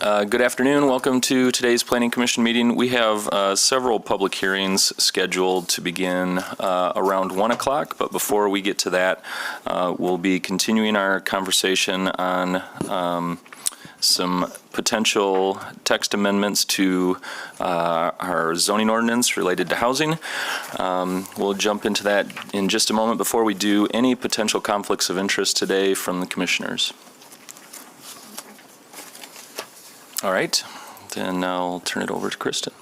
Good afternoon. Welcome to today's Planning Commission meeting. We have several public hearings scheduled to begin around 1 o'clock, but before we get to that, we'll be continuing our conversation on some potential text amendments to our zoning ordinance related to housing. We'll jump into that in just a moment. Before we do, any potential conflicts of interest today from the commissioners? All right, then I'll turn it over to Kristen.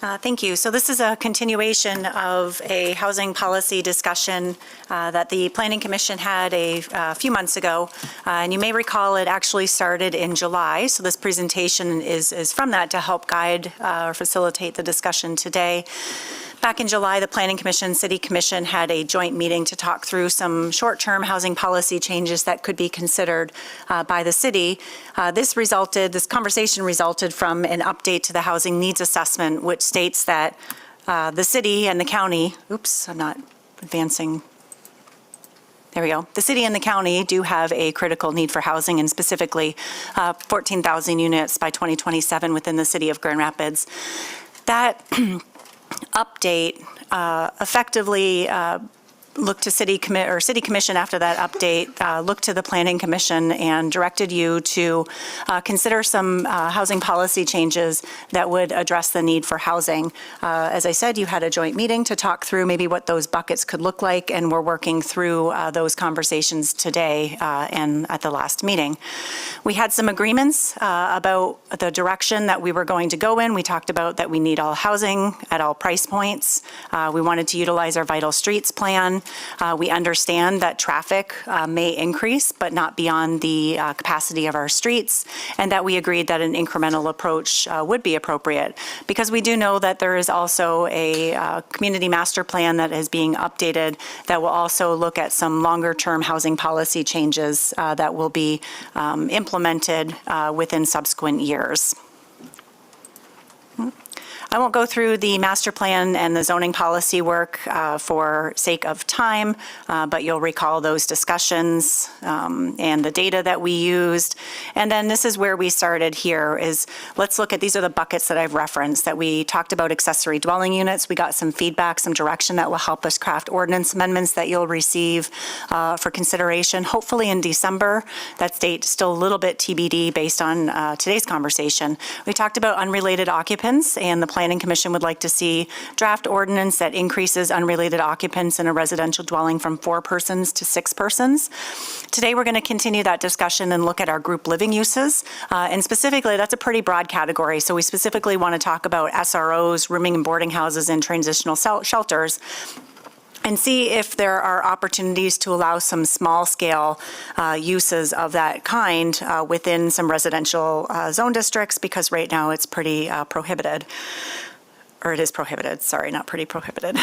Thank you. So this is a continuation of a housing policy discussion that the Planning Commission had a few months ago. And you may recall it actually started in July. So this presentation is from that to help guide or facilitate the discussion today. Back in July, the Planning Commission, City Commission had a joint meeting to talk through some short-term housing policy changes that could be considered by the city. This conversation resulted from an update to the housing needs assessment, which states that the city and the county, I'm not advancing. There we go. The city and the county do have a critical need for housing, and specifically 14,000 units by 2027 within the city of Grand Rapids. That update effectively looked to City Commission after that update, looked to the Planning Commission and directed you to consider some housing policy changes that would address the need for housing. As I said, you had a joint meeting to talk through maybe what those buckets could look like, and we're working through those conversations today and at the last meeting. We had some agreements about the direction that we were going to go in. We talked about that we need all housing at all price points. We wanted to utilize our Vital Streets plan. We understand that traffic may increase, but not beyond the capacity of our streets, and that we agreed that an incremental approach would be appropriate, because we do know that there is also a community master plan that is being updated that will also look at some longer-term housing policy changes that will be implemented within subsequent years. I won't go through the master plan and the zoning policy work for sake of time, but you'll recall those discussions and the data that we used. And then this is where we started here is let's look at, these are the buckets that I've referenced, that we talked about accessory dwelling units. We got some feedback, some direction that will help us craft ordinance amendments that you'll receive for consideration, hopefully in December. That date still a little bit TBD based on today's conversation. We talked about unrelated occupants, and the Planning Commission would like to see draft ordinance that increases unrelated occupants in a residential dwelling from 4 persons to 6 persons. Today we're going to continue that discussion and look at our group living uses, and specifically that's a pretty broad category. So we specifically want to talk about SROs, rooming and boarding houses, and transitional shelters, and see if there are opportunities to allow some small-scale uses of that kind within some residential zone districts, because right now it's pretty prohibited. Or it is prohibited, sorry, not pretty prohibited.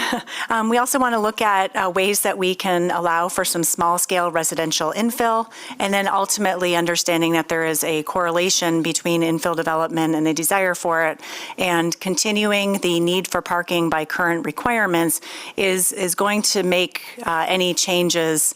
We also want to look at ways that we can allow for some small-scale residential infill, and then ultimately understanding that there is a correlation between infill development and the desire for it, and continuing the need for parking by current requirements is going to make any changes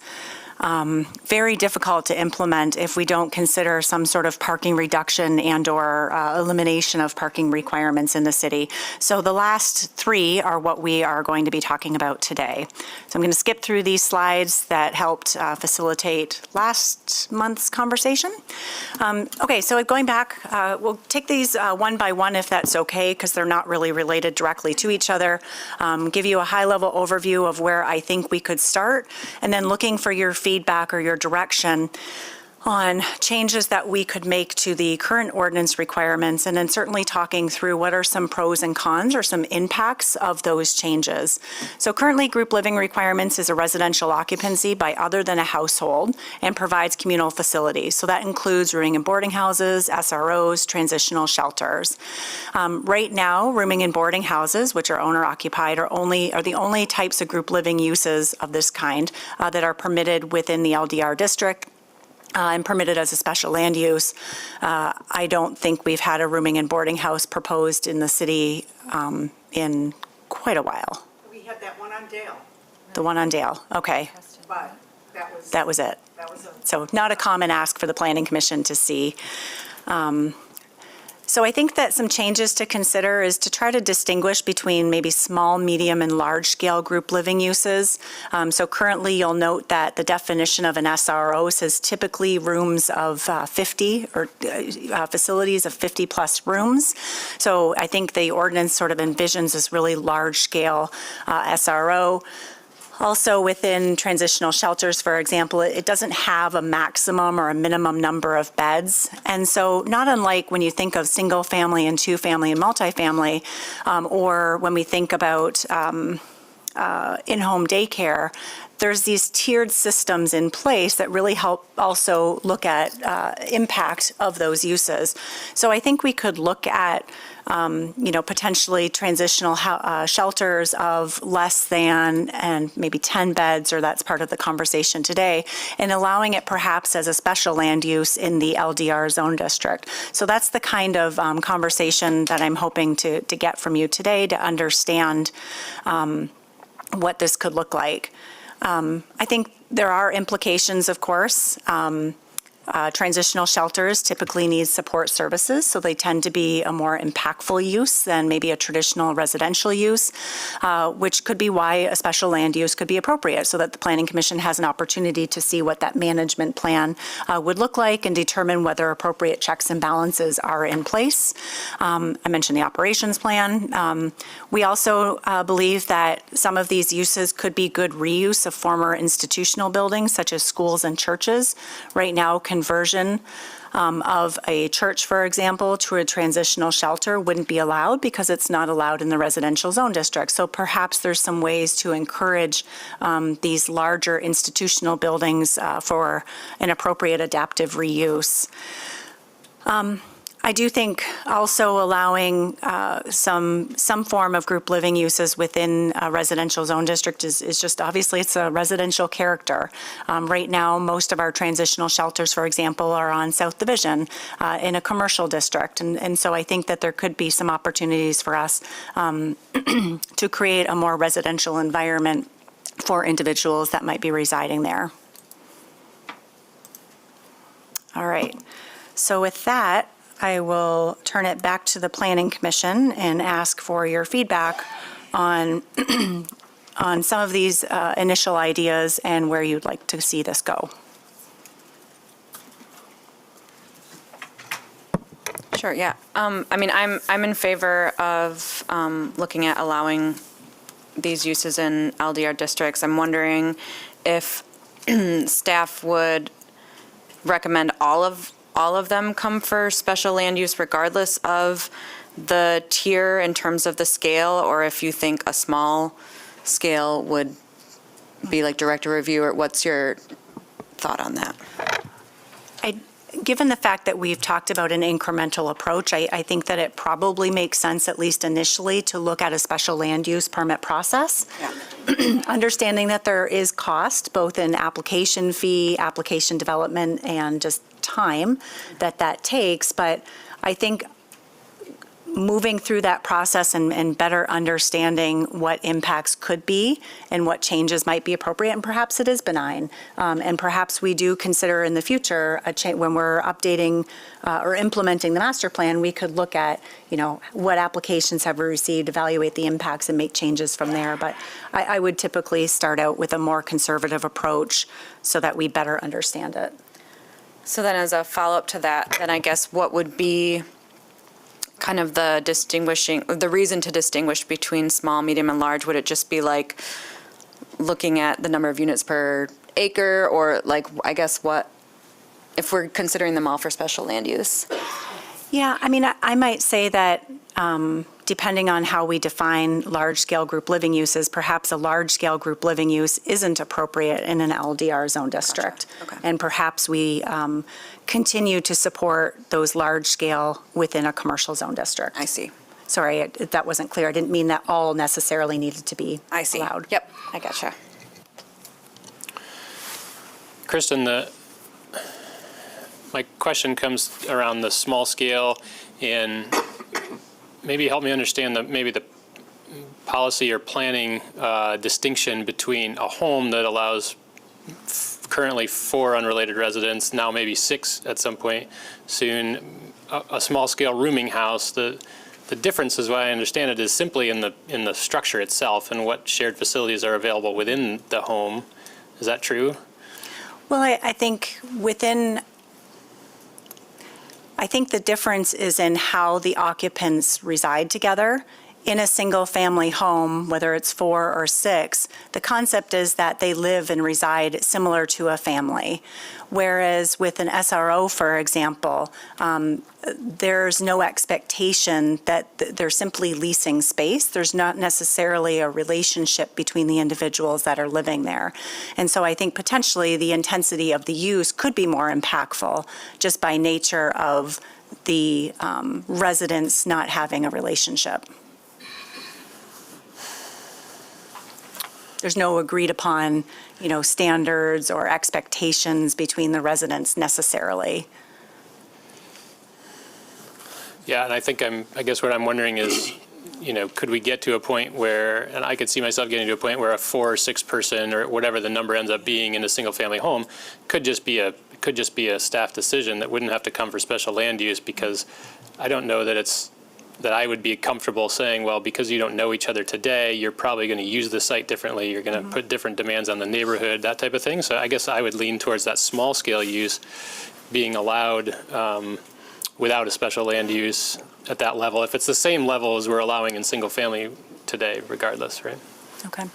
very difficult to implement if we don't consider some sort of parking reduction and or elimination of parking requirements in the city. So the last 3 are what we are going to be talking about today. So I'm going to skip through these slides that helped facilitate last month's conversation. Okay, so going back, we'll take these one by one if that's okay, because they're not really related directly to each other. Give you a high-level overview of where I think we could start, and then looking for your feedback or your direction on changes that we could make to the current ordinance requirements, and then certainly talking through what are some pros and cons or some impacts of those changes. So currently, group living requirements is a residential occupancy by other than a household and provides communal facilities. So that includes rooming and boarding houses, SROs, transitional shelters. Right now, rooming and boarding houses, which are owner-occupied, are the only types of group living uses of this kind that are permitted within the LDR district. And permitted as a special land use. I don't think we've had a rooming and boarding house proposed in the city in quite a while. We had that one on Dale. The one on Dale, okay. But that That was it. So not a common ask for the Planning Commission to see. So I think that some changes to consider is to try to distinguish between maybe small, medium, and large-scale group living uses. So currently, you'll note that the definition of an SRO says typically rooms of 50 or facilities of 50-plus rooms. So I think the ordinance sort of envisions this really large-scale SRO. Also, within transitional shelters, for example, it doesn't have a maximum or a minimum number of beds. And so not unlike when you think of single family and two family and multifamily, or when we think about in-home daycare, there's these tiered systems in place that really help also look at impact of those uses. So I think we could look at potentially transitional shelters of less than and maybe 10 beds, or that's part of the conversation today, and allowing it perhaps as a special land use in the LDR zone district. So that's the kind of conversation that I'm hoping to get from you today to understand what this could look like. I think there are implications, of course. Transitional shelters typically need support services, so they tend to be a more impactful use than maybe a traditional residential use, which could be why a special land use could be appropriate, so that the Planning Commission has an opportunity to see what that management plan would look like and determine whether appropriate checks and balances are in place. I mentioned the operations plan. We also believe that some of these uses could be good reuse of former institutional buildings, such as schools and churches. Right now, conversion of a church, for example, to a transitional shelter wouldn't be allowed because it's not allowed in the residential zone district. So perhaps there's some ways to encourage these larger institutional buildings for an appropriate adaptive reuse. I do think also allowing some form of group living uses within a residential zone district is just, obviously, it's a residential character. Right now, most of our transitional shelters, for example, are on South Division in a commercial district. And so I think that there could be some opportunities for us to create a more residential environment for individuals that might be residing there. All right. So with that, I will turn it back to the Planning Commission and ask for your feedback on on some of these initial ideas and where you'd like to see this go. Sure, yeah. I mean, I'm in favor of looking at allowing these uses in LDR districts. I'm wondering if staff would recommend all of them come for special land use regardless of the tier in terms of the scale, or if you think a small scale would be like director review, or what's your thought on that? Given the fact that we've talked about an incremental approach, I think that it probably makes sense, at least initially, to look at a special land use permit process. Yeah. Understanding that there is cost, both in application fee, application development, and just time that takes. But I think moving through that process and better understanding what impacts could be and what changes might be appropriate, and perhaps it is benign. And perhaps we do consider in the future, when we're updating or implementing the master plan, we could look at, what applications have we received, evaluate the impacts, and make changes from there. But I would typically start out with a more conservative approach so that we better understand it. So then as a follow-up to that, then I guess what would be kind of the reason to distinguish between small, medium, and large? Would it just be like looking at the number of units per acre, or like, I guess what, if we're considering them all for special land use? Yeah, I mean, I might say that depending on how we define large-scale group living uses, perhaps a large-scale group living use isn't appropriate in an LDR zone district. Gotcha. Okay. And perhaps we continue to support those large-scale within a commercial zone district. I see. Sorry, that wasn't clear. I didn't mean that all necessarily needed to be I see. allowed. Yep, I gotcha. Kristen, my question comes around the small scale, and maybe help me understand the policy or planning distinction between a home that allows currently 4 unrelated residents, now maybe 6 at some point soon, a small-scale rooming house. The difference, as I understand it, is simply in the structure itself and what shared facilities are available within the home. Is that true? Well, I think the difference is in how the occupants reside together. In a single-family home, whether it's 4 or 6, the concept is that they live and reside similar to a family. Whereas with an SRO, for example, there's no expectation that they're simply leasing space. There's not necessarily a relationship between the individuals that are living there. And so I think potentially the intensity of the use could be more impactful just by nature of the residents not having a relationship. There's no agreed upon, standards or expectations between the residents necessarily. Yeah, and I guess what I'm wondering is, could we get to a point where, and I could see myself getting to a point where a 4 or 6 person or whatever the number ends up being in a single family home could just be a staff decision that wouldn't have to come for special land use, because I don't know that I would be comfortable saying, well, because you don't know each other today, you're probably going to use the site differently, you're going to put different demands on the neighborhood, that type of thing. So I guess I would lean towards that small scale use being allowed without a special land use at that level, if it's the same level as we're allowing in single family today, regardless, right? Okay.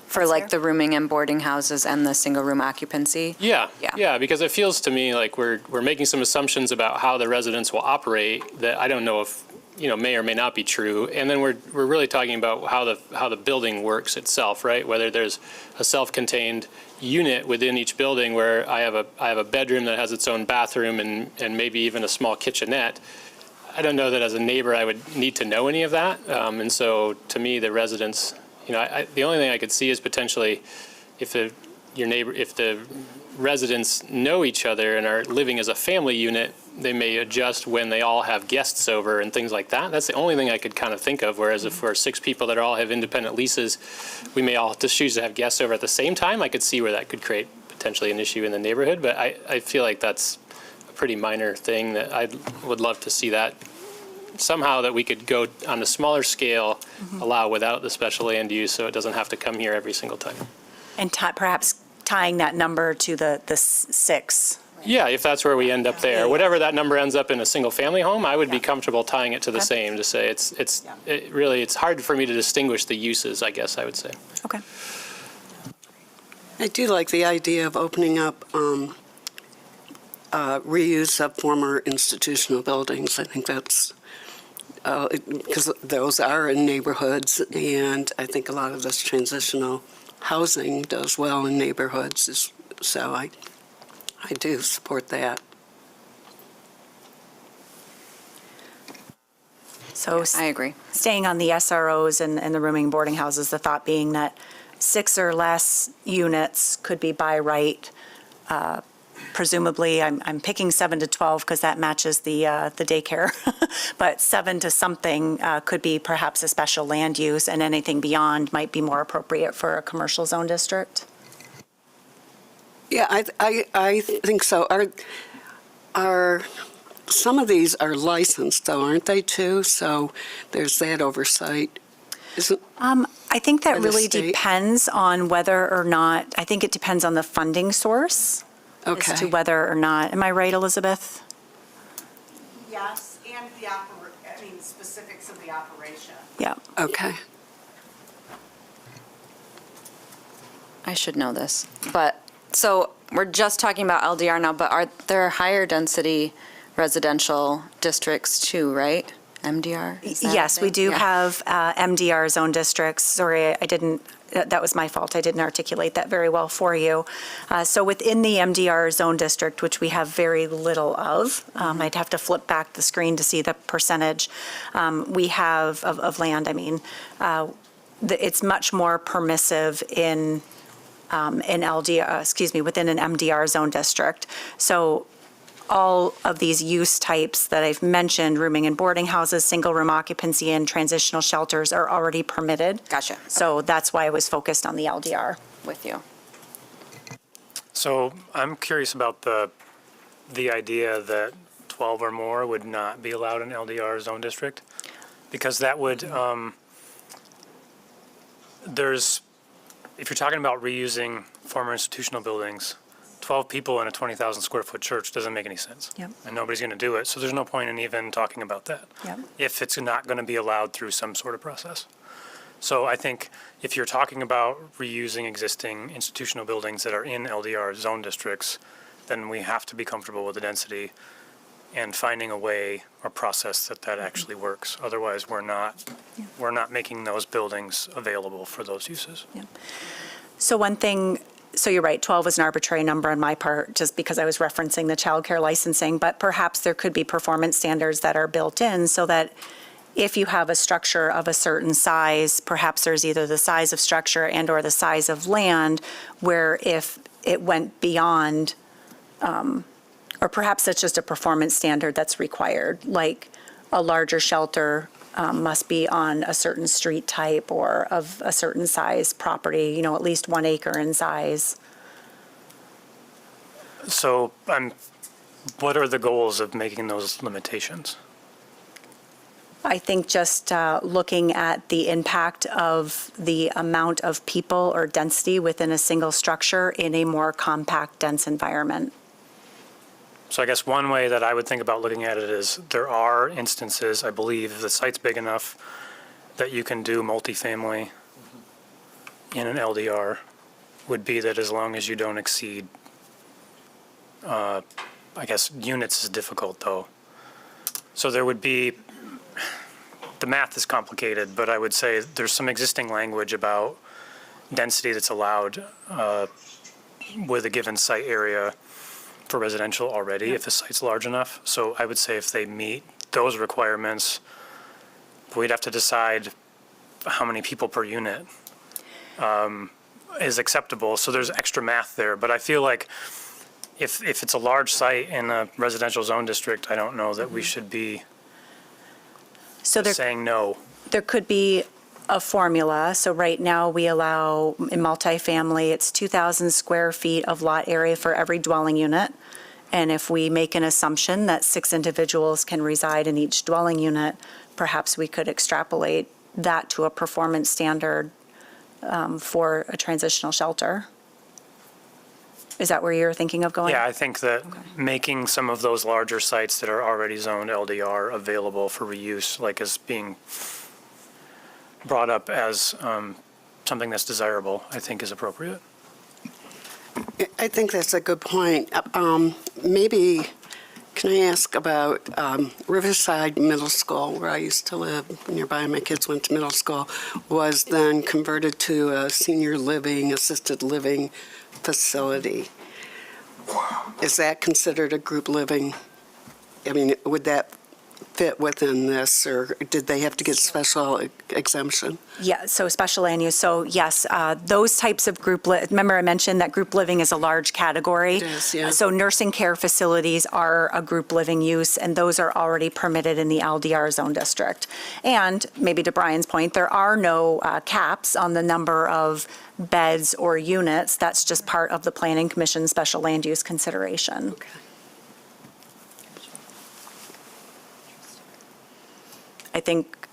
For like the rooming and boarding houses and the single room occupancy? Yeah, Yeah. because it feels to me like we're making some assumptions about how the residents will operate that I don't know if may or may not be true. And then we're really talking about how the building works itself, right? Whether there's a self-contained unit within each building where I have a bedroom that has its own bathroom and maybe even a small kitchenette. I don't know that as a neighbor I would need to know any of that. And so to me, the residents, the only thing I could see is potentially if the residents know each other and are living as a family unit, they may adjust when they all have guests over and things like that. That's the only thing I could kind of think of. Whereas if we're 6 people that all have independent leases, we may all just choose to have guests over at the same time. I could see where that could create potentially an issue in the neighborhood. But I feel like that's a pretty minor thing that I would love to see that somehow that we could go on a smaller scale, allow without the special land use so it doesn't have to come here every single time. And perhaps tying that number to the 6. Yeah, if that's where we end up there. Whatever that number ends up in a single-family home, I would be comfortable tying it to the same, to say it's hard for me to distinguish the uses, I guess I would say. Okay. I do like the idea of opening up reuse of former institutional buildings. I think that's, because those are in neighborhoods, and I think a lot of this transitional housing does well in neighborhoods, so I do support that. So I agree. staying on the SROs and the rooming and boarding houses, the thought being that 6 or less units could be by right. Presumably, I'm picking 7 to 12 because that matches the daycare, but 7 to something could be perhaps a special land use, and anything beyond might be more appropriate for a commercial zone district. Yeah, I think so. Are some of these are licensed, though, aren't they, too? So there's that oversight. I think that Or the really state? depends on whether or not, I think it depends on the funding source Okay. as to whether or not, am I right, Elizabeth? Yes, and specifics of the operation. Yeah. Okay. I should know this, but, so we're just talking about LDR now, but are there higher density residential districts too, right? MDR? Is that a Yes, we thing? do Yeah. have MDR zone districts. Sorry, that was my fault. I didn't articulate that very well for you. So within the MDR zone district, which we have very little of, I'd have to flip back the screen to see the percentage we have of land, it's much more permissive in LDR, within an MDR zone district. So all of these use types that I've mentioned, rooming and boarding houses, single room occupancy, and transitional shelters are already permitted. Gotcha. So that's why I was focused on the LDR. With you. So I'm curious about the idea that 12 or more would not be allowed in LDR zone district, because that would, if you're talking about reusing former institutional buildings, 12 people in a 20,000 square foot church doesn't make any sense. Yep. And nobody's going to do it, so there's no point in even talking about that. Yep. If it's not going to be allowed through some sort of process. So I think if you're talking about reusing existing institutional buildings that are in LDR zone districts, then we have to be comfortable with the density and finding a way or process that actually works. Otherwise, we're not making those buildings available for those uses. So one thing, so you're right, 12 is an arbitrary number on my part, just because I was referencing the childcare licensing, but perhaps there could be performance standards that are built in so that if you have a structure of a certain size, perhaps there's either the size of structure and or the size of land, where if it went beyond, or perhaps it's just a performance standard that's required, like a larger shelter must be on a certain street type or of a certain size property, at least 1 acre in size. So what are the goals of making those limitations? I think just looking at the impact of the amount of people or density within a single structure in a more compact, dense environment. So I guess one way that I would think about looking at it is there are instances, I believe, if the site's big enough that you can do multifamily in an LDR, would be that as long as you don't exceed, I guess units is difficult though. So there would be, the math is complicated, but I would say there's some existing language about density that's allowed with a given site area for residential already, if the site's large enough. So I would say if they meet those requirements, we'd have to decide how many people per unit is acceptable. So there's extra math there. But I feel like if it's a large site in a residential zone district, I don't know that we should be So saying no. there could be a formula. So right now, we allow, in multifamily, it's 2,000 square feet of lot area for every dwelling unit. And if we make an assumption that 6 individuals can reside in each dwelling unit, perhaps we could extrapolate that to a performance standard for a transitional shelter. Is that where you're thinking of going? Yeah, I think that making some of those larger sites that are already zoned LDR available for reuse, like as being brought up as something that's desirable, I think is appropriate. I think that's a good point. Maybe, can I ask about Riverside Middle School, where I used to live nearby, my kids went to middle school, was then converted to a senior living, assisted living facility. Is that considered a group living? I mean, would that fit within this, or did they have to get special exemption? Yeah, so special land use. So yes, those types of remember I mentioned that group living is a large category? It is, yeah. So nursing care facilities are a group living use, and those are already permitted in the LDR zone district. And maybe to Brian's point, there are no caps on the number of beds or units. That's just part of the Planning Commission special land use consideration. Okay. I think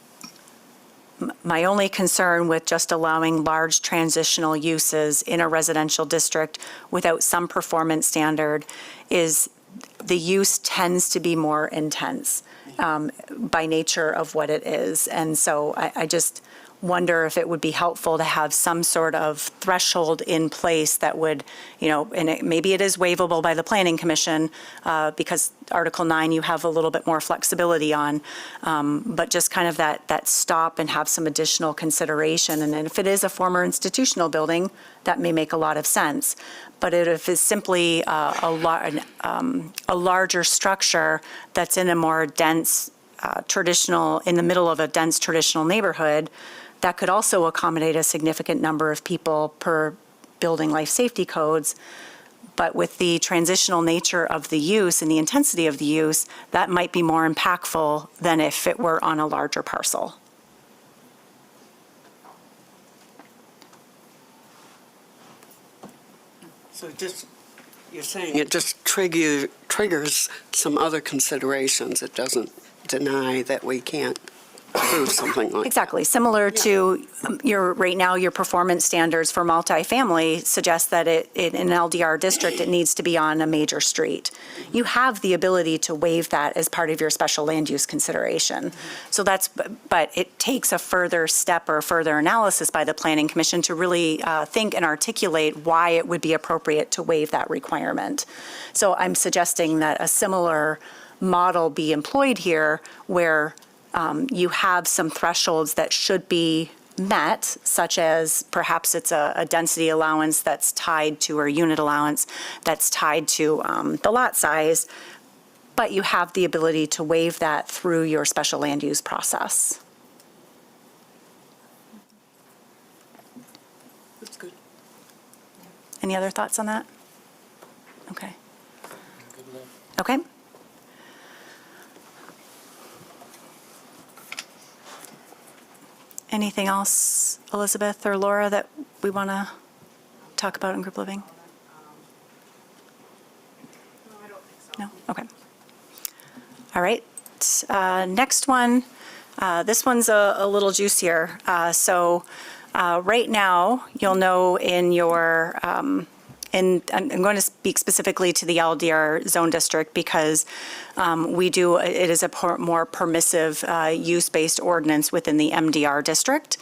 my only concern with just allowing large transitional uses in a residential district without some performance standard is the use tends to be more intense by nature of what it is. And so I just wonder if it would be helpful to have some sort of threshold in place that would, and maybe it is waivable by the Planning Commission because Article 9 you have a little bit more flexibility on, but just kind of that stop and have some additional consideration. And then if it is a former institutional building, that may make a lot of sense. But if it's simply a larger structure that's in a more dense traditional, in the middle of a dense traditional neighborhood, that could also accommodate a significant number of people per building life safety codes. But with the transitional nature of the use and the intensity of the use, that might be more impactful than if it were on a larger parcel. So just You're saying it just triggers some other considerations. It doesn't deny that we can't approve something like that. Exactly. Similar to right now, your performance standards for multifamily suggest that in an LDR district, it needs to be on a major street. You have the ability to waive that as part of your special land use consideration. So but it takes a further step or further analysis by the Planning Commission to really think and articulate why it would be appropriate to waive that requirement. So I'm suggesting that a similar model be employed here where you have some thresholds that should be met, such as perhaps it's a density allowance that's tied to, or unit allowance that's tied to the lot size, but you have the ability to waive that through your special land use process. That's good. Any other thoughts on that? Okay. Okay. Anything else, Elizabeth or Laura, that we want to talk about in group living? No, I don't think so. No? Okay. All right. Next one, this one's a little juicier. Right now, you'll know in your, and I'm going to speak specifically to the LDR zone district because it is a more permissive use-based ordinance within the MDR district.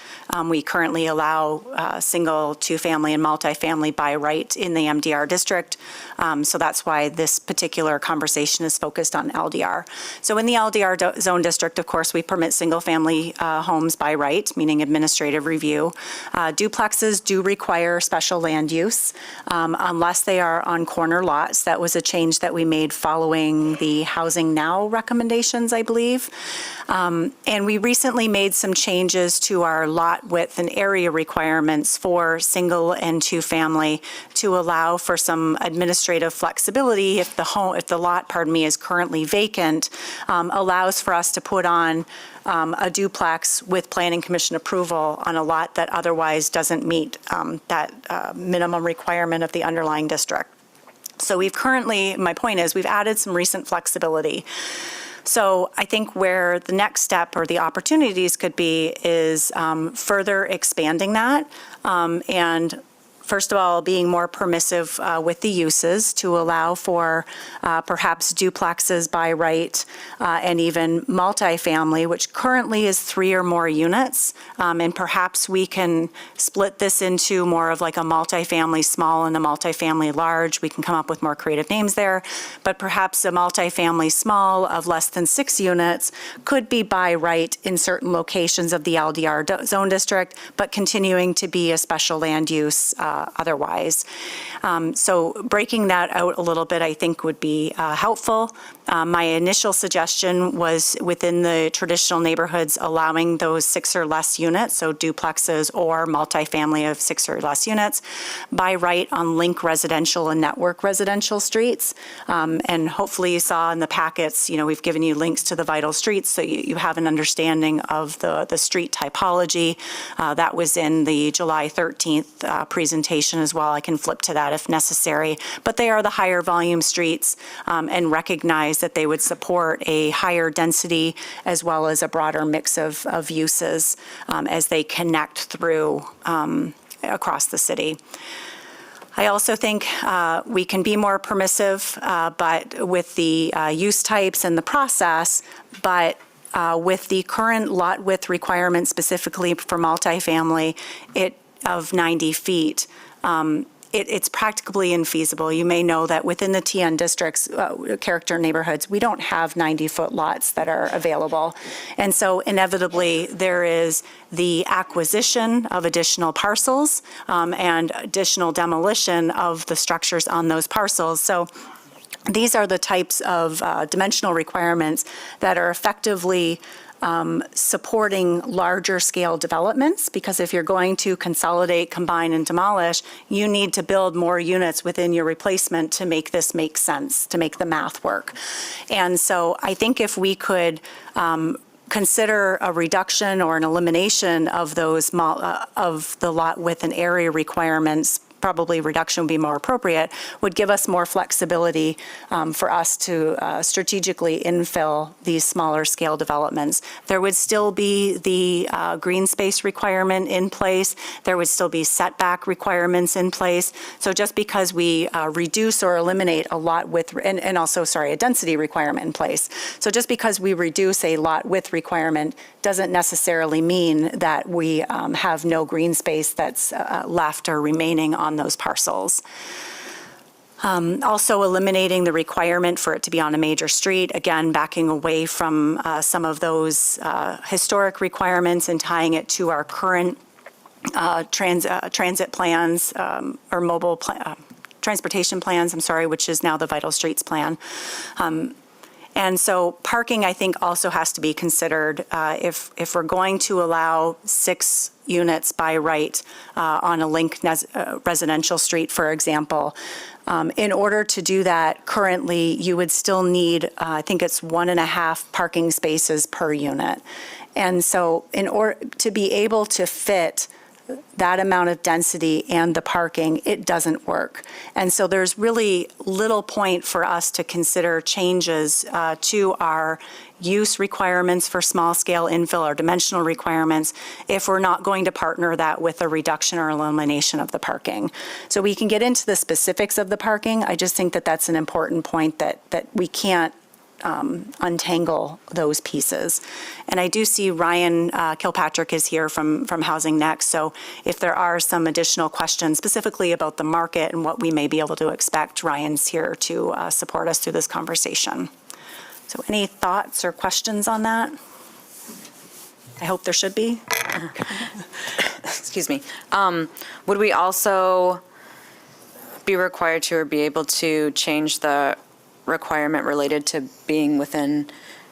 We currently allow single, two-family, and multifamily by right in the MDR district. So that's why this particular conversation is focused on LDR. So in the LDR zone district, of course, we permit single-family homes by right, meaning administrative review. Duplexes do require special land use unless they are on corner lots. That was a change that we made following the Housing Now recommendations, I believe. And we recently made some changes to our lot width and area requirements for single and two-family to allow for some administrative flexibility if the lot, is currently vacant, allows for us to put on a duplex with Planning Commission approval on a lot that otherwise doesn't meet that minimum requirement of the underlying district. So my point is, we've added some recent flexibility. So I think where the next step or the opportunities could be is further expanding that and first of all, being more permissive with the uses to allow for perhaps duplexes by right and even multifamily, which currently is 3 or more units. And perhaps we can split this into more of like a multifamily small and a multifamily large. We can come up with more creative names there. But perhaps a multifamily small of less than 6 units could be by right in certain locations of the LDR zone district, but continuing to be a special land use otherwise. So breaking that out a little bit, I think, would be helpful. My initial suggestion was within the traditional neighborhoods allowing those 6 or less units, so duplexes or multifamily of 6 or less units, by right on link residential and network residential streets. And hopefully you saw in the packets, we've given you links to the vital streets so you have an understanding of the street typology. That was in the July 13th presentation as well. I can flip to that if necessary. But they are the higher volume streets and recognize that they would support a higher density as well as a broader mix of uses as they connect through across the city. I also think we can be more permissive, but with the use types and the process, but with the current lot width requirement specifically for multifamily, of 90 feet, it's practically infeasible. You may know that within the TN districts, character neighborhoods, we don't have 90-foot lots that are available. And so inevitably, there is the acquisition of additional parcels and additional demolition of the structures on those parcels. So these are the types of dimensional requirements that are effectively supporting larger scale developments, because if you're going to consolidate, combine, and demolish, you need to build more units within your replacement to make this make sense, to make the math work. And so I think if we could consider a reduction or an elimination of those of the lot width and area requirements probably reduction would be more appropriate, would give us more flexibility for us to strategically infill these smaller scale developments. There would still be the green space requirement in place. There would still be setback requirements in place. So just because we reduce or eliminate a lot width, and also, a density requirement in place. So just because we reduce a lot width requirement doesn't necessarily mean that we have no green space that's left or remaining on those parcels. Also eliminating the requirement for it to be on a major street, again, backing away from some of those historic requirements and tying it to our current transit plans or mobile transportation plans, which is now the Vital Streets Plan. And so parking, I think, also has to be considered if we're going to allow 6 units by right on a residential street, for example. In order to do that, currently, you would still need, I think it's 1.5 parking spaces per unit. And so in order to be able to fit that amount of density and the parking, it doesn't work. And so there's really little point for us to consider changes to our use requirements for small scale infill or dimensional requirements if we're not going to partner that with a reduction or elimination of the parking. So we can get into the specifics of the parking. I just think that that's an important point that we can't untangle those pieces. And I do see Ryan Kilpatrick is here from Housing Next. So if there are some additional questions specifically about the market and what we may be able to expect, Ryan's here to support us through this conversation. So any thoughts or questions on that? I hope there should be. Excuse me. Would we also be required to or be able to change the requirement related to being within,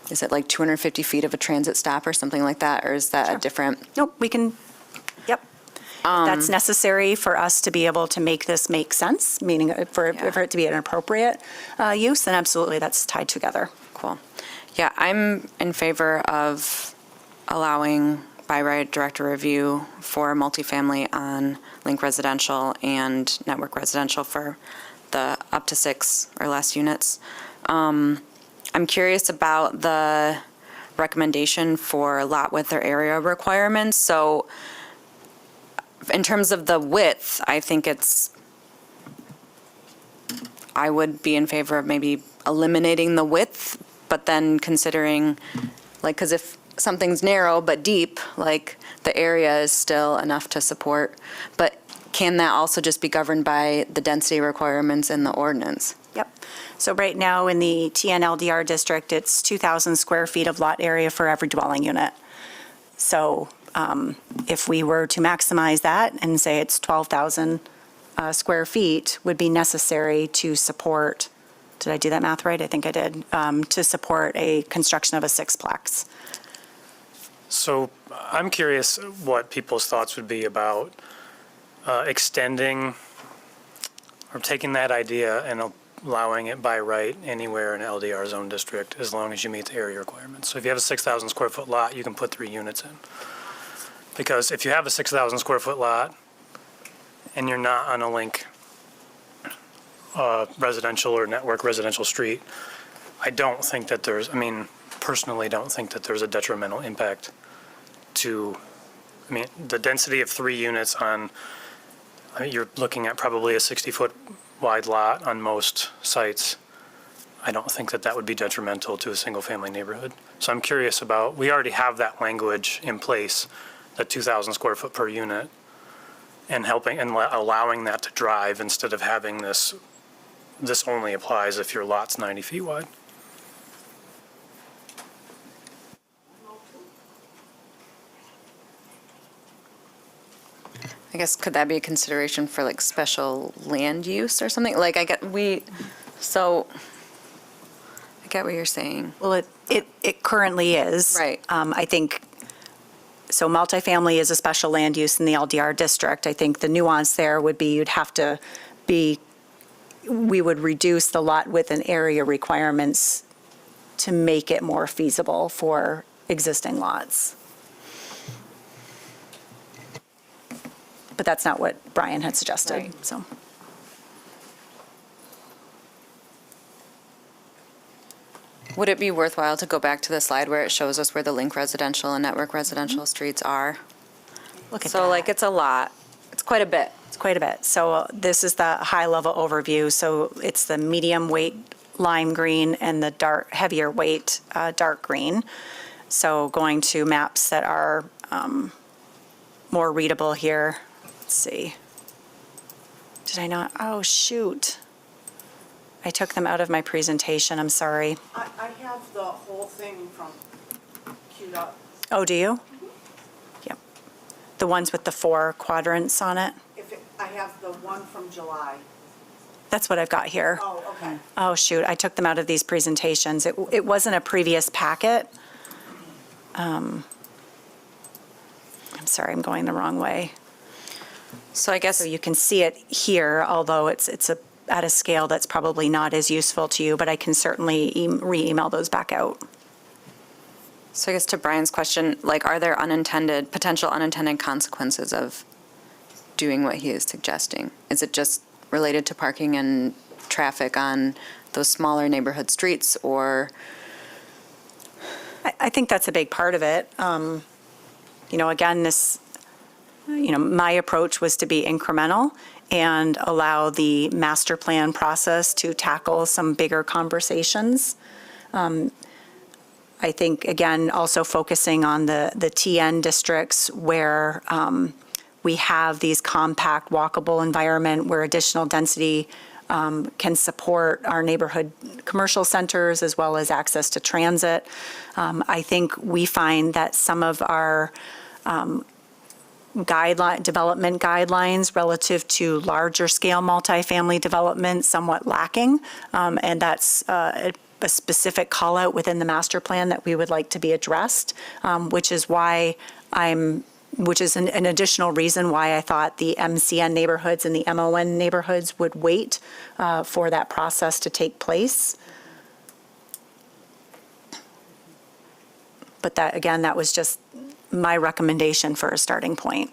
is it like 250 feet of a transit stop or something like that? Or is that a different? Nope, we can, yep. That's necessary for us to be able to make this make sense, meaning for it to be an appropriate use, then absolutely that's tied together. Cool. Yeah, I'm in favor of allowing by right director review for multifamily on Link Residential and Network Residential for the up to 6 or less units. I'm curious about the recommendation for lot width or area requirements. So in terms of the width, I think I would be in favor of maybe eliminating the width, but then considering, like, because if something's narrow but deep, like, the area is still enough to support. But can that also just be governed by the density requirements in the ordinance? Yep. So right now in the TNLDR district, it's 2,000 square feet of lot area for every dwelling unit. So if we were to maximize that and say it's 12,000 square feet would be necessary to support, did I do that math right? I think I did, to support a construction of a 6-plex. So I'm curious what people's thoughts would be about extending or taking that idea and allowing it by right anywhere in LDR zone district as long as you meet the area requirements. So if you have a 6,000 square foot lot, you can put 3 units in. Because if you have a 6,000 square foot lot and you're not on a Link residential or Network residential street, I don't think that personally don't think that there's a detrimental impact to, the density of 3 units on, you're looking at probably a 60-foot wide lot on most sites. I don't think that would be detrimental to a single-family neighborhood. So I'm curious about, we already have that language in place, that 2,000 square foot per unit, and helping and allowing that to drive instead of having this only applies if your lot's 90 feet wide. I guess, could that be a consideration for like special land use or something? Like, I get what you're saying. Well, it currently is. Right. I think, so multifamily is a special land use in the LDR district. I think the nuance there would be we would reduce the lot width and area requirements to make it more feasible for existing lots. but that's not what Brian had suggested, Right. so. Would it be worthwhile to go back to the slide where it shows us where the Link residential and Network residential streets are? Look at So like, that. it's a lot. It's quite a bit. It's quite a bit. So this is the high-level overview. So it's the medium weight lime green and the heavier weight dark green. So going to maps that are more readable here. Let's see. Did I not? Oh, shoot. I took them out of my presentation. I'm sorry. I have the whole thing from queued up. Oh, do you? Yep. The ones with the 4 quadrants on it? I have the one from July. That's what I've got here. Oh, okay. Oh, shoot, I took them out of these presentations. It wasn't a previous packet. I'm sorry, I'm going the wrong way. So I guess, So you can see it here, although it's at a scale that's probably not as useful to you, but I can certainly re-email those back out. so I guess to Brian's question, like, are there potential unintended consequences of doing what he is suggesting? Is it just related to parking and traffic on those smaller neighborhood streets, or? I think that's a big part of it. Again, my approach was to be incremental and allow the master plan process to tackle some bigger conversations. I think, again, also focusing on the TN districts where we have these compact, walkable environment where additional density can support our neighborhood commercial centers as well as access to transit. I think we find that some of our development guidelines relative to larger scale multifamily development somewhat lacking, and that's a specific call out within the master plan that we would like to be addressed, which is an additional reason why I thought the MCN neighborhoods and the MON neighborhoods would wait for that process to take place. But that, again, that was just my recommendation for a starting point.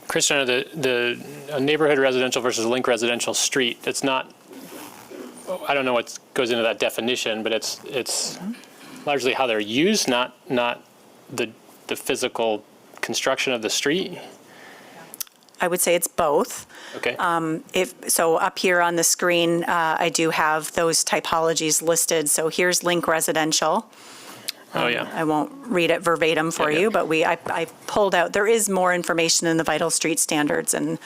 Christiana, the neighborhood residential versus link residential street, it's not, I don't know what goes into that definition, but it's largely how they're used, not the physical construction of the street. I would say it's both. Okay. So up here on the screen, I do have those typologies listed. So here's link residential. Oh, yeah. I won't read it verbatim for Yeah, you, yeah. but I pulled out, there is more information in the Vital Street Standards, and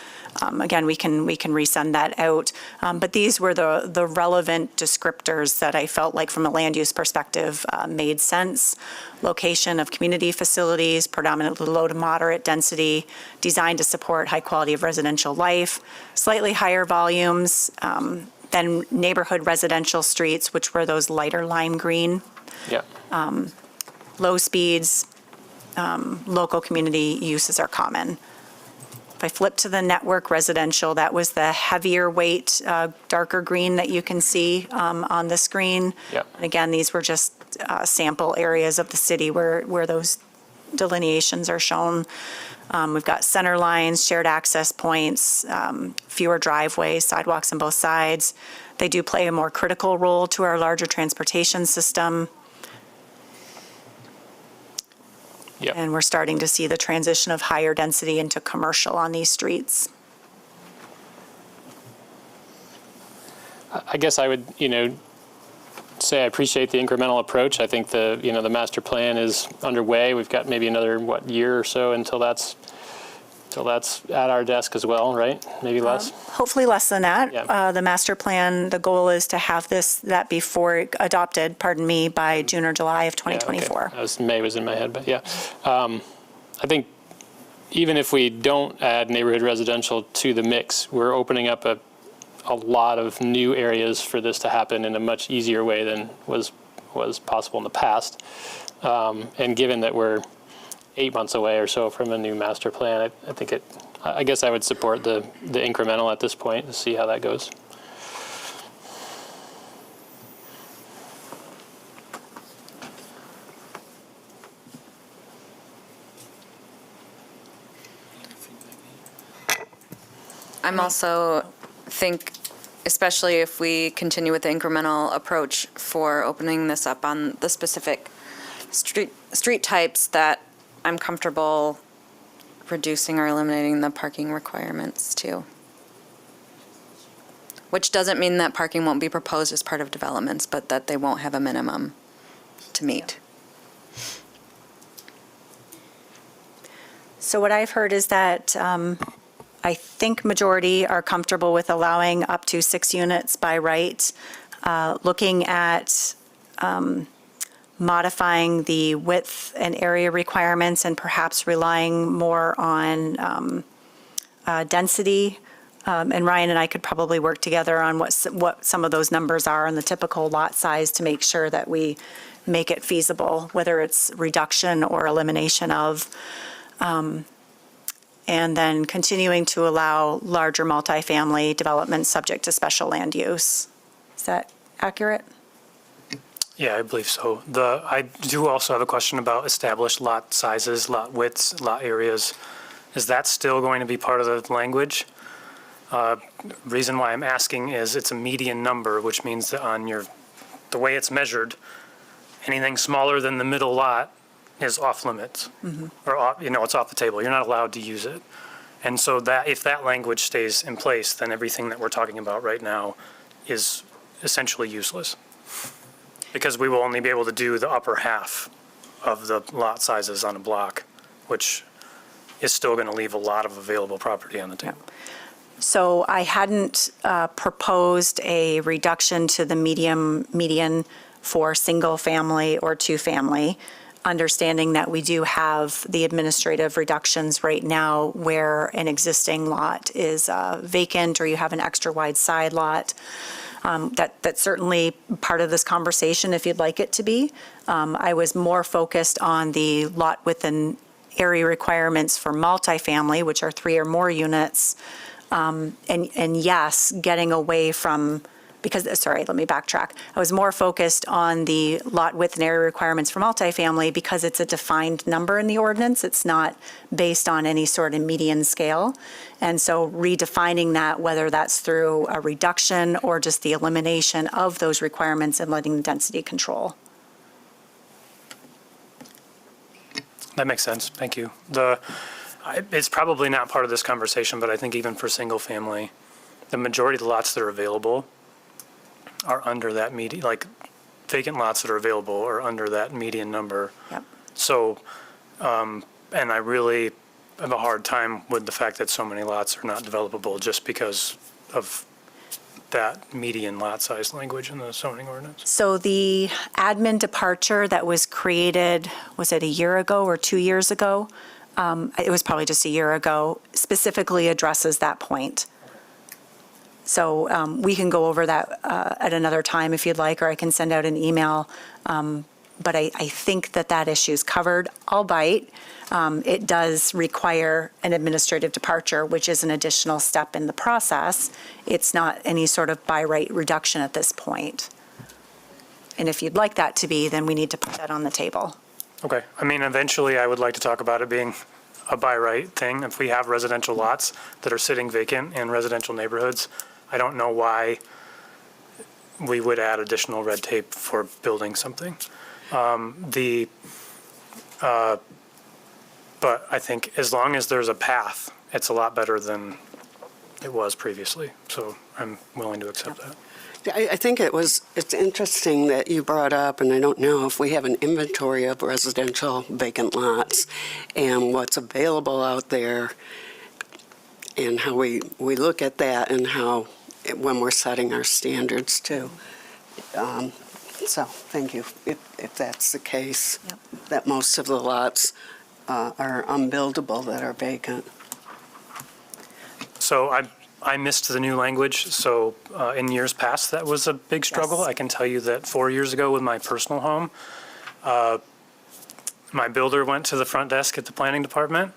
again, we can resend that out. But these were the relevant descriptors that I felt like from a land use perspective made sense. Location of community facilities, predominantly low to moderate density, designed to support high quality of residential life, slightly higher volumes than neighborhood residential streets, which were those lighter lime green. Yeah. Low speeds, local community uses are common. If I flip to the network residential, that was the heavier weight, darker green that you can see on the screen. Yep. And again, these were just sample areas of the city where those delineations are shown. We've got center lines, shared access points, fewer driveways, sidewalks on both sides. They do play a more critical role to our larger transportation system. Yep. And we're starting to see the transition of higher density into commercial on these streets. I guess I would, say I appreciate the incremental approach. I think the master plan is underway. We've got maybe another, year or so until that's at our desk as well, right? Maybe less? Hopefully less than that. Yeah. The master plan, the goal is to have that before adopted, by June or July of Yeah, okay. 2024. May was in my head, but yeah. I think even if we don't add neighborhood residential to the mix, we're opening up a lot of new areas for this to happen in a much easier way than was possible in the past. And given that we're 8 months away or so from a new master plan, I guess I would support the incremental at this point to see how that goes. I'm also think, especially if we continue with the incremental approach for opening this up on the specific street types, that I'm comfortable reducing or eliminating the parking requirements too. Which doesn't mean that parking won't be proposed as part of developments, but that they won't have a minimum to meet. So what I've heard is that I think majority are comfortable with allowing up to 6 units by right, looking at modifying the width and area requirements and perhaps relying more on density. And Ryan and I could probably work together on what some of those numbers are and the typical lot size to make sure that we make it feasible, whether it's reduction or elimination of. And then continuing to allow larger multifamily development subject to special land use. Is that accurate? Yeah, I believe so. I do also have a question about established lot sizes, lot widths, lot areas. Is that still going to be part of the language? Reason why I'm asking is it's a median number, which means that on the way it's measured, anything smaller than the middle lot is off limits. Or, it's off the table. You're not allowed to use it. And so that if that language stays in place, then everything that we're talking about right now is essentially useless. Because we will only be able to do the upper half of the lot sizes on a block, which is still going to leave a lot of available property on the table. So I hadn't proposed a reduction to the median for single family or two family, understanding that we do have the administrative reductions right now where an existing lot is vacant or you have an extra wide side lot. That's certainly part of this conversation if you'd like it to be. I was more focused on the lot width and area requirements for multifamily, which are 3 or more units. And yes, getting away from, let me backtrack. I was more focused on the lot width and area requirements for multifamily because it's a defined number in the ordinance. It's not based on any sort of median scale. And so redefining that, whether that's through a reduction or just the elimination of those requirements and letting the density control. That makes sense. Thank you. It's probably not part of this conversation, but I think even for single family, the majority of the lots that are available are under that median, like vacant lots that are available are under that median number. Yep. So, and I really have a hard time with the fact that so many lots are not developable just because of that median lot size language in the zoning ordinance. So the admin departure that was created, was it a year ago or 2 years ago? It was probably just a year ago, specifically addresses that point. So we can go over that at another time if you'd like, or I can send out an email. But I think that issue is covered, albeit it does require an administrative departure, which is an additional step in the process. It's not any sort of by right reduction at this point. And if you'd like that to be, then we need to put that on the table. Okay. I mean, eventually I would like to talk about it being a by right thing. If we have residential lots that are sitting vacant in residential neighborhoods, I don't know why we would add additional red tape for building something. But I think as long as there's a path, it's a lot better than it was previously. So I'm willing to accept that. I think it's interesting that you brought up, and I don't know if we have an inventory of residential vacant lots and what's available out there and how we look at that and how, when we're setting our standards too. So thank you, if that's the case, Yep. that most of the lots are unbuildable that are vacant. So I missed the new language. So in years past, that was a big struggle. Yes. I can tell you that 4 years ago with my personal home, my builder went to the front desk at the planning department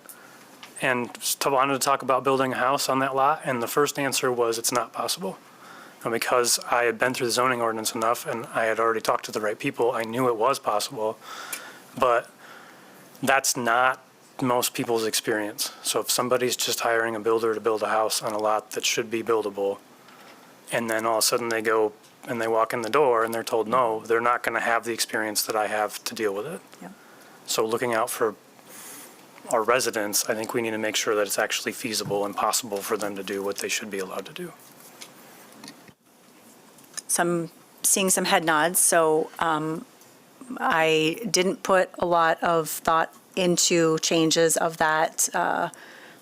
and wanted to talk about building a house on that lot. And the first answer was it's not possible. And because I had been through the zoning ordinance enough and I had already talked to the right people, I knew it was possible. But that's not most people's experience. So if somebody's just hiring a builder to build a house on a lot that should be buildable, and then all of a sudden they go and they walk in the door and they're told no, they're not going to have the experience that I have to deal with it. Yep. So looking out for our residents, I think we need to make sure that it's actually feasible and possible for them to do what they should be allowed to do. So I'm seeing some head nods, so I didn't put a lot of thought into changes of that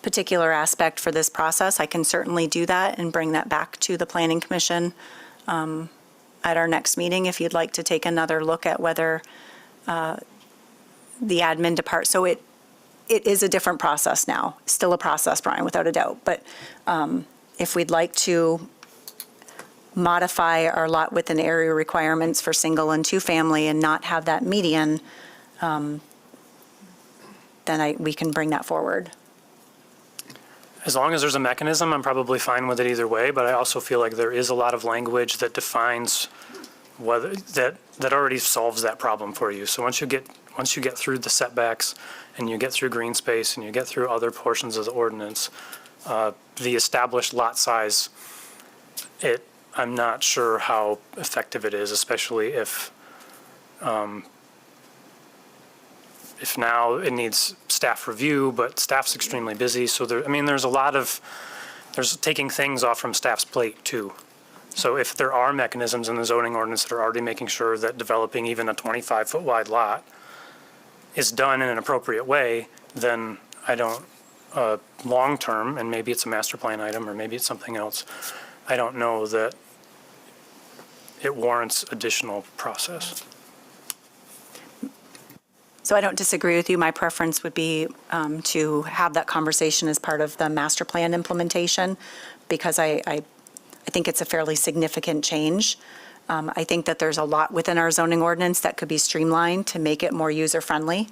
particular aspect for this process. I can certainly do that and bring that back to the Planning Commission at our next meeting if you'd like to take another look at whether the admin department, so it is a different process now, still a process, Brian, without a doubt, but if we'd like to modify our lot width and area requirements for single and two-family and not have that median, then we can bring that forward. As long as there's a mechanism, I'm probably fine with it either way, but I also feel like there is a lot of language that defines whether, that already solves that problem for you. So once you get through the setbacks and you get through green space and you get through other portions of the ordinance, the established lot size, I'm not sure how effective it is, especially if now it needs staff review, but staff's extremely busy. So there's taking things off from staff's plate too. So if there are mechanisms in the zoning ordinance that are already making sure that developing even a 25-foot wide lot is done in an appropriate way, then I don't, long-term, and maybe it's a master plan item or maybe it's something else, I don't know that it warrants additional process. So I don't disagree with you. My preference would be to have that conversation as part of the master plan implementation, because I think it's a fairly significant change. I think that there's a lot within our zoning ordinance that could be streamlined to make it more user-friendly.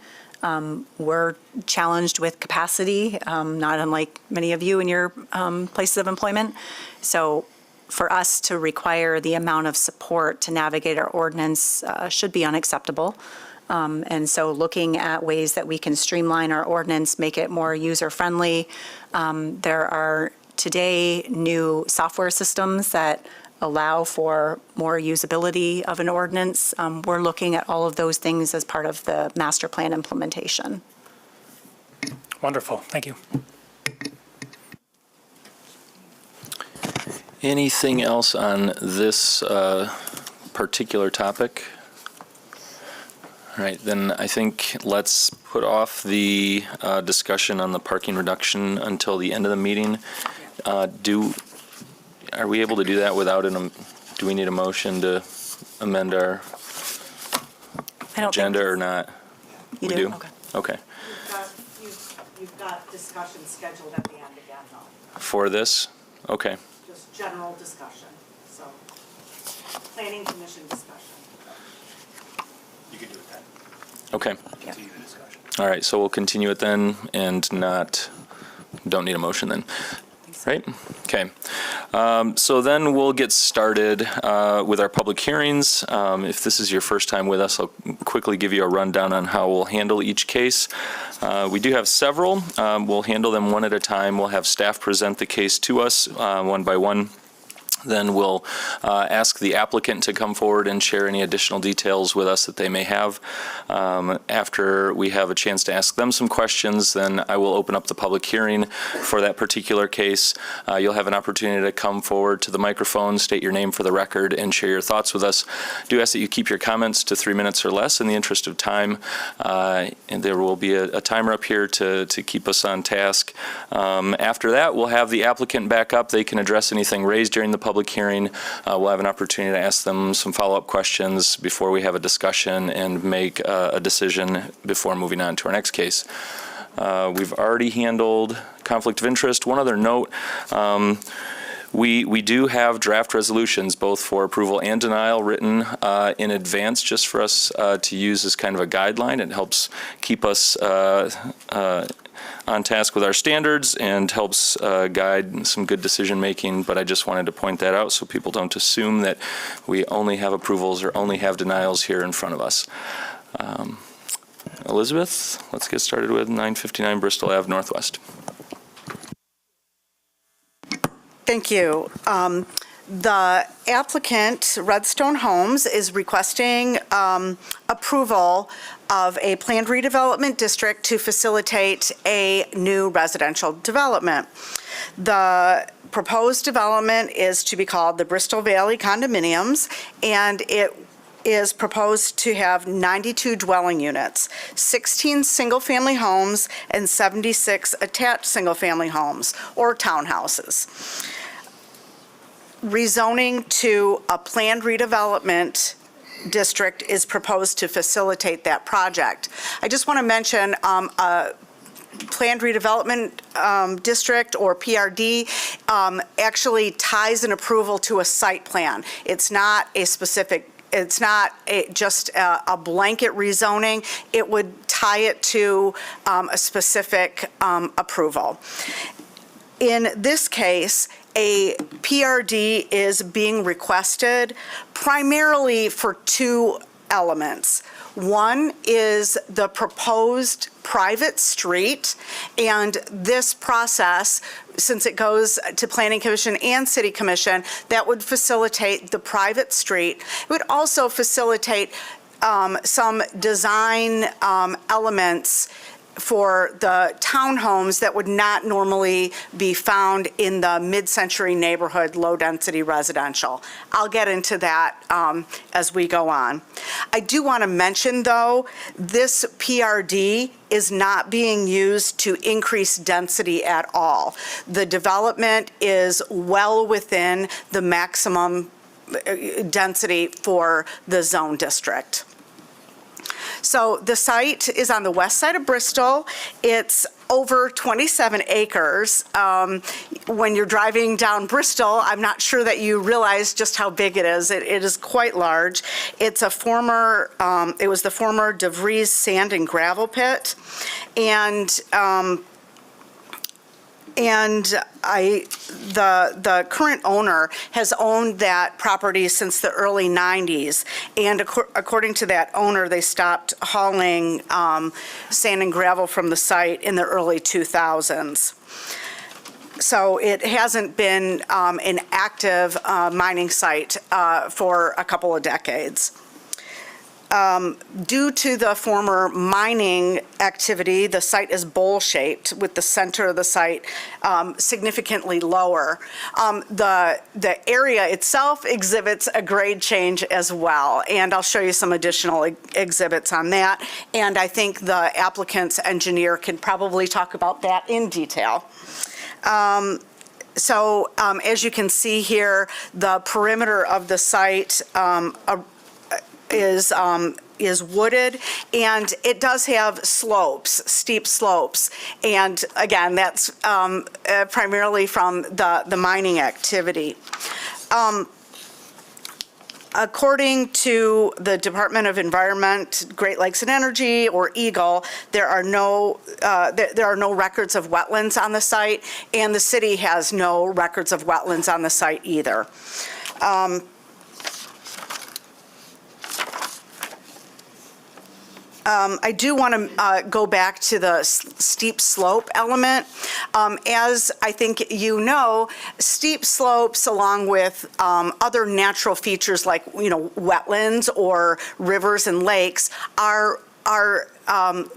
We're challenged with capacity, not unlike many of you in your places of employment. So for us to require the amount of support to navigate our ordinance should be unacceptable. And so looking at ways that we can streamline our ordinance, make it more user-friendly. There are today new software systems that allow for more usability of an ordinance. We're looking at all of those things as part of the master plan implementation. Wonderful, thank you. Anything else on this particular topic? All right, then I think let's put off the discussion on the parking reduction until the end of the meeting. Are we able to do that without do we need a motion to amend our agenda or not? You We do? do? Okay. Okay. You've got discussion scheduled at the end again, though, For this? Okay. just general discussion, so, planning commission discussion. You can do it then. Okay. Continue the discussion. All right, so we'll continue it then and don't need a motion then, right? Okay. So then we'll get started with our public hearings. If this is your first time with us, I'll quickly give you a rundown on how we'll handle each case. We do have several. We'll handle them one at a time. We'll have staff present the case to us one by one. Then we'll ask the applicant to come forward and share any additional details with us that they may have. After we have a chance to ask them some questions, then I will open up the public hearing for that particular case. You'll have an opportunity to come forward to the microphone, state your name for the record, and share your thoughts with us. Do ask that you keep your comments to 3 minutes or less in the interest of time. And there will be a timer up here to keep us on task. After that, we'll have the applicant back up. They can address anything raised during the public hearing. We'll have an opportunity to ask them some follow-up questions before we have a discussion and make a decision before moving on to our next case. We've already handled conflict of interest. One other note, we do have draft resolutions both for approval and denial written in advance just for us to use as kind of a guideline. It helps keep us on task with our standards and helps guide some good decision making, but I just wanted to point that out so people don't assume that we only have approvals or only have denials here in front of us. Elizabeth, let's get started with 959 Bristol Ave Northwest. Thank you. The applicant, Redstone Homes, is requesting approval of a planned redevelopment district to facilitate a new residential development. The proposed development is to be called the Bristol Valley Condominiums, and it is proposed to have 92 dwelling units, 16 single-family homes, and 76 attached single-family homes or townhouses. Rezoning to a planned redevelopment district is proposed to facilitate that project. I just want to mention a planned redevelopment district, or PRD, actually ties an approval to a site plan. It's not a specific, it's not just a blanket rezoning. It would tie it to a specific approval. In this case, a PRD is being requested primarily for two elements. One is the proposed private street, and this process, since it goes to Planning Commission and City Commission, that would facilitate the private street. It would also facilitate some design elements for the townhomes that would not normally be found in the mid-century neighborhood, low-density residential. I'll get into that as we go on. I do want to mention, though, this PRD is not being used to increase density at all. The development is well within the maximum density for the zone district. So the site is on the west side of Bristol. It's over 27 acres. When you're driving down Bristol, I'm not sure that you realize just how big it is. It is quite large. It's a former, it was the former DeVries Sand and Gravel Pit. And the current owner has owned that property since the early 90s. And according to that owner, they stopped hauling sand and gravel from the site in the early 2000s. So it hasn't been an active mining site for a couple of decades. Due to the former mining activity, the site is bowl-shaped, with the center of the site significantly lower. The area itself exhibits a grade change as well, and I'll show you some additional exhibits on that. And I think the applicant's engineer can probably talk about that in detail. So as you can see here, the perimeter of the site is wooded, and it does have slopes, steep slopes. And again, that's primarily from the mining activity. According to the Department of Environment, Great Lakes and Energy, or EGLE, there are no records of wetlands on the site, and the city has no records of wetlands on the site either. I do want to go back to the steep slope element. As I think you know, steep slopes, along with other natural features like, wetlands or rivers and lakes, are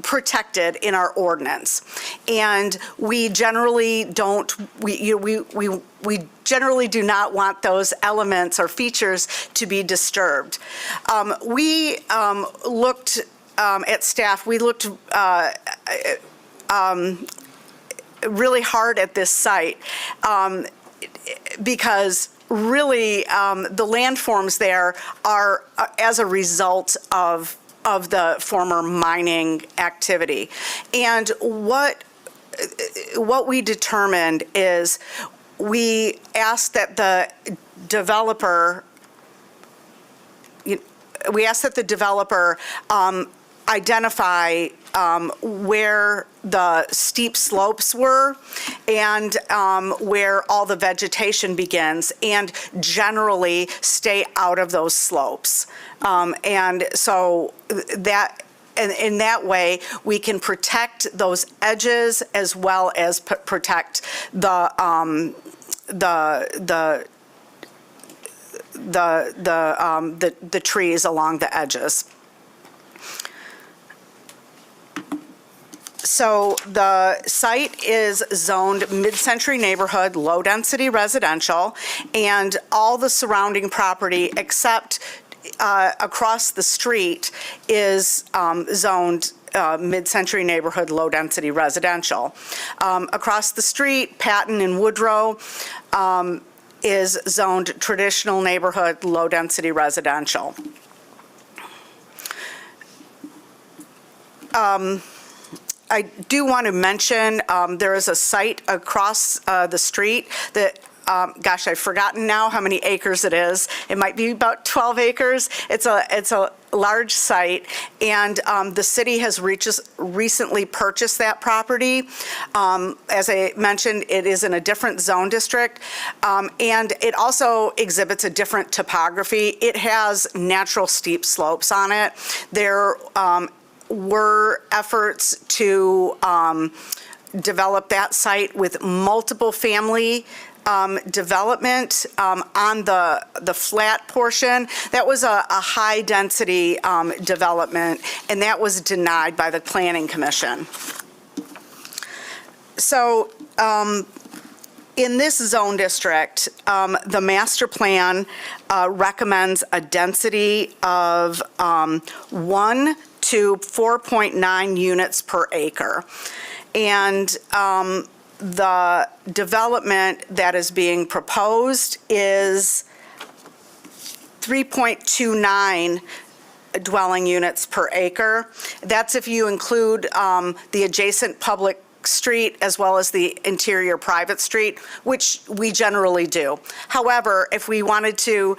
protected in our ordinance. And we generally don't, we generally do not want those elements or features to be disturbed. We looked at staff, we looked really hard at this site because really the landforms there are as a result of the former mining activity. And what we determined is we asked that the developer identify where the steep slopes were and where all the vegetation begins, and generally stay out of those slopes. And so that in that way, we can protect those edges as well as protect the trees along the edges. So the site is zoned mid-century neighborhood, low-density residential, and all the surrounding property except across the street is zoned mid-century neighborhood, low-density residential. Across the street, Patton and Woodrow is zoned traditional neighborhood, low-density residential. I do want to mention, there is a site across the street that, gosh, I've forgotten now how many acres it is. It might be about 12 acres. It's a large site, and the city has recently purchased that property. As I mentioned, it is in a different zone district, and it also exhibits a different topography. It has natural steep slopes on it. There were efforts to develop that site with multiple family development on the flat portion. That was a high-density development, and that was denied by the Planning Commission. So in this zone district, the master plan recommends a density of 1 to 4.9 units per acre. And the development that is being proposed is 3.29 dwelling units per acre. That's if you include the adjacent public street as well as the interior private street, which we generally do. However, if we wanted to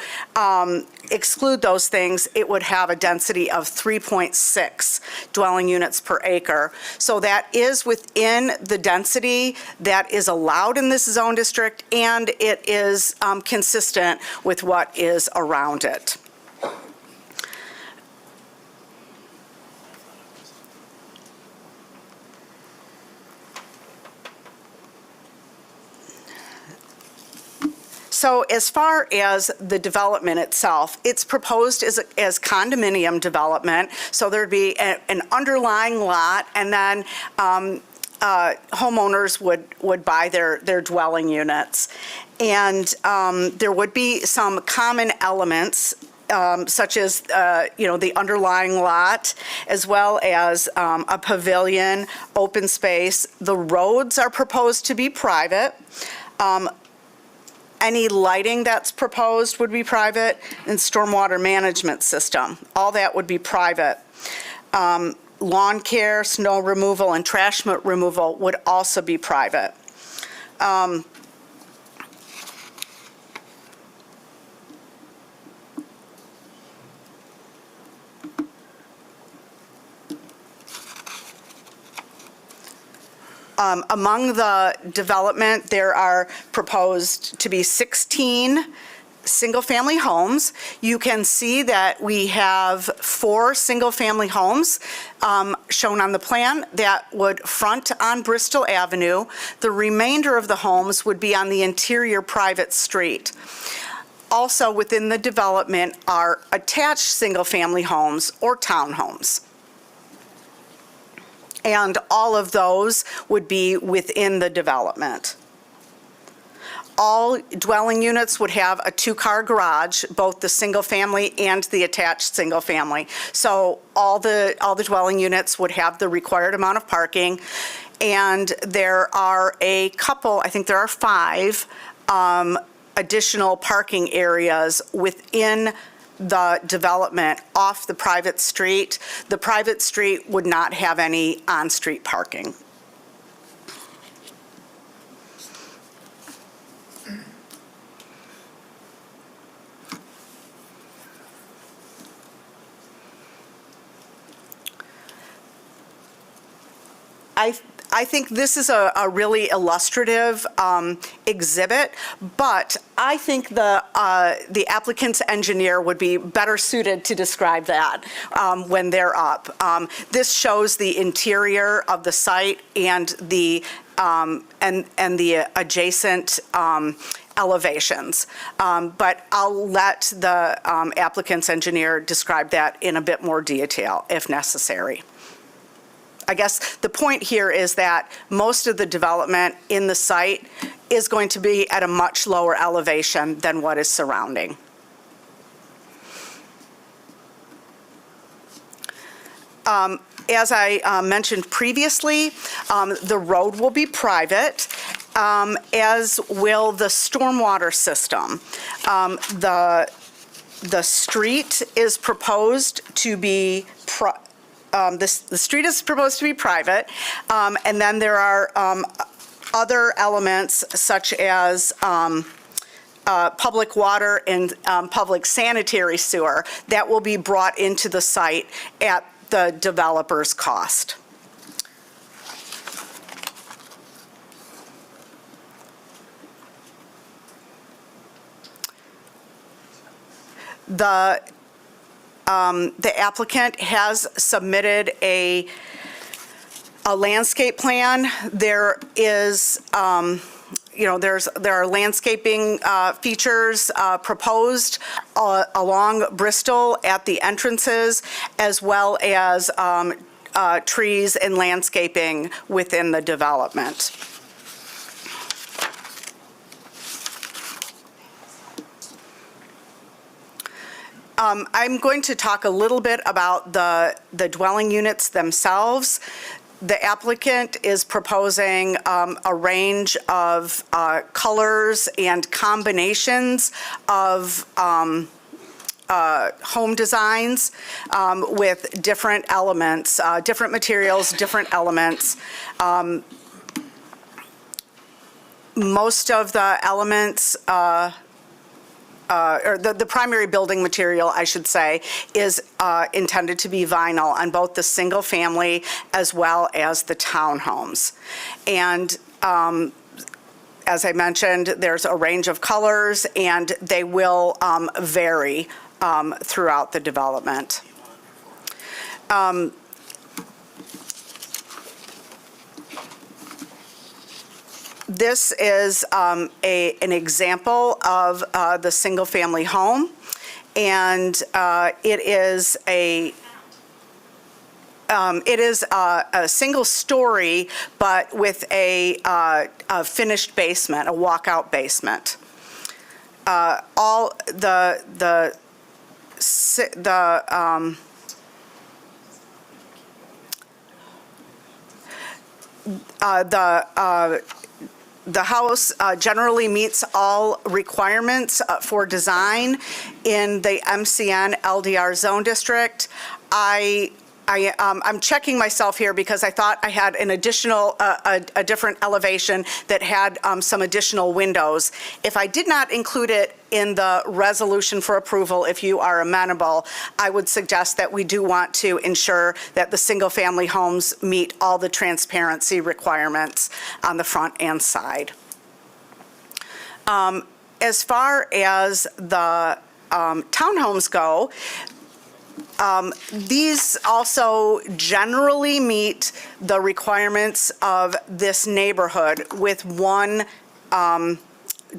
exclude those things, it would have a density of 3.6 dwelling units per acre. So that is within the density that is allowed in this zone district, and it is consistent with what is around it. So as far as the development itself, it's proposed as condominium development. So there'd be an underlying lot, and then homeowners would buy their dwelling units. And there would be some common elements such as, the underlying lot, as well as a pavilion, open space. The roads are proposed to be private. Any lighting that's proposed would be private, and stormwater management system. All that would be private. Lawn care, snow removal, and trash removal would also be private. Among the development, there are proposed to be 16 single-family homes. You can see that we have 4 single-family homes shown on the plan that would front on Bristol Avenue. The remainder of the homes would be on the interior private street. Also within the development are attached single-family homes or townhomes. And all of those would be within the development. All dwelling units would have a 2-car garage, both the single-family and the attached single-family. So all the dwelling units would have the required amount of parking. And there are a couple, I think there are 5 additional parking areas within the development off the private street. The private street would not have any on-street parking. I think this is a really illustrative exhibit, but I think the applicant's engineer would be better suited to describe that when they're up. This shows the interior of the site and the adjacent elevations. But I'll let the applicant's engineer describe that in a bit more detail if necessary. I guess the point here is that most of the development in the site is going to be at a much lower elevation than what is surrounding. As I mentioned previously, the road will be private, as will the stormwater system. The street is proposed to be the street is proposed to be private, and then there are other elements such as public water and public sanitary sewer that will be brought into the site at the developer's cost. The applicant has submitted a landscape plan. There is, there are landscaping features proposed along Bristol at the entrances, as well as trees and landscaping within the development. I'm going to talk a little bit about the dwelling units themselves. The applicant is proposing a range of colors and combinations of home designs with different elements, different materials, different elements. Most of the elements or the primary building material, I should say, is intended to be vinyl on both the single family as well as the townhomes. And as I mentioned, there's a range of colors, and they will vary throughout the development. This is an example of the single-family home, and it is a single story, but with a finished basement, a walkout basement. All the house generally meets all requirements for design in the MCN LDR zone district. I'm checking myself here because I thought I had an additional, a different elevation that had some additional windows. If I did not include it in the resolution for approval, if you are amenable, I would suggest that we do want to ensure that the single-family homes meet all the transparency requirements on the front and side. As far as the townhomes go, these also generally meet the requirements of this neighborhood, with one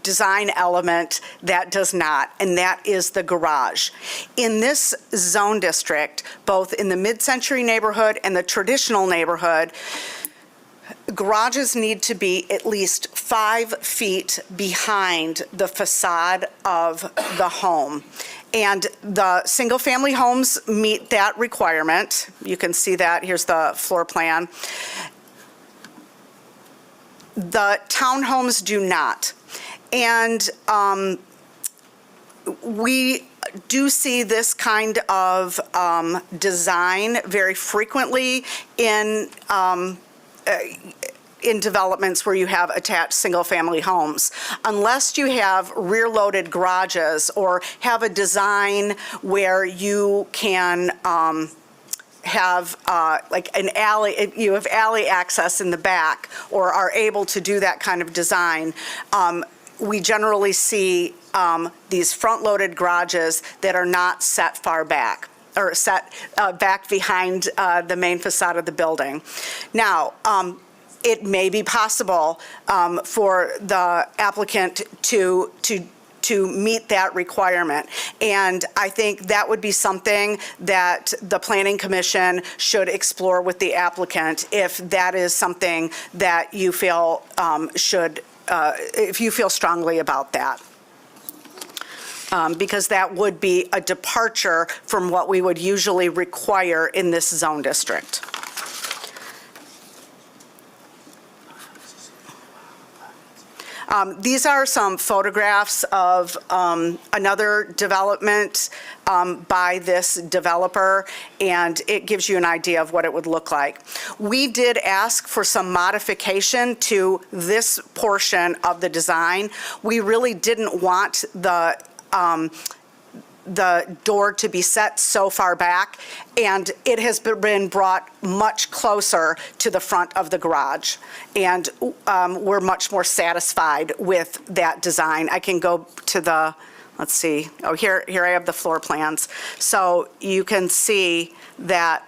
design element that does not, and that is the garage. In this zone district, both in the mid-century neighborhood and the traditional neighborhood, garages need to be at least 5 feet behind the facade of the home. And the single-family homes meet that requirement. You can see that. Here's the floor plan. The townhomes do not. And we do see this kind of design very frequently in developments where you have attached single-family homes. Unless you have rear-loaded garages or have a design where you can have like an alley, you have alley access in the back, or are able to do that kind of design, we generally see these front-loaded garages that are not set far back, or set back behind the main facade of the building. Now, it may be possible for the applicant to meet that requirement. And I think that would be something that the Planning Commission should explore with the applicant, if that is something that you feel if you feel strongly about that. Because that would be a departure from what we would usually require in this zone district. These are some photographs of another development by this developer, and it gives you an idea of what it would look like. We did ask for some modification to this portion of the design. We really didn't want the door to be set so far back, and it has been brought much closer to the front of the garage. And we're much more satisfied with that design. I can go to the, let's see, oh, here I have the floor plans. So you can see that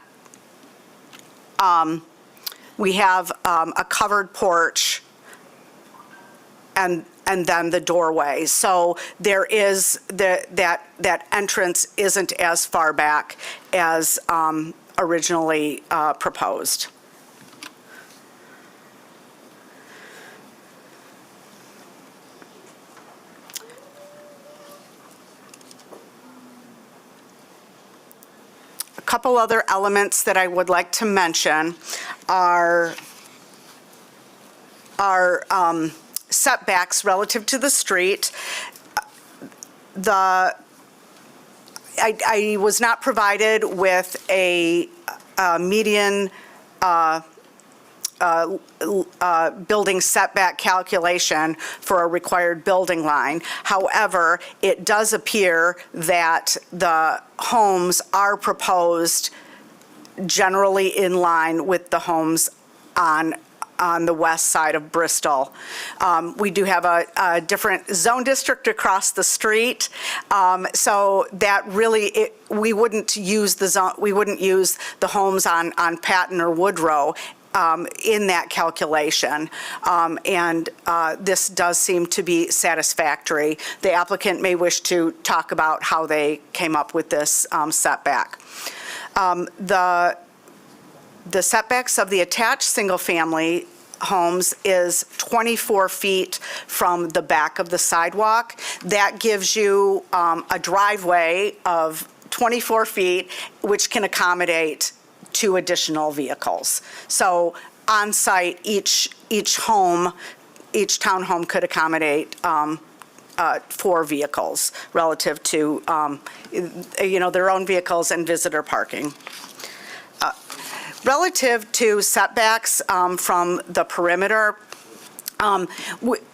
we have a covered porch and then the doorway. So there is that entrance isn't as far back as originally proposed. A couple other elements that I would like to mention are setbacks relative to the street. I was not provided with a median building setback calculation for a required building line. However, it does appear that the homes are proposed generally in line with the homes on the west side of Bristol. We do have a different zone district across the street, so that really, we wouldn't use the homes on Patton or Woodrow in that calculation, and this does seem to be satisfactory. The applicant may wish to talk about how they came up with this setback. The setbacks of the attached single-family homes is 24 feet from the back of the sidewalk. That gives you a driveway of 24 feet, which can accommodate 2 additional vehicles. So on site, each townhome could accommodate 4 vehicles relative to their own vehicles and visitor parking. Relative to setbacks from the perimeter,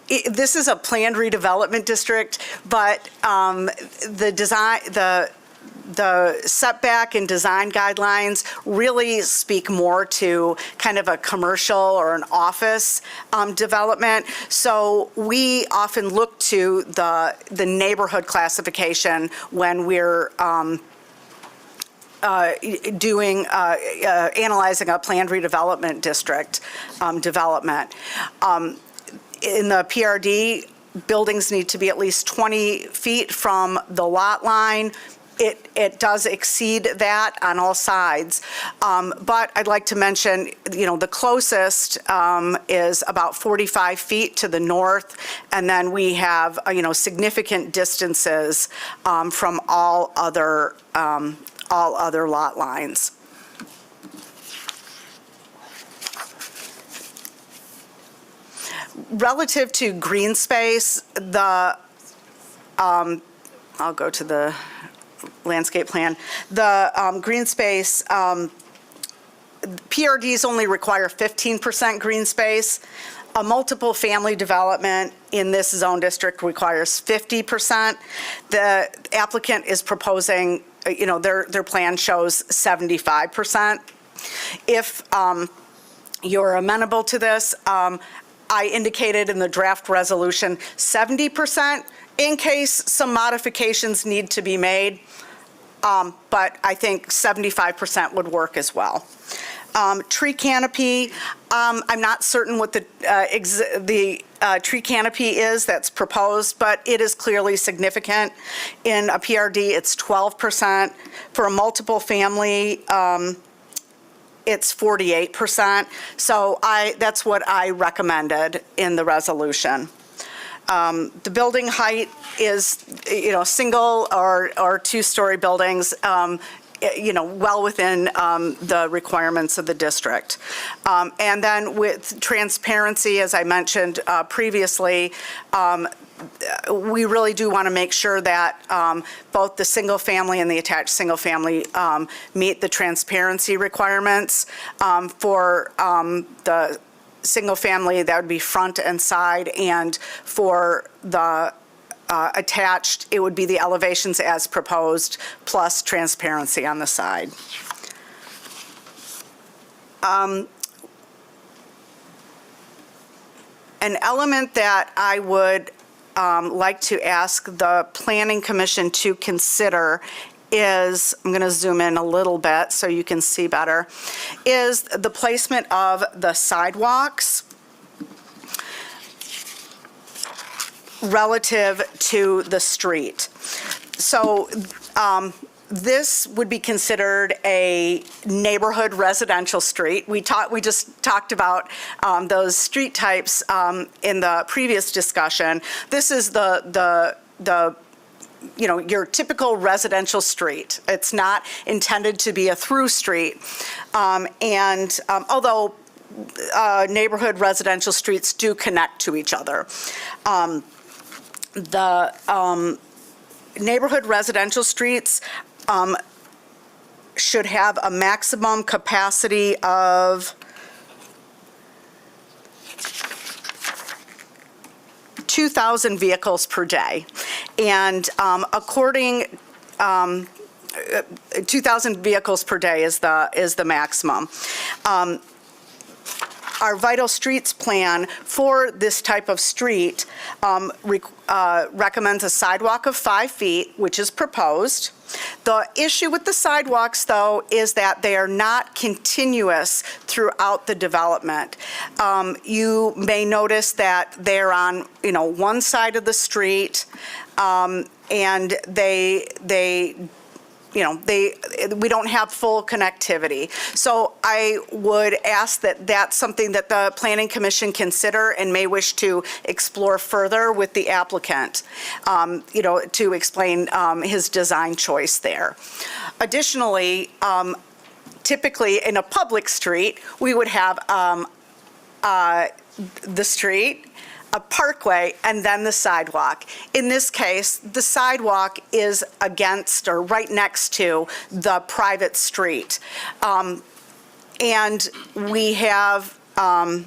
this is a planned redevelopment district, but the setback and design guidelines really speak more to kind of a commercial or an office development. So we often look to the neighborhood classification when we're analyzing a planned redevelopment district development. In the PRD, buildings need to be at least 20 feet from the lot line. It does exceed that on all sides. But I'd like to mention, the closest is about 45 feet to the north, and then we have, significant distances from all other lot lines. Relative to green space, I'll go to the landscape plan. The green space, PRDs only require 15% green space. A multiple family development in this zone district requires 50%. The applicant is proposing, their plan shows 75%. If you're amenable to this, I indicated in the draft resolution 70% in case some modifications need to be made, but I think 75% would work as well. Tree canopy, I'm not certain what the tree canopy is that's proposed, but it is clearly significant. In a PRD, it's 12%. For a multiple family, it's 48%. So that's what I recommended in the resolution. The building height is, single or two-story buildings, well within the requirements of the district. And then with transparency, as I mentioned previously, we really do want to make sure that both the single family and the attached single family meet the transparency requirements. For the single family, that would be front and side, and for the attached, it would be the elevations as proposed plus transparency on the side. An element that I would like to ask the Planning Commission to consider is, I'm going to zoom in a little bit so you can see better, is the placement of the sidewalks relative to the street. So this would be considered a neighborhood residential street. We just talked about those street types in the previous discussion. This is the your typical residential street. It's not intended to be a through street. Although neighborhood residential streets do connect to each other. The neighborhood residential streets should have a maximum capacity of 2,000 vehicles per day. And 2,000 vehicles per day is the maximum. Our Vital Streets plan for this type of street recommends a sidewalk of 5 feet, which is proposed. The issue with the sidewalks, though, is that they are not continuous throughout the development. You may notice that they're on, one side of the street, and we don't have full connectivity. So I would ask that that's something that the Planning Commission consider and may wish to explore further with the applicant, to explain his design choice there. Additionally, typically in a public street, we would have the street, a parkway, and then the sidewalk. In this case, the sidewalk is against or right next to the private street. And we have, and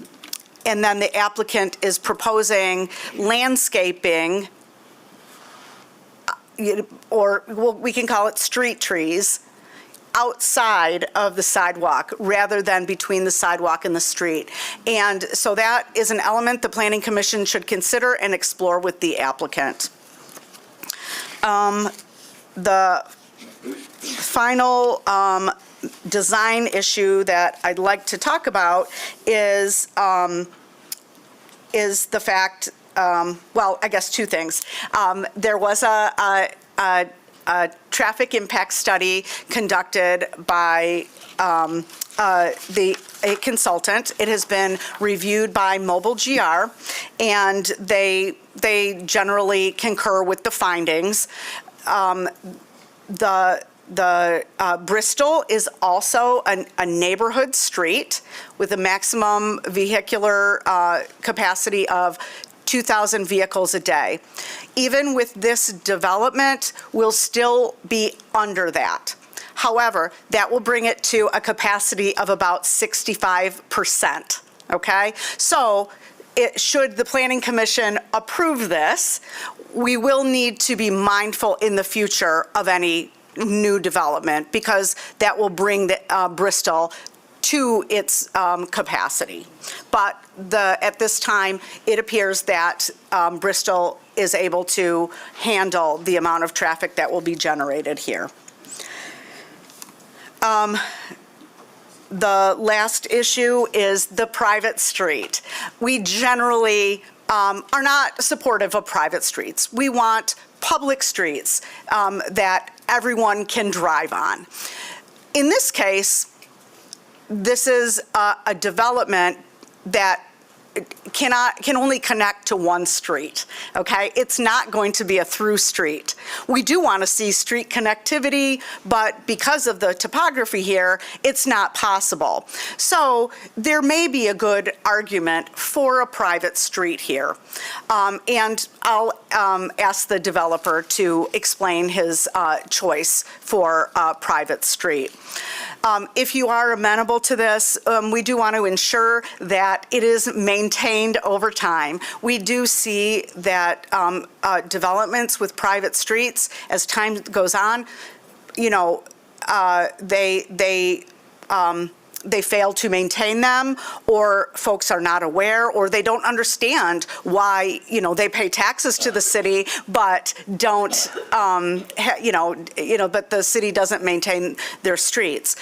then the applicant is proposing landscaping, or we can call it street trees, outside of the sidewalk rather than between the sidewalk and the street. And so that is an element the Planning Commission should consider and explore with the applicant. The final design issue that I'd like to talk about is the fact, well, I guess two things. There was a traffic impact study conducted by a consultant. It has been reviewed by Mobile GR, and they generally concur with the findings. Bristol is also a neighborhood street with a maximum vehicular capacity of 2,000 vehicles a day. Even with this development, we'll still be under that. However, that will bring it to a capacity of about 65%, okay? So should the Planning Commission approve this, we will need to be mindful in the future of any new development, because that will bring Bristol to its capacity. But at this time, it appears that Bristol is able to handle the amount of traffic that will be generated here. The last issue is the private street. We generally are not supportive of private streets. We want public streets that everyone can drive on. In this case, this is a development that can only connect to one street, okay? It's not going to be a through street. We do want to see street connectivity, but because of the topography here, it's not possible. So there may be a good argument for a private street here. And I'll ask the developer to explain his choice for a private street. If you are amenable to this, we do want to ensure that it is maintained over time. We do see that developments with private streets, as time goes on, you know, they fail to maintain them, or folks are not aware, or they don't understand why, you know, they pay taxes to the city, but don't, but the city doesn't maintain their streets.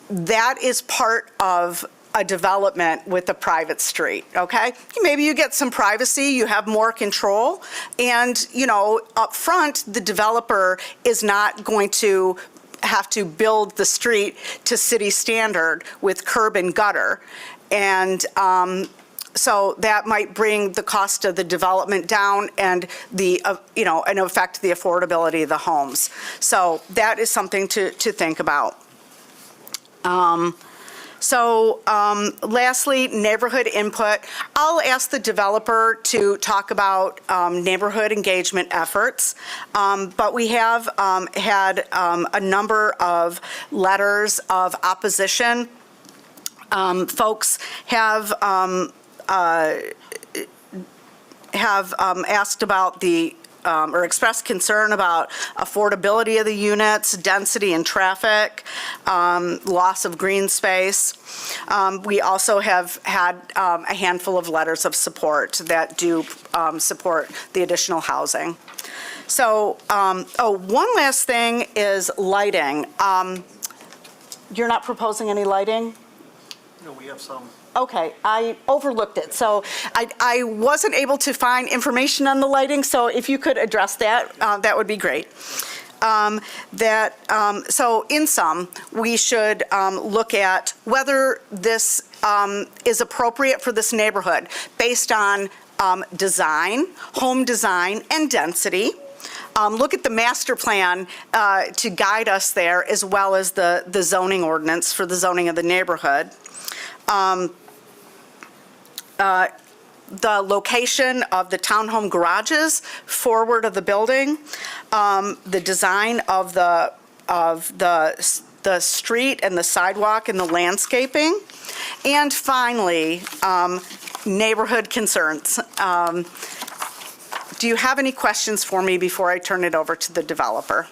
That is part of a development with a private street, okay? Maybe you get some privacy, you have more control, and, you know, up front, the developer is not going to have to build the street to city standard with curb and gutter. And so that might bring the cost of the development down and and affect the affordability of the homes. So that is something to think about. Lastly, neighborhood input. I'll ask the developer to talk about neighborhood engagement efforts, but we have had a number of letters of opposition. Folks have asked about or expressed concern about affordability of the units, density and traffic, loss of green space. We also have had a handful of letters of support that do support the additional housing. So, one last thing is lighting. You're not proposing any lighting? No, we have some. Okay, I overlooked it. So I wasn't able to find information on the lighting, so if you could address that, that would be great. So in sum, we should look at whether this is appropriate for this neighborhood based on design, home design, and density. Look at the master plan to guide us there, as well as the zoning ordinance for the zoning of the neighborhood. The location of the townhome garages forward of the building, the design of the street and the sidewalk and the landscaping, and finally, neighborhood concerns. Do you have any questions for me before I turn it over to the developer?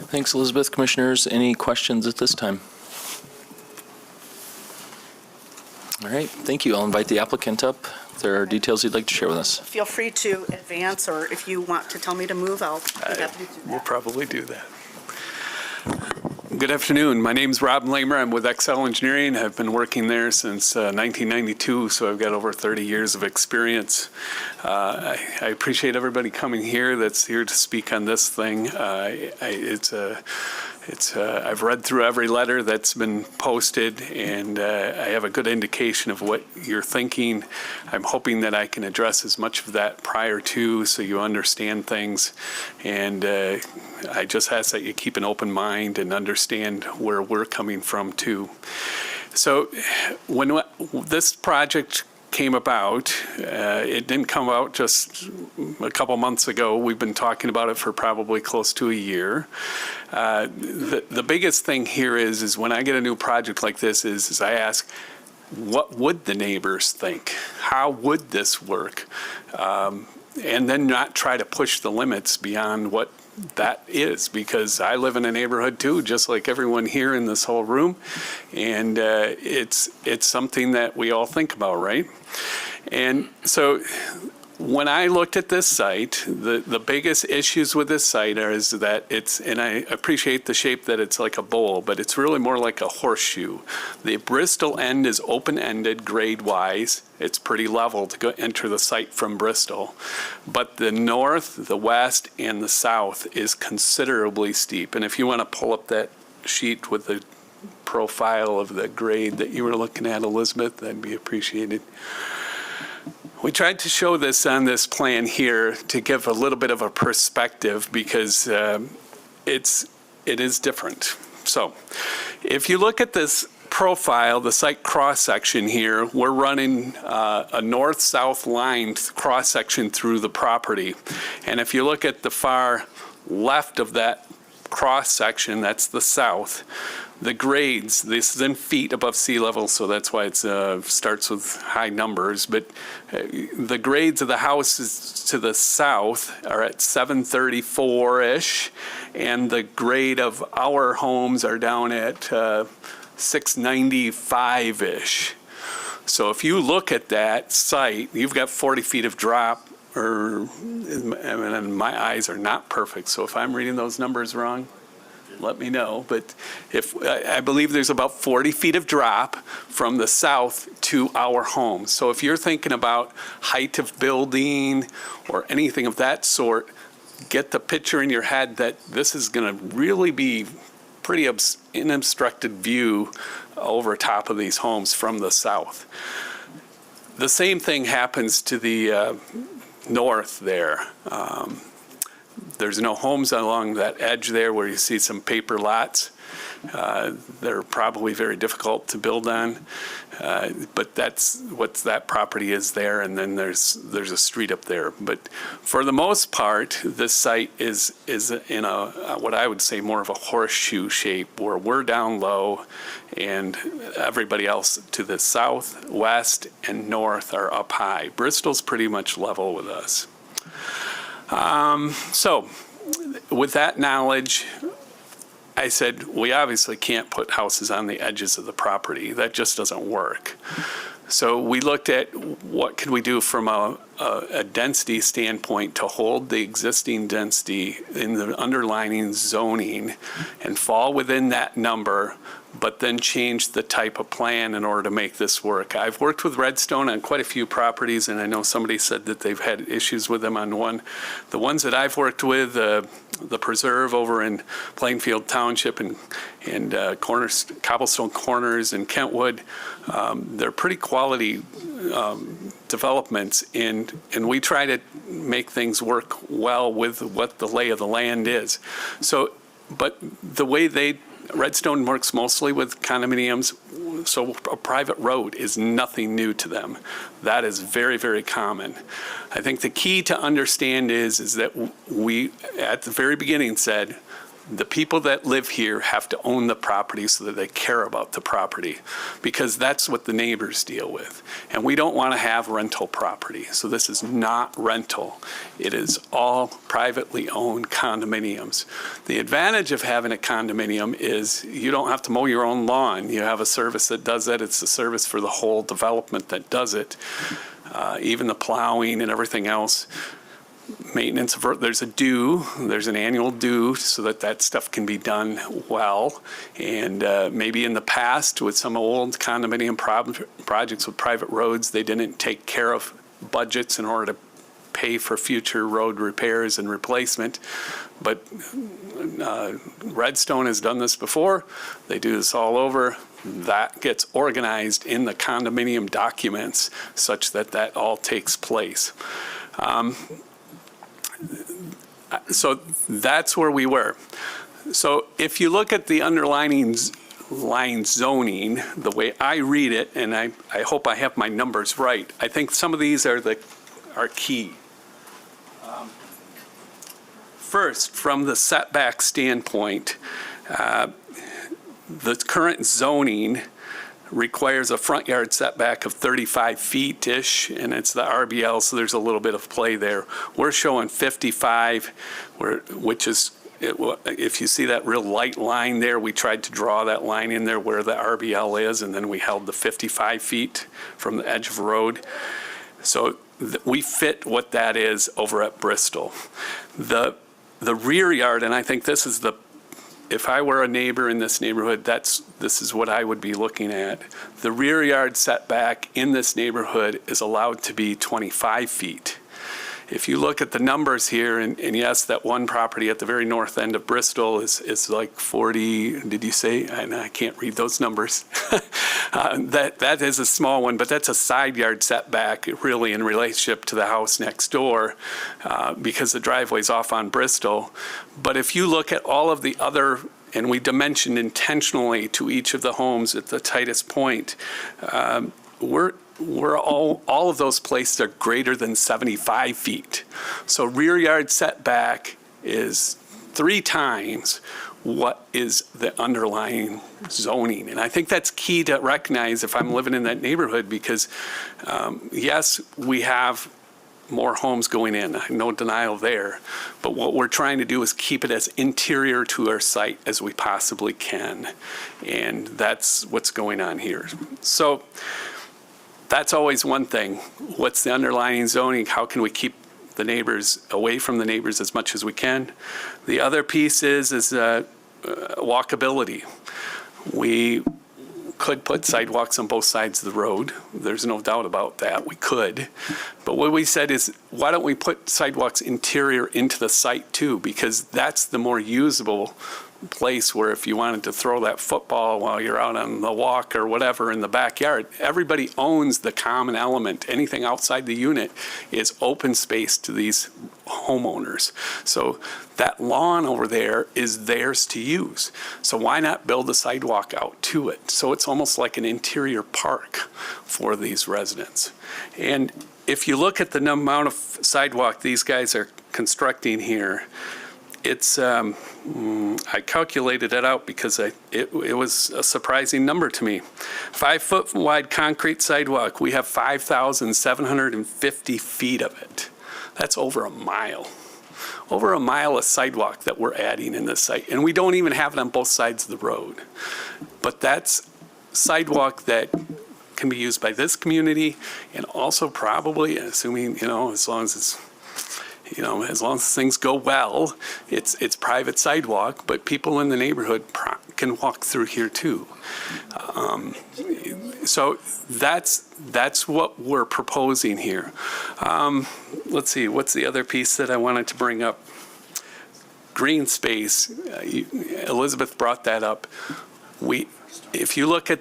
Thanks, Elizabeth. Commissioners, any questions at this time? All right, thank you. I'll invite the applicant up. If there are details you'd like to share with us. Feel free to advance, or if you want to tell me to move, I'll be happy to do that. We'll probably do that. Good afternoon. My name's Rob Lamer. I'm with Excel Engineering. I've been working there since 1992, so I've got over 30 years of experience. I appreciate everybody coming here that's here to speak on this thing. I've read through every letter that's been posted, and I have a good indication of what you're thinking. I'm hoping that I can address as much of that prior to, so you understand things. And I just ask that you keep an open mind and understand where we're coming from too. So when this project came about, it didn't come about just a couple months ago. We've been talking about it for probably close to a year. The biggest thing here is when I get a new project like this is I ask, what would the neighbors think? How would this work? And then not try to push the limits beyond what that is, because I live in a neighborhood too, just like everyone here in this whole room. And it's something that we all think about, right? And so when I looked at this site, the biggest issues with this site is that it's, and I appreciate the shape that it's like a bowl, but it's really more like a horseshoe. The Bristol end is open-ended grade-wise. It's pretty level to go enter the site from Bristol. But the north, the west, and the south is considerably steep. And if you want to pull up that sheet with the profile of the grade that you were looking at, Elizabeth, that'd be appreciated. We tried to show this on this plan here to give a little bit of a perspective, because it is different. So if you look at this profile, the site cross-section here, we're running a north-south line cross-section through the property. And if you look at the far left of that cross-section, that's the south, the grades, this is in feet above sea level, so that's why it starts with high numbers, but the grades of the houses to the south are at 734-ish, and the grade of our homes are down at 695-ish. So if you look at that site, you've got 40 feet of drop, or, I mean, my eyes are not perfect, so if I'm reading those numbers wrong, let me know. But if I believe there's about 40 feet of drop from the south to our homes. So if you're thinking about height of building or anything of that sort, get the picture in your head that this is going to really be pretty unobstructed view over top of these homes from the south. The same thing happens to the north there. There's no homes along that edge there where you see some paper lots. They're probably very difficult to build on, but that's what that property is there, and then there's a street up there. But for the most part, this site is in a what I would say more of a horseshoe shape, where we're down low and everybody else to the south, west, and north are up high. Bristol's pretty much level with us. So with that knowledge, I said, we obviously can't put houses on the edges of the property. That just doesn't work. So we looked at what could we do from a density standpoint to hold the existing density in the underlying zoning and fall within that number, but then change the type of plan in order to make this work. I've worked with Redstone on quite a few properties, and I know somebody said that they've had issues with them on one. The ones that I've worked with, the Preserve over in Plainfield Township and Cobblestone Corners in Kentwood, they're pretty quality developments, and we try to make things work well with what the lay of the land is. So, but the way Redstone works mostly with condominiums, so a private road is nothing new to them. That is very, very common. I think the key to understand is that we, at the very beginning, said the people that live here have to own the property so that they care about the property, because that's what the neighbors deal with. And we don't want to have rental property. So this is not rental. It is all privately owned condominiums. The advantage of having a condominium is you don't have to mow your own lawn. You have a service that does that. It's a service for the whole development that does it. Even the plowing and everything else. Maintenance, there's an annual due so that stuff can be done well. And maybe in the past with some old condominium projects with private roads, they didn't take care of budgets in order to pay for future road repairs and replacement. But Redstone has done this before. They do this all over. That gets organized in the condominium documents such that that all takes place. So that's where we were. So if you look at the underlying line zoning, the way I read it, and I hope I have my numbers right, I think some of these are key. First, from the setback standpoint, the current zoning requires a front yard setback of 35 feet-ish, and it's the RBL, so there's a little bit of play there. We're showing 55, which is, if you see that real light line there, we tried to draw that line in there where the RBL is, and then we held the 55 feet from the edge of the road. So we fit what that is over at Bristol. The rear yard, and I think this is if I were a neighbor in this neighborhood, this is what I would be looking at. The rear yard setback in this neighborhood is allowed to be 25 feet. If you look at the numbers here, and yes, that one property at the very north end of Bristol is like 40, did you say? I can't read those numbers. That is a small one, but that's a side yard setback really in relationship to the house next door because the driveway's off on Bristol. But if you look at all of the other, and we dimensioned intentionally to each of the homes at the tightest point, we're all of those places are greater than 75 feet. So rear yard setback is 3 times what is the underlying zoning. And I think that's key to recognize if I'm living in that neighborhood because, yes, we have more homes going in, no denial there. But what we're trying to do is keep it as interior to our site as we possibly can. And that's what's going on here. So that's always one thing. What's the underlying zoning? How can we keep the neighbors away from the neighbors as much as we can? The other piece is walkability. We could put sidewalks on both sides of the road. There's no doubt about that. We could. But what we said is, why don't we put sidewalks interior into the site too? Because that's the more usable place where if you wanted to throw that football while you're out on the walk or whatever in the backyard, everybody owns the common element. Anything outside the unit is open space to these homeowners. So that lawn over there is theirs to use. So why not build a sidewalk out to it? So it's almost like an interior park for these residents. And if you look at the amount of sidewalk these guys are constructing here, it's, I calculated it out because it was a surprising number to me. 5-foot wide concrete sidewalk, we have 5,750 feet of it. That's over a mile. Over a mile of sidewalk that we're adding in this site. And we don't even have it on both sides of the road. But that's sidewalk that can be used by this community and also probably, assuming, as long as things go well, it's private sidewalk, but people in the neighborhood can walk through here too. So that's what we're proposing here. Let's see, what's the other piece that I wanted to bring up? Green space. Elizabeth brought that up. If you look at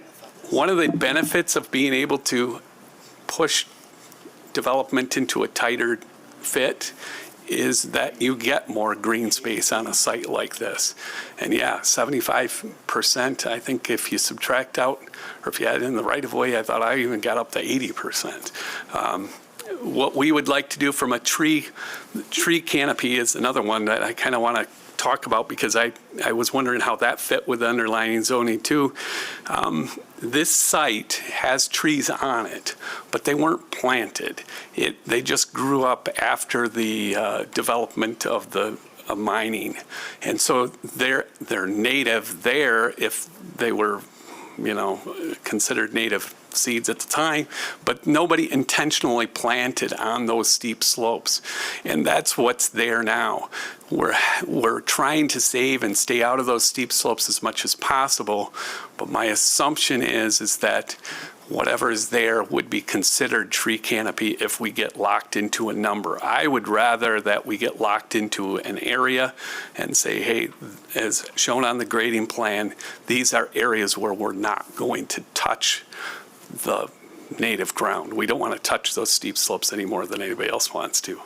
one of the benefits of being able to push development into a tighter fit is that you get more green space on a site like this. And yeah, 75%, I think if you subtract out, or if you add in the right of way, I thought I even got up to 80%. What we would like to do from a tree canopy is another one that I kind of want to talk about because I was wondering how that fit with the underlying zoning too. This site has trees on it, but they weren't planted. They just grew up after the development of the mining. And so they're native there if they were, considered native seeds at the time, but nobody intentionally planted on those steep slopes. And that's what's there now. We're trying to save and stay out of those steep slopes as much as possible, but my assumption is that whatever is there would be considered tree canopy if we get locked into a number. I would rather that we get locked into an area and say, hey, as shown on the grading plan, these are areas where we're not going to touch the native ground. We don't want to touch those steep slopes any more than anybody else wants to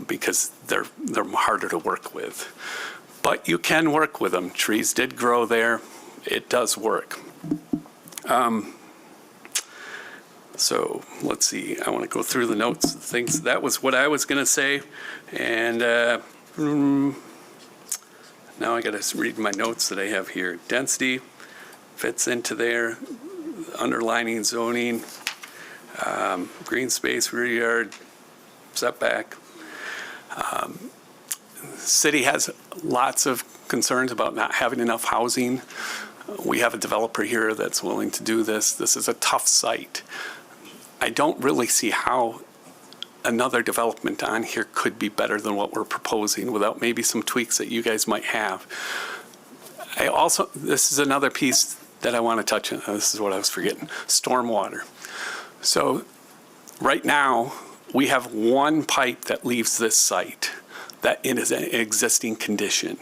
because they're harder to work with. But you can work with them. Trees did grow there. It does work. So let's see. I want to go through the notes, the things. That was what I was going to say. And now I got to read my notes that I have here. Density fits into there. underlining zoning, green space, rear yard, setback. City has lots of concerns about not having enough housing. We have a developer here that's willing to do this. This is a tough site. I don't really see how another development on here could be better than what we're proposing without maybe some tweaks that you guys might have. This is another piece that I want to touch on. This is what I was forgetting. Stormwater. So right now, we have one pipe that leaves this site that it is an existing condition.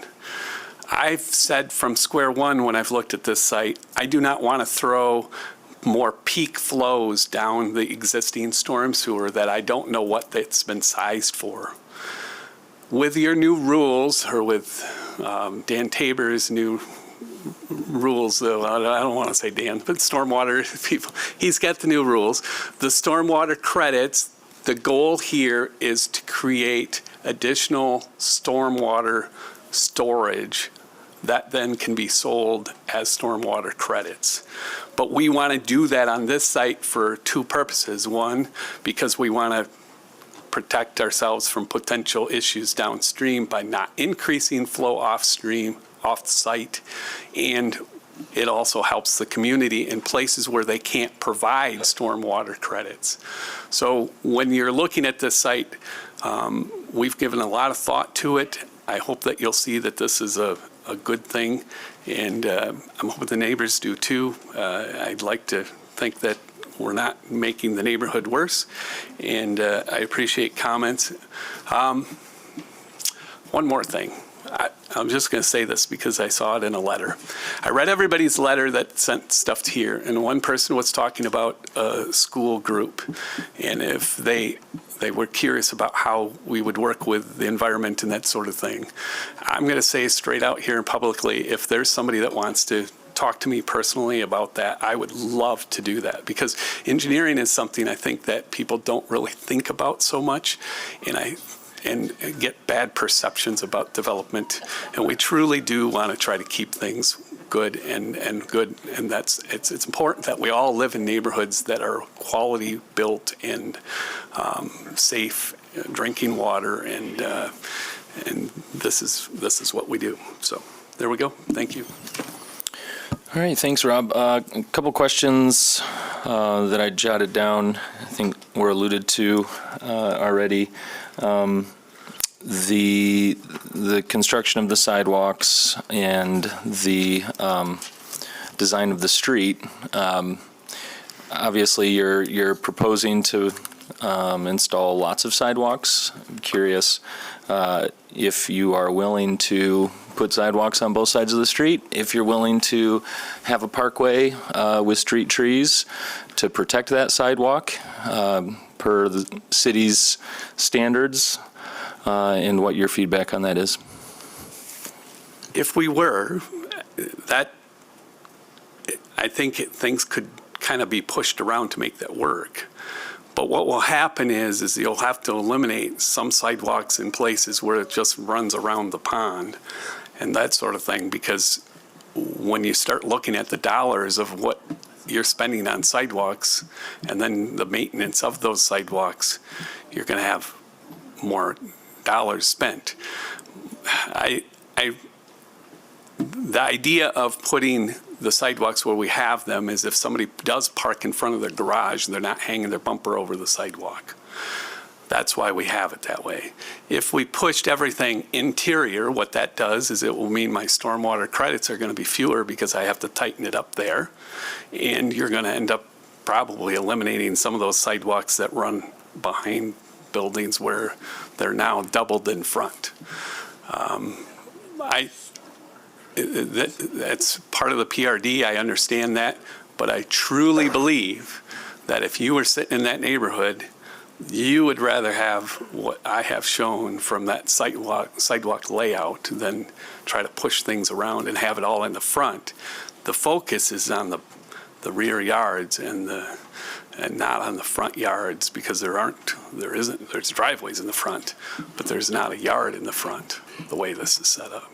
I've said from square one when I've looked at this site, I do not want to throw more peak flows down the existing storm sewer that I don't know what that's been sized for. With your new rules, or with Dan Tabor's new rules, though I don't want to say Dan, but stormwater people, he's got the new rules. The stormwater credits, the goal here is to create additional stormwater storage that then can be sold as stormwater credits. But we want to do that on this site for two purposes. One, because we want to protect ourselves from potential issues downstream by not increasing flow offstream, off-site, and it also helps the community in places where they can't provide stormwater credits. So when you're looking at this site, we've given a lot of thought to it. I hope that you'll see that this is a good thing, and I'm hoping the neighbors do too. I'd like to think that we're not making the neighborhood worse, and I appreciate comments. One more thing. I'm just going to say this because I saw it in a letter. I read everybody's letter that sent stuff here, and one person was talking about a school group, and if they were curious about how we would work with the environment and that sort of thing. I'm going to say straight out here publicly, if there's somebody that wants to talk to me personally about that, I would love to do that, because engineering is something I think that people don't really think about so much, and get bad perceptions about development. And we truly do want to try to keep things good and it's important that we all live in neighborhoods that are quality built and safe drinking water, and this is what we do. So there we go. Thank you. All right, thanks, Rob. A couple questions that I jotted down, I think were alluded to already. The construction of the sidewalks and the design of the street. Obviously, you're proposing to install lots of sidewalks. I'm curious if you are willing to put sidewalks on both sides of the street, if you're willing to have a parkway with street trees to protect that sidewalk per the city's standards, and what your feedback on that is. If we were, I think things could kind of be pushed around to make that work. But what will happen is you'll have to eliminate some sidewalks in places where it just runs around the pond and that sort of thing, because when you start looking at the dollars of what you're spending on sidewalks and then the maintenance of those sidewalks, you're going to have more dollars spent. The idea of putting the sidewalks where we have them is if somebody does park in front of their garage and they're not hanging their bumper over the sidewalk. That's why we have it that way. If we pushed everything interior, what that does is it will mean my stormwater credits are going to be fewer because I have to tighten it up there. And you're going to end up probably eliminating some of those sidewalks that run behind buildings where they're now doubled in front. That's part of the PRD, I understand that, but I truly believe that if you were sitting in that neighborhood, you would rather have what I have shown from that sidewalk layout than try to push things around and have it all in the front. The focus is on the rear yards and not on the front yards, because there's driveways in the front, but there's not a yard in the front the way this is set up.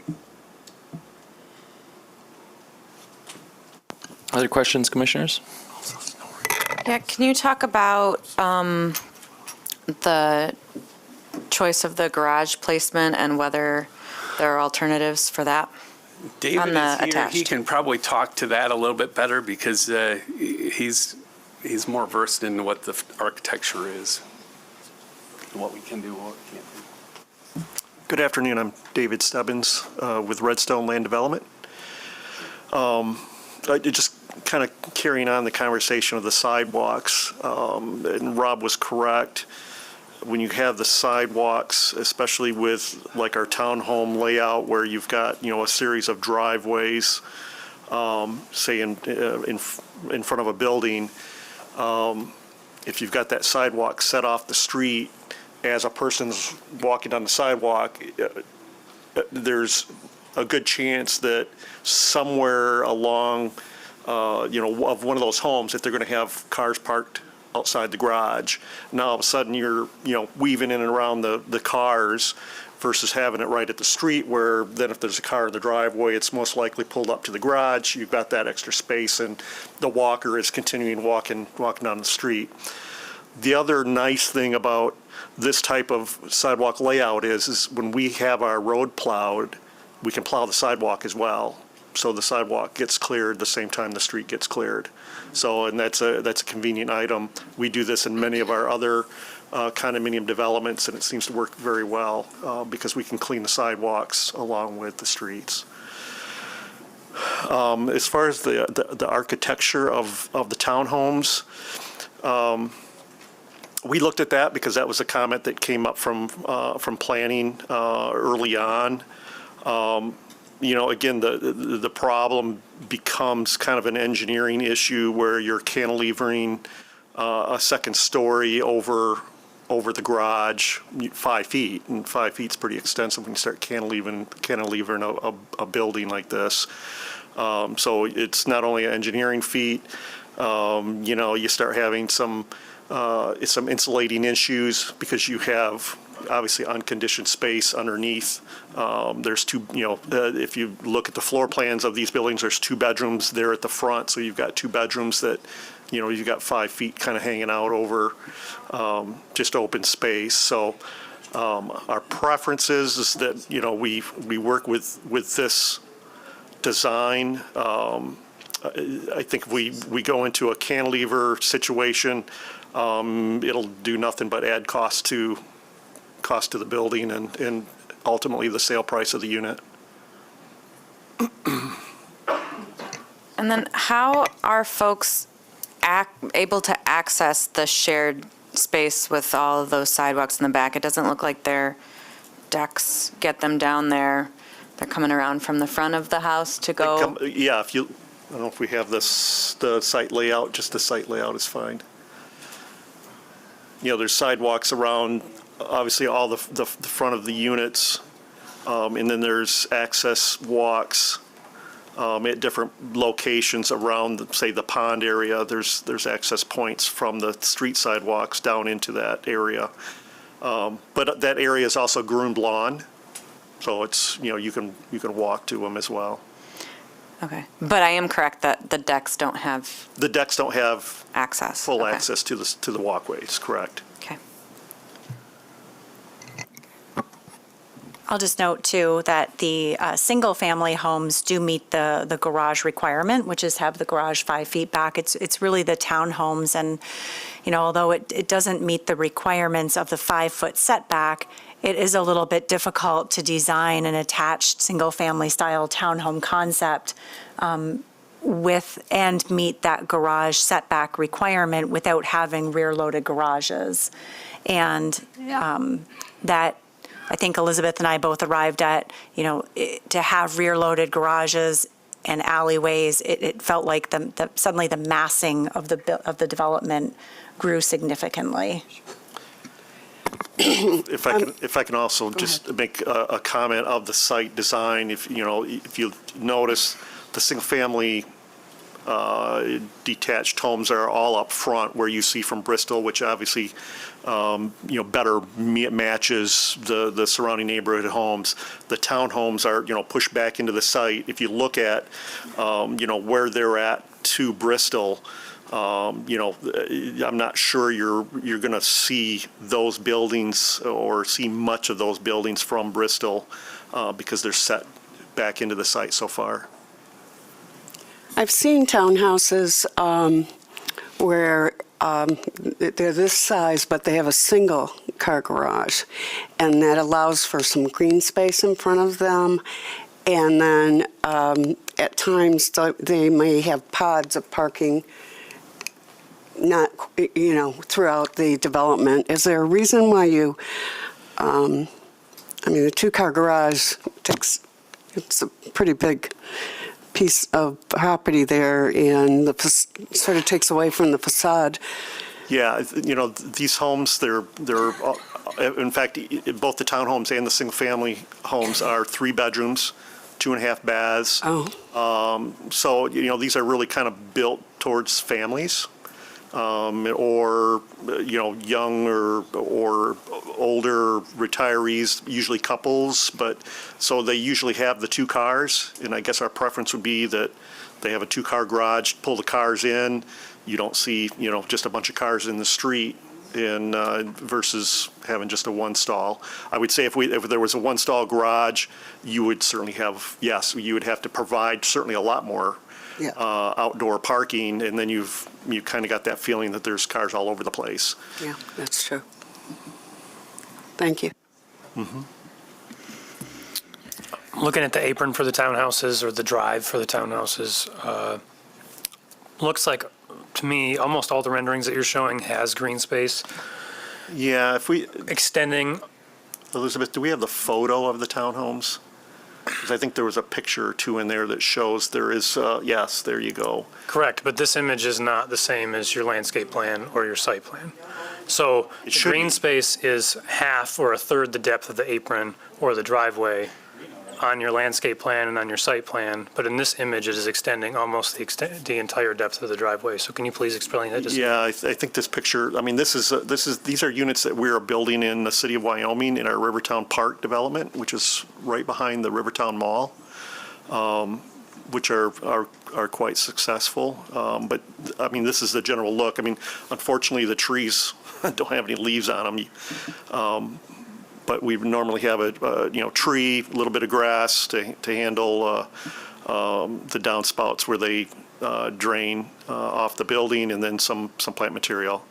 Other questions, commissioners? Yeah, can you talk about the choice of the garage placement and whether there are alternatives for that? David On the is here. He attached. can probably talk to that a little bit better because he's more versed in what the architecture is, and what we can do, what we can't do. Good afternoon, I'm David Stebbins with Redstone Land Development. Just kind of carrying on the conversation of the sidewalks, and Rob was correct. When you have the sidewalks, especially with like our townhome layout where you've got, a series of driveways, say in front of a building, if you've got that sidewalk set off the street, as a person's walking down the sidewalk, there's a good chance that somewhere along, of one of those homes, that they're going to have cars parked outside the garage. Now, all of a sudden, you're, weaving in and around the cars versus having it right at the street where then if there's a car in the driveway, it's most likely pulled up to the garage. You've got that extra space and the walker is continuing walking down the street. The other nice thing about this type of sidewalk layout is when we have our road plowed, we can plow the sidewalk as well. So the sidewalk gets cleared the same time the street gets cleared. So, and that's a convenient item. We do this in many of our other condominium developments, and it seems to work very well because we can clean the sidewalks along with the streets. As far as the architecture of the townhomes, we looked at that because that was a comment that came up from planning early on. Again, the problem becomes kind of an engineering issue where you're cantilevering a second story over the garage 5 feet, and 5 feet's pretty extensive when you start cantilevering a building like this. So it's not only an engineering feat. You start having some insulating issues because you have obviously unconditioned space underneath. There's two, if you look at the floor plans of these buildings, there's 2 bedrooms there at the front. So you've got 2 bedrooms that, you've got 5 feet kind of hanging out over just open space. So our preference is that, we work with this design. I think if we go into a cantilever situation, it'll do nothing but add cost to the building and ultimately the sale price of the unit. And then how are folks able to access the shared space with all of those sidewalks in the back? It doesn't look like their decks get them down there. They're coming around from the front of the house to go. Yeah, I don't know if we have the site layout, just the site layout is fine. There's sidewalks around, obviously, all the front of the units, and then there's access walks at different locations around, say, the pond area. There's access points from the street sidewalks down into that area. But that area is also groomed lawn, so it's, you can walk to them as well. Okay, but I am correct that the decks don't have The decks don't have access. full Okay. access to the walkways, correct? Okay. I'll just note, too, that the single-family homes do meet the garage requirement, which is have the garage 5 feet back. It's really the townhomes, and, although it doesn't meet the requirements of the 5-foot setback, it is a little bit difficult to design an attached single-family style townhome concept with and meet that garage setback requirement without having rear-loaded garages. And that, I think Elizabeth and I both arrived at, to have rear-loaded garages and alleyways, it felt like suddenly the massing of the development grew significantly. If I can also just make a comment of the site design, if you notice, the single-family detached homes are all up front where you see from Bristol, which obviously, better matches the surrounding neighborhood homes. The townhomes are, pushed back into the site. If you look at, where they're at to Bristol, I'm not sure you're going to see those buildings or see much of those buildings from Bristol because they're set back into the site so far. I've seen townhouses where they're this size, but they have a single car garage, and that allows for some green space in front of them. And then at times they may have pods of parking, not, throughout the development. Is there a reason why you, the two-car garage it's a pretty big piece of property there, and sort of takes away from the facade. Yeah, these homes, they're in fact, both the townhomes and the single-family homes are 3 bedrooms, 2.5 baths. Oh. So, these are really kind of built towards families, or, young or older retirees, usually couples, but, so they usually have the 2 cars, and I guess our preference would be that they have a 2-car garage, pull the cars in, you don't see, just a bunch of cars in the street, and versus having just a 1-stall. I would say if there was a 1-stall garage, you would certainly have, you would have to provide certainly a lot more outdoor parking, and then you kind of got that feeling that there's cars all over the place. Yeah, that's true. Thank you. Looking at the apron for the townhouses or the drive for the townhouses, looks like, to me, almost all the renderings that you're showing has green space Yeah, if we, extending. Elizabeth, do we have the photo of the townhomes? Because I think there was a picture or two in there that shows there is, yes, there you go. Correct, but this image is not the same as your landscape plan or your site plan. So the should green be. space is half or a third the depth of the apron or the driveway on your landscape plan and on your site plan, but in this image, it is extending almost the entire depth of the driveway. So can you please explain that? Yeah, I think this picture, these are units that we're building in the city of Wyoming in our Rivertown Park development, which is right behind the Rivertown Mall, which are quite successful. But, this is the general look. Unfortunately, the trees don't have any leaves on them. But we normally have a tree, a little bit of grass to handle the downspouts where they drain off the building, and then some plant material.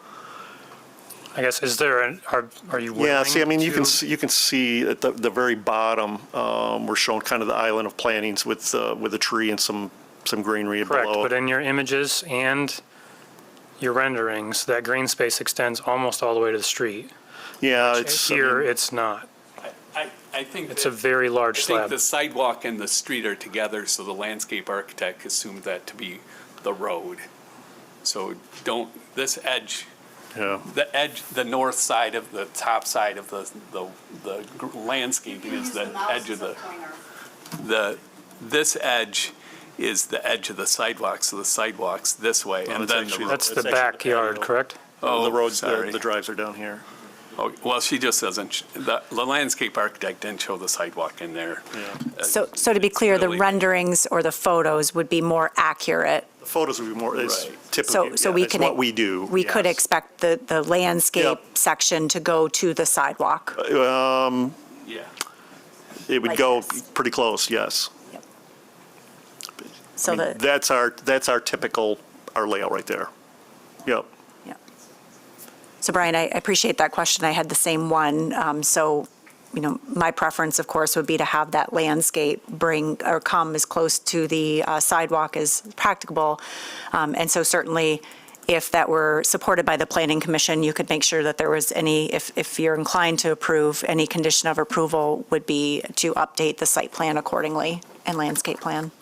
I guess, are you willing Yeah, see, to- you can see at the very bottom, we're showing kind of the island of plantings with a tree and some greenery Correct, below. but in your images and your renderings, that green space extends almost all the way to the street. Yeah, it's. Here, it's not. I think It's a very large I think slab. the sidewalk and the street are together, so the landscape architect assumed that to be the road. So this edge, Yeah. the north side of the top side of the landscaping is the edge of this edge is the edge of the sidewalk, so the sidewalk's this way, and it's then actually- the road. That's the It's actually the backyard, patio. correct? Oh, The roads, sorry. the drives are down here. Oh, well, she just doesn't, the landscape architect didn't show the sidewalk in there. Yeah. So to be clear, the really- renderings or the photos would be more accurate. The photos would be more, it's Right. typically, So we it's can. what we do. We could yes. expect the landscape Yep. section to go to the sidewalk. Yeah. It would Like go this. pretty close, yes. So the, That's our typical, our layout right there. Yep. yeah. So Brian, I appreciate that question. I had the same one. So, my preference, of course, would be to have that landscape come as close to the sidewalk as practicable. And so certainly, if that were supported by the Planning Commission, you could make sure that there was if you're inclined to approve, any condition of approval would be to update the site plan accordingly and landscape plan.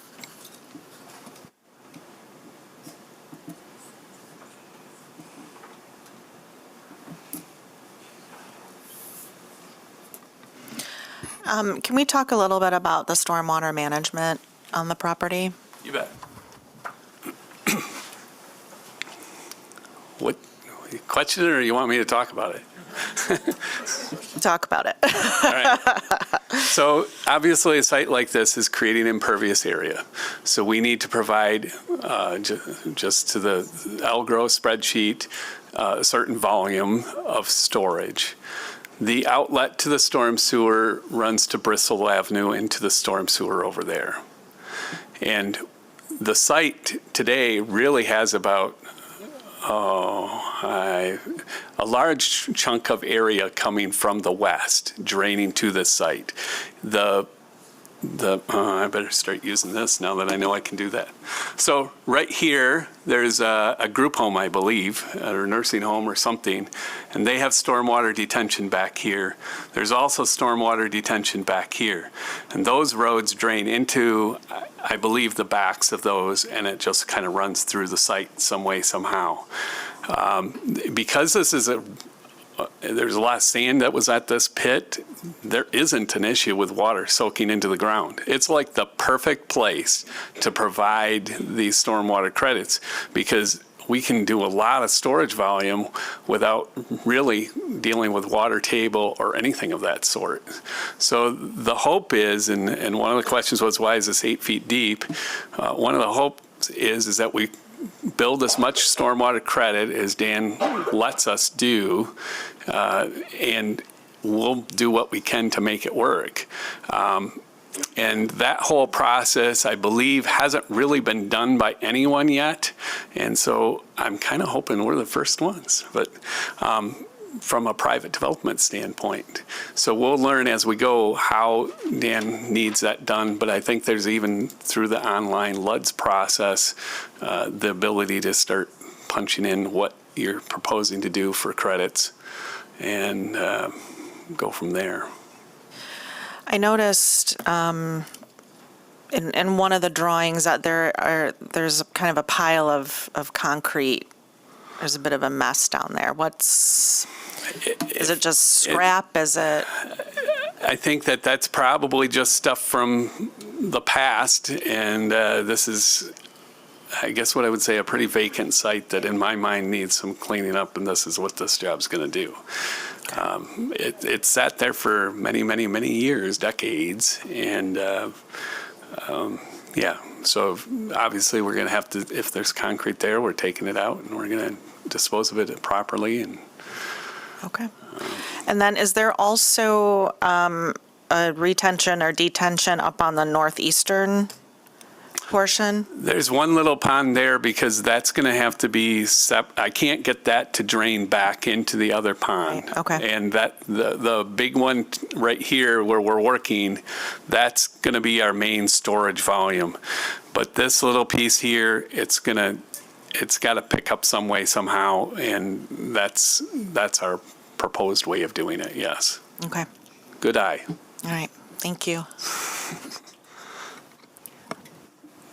Can we talk a little bit about the stormwater management on the property? You bet. What, question it, or you want me to talk about it? Talk about it. All right. So obviously, a site like this is creating impervious area. So we need to provide, just to the Algro spreadsheet, a certain volume of storage. The outlet to the storm sewer runs to Bristol Avenue into the storm sewer over there. And the site today really has about a large chunk of coming from the west, draining to this site. I better start using this now that I know I can do that. So right here, there's a group home, I believe, or a nursing home or something, and they have stormwater detention back here. There's also stormwater detention back here. And those roads drain into, I believe, the backs of those, and it just kind of runs through the site some way, somehow. Because this is there's a lot of sand that was at this pit, there isn't an issue with water soaking into the ground. It's like the perfect place to provide these stormwater credits because we can do a lot of storage volume without really dealing with water table or anything of that sort. So the hope is, and one of the questions was, why is this 8 feet deep? One of the hopes is that we build as much stormwater credit as Dan lets us do, and we'll do what we can to make it work. And that whole process, I believe, hasn't really been done by anyone yet. And so I'm kind of hoping we're the first ones, but from a private development standpoint. So we'll learn as we go how Dan needs that done. But I think there's even through the online LUDS process, the ability to start punching in what you're proposing to do for credits and go from there. I noticed in one of the drawings that there's kind of a pile of concrete. There's a bit of a mess down there. Is it just scrap? Is it? I think that's probably just stuff from the past, and this is, I guess what I would say, a pretty vacant site that in my mind needs some cleaning up, and this is what this job's going to do. It sat there for many, many, many years, decades, and so obviously we're going to have to, if there's concrete there, we're taking it out and we're going to dispose of it properly. And Okay. And then is there also a retention or detention up on the northeastern portion? There's one little pond there because that's going to have to be, I can't get that to drain back into the other pond. Right, okay. And that the big one right here where we're working, that's going to be our main storage volume. But this little piece here, it's got to pick up some way somehow, and that's our proposed way of doing it, yes. Okay. Good eye. All right. Thank you.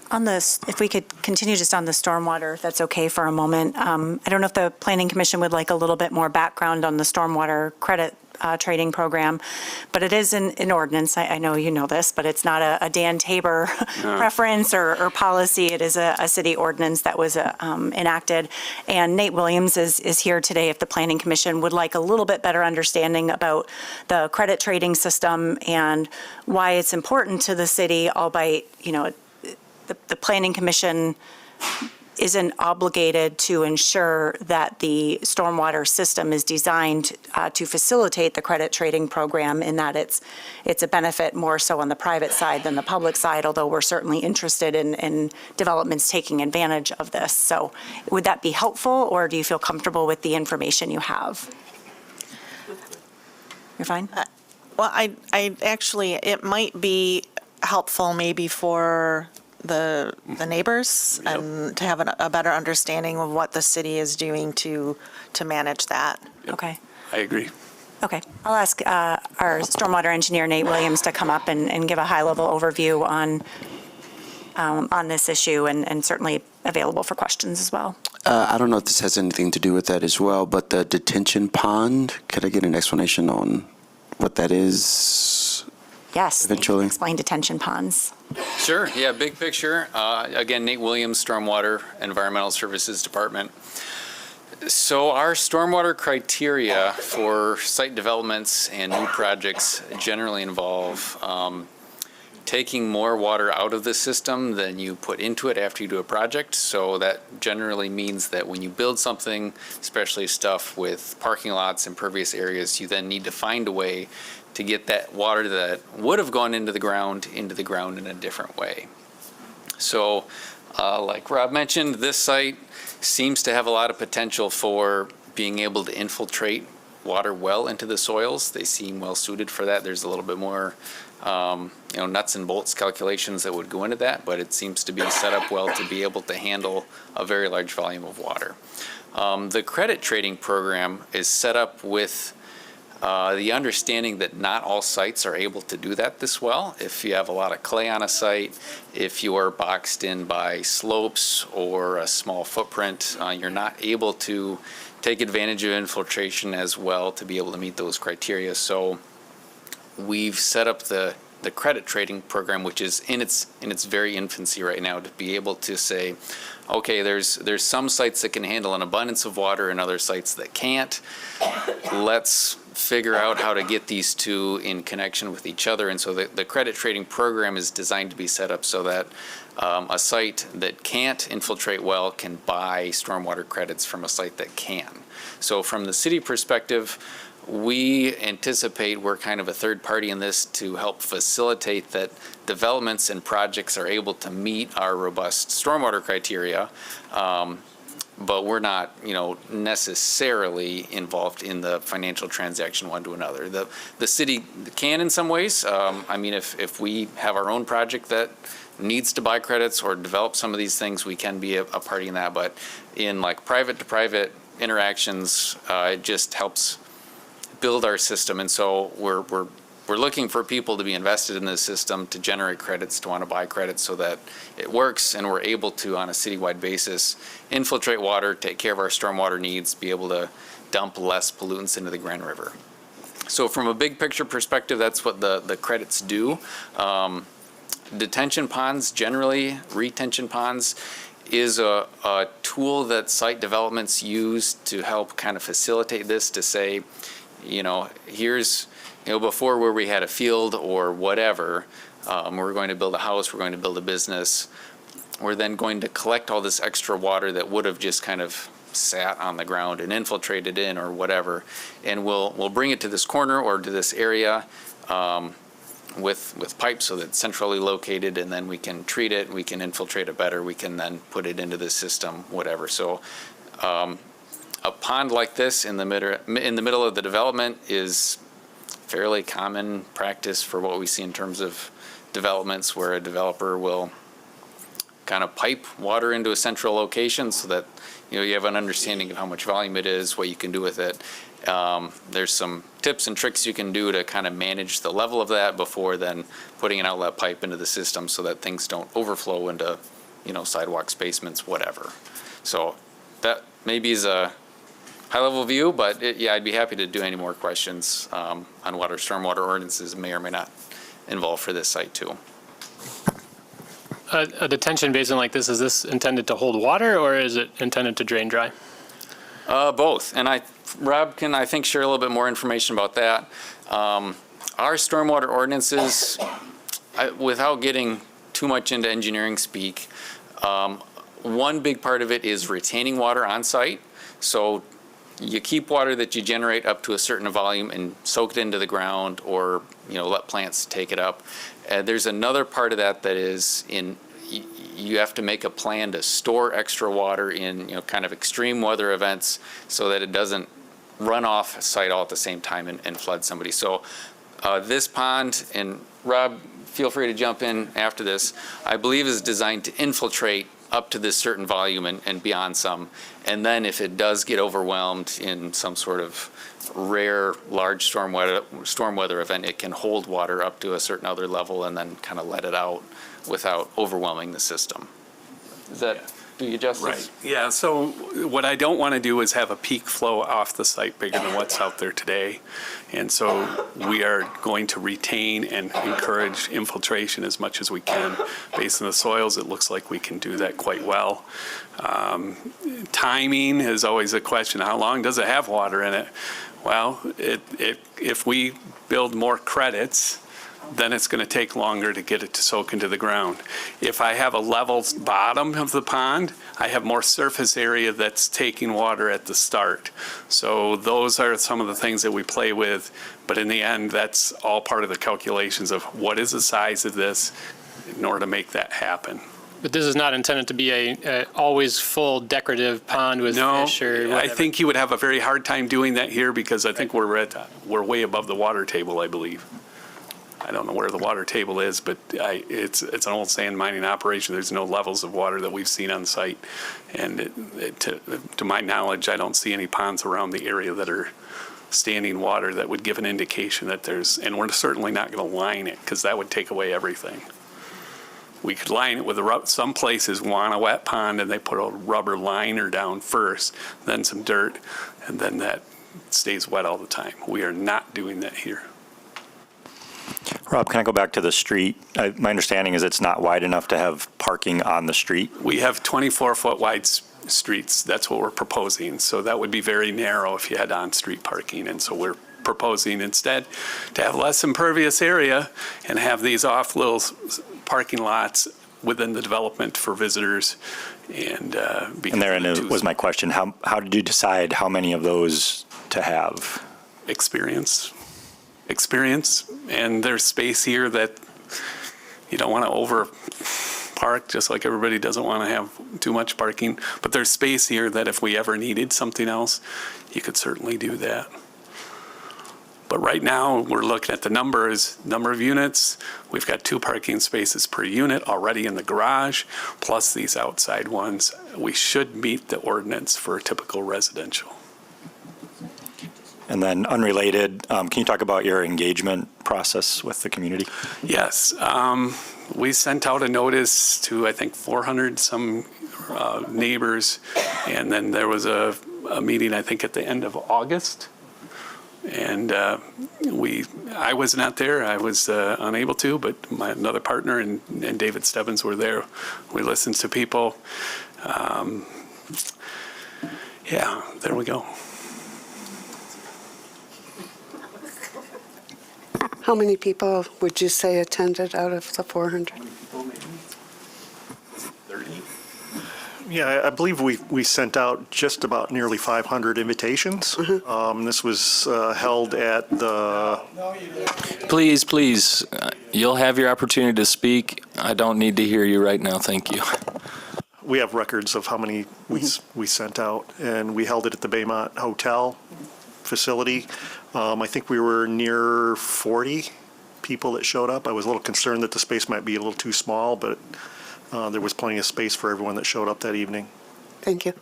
On this, if we could continue just on the stormwater, if that's okay for a moment. I don't know if the Planning Commission would like a little bit more background on the stormwater credit trading program, but it is an ordinance. I know you know this, but it's not a Dan Tabor preference or policy. It is a city ordinance that was enacted. And Nate Williams is here today if the Planning Commission would like a little bit better understanding about the credit trading system and why it's important to the city, albeit, the Planning Commission isn't obligated to ensure that the stormwater system is designed to facilitate the credit trading program, in that it's a benefit more so on the private side than the public side, although we're certainly interested in developments taking advantage of this. So would that be helpful, or do you feel comfortable with the information you have? You're fine? Well, I actually, it might be helpful maybe for the neighbors and to have a better understanding of what the city is doing to manage that. Okay. I agree. Okay. I'll ask our stormwater engineer, Nate Williams, to come up and give a high-level overview on this issue, and certainly available for questions as well. I don't know if this has anything to do with that as well, but the detention pond, could I get an explanation on what that is? Yes. Eventually. Explain detention ponds. Sure, yeah, big picture. Again, Nate Williams, Stormwater Environmental Services Department. So our stormwater criteria for site developments and new projects generally involve taking more water out of the system than you put into it after you do a project. So that generally means that when you build something, especially stuff with parking lots, impervious areas, you then need to find a way to get that water that would have gone into the ground in a different way. So like Rob mentioned, this site seems to have a lot of potential for being able to infiltrate water well into the soils. They seem well suited for that. There's a little bit more nuts and bolts calculations that would go into that, but it seems to be set up well to be able to handle a very large volume of water. The credit trading program is set up with the understanding that not all sites are able to do that this well. If you have a lot of clay on a site, if you are boxed in by slopes or a small footprint, you're not able to take advantage of infiltration as well to be able to meet those criteria. So we've set up the credit trading program, which is in its very infancy right now, to be able to say, okay, there's some sites that can handle an abundance of water and other sites that can't. Let's figure out how to get these two in connection with each other. And so the credit trading program is designed to be set up so that a site that can't infiltrate well can buy stormwater credits from a site that can. So from the city perspective, we anticipate we're kind of a third party in this to help facilitate that developments and projects are able to meet our robust stormwater criteria. But we're not, necessarily involved in the financial transaction one to another. The city can in some ways. If we have our own project that needs to buy credits or develop some of these things, we can be a party in that. But in like private to private interactions, it just helps build our system. And so we're looking for people to be invested in this system, to generate credits, to want to buy credits so that it works and we're able to, on a citywide basis, infiltrate water, take care of our stormwater needs, be able to dump less pollutants into the Grand River. So from a big picture perspective, that's what the credits do. Detention ponds, generally, retention ponds, is a tool that site developments use to help kind of facilitate this, to say, here's, before where we had a field or whatever, we're going to build a house, we're going to build a business, we're then going to collect all this extra water that would have just kind of sat on the ground and infiltrated in or whatever, and we'll bring it to this corner or to this area with pipes so that it's centrally located, and then we can treat it, we can infiltrate it better, we can then put it into the system, whatever. So a pond like this in the middle of the development is fairly common practice for what we see in terms of developments, where a developer will kind of pipe water into a central location so that you have an understanding of how much volume it is, what you can do with it. There's some tips and tricks you can do to kind of manage the level of that before then putting an outlet pipe into the system so that things don't overflow into sidewalks, basements, whatever. So that maybe is a high-level view, but I'd be happy to do any more questions on what our stormwater ordinances may or may not involve for this site too. A detention basin like this, is this intended to hold water or is it intended to drain dry? Both, and Rob can, I think, share a little bit more information about that. Our stormwater ordinances, without getting too much into engineering speak, one big part of it is retaining water on site. So you keep water that you generate up to a certain volume and soak it into the ground, or let plants take it up. There's another part of that is you have to make a plan to store extra water in kind of extreme weather events so that it doesn't run off site all at the same time and flood somebody. So this pond, and Rob, feel free to jump in after this, I believe is designed to infiltrate up to this certain volume and beyond some. And then if it does get overwhelmed in some sort of rare, large storm weather event, it can hold water up to a certain other level and then kind of let it out without overwhelming the system. Is that do you justice? Right, yeah, so what I don't want to do is have a peak flow off the site bigger than what's out there today. And so we are going to retain and encourage infiltration as much as we can. Based on the soils, it looks like we can do that quite well. Timing is always a question. How long does it have water in it? Well, if we build more credits, then it's going to take longer to get it to soak into the ground. If I have a level bottom of the pond, I have more surface area that's taking water at the start. So those are some of the things that we play with, but in the end, that's all part of the calculations of what is the size of this in order to make that happen. But this is not intended to be a always full decorative pond with fish or whatever. I think you would have a very hard time doing that here because I think we're way above the water table, I believe. I don't know where the water table is, but it's an old sand mining operation. There's no levels of water that we've seen on site. And to my knowledge, I don't see any ponds around the area that are standing water that would give an indication that there's, and we're certainly not going to line it because that would take away everything. We could line it with some places want a wet pond and they put a rubber liner down first, then some dirt, and then that stays wet all the time. We are not doing that here. Rob, can I go back to the street? My understanding is it's not wide enough to have parking on the street. We have 24-foot wide streets. That's what we're proposing. So that would be very narrow if you had on-street parking. And so we're proposing instead to have less impervious area and have these off little parking lots within the development for visitors. And therein was my question. How did you decide how many of those to have? Experience, and there's space here that you don't want to over park, just like everybody doesn't want to have too much parking, but there's space here that if we ever needed something else, you could certainly do that. But right now, we're looking at the number of units. We've got 2 parking spaces per unit already in the garage, plus these outside ones. We should meet the ordinance for a typical residential. And then unrelated, can you talk about your engagement process with the community? Yes. We sent out a notice to, I think, 400 some neighbors. And then there was a meeting, I think, at the end of August. And I was not there. I was unable to, but another partner and David Stebbins were there. We listened to people. Yeah, there we go. How many people would you say attended out of the 400? 30. Yeah, I believe we sent out just about nearly 500 invitations. This was held at the... Please, you'll have your opportunity to speak. I don't need to hear you right now, thank you. We have records of how many we sent out, and we held it at the Baymont Hotel facility. I think we were near 40 people that showed up. I was a little concerned that the space might be a little too small, but there was plenty of space for everyone that showed up that evening. Thank you.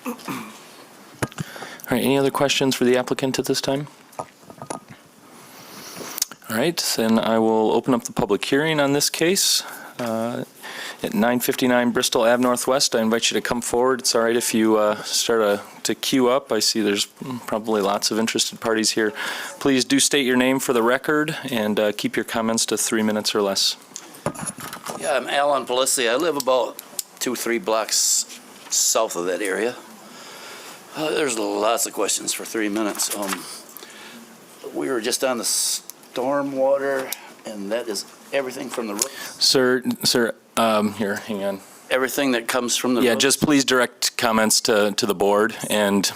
All right, any other questions for the applicant at this time? All right, then I will open up the public hearing on this case. At 959 Bristol Ave Northwest, I invite you to come forward. It's all right if you start to queue up. I see there's probably lots of interested parties here. Please do state your name for the record and keep your comments to 3 minutes or less. Yeah, I'm Alan Pelissi. I live about 2-3 blocks south of that area. There's lots of questions for 3 minutes. We were just on the stormwater, and that is everything from the roof. Sir, here, hang on. Everything that comes from the roof? Yeah, just please direct comments to the board, and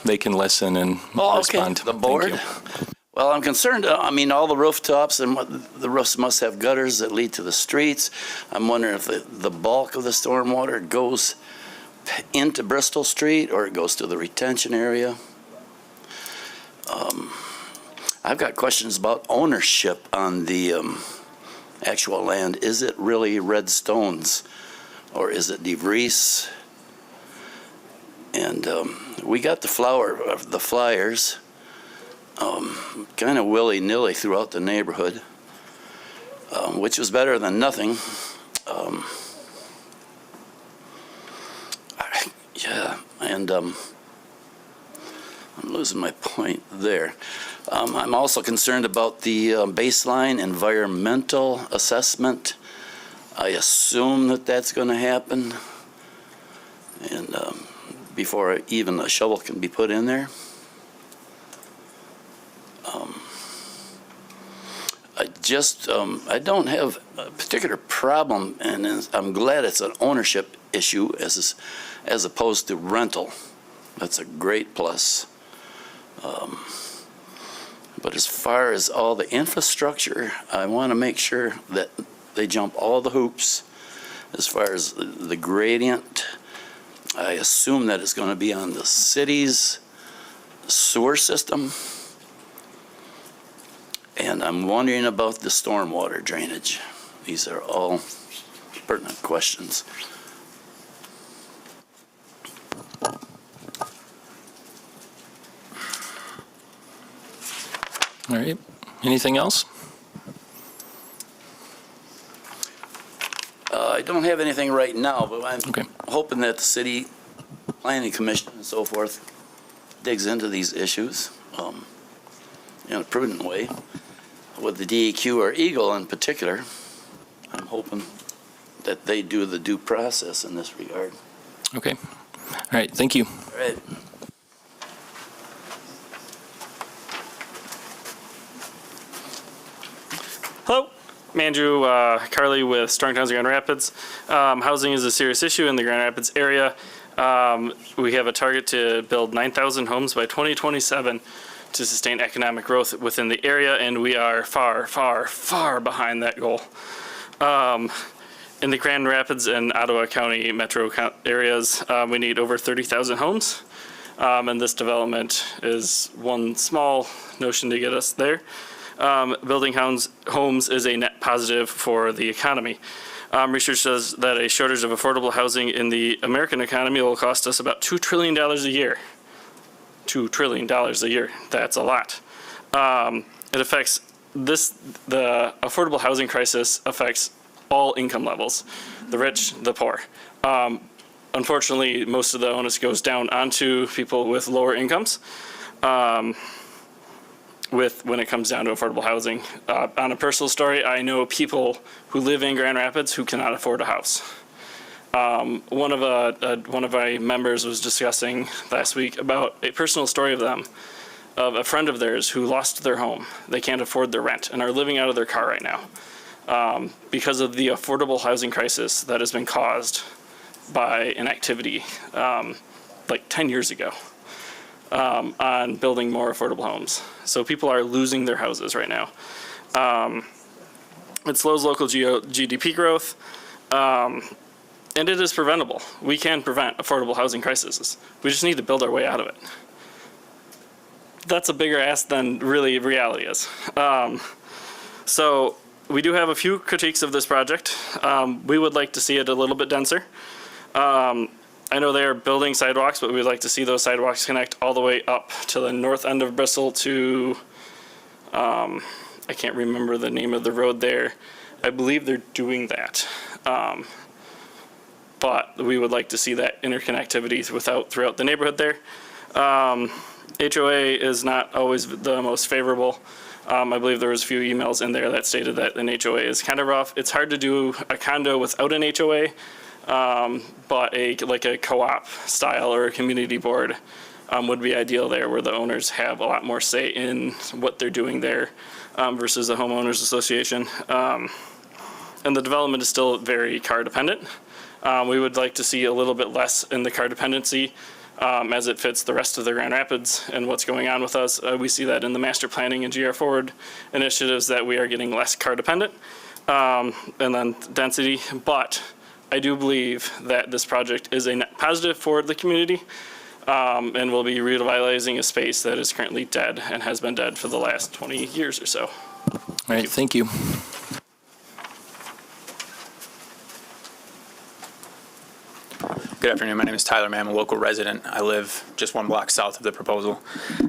they can listen and respond. The board? Thank you. Well, I'm concerned, all the rooftops and the roofs must have gutters that lead to the streets. I'm wondering if the bulk of the stormwater goes into Bristol Street or it goes to the retention area. I've got questions about ownership on the actual land. Is it really Red Stones or is it DeVries? And we got the flyers kind of willy-nilly throughout the neighborhood, which was better than nothing. And I'm losing my point there. I'm also concerned about the baseline environmental assessment. I assume that that's going to happen, and before even a shovel can be put in there. I don't have a particular problem, and I'm glad it's an ownership issue as opposed to rental. That's a great plus. But as far as all the infrastructure, I want to make sure that they jump all the hoops. As far as the gradient, I assume that it's going to be on the city's sewer system. And I'm wondering about the stormwater drainage. These are all pertinent questions. All right. Anything else? I don't have anything right now, but I'm Okay. hoping that the city planning commission and so forth digs into these issues in a prudent way. With the DEQ or Eagle in particular, I'm hoping that they do the due process in this regard. Okay. All right. Thank you. All right. Hello, I'm Andrew Carley with Strong Towns of Grand Rapids. Housing is a serious issue in the Grand Rapids area. We have a target to build 9,000 homes by 2027 to sustain economic growth within the area, and we are far, far, far behind that goal. In the Grand Rapids and Ottawa County metro areas, we need over 30,000 homes, and this development is one small notion to get us there. Building homes is a net positive for the economy. Research says that a shortage of affordable housing in the American economy will cost us about $2 trillion a year. $2 trillion a year. That's a lot. It affects the affordable housing crisis affects all income levels, the rich, the poor. Unfortunately, most of the onus goes down onto people with lower incomes. When it comes down to affordable housing. On a personal story, I know people who live in Grand Rapids who cannot afford a house. One of my members was discussing last week about a personal story of a friend of theirs who lost their home. They can't afford their rent and are living out of their car right now because of the affordable housing crisis that has been caused by an activity like 10 years ago. On building more affordable homes. So people are losing their houses right now. It slows local GDP growth, and it is preventable. We can prevent affordable housing crises. We just need to build our way out of it. That's a bigger ask than really reality is. So we do have a few critiques of this project. We would like to see it a little bit denser. I know they are building sidewalks, but we'd like to see those sidewalks connect all the way up to the north end of Bristol to, I can't remember the name of the road there. I believe they're doing that. But we would like to see that interconnectivity throughout the neighborhood there. HOA is not always the most favorable. I believe there was a few emails in there that stated that an HOA is kind of rough. It's hard to do a condo without an HOA. But like a co-op style or a community board would be ideal there, where the owners have a lot more say in what they're doing there versus a homeowners association. And the development is still very car dependent. We would like to see a little bit less in the car dependency as it fits the rest of the Grand Rapids and what's going on with us. We see that in the master planning and GR Forward initiatives that we are getting less car dependent and then density. But I do believe that this project is a net positive for the community and will be revitalizing a space that is currently dead and has been dead for the last 20 years or so. All right. Thank you. Good afternoon. My name is Tyler Mann. I'm a local resident. I live just one block south of the proposal.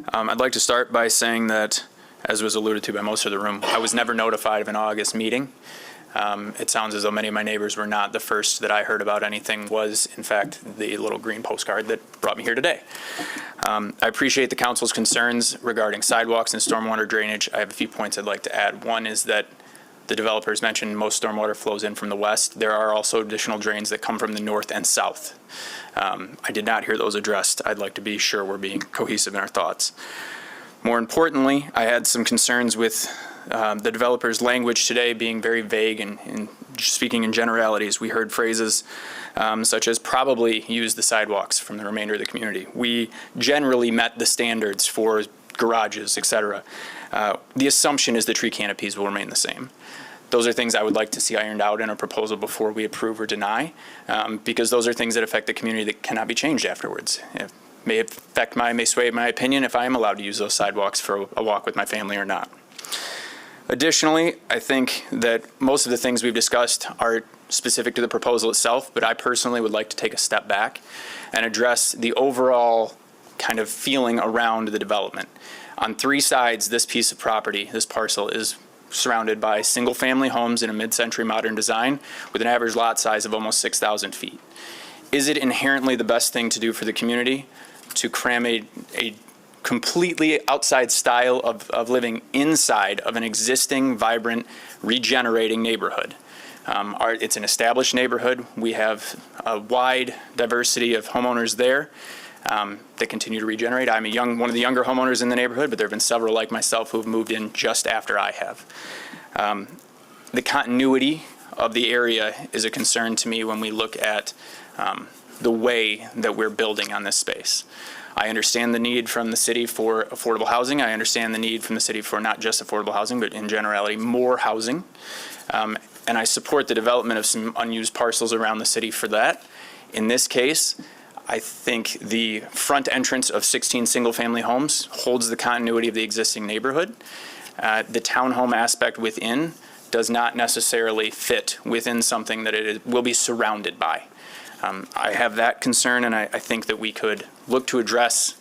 I'd like to start by saying that, as was alluded to by most of the room, I was never notified of an August meeting. It sounds as though many of my neighbors were not. The first that I heard about anything was, in fact, the little green postcard that brought me here today. I appreciate the council's concerns regarding sidewalks and stormwater drainage. I have a few points I'd like to add. One is that the developers mentioned most stormwater flows in from the west. There are also additional drains that come from the north and south. I did not hear those addressed. I'd like to be sure we're being cohesive in our thoughts. More importantly, I had some concerns with the developer's language today being very vague and speaking in generalities. We heard phrases such as probably use the sidewalks from the remainder of the community. We generally met the standards for garages, et cetera. The assumption is the tree canopies will remain the same. Those are things I would like to see ironed out in a proposal before we approve or deny, because those are things that affect the community that cannot be changed afterwards. It may sway my opinion if I am allowed to use those sidewalks for a walk with my family or not. Additionally, I think that most of the things we've discussed are specific to the proposal itself, but I personally would like to take a step back and address the overall kind of feeling around the development. On three sides, this piece of property, this parcel, is surrounded by single-family homes in a mid-century modern design with an average lot size of almost 6,000 feet. Is it inherently the best thing to do for the community to cram a completely outside style of living inside of an existing, vibrant, regenerating neighborhood? It's an established neighborhood. We have a wide diversity of homeowners there that continue to regenerate. I'm one of the younger homeowners in the neighborhood, but there have been several like myself who have moved in just after I have. The continuity of the area is a concern to me when we look at the way that we're building on this space. I understand the need from the city for affordable housing. I understand the need from the city for not just affordable housing, but in generality, more housing. And I support the development of some unused parcels around the city for that. In this case, I think the front entrance of 16 single-family homes holds the continuity of the existing neighborhood. The townhome aspect within does not necessarily fit within something that it will be surrounded by. I have that concern, and I think that we could look to address,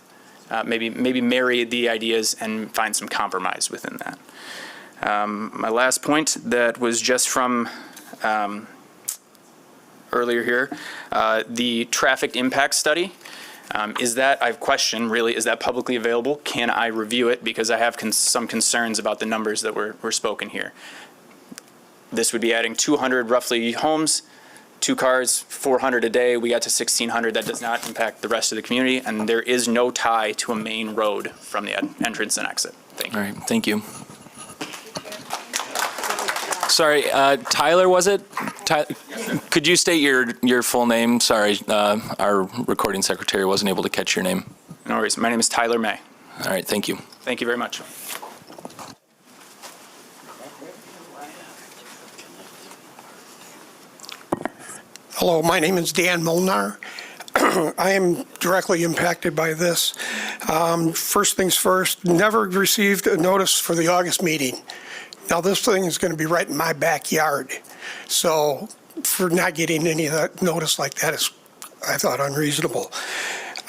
maybe marry the ideas and find some compromise within that. My last point that was just from earlier here, the traffic impact study. Is that, I've questioned really, is that publicly available? Can I review it? Because I have some concerns about the numbers that were spoken here. This would be adding 200 roughly homes, 2 cars, 400 a day. We got to 1,600. That does not impact the rest of the community, and there is no tie to a main road from the entrance and exit. Thank you. All right, thank you. Sorry, Tyler, was it? Could you state your full name? Sorry, our recording secretary wasn't able to catch your name. No worries. My name is Tyler May. All right, thank you. Thank you very much. Hello, my name is Dan Molnar. I am directly impacted by this. First things first, never received a notice for the August meeting. Now, this thing is going to be right in my backyard. So for not getting any of that notice like that is, I thought, unreasonable.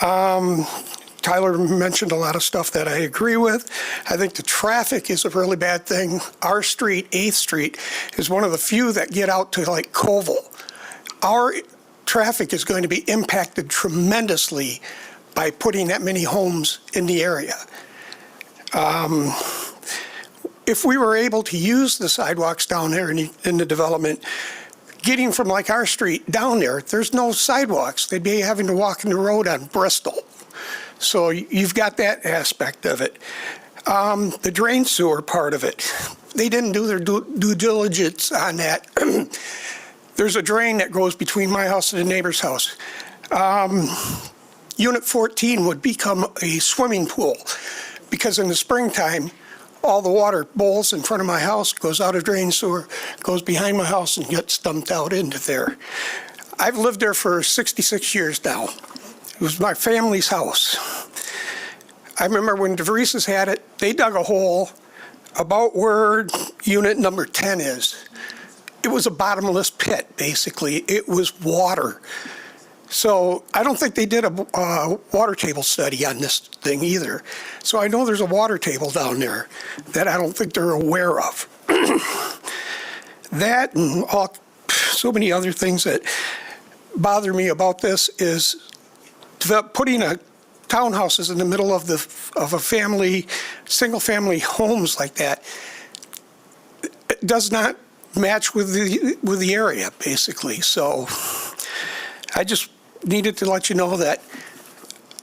Tyler mentioned a lot of stuff that I agree with. I think the traffic is a really bad thing. Our street, 8th Street, is one of the few that get out to like Colville. Our traffic is going to be impacted tremendously by putting that many homes in the area. If we were able to use the sidewalks down there in the development, getting from like our street down there, there's no sidewalks. They'd be having to walk in the road on Bristol. So you've got that aspect of it. The drain sewer part of it, they didn't do their due diligence on that. There's a drain that goes between my house and the neighbor's house. Unit 14 would become a swimming pool because in the springtime, all the water bowls in front of my house, goes out of drain sewer, goes behind my house and gets dumped out into there. I've lived there for 66 years now. It was my family's house. I remember when DeVries's had it, they dug a hole about where unit number 10 is. It was a bottomless pit, basically. It was water. So I don't think they did a water table study on this thing either. So I know there's a water table down there that I don't think they're aware of. That and so many other things that bother me about this is putting townhouses in the middle of a family, single-family homes like that. It does not match with the area, basically. So I just needed to let you know that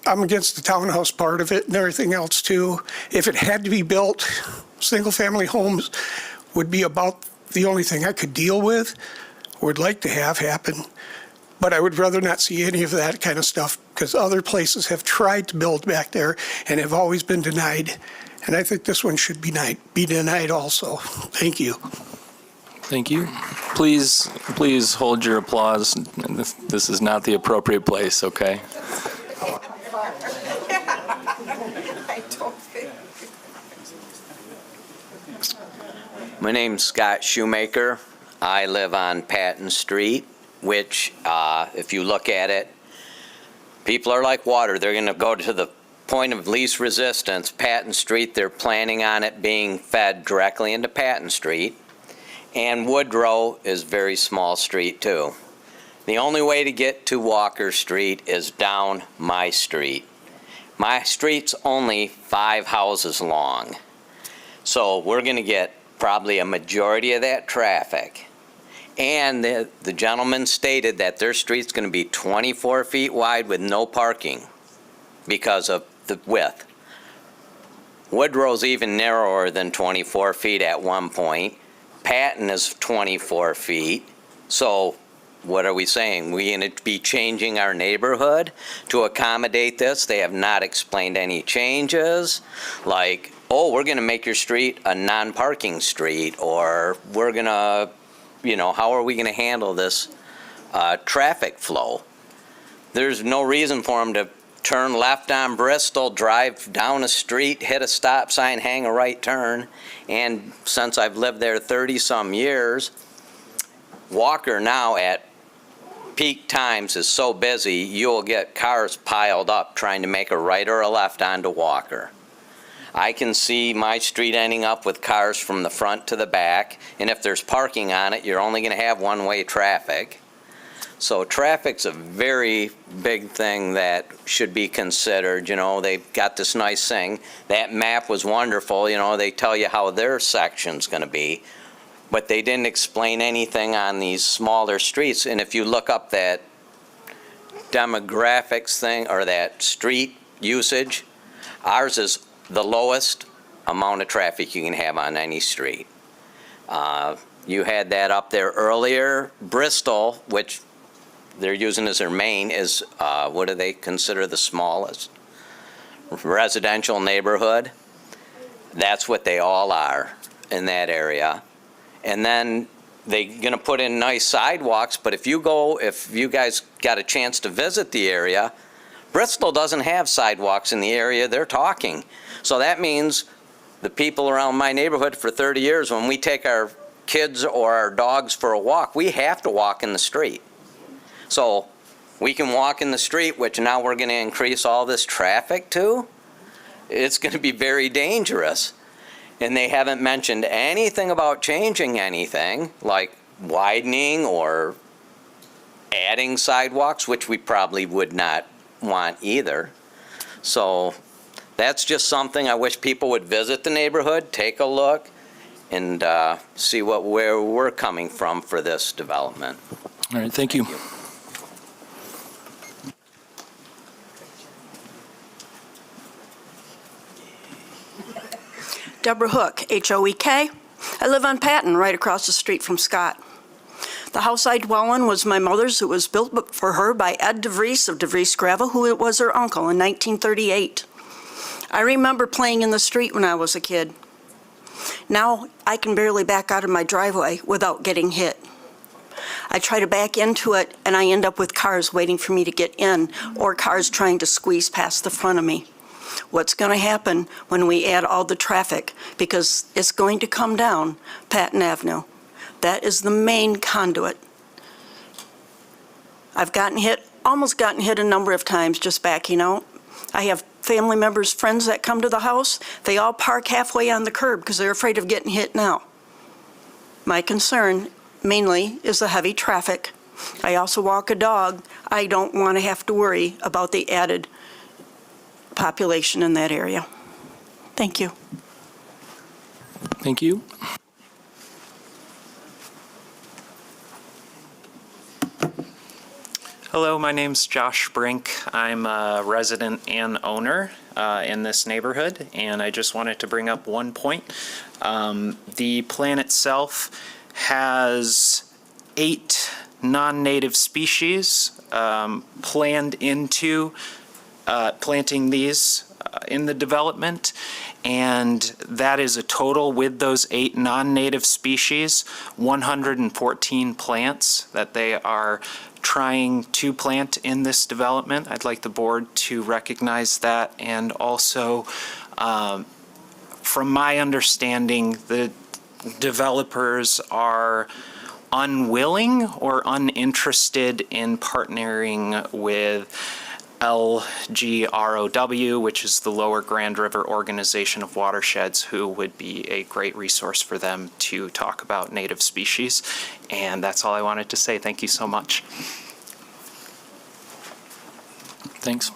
I'm against the townhouse part of it and everything else too. If it had to be built, single-family homes would be about the only thing I could deal with, or would like to have happen. But I would rather not see any of that kind of stuff because other places have tried to build back there and have always been denied. And I think this one should be denied also. Thank you. Thank you. Please hold your applause. This is not the appropriate place, okay? My name's Scott Shoemaker. I live on Patton Street, which, if you look at it, people are like water. They're going to go to the point of least resistance. Patton Street, they're planning on it being fed directly into Patton Street. And Woodrow is a very small street, too. The only way to get to Walker Street is down my street. My street's only 5 houses long. So we're going to get probably a majority of that traffic. And the gentleman stated that their street's going to be 24 feet wide with no parking because of the width. Woodrow's even narrower than 24 feet at one point. Patton is 24 feet. So what are we saying? We're going to be changing our neighborhood to accommodate this? They have not explained any changes, like, oh, we're going to make your street a non-parking street, or we're going to, how are we going to handle this traffic flow? There's no reason for them to turn left on Bristol, drive down a street, hit a stop sign, hang a right turn. And since I've lived there 30-some years, Walker now at peak times is so busy, you'll get cars piled up trying to make a right or a left onto Walker. I can see my street ending up with cars from the front to the back, and if there's parking on it, you're only going to have one-way traffic. So traffic's a very big thing that should be considered. They've got this nice thing. That map was wonderful. They tell you how their section's going to be, but they didn't explain anything on these smaller streets. And if you look up that demographics thing or that street usage, ours is the lowest amount of traffic you can have on any street. You had that up there earlier. Bristol, which they're using as their main, is what do they consider the smallest? Residential neighborhood. That's what they all are in that area. And then they're going to put in nice sidewalks, but if you guys got a chance to visit the area, Bristol doesn't have sidewalks in the area they're talking. So that means the people around my neighborhood for 30 years, when we take our kids or our dogs for a walk, we have to walk in the street. So we can walk in the street, which now we're going to increase all this traffic to. It's going to be very dangerous. And they haven't mentioned anything about changing anything, like widening or adding sidewalks, which we probably would not want either. So that's just something I wish people would visit the neighborhood, take a look, and see where we're coming from for this development. All right, thank you. Deborah Hook, H-O-E-K. I live on Patton, right across the street from Scott. The house I dwell in was my mother's. It was built for her by Ed DeVries of DeVries Gravel, who was her uncle, in 1938. I remember playing in the street when I was a kid. Now I can barely back out of my driveway without getting hit. I try to back into it, and I end up with cars waiting for me to get in, or cars trying to squeeze past the front of me. What's going to happen when we add all the traffic? Because it's going to come down Patton Avenue. That is the main conduit. I've almost gotten hit a number of times just backing out. I have family members, friends that come to the house. They all park halfway on the curb because they're afraid of getting hit now. My concern mainly is the heavy traffic. I also walk a dog. I don't want to have to worry about the added population in that area. Thank you. Thank you. Hello, my name's Josh Brink. I'm a resident and owner in this neighborhood, and I just wanted to bring up one point. The plan itself has 8 non-native species planned into planting these in the development, and that is a total, with those 8 non-native species, 114 plants that they are trying to plant in this development. I'd like the board to recognize that, and also, from my understanding, the developers are unwilling or uninterested in partnering with LGROW, which is the Lower Grand River Organization of Watersheds, who would be a great resource for them to talk about native species. And that's all I wanted to say. Thank you so much. Thanks.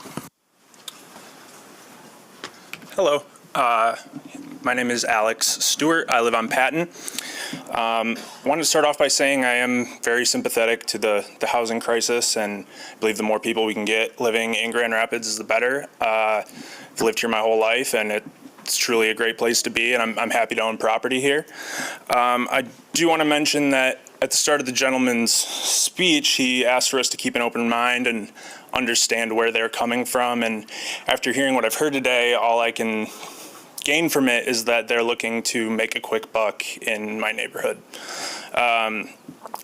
Hello. My name is Alex Stewart. I live on Patton. Wanted to start off by saying I am very sympathetic to the housing crisis, and I believe the more people we can get living in Grand Rapids is the better. I've lived here my whole life, and it's truly a great place to be, and I'm happy to own property here. I do want to mention that at the start of the gentleman's speech, he asked for us to keep an open mind and understand where they're coming from, and after hearing what I've heard today, all I can gain from it is that they're looking to make a quick buck in my neighborhood.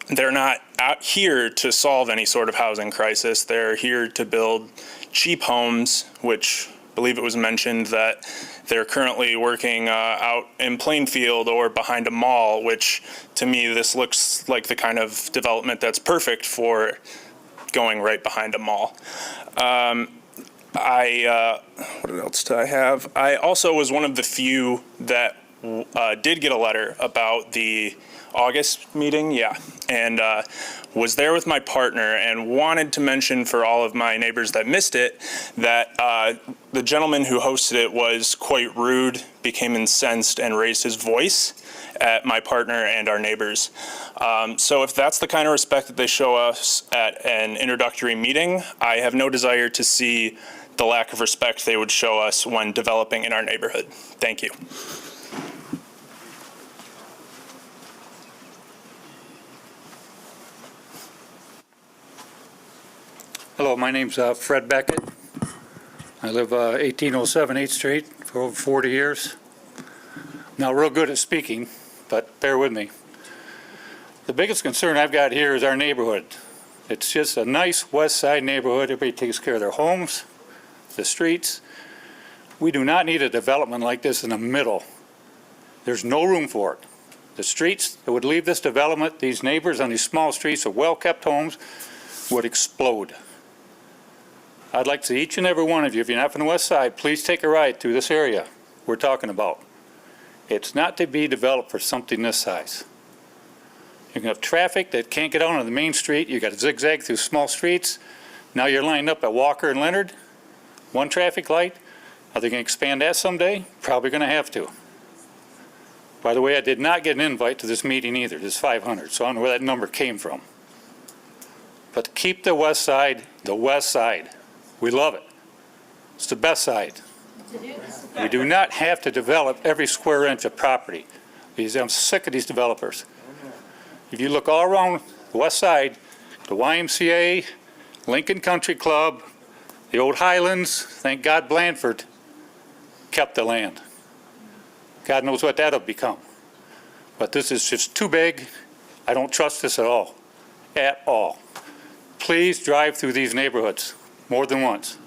They're not out here to solve any sort of housing crisis. They're here to build cheap homes, which I believe it was mentioned that they're currently working out in Plainfield or behind a mall, which to me this looks like the kind of development that's perfect for going right behind a mall. What else do I have? I also was one of the few that did get a letter about the August meeting, and was there with my partner and wanted to mention for all of my neighbors that missed it that the gentleman who hosted it was quite rude, became incensed, and raised his voice at my partner and our neighbors. So if that's the kind of respect that they show us at an introductory meeting, I have no desire to see the lack of respect they would show us when developing in our neighborhood. Thank you. Hello, my name's Fred Beckett. I live 1807 8th Street for over 40 years. Not real good at speaking, but bear with me. The biggest concern I've got here is our neighborhood. It's just a nice west side neighborhood. Everybody takes care of their homes, the streets. We do not need a development like this in the middle. There's no room for it. The streets that would leave this development, these neighbors on these small streets of well-kept homes, would explode. I'd like to see each and every one of you, if you're not from the west side, please take a ride through this area we're talking about. It's not to be developed for something this size. You can have traffic that can't get out on the main street. You got to zigzag through small streets. Now you're lined up at Walker and Leonard. One traffic light. Are they going to expand that someday? Probably going to have to. By the way, I did not get an invite to this meeting either, this 500, so I don't know where that number came from. But keep the west side the west side. We love it. It's the best side. We do not have to develop every square inch of property. Because I'm sick of these developers. If you look all around the west side, the YMCA, Lincoln Country Club, the old Highlands, thank God Blandford kept the land. God knows what that'll become. But this is just too big. I don't trust this at all. At all. Please drive through these neighborhoods more than once.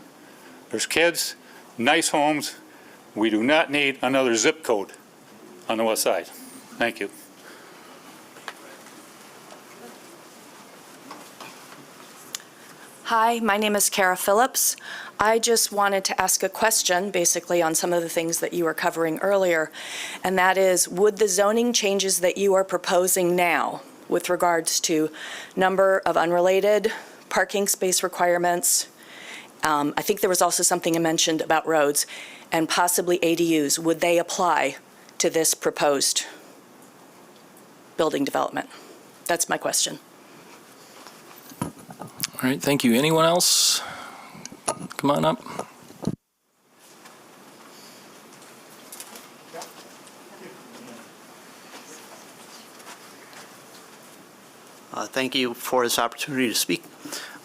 There's kids, nice homes. We do not need another zip code on the west side. Thank you. Hi, my name is Kara Phillips. I just wanted to ask a question basically on some of the things that you were covering earlier, and that is, would the zoning changes that you are proposing now, with regards to number of unrelated parking space requirements. I think there was also something mentioned about roads and possibly ADUs. Would they apply to this proposed building development? That's my question. All right, thank you. Anyone else? Come on up. Thank you for this opportunity to speak.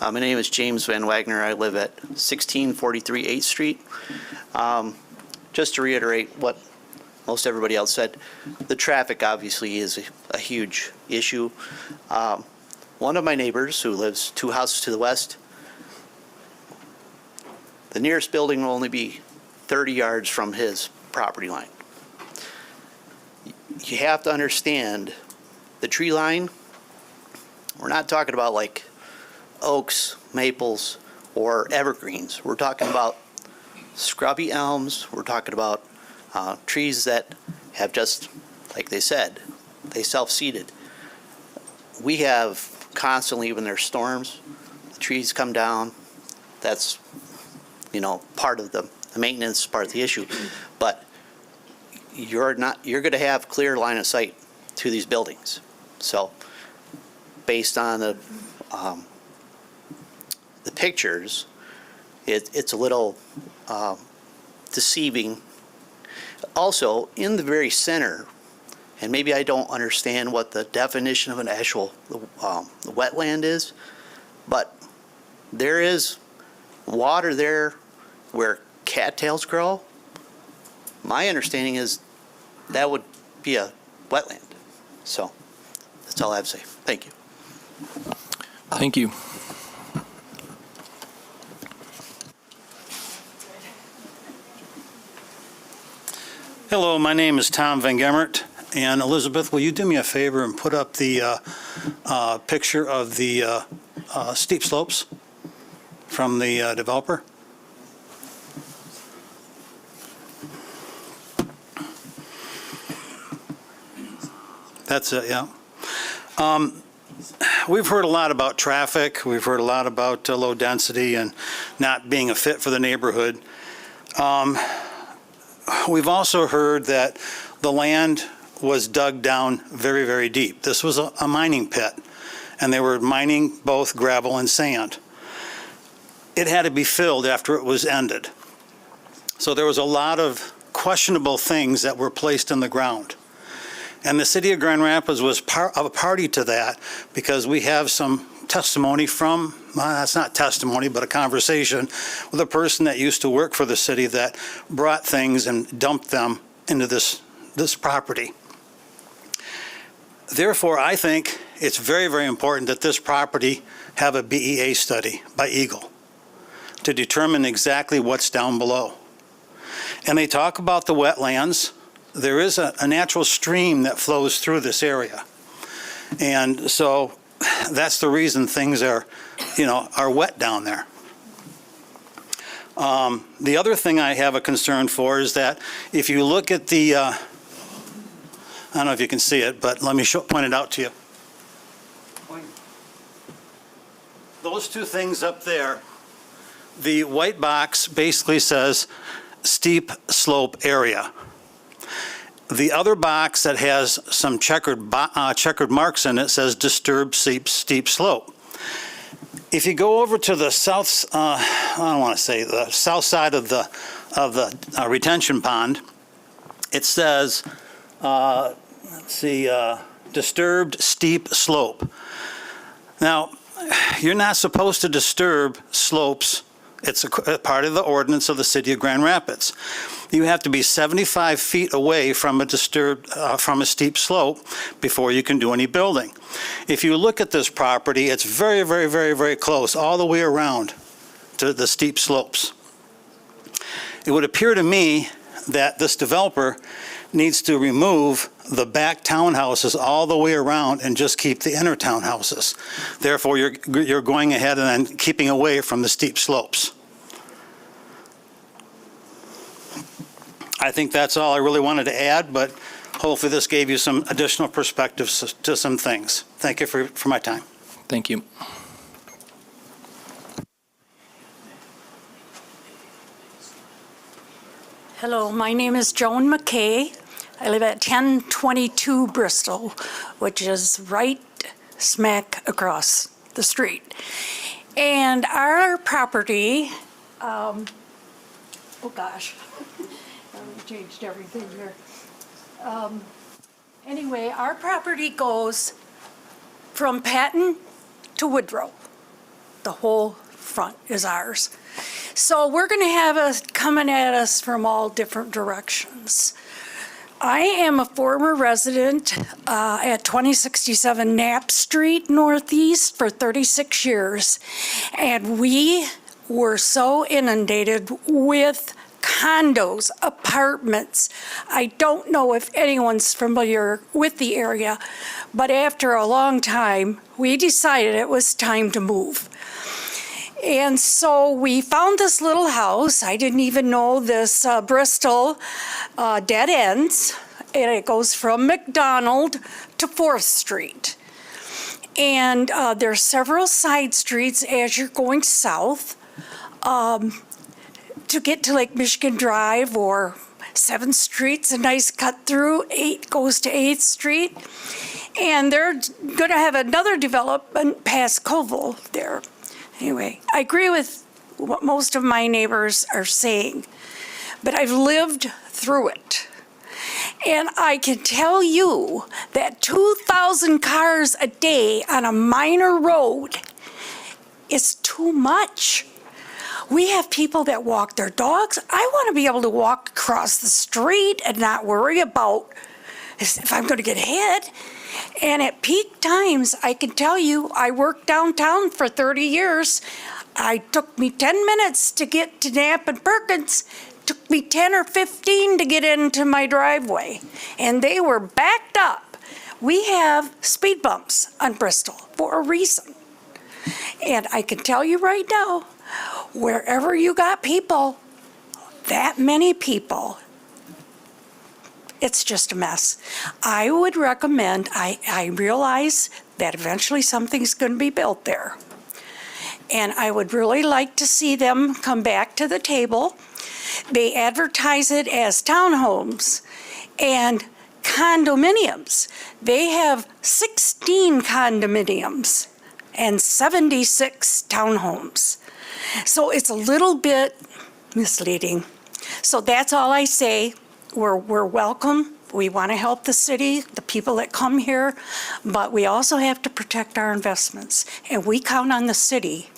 My name is James Van Wagner. I live at 1643 8th Street. Just to reiterate what most everybody else said, the traffic obviously is a huge issue. One of my neighbors who lives 2 houses to the west, the nearest building will only be 30 yards from his property line. You have to understand the tree line. We're not talking about like oaks, maples, or evergreens. We're talking about scrubby elms. We're talking about trees that have just, like they said, they self-seeded. We have constantly, when there's storms, the trees come down. That's, part of the maintenance, part of the issue. But you're going to have clear line of sight to these buildings. So based on the pictures, it's a little deceiving. Also, in the very center, and maybe I don't understand what the definition of an actual wetland is, but there is water there where cattails grow. My understanding is that would be a wetland. So that's all I have to say. Thank you. Thank you. Hello, my name is Tom Van Gemert. And Elizabeth, will you do me a favor and put up the picture of the steep slopes from the developer? That's it, yeah. We've heard a lot about traffic. We've heard a lot about low density and not being a fit for the neighborhood. We've also heard that the land was dug down very, very deep. This was a mining pit, and they were mining both gravel and sand. It had to be filled after it was ended. So there was a lot of questionable things that were placed in the ground. And the city of Grand Rapids was a party to that, because we have some testimony from, that's not testimony, but a conversation with a person that used to work for the city that brought things and dumped them into this property. Therefore, I think it's very, very important that this property have a BEA study by Eagle to determine exactly what's down below. And they talk about the wetlands. There is a natural stream that flows through this area. And so that's the reason things are wet down there. The other thing I have a concern for is that if you look at the, I don't know if you can see it, but let me point it out to you. Those two things up there, the white box basically says steep slope area. The other box that has some checkered marks in it says disturbed steep slope. If you go over to the south, I don't want to say the south side of the retention pond, it says, let's see, disturbed steep slope. Now, you're not supposed to disturb slopes. It's a part of the ordinance of the city of Grand Rapids. You have to be 75 feet away from a steep slope before you can do any building. If you look at this property, it's very, very, very, very close all the way around to the steep slopes. It would appear to me that this developer needs to remove the back townhouses all the way around and just keep the inner townhouses. Therefore, you're going ahead and then keeping away from the steep slopes. I think that's all I really wanted to add, but hopefully this gave you some additional perspectives to some things. Thank you for my time. Thank you. Hello, my name is Joan McKay. I live at 1022 Bristol, which is right smack across the street. And our property, oh gosh, I changed everything here. Anyway, our property goes from Patton to Woodrow. The whole front is ours. So we're going to have us coming at us from all different directions. I am a former resident at 2067 Knapp Street Northeast for 36 years, and we were so inundated with condos, apartments. I don't know if anyone's familiar with the area, but after a long time, we decided it was time to move. And so we found this little house. I didn't even know this Bristol dead ends, and it goes from McDonald to 4th Street. And there's several side streets as you're going south to get to Lake Michigan Drive, or 7th Street's a nice cut through. 8 goes to 8th Street. And they're going to have another development past Colville there. Anyway, I agree with what most of my neighbors are saying, but I've lived through it. And I can tell you that 2,000 cars a day on a minor road is too much. We have people that walk their dogs. I want to be able to walk across the street and not worry about if I'm going to get hit. And at peak times, I can tell you, I worked downtown for 30 years. It took me 10 minutes to get to Knapp and Perkins. It took me 10 or 15 to get into my driveway. And they were backed up. We have speed bumps on Bristol for a reason. And I can tell you right now, wherever you got people, that many people, it's just a mess. I would recommend, I realize that eventually something's going to be built there. And I would really like to see them come back to the table. They advertise it as townhomes and condominiums. They have 16 condominiums and 76 townhomes. So it's a little bit misleading. So that's all I say. We're welcome. We want to help the city, the people that come here, but we also have to protect our investments, and we count on the city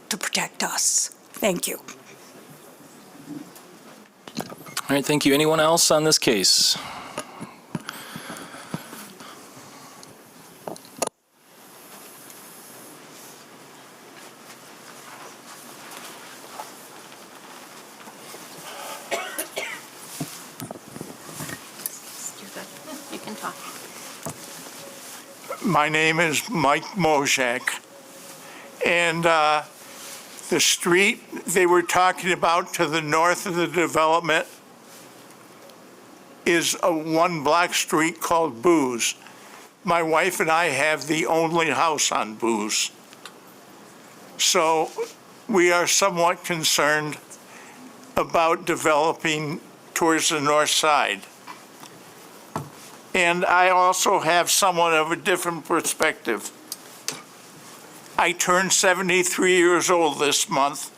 to protect us. Thank you. All right, thank you. Anyone else on this case? My name is Mike Mozak, and the street they were talking about to the north of the development is a one block street called Booze. My wife and I have the only house on Booze. So we are somewhat concerned about developing towards the north side. And I also have somewhat of a different perspective. I turned 73 years old this month.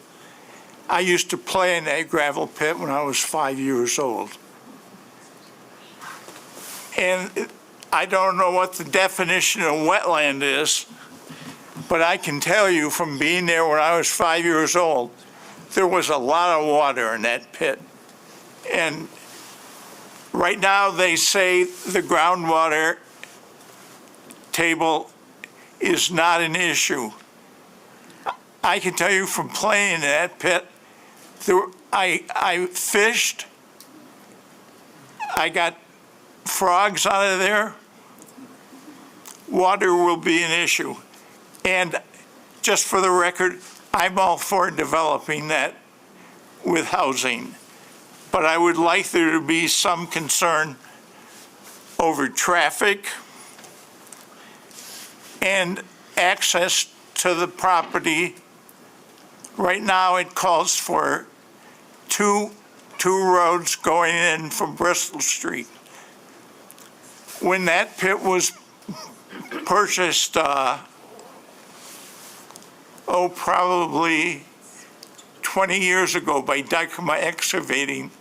I used to play in that gravel pit when I was 5 years old. And I don't know what the definition of wetland is, but I can tell you from being there when I was 5 years old, there was a lot of water in that pit. And right now, they say the groundwater table is not an issue. I can tell you from playing in that pit, I fished, I got frogs out of there. Water will be an issue. And just for the record, I'm all for developing that with housing. But I would like there to be some concern over traffic and access to the property. Right now, it calls for two roads going in from Bristol Street. When that pit was purchased, probably 20 years ago by Dykema Excavating,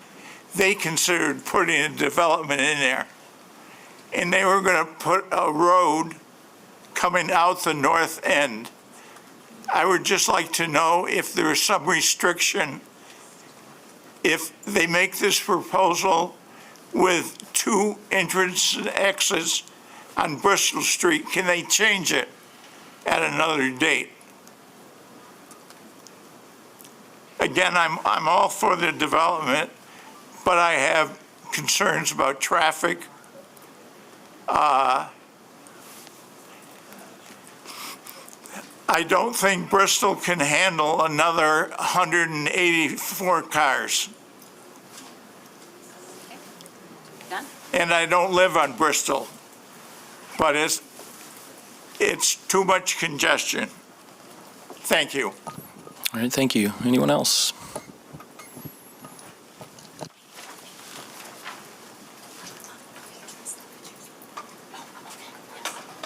they considered putting a development in there. And they were going to put a road coming out the north end. I would just like to know if there is some restriction. If they make this proposal with two entrance and exits on Bristol Street, can they change it at another date? Again, I'm all for the development, but I have concerns about traffic. I don't think Bristol can handle another 184 cars. Done? And I don't live on Bristol, but it's too much congestion. Thank you. All right, thank you. Anyone else?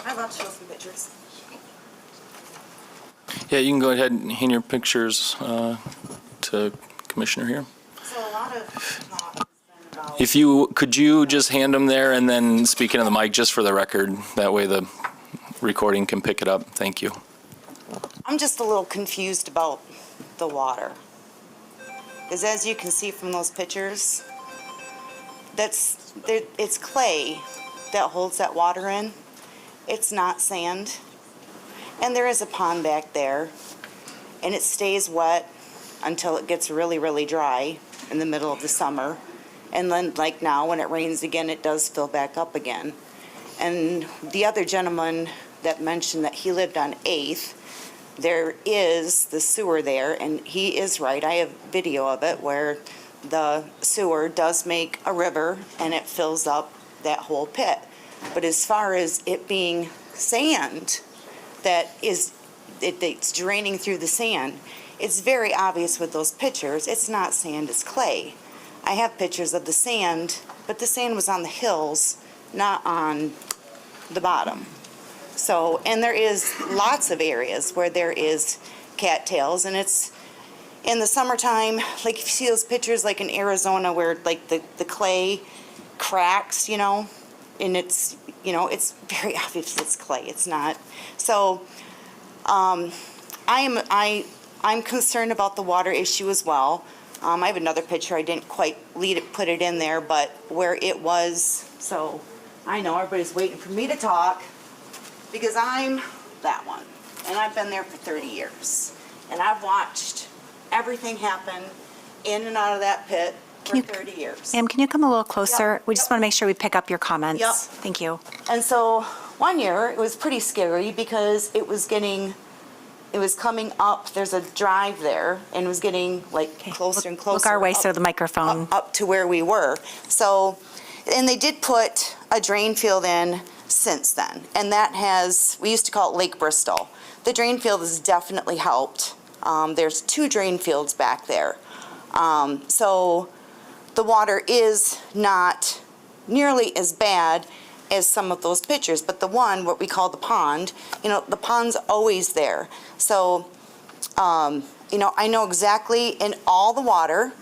I'd love to show some pictures. Yeah, you can go ahead and hand your pictures to Commissioner here. So a lot of talk has been about. Could you just hand them there and then speak into the mic just for the record? That way the recording can pick it up. Thank you. I'm just a little confused about the water. Because as you can see from those pictures, it's clay that holds that water in. It's not sand. And there is a pond back there, and it stays wet until it gets really, really dry in the middle of the summer. And then, like now, when it rains again, it does fill back up again. And the other gentleman that mentioned that he lived on 8th, there is the sewer there, and he is right. I have video of it where the sewer does make a river, and it fills up that whole pit. But as far as it being sand, it's draining through the sand. It's very obvious with those pictures. It's not sand, it's clay. I have pictures of the sand, but the sand was on the hills, not on the bottom. So, and there is lots of areas where there is cattails, and it's in the summertime, like if you see those pictures like in Arizona where like the clay cracks, and it's, it's very obvious it's clay. It's not. So I'm concerned about the water issue as well. I have another picture. I didn't quite put it in there, but where it was. So I know everybody's waiting for me to talk because I'm that one. And I've been there for 30 years. And I've watched everything happen in and out of that pit for 30 years. Ma'am, can you come a little closer? Yep. We just want to make sure we pick up your comments. Yep. Thank you. And so one year it was pretty scary because it was coming up, there's a drive there, and it was getting like closer and closer. Look our way up, so the microphone. Up to where we were. So, and they did put a drain field in since then. And that we used to call it Lake Bristol. The drain field has definitely helped. There's 2 drain fields back there. So the water is not nearly as bad as some of those pictures, but the one, what we call the pond, the pond's always there. So, I know exactly in all the water,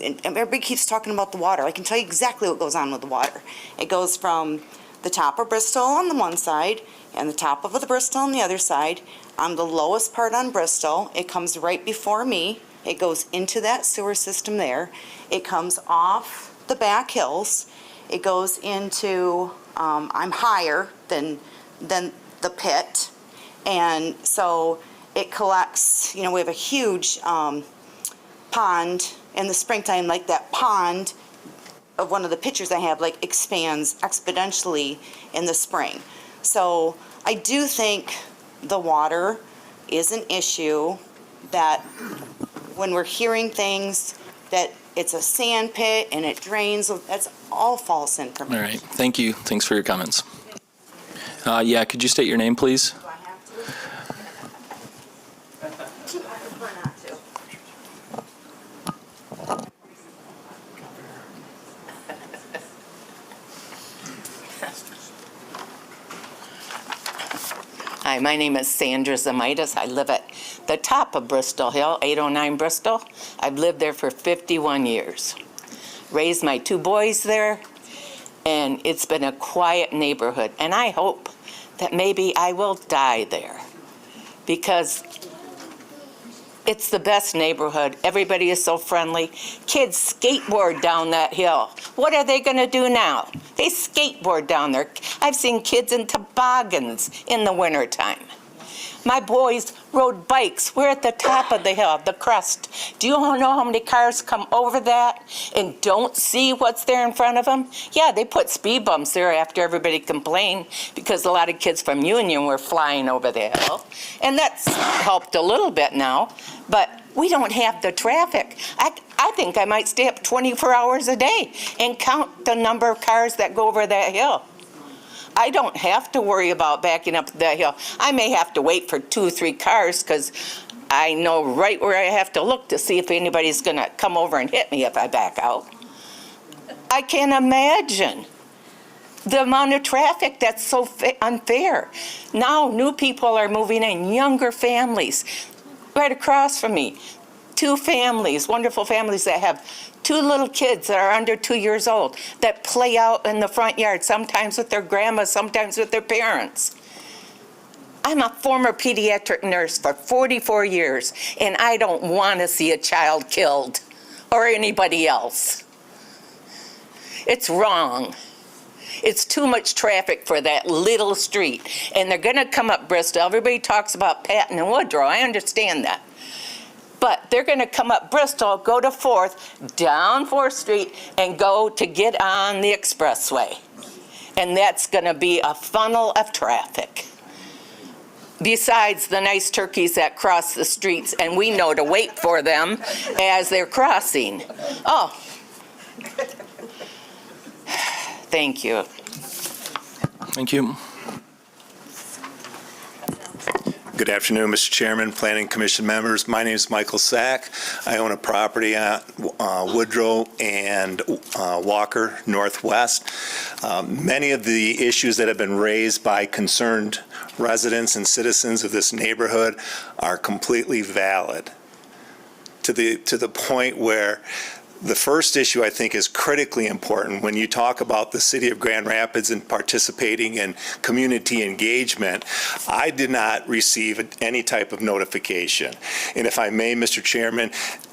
and everybody keeps talking about the water. I can tell you exactly what goes on with the water. It goes from the top of Bristol on the one side and the top of the Bristol on the other side. On the lowest part on Bristol, it comes right before me. It goes into that sewer system there. It comes off the back hills. It goes into, I'm higher than the pit. And so it collects, we have a huge pond in the springtime, like that pond of one of the pictures I have, expands exponentially in the spring. So I do think the water is an issue that when we're hearing things that it's a sand pit and it drains. That's all false All information. right, thank you. Thanks for your comments. Yeah, could you state your name, please? Do I have to? I prefer not to. Hi, my name is Sandra Zamitis. I live at the top of Bristol Hill, 809 Bristol. I've lived there for 51 years. Raised my 2 boys there, and it's been a quiet neighborhood. And I hope that maybe I will die there because it's the best neighborhood. Everybody is so friendly. Kids skateboard down that hill. What are they going to do now? They skateboard down there. I've seen kids in toboggans in the wintertime. My boys rode bikes. We're at the top of the hill, the crest. Do you all know how many cars come over that and don't see what's there in front of them? Yeah, they put speed bumps there after everybody complained because a lot of kids from Union were flying over the hill. And that's helped a little bit now, but we don't have the traffic. I think I might stay up 24 hours a day and count the number of cars that go over that hill. I don't have to worry about backing up that hill. I may have to wait for 2 or 3 cars because I know right where I have to look to see if anybody's going to come over and hit me if I back out. I can't imagine the amount of traffic that's so unfair. Now new people are moving in, younger families. Right across from me, 2 families, wonderful families that have 2 little kids that are under 2 years old that play out in the front yard, sometimes with their grandma, sometimes with their parents. I'm a former pediatric nurse for 44 years, and I don't want to see a child killed or anybody else. It's wrong. It's too much traffic for that little street. And they're going to come up Bristol. Everybody talks about Patton and Woodrow. I understand that. But they're going to come up Bristol, go to 4th, down 4th Street, and go to get on the expressway. And that's going to be a funnel of traffic. Besides the nice turkeys that cross the streets, and we know to wait for them as they're crossing. Oh. Thank you. Thank you. Good afternoon, Mr. Chairman, Planning Commission members. My name is Michael Sack. I own a property on Woodrow and Walker Northwest. Many of the issues that have been raised by concerned residents and citizens of this neighborhood are completely valid to the point where the first issue, I think, is critically important when you talk about the city of Grand Rapids and participating in community engagement. I did not receive any type of notification. And if I may, Mr. Chairman,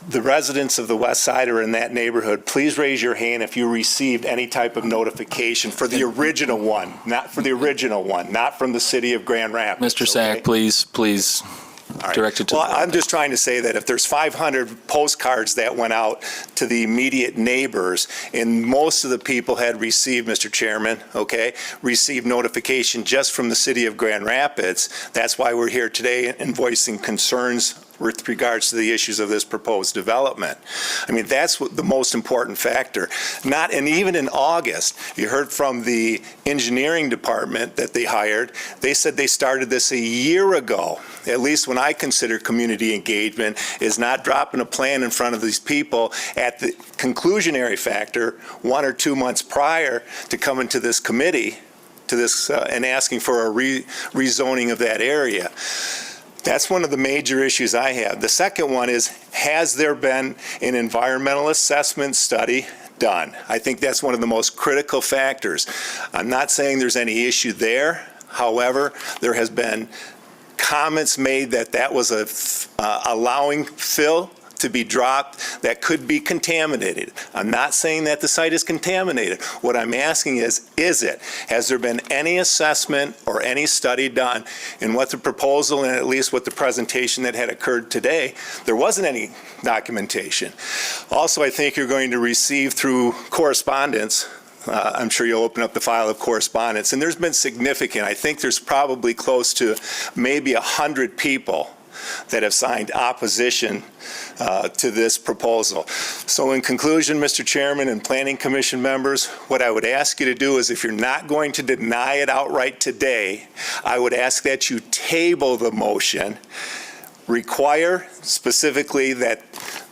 the residents of the west side or in that neighborhood, please raise your hand if you received any type of notification for the original one, not for the original one, not from the city of Grand Rapids. Mr. Sack, please. Right. Directed to well, I'm just trying to say that if there's 500 postcards that went out to the immediate neighbors, and most of the people had received, Mr. Chairman, received notification just from the city of Grand Rapids, that's why we're here today and voicing concerns with regards to the issues of this proposed development. I mean, that's what the most important factor. And even in August, you heard from the engineering department that they hired, they said they started this a year ago. At least when I consider community engagement is not dropping a plan in front of these people at the conclusionary factor 1 or 2 months prior to coming to this committee and asking for a rezoning of that area. That's one of the major issues I have. The second one is, has there been an environmental assessment study done? I think that's one of the most critical factors. I'm not saying there's any issue there. However, there has been comments made that was allowing fill to be dropped that could be contaminated. I'm not saying that the site is contaminated. What I'm asking is it? Has there been any assessment or any study done in what the proposal and at least what the presentation that had occurred today, there wasn't any documentation. Also, I think you're going to receive through correspondence, I'm sure you'll open up the file of correspondence, and there's been significant, I think there's probably close to maybe 100 people that have signed opposition to this proposal. So in conclusion, Mr. Chairman and Planning Commission members, what I would ask you to do is if you're not going to deny it outright today, I would ask that you table the motion, require specifically that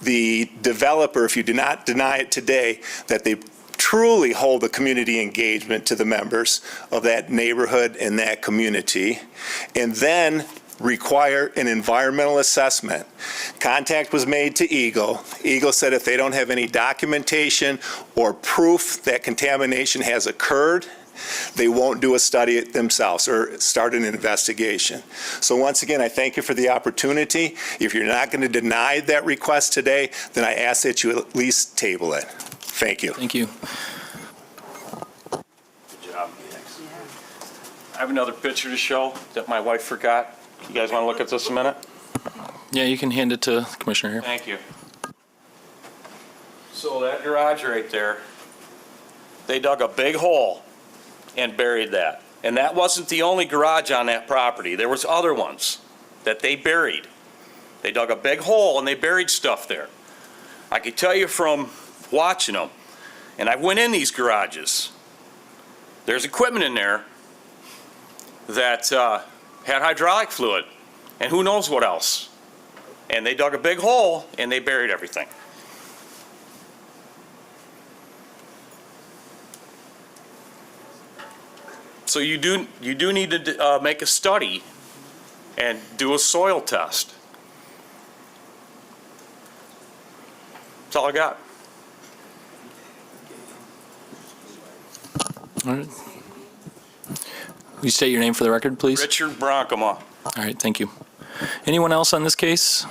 the developer, if you do not deny it today, that they truly hold a community engagement to the members of that neighborhood and that community, and then require an environmental assessment. Contact was made to Eagle. Eagle said if they don't have any documentation or proof that contamination has occurred, they won't do a study themselves or start an investigation. So once again, I thank you for the opportunity. If you're not going to deny that request today, then I ask that you at least table it. Thank you. Thank you. Good job. I have another picture to show that my wife forgot. You guys want to look at this a minute? Yeah, you can hand it to the Commissioner here. Thank you. So that garage right there, they dug a big hole and buried that. And that wasn't the only garage on that property. There was other ones that they buried. They dug a big hole and they buried stuff there. I can tell you from watching them, and I went in these garages, there's equipment in there that had hydraulic fluid and who knows what else. And they dug a big hole and they buried everything. So you do need to make a study and do a soil test. That's all I got. All right. Will you state your name for the record, please? Richard Bronkema. All right, thank you. Anyone else on this case?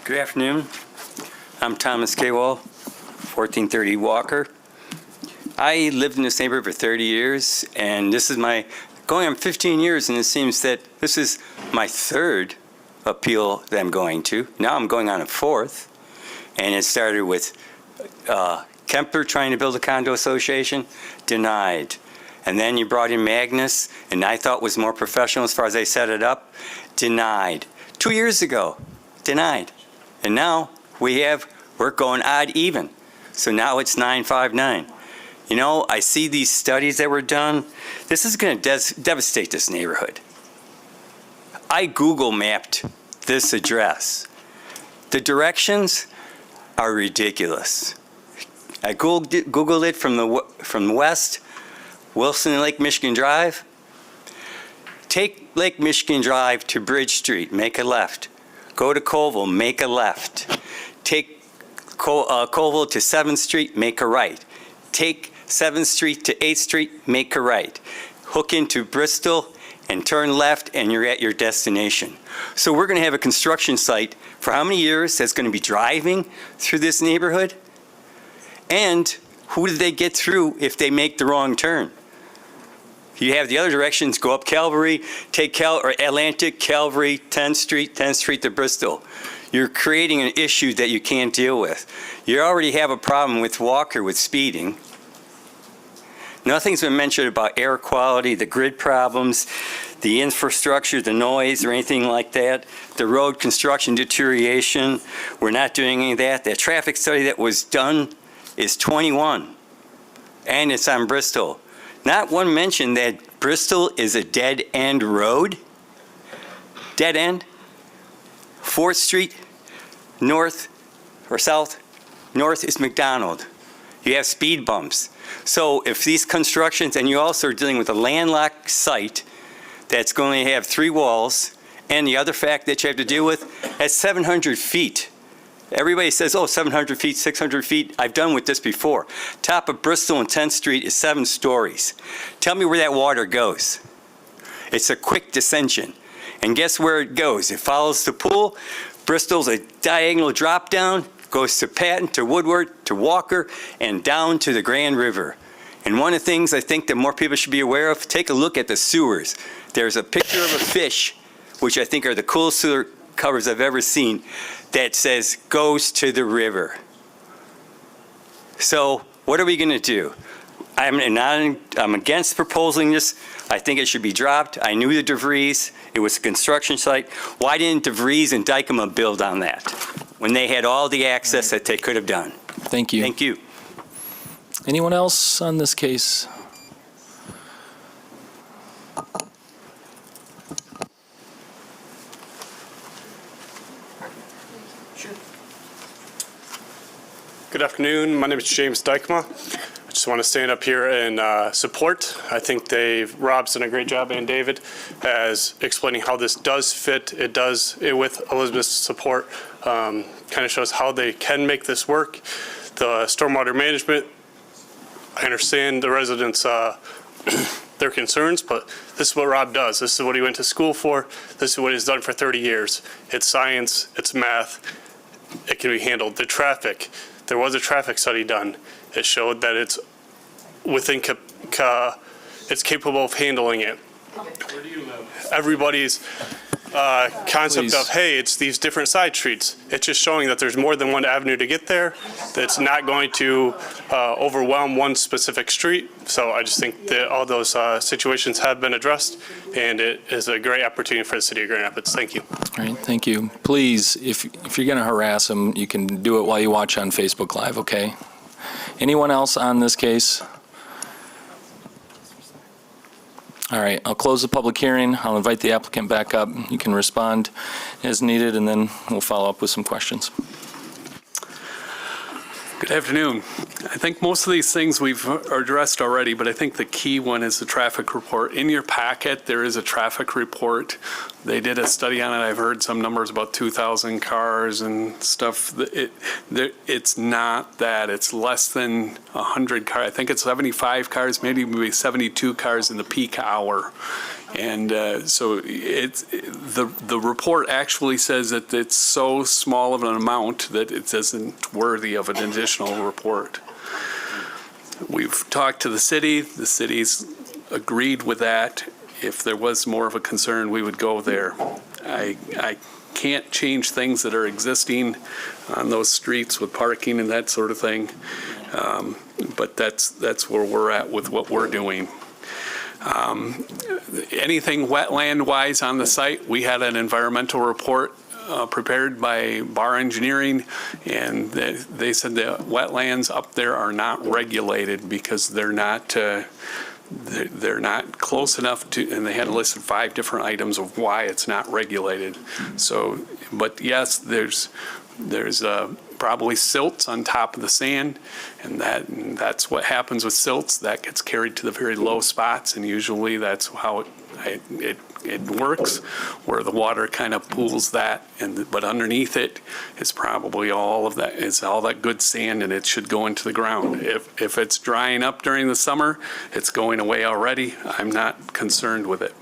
Good afternoon. I'm Thomas Kawal, 1430 Walker. I lived in this neighborhood for 30 years, and this is going on 15 years, and it seems that this is my third appeal that I'm going to. Now I'm going on a fourth, and it started with Kemper trying to build a condo association, denied. And then you brought in Magnus, and I thought was more professional as far as they set it up, denied. 2 years ago, denied. And now we're going odd even. So now it's 959. You know, I see these studies that were done. This is going to devastate this neighborhood. I Google mapped this address. The directions are ridiculous. I Googled it from the west, Wilson and Lake Michigan Drive. Take Lake Michigan Drive to Bridge Street, make a left. Go to Colville, make a left. Take Colville to 7th Street, make a right. Take 7th Street to 8th Street, make a right. Hook into Bristol and turn left, and you're at your destination. So we're going to have a construction site for how many years that's going to be driving through this neighborhood? And who do they get through if they make the wrong turn? You have the other directions, go up Calvary, take Atlantic, Calvary, 10th Street to Bristol. You're creating an issue that you can't deal with. You already have a problem with Walker with speeding. Nothing's been mentioned about air quality, the grid problems, the infrastructure, the noise, or anything like that. The road construction deterioration, we're not doing any of that. The traffic study that was done is 21, and it's on Bristol. Not one mention that Bristol is a dead-end road. Dead end. 4th Street, north or south, north is McDonald. You have speed bumps. So if these constructions, and you also are dealing with a landlocked site that's going to have 3 walls, and the other fact that you have to deal with, at 700 feet. Everybody says, oh, 700 feet, 600 feet. I've done with this before. Top of Bristol and 10th Street is 7 stories. Tell me where that water goes. It's a quick descension. And guess where it goes? It follows the pool. Bristol's a diagonal drop down, goes to Patton, to Woodward, to Walker, and down to the Grand River. And one of the things I think that more people should be aware of, take a look at the sewers. There's a picture of a fish, which I think are the coolest sewer covers I've ever seen, that says goes to the river. So what are we going to do? I'm against proposing this. I think it should be dropped. I knew the DeVries. It was a construction site. Why didn't DeVries and Dykema build on that when they had all the access that they could have done? Thank you. Thank you. Anyone else on this case? Good afternoon. My name is James Dykema. I just want to stand up here and support. I think Rob's done a great job, and David, as explaining how this does fit. It does, with Elizabeth's support, kind of shows how they can make this work. The stormwater management, I understand the residents' their concerns, but this is what Rob does. This is what he went to school for. This is what he's done for 30 years. It's science, it's math. It can be handled. The traffic, there was a traffic study done. It showed that it's within, it's capable of handling it. Where do you live? Everybody's concept of, hey, it's these different side streets. It's just showing that there's more than one avenue to get there. That's not going to overwhelm one specific street. So I just think that all those situations have been addressed, and it is a great opportunity for the city of Grand Rapids. Thank you. All right, thank you. Please, if you're going to harass them, you can do it while you watch on Facebook Live, okay? Anyone else on this case? All right, I'll close the public hearing. I'll invite the applicant back up. You can respond as needed, and then we'll follow up with some questions. Good afternoon. I think most of these things we've addressed already, but I think the key one is the traffic report. In your packet, there is a traffic report. They did a study on it. I've heard some numbers about 2,000 cars and stuff. It's not that. It's less than 100 cars. I think it's 75 cars, maybe 72 cars in the peak hour. And so the report actually says that it's so small of an amount that it isn't worthy of an additional report. We've talked to the city. The city's agreed with that. If there was more of a concern, we would go there. I can't change things that are existing on those streets with parking and that sort of thing. But that's where we're at with what we're doing. Anything wetland-wise on the site, we had an environmental report prepared by Bar Engineering, and they said the wetlands up there are not regulated because they're not close enough to, and they had listed 5 different items of why it's not regulated. So, but yes, there's probably silts on top of the sand, and that's what happens with silts. That gets carried to the very low spots, and usually that's how it works, where the water kind of pools that, but underneath it is probably all that good sand, and it should go into the ground. If it's drying up during the summer, it's going away already. I'm not concerned with it.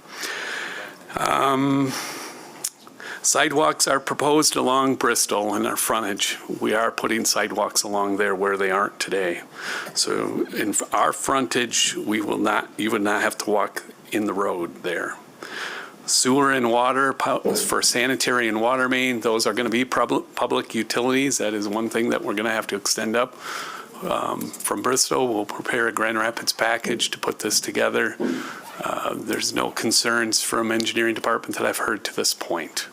Sidewalks are proposed along Bristol in our frontage. We are putting sidewalks along there where they aren't today. So in our frontage, you would not have to walk in the road there. Sewer and water for sanitary and water main, those are going to be public utilities. That is one thing that we're going to have to extend up. From Bristol, we'll prepare a Grand Rapids package to put this together. There's no concerns from engineering department that I've heard to this point.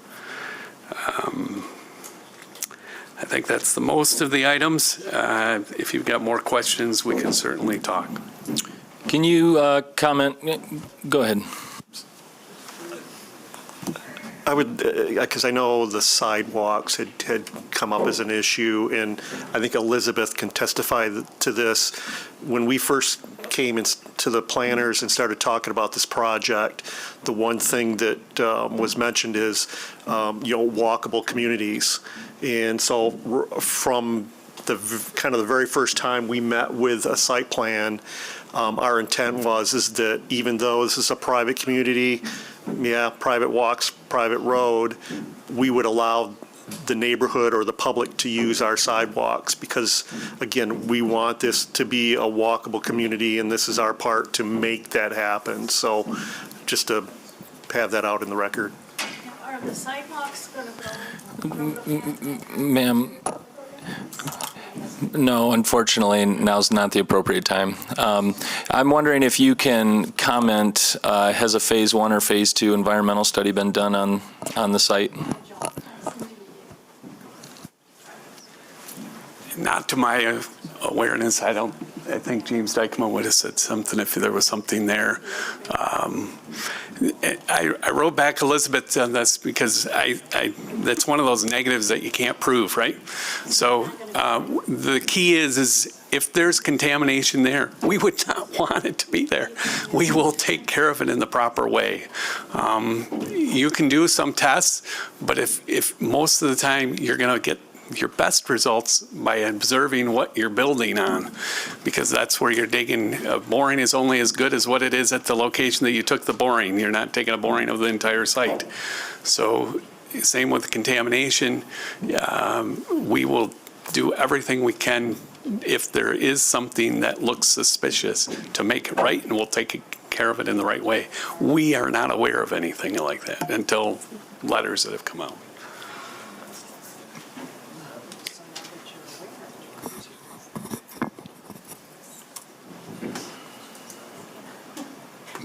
I think that's the most of the items. If you've got more questions, we can certainly talk. Can you comment? Go ahead. I would, because I know the sidewalks had come up as an issue, and I think Elizabeth can testify to this. When we first came to the planners and started talking about this project, the one thing that was mentioned is, walkable communities. And so from the very first time we met with a site plan, our intent is that even though this is a private community, private walks, private road, we would allow the neighborhood or the public to use our sidewalks because, again, we want this to be a walkable community, and this is our part to make that happen. So just to have that out in the record. Are the sidewalks going to go? Ma'am, No, unfortunately, now's not the appropriate time. I'm wondering if you can comment, has a Phase 1 or Phase 2 environmental study been done on the site? Not to my awareness. I think James Dykema would have said something if there was something there. I wrote back Elizabeth on this because that's one of those negatives that you can't prove, right? So the key is if there's contamination there, we would not want it to be there. We will take care of it in the proper way. You can do some tests, but if most of the time you're going to get your best results by observing what you're building on, because that's where you're digging. Boring is only as good as what it is at the location that you took the boring. You're not taking a boring of the entire site. So same with contamination. We will do everything we can if there is something that looks suspicious to make it right, and we'll take care of it in the right way. We are not aware of anything like that until letters that have come out.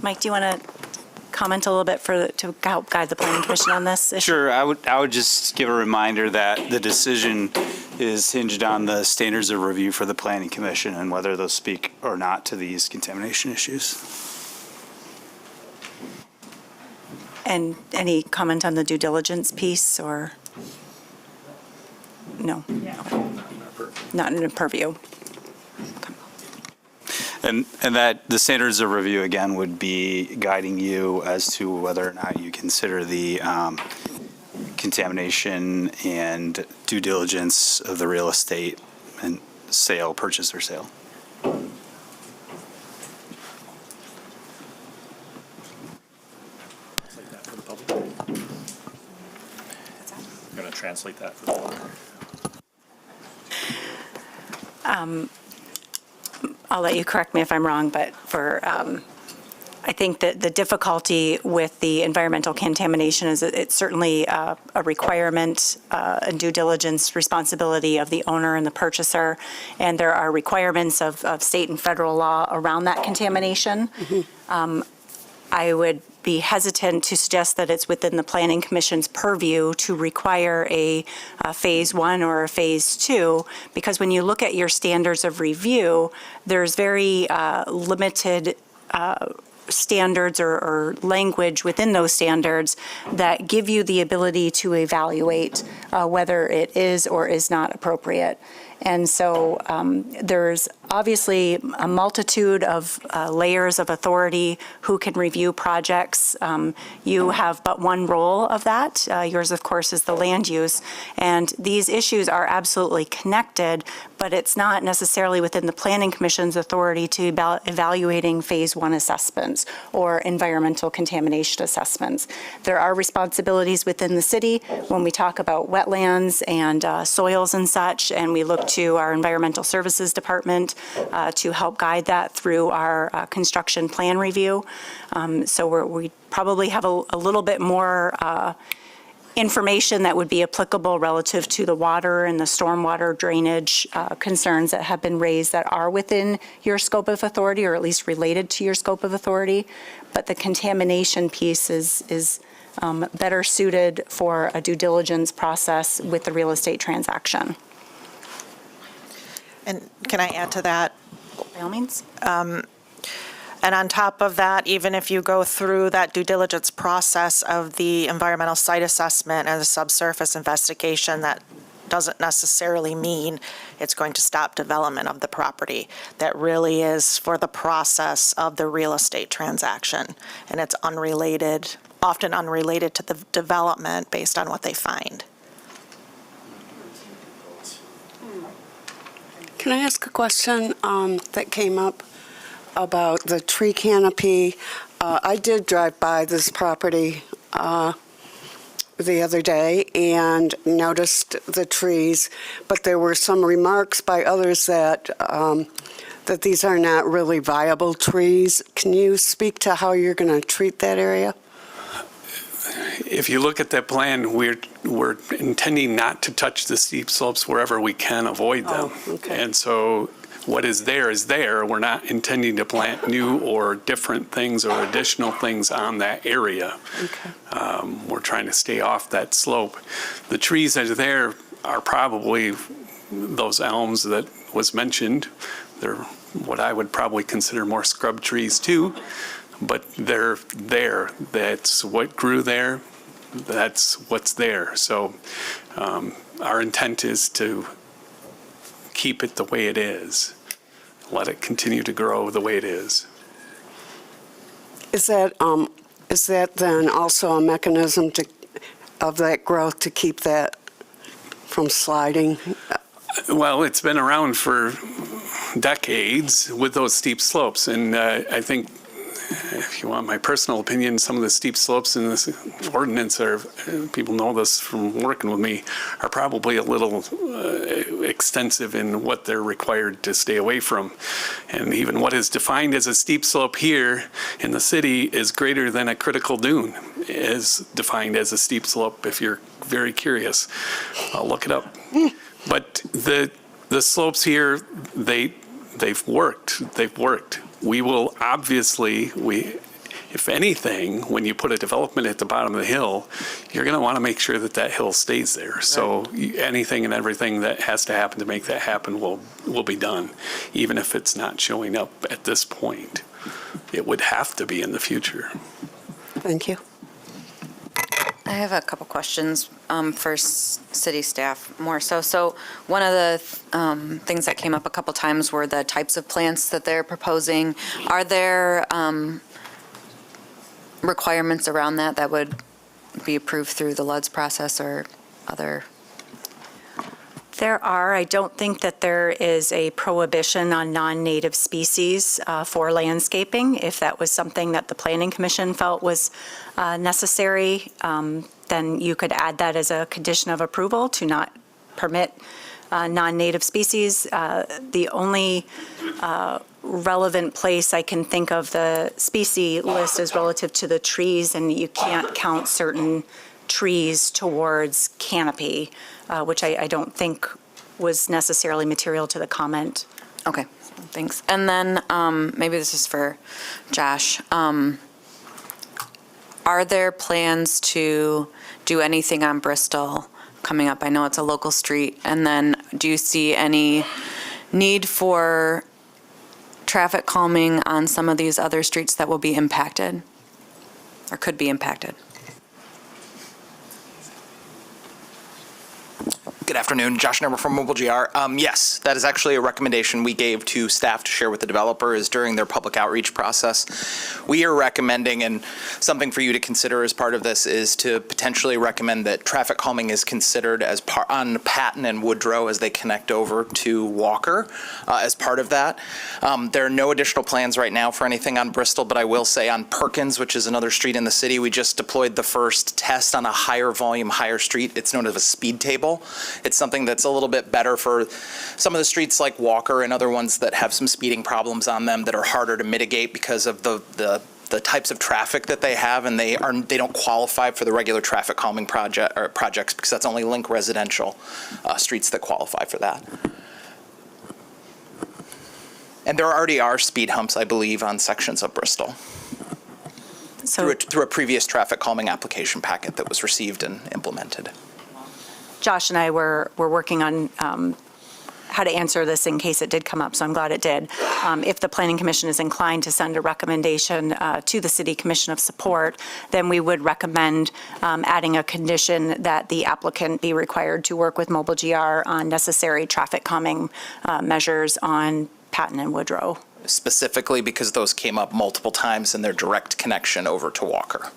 Mike, do you want to comment a little bit to help guide the Planning Commission on this issue? Sure. I would just give a reminder that the decision is hinged on the standards of review for the Planning Commission and whether those speak or not to these contamination issues. And any comment on the due diligence piece, or? No? Not in a purview. And that the standards of review, again, would be guiding you as to whether or not you consider the contamination and due diligence of the real estate and purchase or sale. I'm going to translate that for the public. I'll let you correct me if I'm wrong, but I think that the difficulty with the environmental contamination is that it's certainly a requirement and due diligence responsibility of the owner and the purchaser, and there are requirements of state and federal law around that contamination. I would be hesitant to suggest that it's within the Planning Commission's purview to require a Phase 1 or a Phase 2, because when you look at your standards of review, there's very limited standards or language within those standards that give you the ability to evaluate whether it is or is not appropriate. And so there's obviously a multitude of layers of authority who can review projects. You have but one role of that. Yours, of course, is the land use. And these issues are absolutely connected, but it's not necessarily within the Planning Commission's authority to evaluating Phase 1 assessments or environmental contamination assessments. There are responsibilities within the city when we talk about wetlands and soils and such, and we look to our Environmental Services Department to help guide that through our construction plan review. So we probably have a little bit more information that would be applicable relative to the water and the stormwater drainage concerns that have been raised that are within your scope of authority, or at least related to your scope of authority. But the contamination piece is better suited for a due diligence process with the real estate transaction. And can I add to that? By all means. And on top of that, even if you go through that due diligence process of the environmental site assessment and the subsurface investigation, that doesn't necessarily mean it's going to stop development of the property. That really is for the process of the real estate transaction. And it's unrelated, often unrelated to the development based on what they find. Can I ask a question that came up about the tree canopy? I did drive by this property the other day and noticed the trees, but there were some remarks by others that that these are not really viable trees. Can you speak to how you're going to treat that area? if you look at that plan, we're intending not to touch the steep slopes wherever we can avoid them. And so what is there is there. We're not intending to plant new or different things or additional things on that area. We're trying to stay off that slope. The trees that are there are probably those elms that was mentioned. They're what I would probably consider more scrub trees too, but they're there. That's what grew there. That's what's there. So our intent is to keep it the way it is, let it continue to grow the way it is. Is that then also a mechanism of that growth to keep that from sliding? Well, it's been around for decades with those steep slopes, and I think, if you want my personal opinion, some of the steep slopes in this ordinance are, people know this from working with me, are probably a little extensive in what they're required to stay away from. And even what is defined as a steep slope here in the city is greater than a critical dune, is defined as a steep slope, if you're very curious. I'll look it up. But the slopes here, they've worked. They've worked. We will obviously, if anything, when you put a development at the bottom of the hill, you're going to want to make sure that that hill stays there. So anything and everything that has to happen to make that happen will be done, even if it's not showing up at this point. It would have to be in the future. Thank you. I have a couple questions for city staff more so. So one of the things that came up a couple times were the types of plants that they're proposing. Are there requirements around that would be approved through the LUDS process or other? There are. I don't think that there is a prohibition on non-native species for landscaping. If that was something that the Planning Commission felt was necessary, then you could add that as a condition of approval to not permit non-native species. The only relevant place I can think of the species list is relative to the trees, and you can't count certain trees towards canopy, which I don't think was necessarily material to the comment. Okay, thanks. And then maybe this is for Josh. Are there plans to do anything on Bristol coming up? I know it's a local street. And then do you see any need for traffic calming on some of these other streets that will be impacted or could be impacted? Good afternoon, Josh Nerber from Mobile GR. Yes, that is actually a recommendation we gave to staff to share with the developer is during their public outreach process. We are recommending, and something for you to consider as part of this is to potentially recommend that traffic calming is considered as part on Patton and Woodrow as they connect over to Walker as part of that. There are no additional plans right now for anything on Bristol, but I will say on Perkins, which is another street in the city, we just deployed the first test on a higher volume, higher street. It's known as a speed table. It's something that's a little bit better for some of the streets like Walker and other ones that have some speeding problems on them that are harder to mitigate because of the types of traffic that they have, and they don't qualify for the regular traffic calming projects because that's only Link residential streets that qualify for that. And there already are speed humps, I believe, on sections of Bristol. So through a previous traffic calming application packet that was received and implemented. Josh and I were working on how to answer this in case it did come up, so I'm glad it did. If the Planning Commission is inclined to send a recommendation to the City Commission of Support, then we would recommend adding a condition that the applicant be required to work with Mobile GR on necessary traffic calming measures on Patton and Woodrow. Specifically because those came up multiple times in their direct connection over to Walker.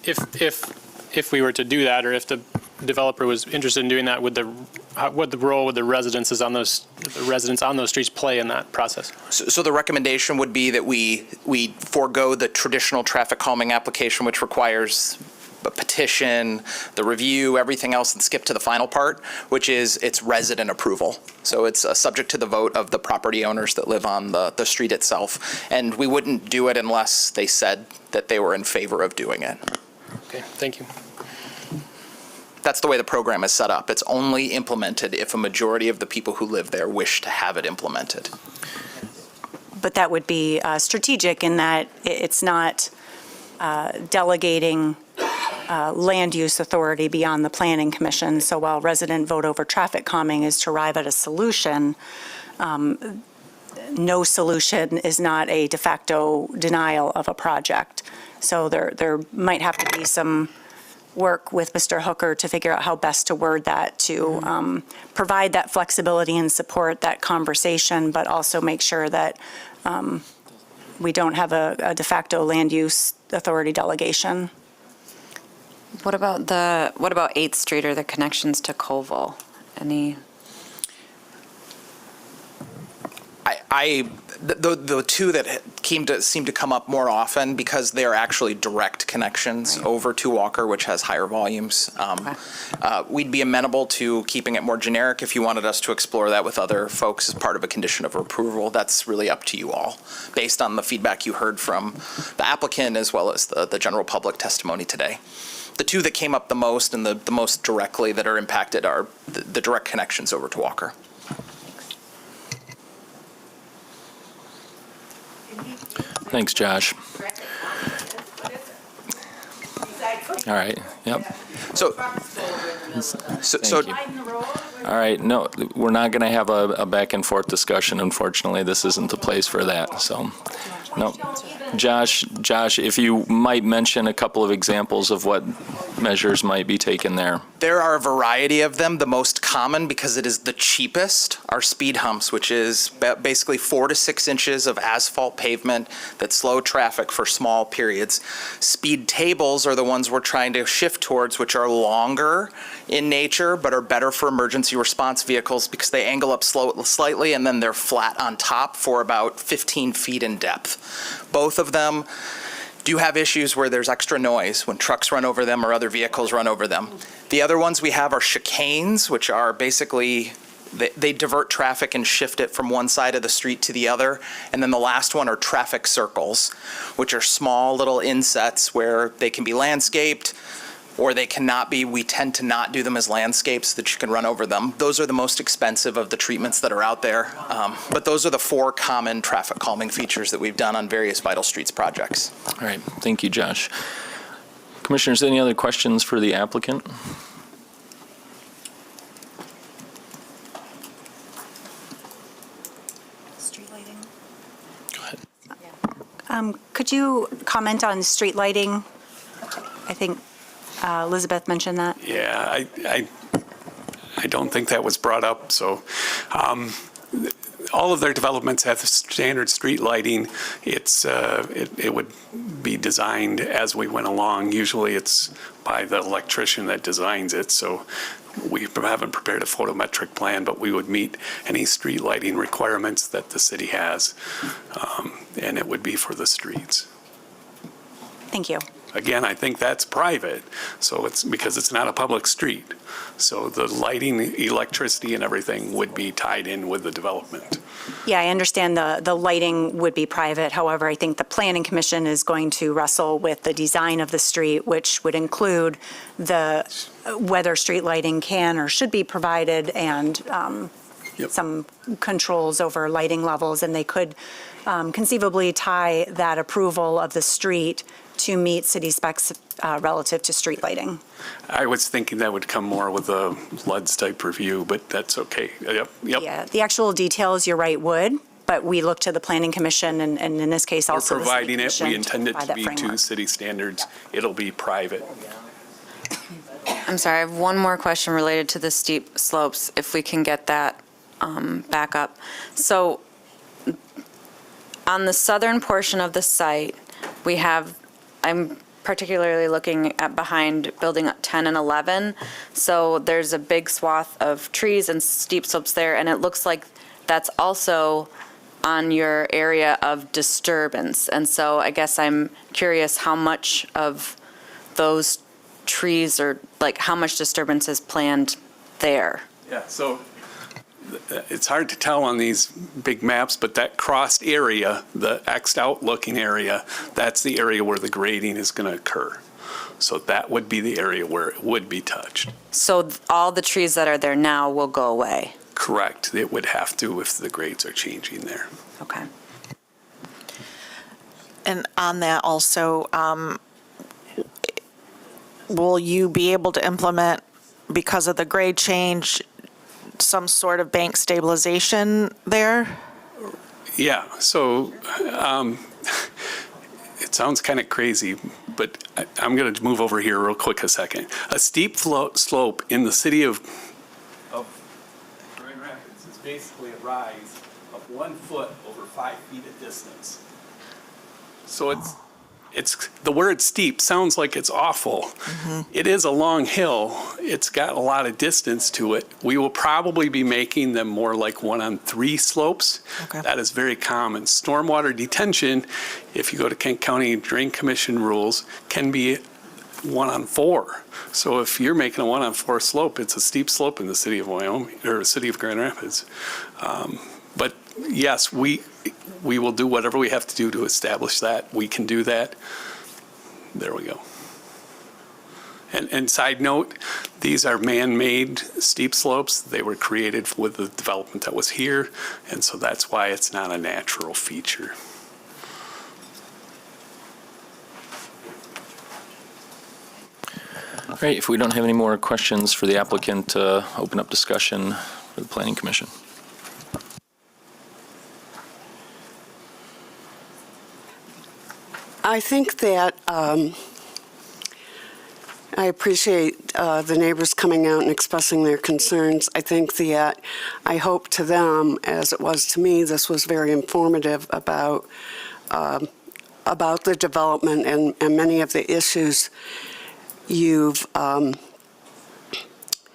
If we were to do that, or if the developer was interested in doing that, what the role would the residents on those streets play in that process? So the recommendation would be that we forego the traditional traffic calming application, which requires petition, the review, everything else, and skip to the final part, which is it's resident approval. So it's subject to the vote of the property owners that live on the street itself. And we wouldn't do it unless they said that they were in favor of doing it. Okay, thank you. That's the way the program is set up. It's only implemented if a majority of the people who live there wish to have it implemented. But that would be strategic in that it's not delegating land use authority beyond the planning commission. So while resident vote over traffic calming is to arrive at a solution, no solution is not a de facto denial of a project. So there might have to be some work with Mr. Hooker to figure out how best to word that to provide that flexibility and support that conversation, but also make sure that we don't have a de facto land use authority delegation. What about 8th Street or the connections to Colville? Any? The two that seem to come up more often because they are actually direct connections over to Walker, which has higher volumes. We'd be amenable to keeping it more generic if you wanted us to explore that with other folks as part of a condition of approval. That's really up to you all, based on the feedback you heard from the applicant as well as the general public testimony today. The two that came up the most and the most directly that are impacted are the direct connections over to Walker. Thanks, Josh. All right, yep. So, all right, no, we're not going to have a back and forth discussion, unfortunately. This isn't the place for that, so, no. Josh, if you might mention a couple of examples of what measures might be taken there. There are a variety of them. The most common, because it is the cheapest, are speed humps, which is basically 4 to 6 inches of asphalt pavement that slow traffic for small periods. Speed tables are the ones we're trying to shift towards, which are longer in nature, but are better for emergency response vehicles because they angle up slightly and then they're flat on top for about 15 feet in depth. Both of them do have issues where there's extra noise when trucks run over them or other vehicles run over them. The other ones we have are chicanes, which are basically, they divert traffic and shift it from one side of the street to the other. And then the last one are traffic circles, which are small little insets where they can be landscaped or they cannot be. We tend to not do them as landscapes so that you can run over them. Those are the most expensive of the treatments that are out there. But those are the 4 common traffic calming features that we've done on various Vital Streets projects. All right, thank you, Josh. Commissioners, any other questions for the applicant? Street lighting. Go ahead. Could you comment on street lighting? I think Elizabeth mentioned that. Yeah, I don't think that was brought up, so all of their developments have standard street lighting. It would be designed as we went along. Usually it's by the electrician that designs it, so we haven't prepared a photometric plan, but we would meet any street lighting requirements that the city has, and it would be for the streets. Thank you. Again, I think that's private, so it's because it's not a public street. So the lighting, electricity, and everything would be tied in with the development. Yeah, I understand the lighting would be private. However, I think the Planning Commission is going to wrestle with the design of the street, which would include whether street lighting can or should be provided and some controls over lighting levels. And they could conceivably tie that approval of the street to meet city specs relative to street lighting. I was thinking that would come more with a LUDS type review, but that's okay. Yep. Yeah, the actual details, you're right, would, but we look to the Planning Commission and in this case also We're the City providing it, Commission we intend it provide to that be framework. to city standards. It'll be private. I'm sorry, I have one more question related to the steep slopes, if we can get that back up. So on the southern portion of the site, I'm particularly looking at behind building 10 and 11. So there's a big swath of trees and steep slopes there, and it looks like that's also on your area of disturbance. And so I guess I'm curious how much of those trees or like how much disturbance is planned there? Yeah, so it's hard to tell on these big maps, but that crossed area, the X'd out looking area, that's the area where the grading is going to occur. So that would be the area where it would be touched. So all the trees that are there now will go away? Correct. It would have to if the grades are changing there. Okay. And on that also, will you be able to implement, because of the grade change, some sort of bank stabilization there? Yeah, so it sounds kind of crazy, but I'm going to move over here real quick a second. A steep slope in the city of Grand Rapids is basically a rise of 1 foot over 5 feet of distance. So it's the word steep sounds like it's awful. It is a long hill. It's got a lot of distance to it. We will probably be making them more like 1-on-3 slopes. Okay. That is very common. Stormwater detention, if you go to Kent County Drain Commission rules, can be 1-on-4. So if you're making a 1-on-4 slope, it's a steep slope in the city of Wyoming or the city of Grand Rapids. But yes, we will do whatever we have to do to establish that. We can do that. There we go. And side note, these are man-made steep slopes. They were created with the development that was here, and so that's why it's not a natural feature. All right, if we don't have any more questions for the applicant, open up discussion for the Planning Commission. I think that I appreciate the neighbors coming out and expressing their concerns. I think that I hope to them, as it was to me, this was very informative about the development and many of the issues you've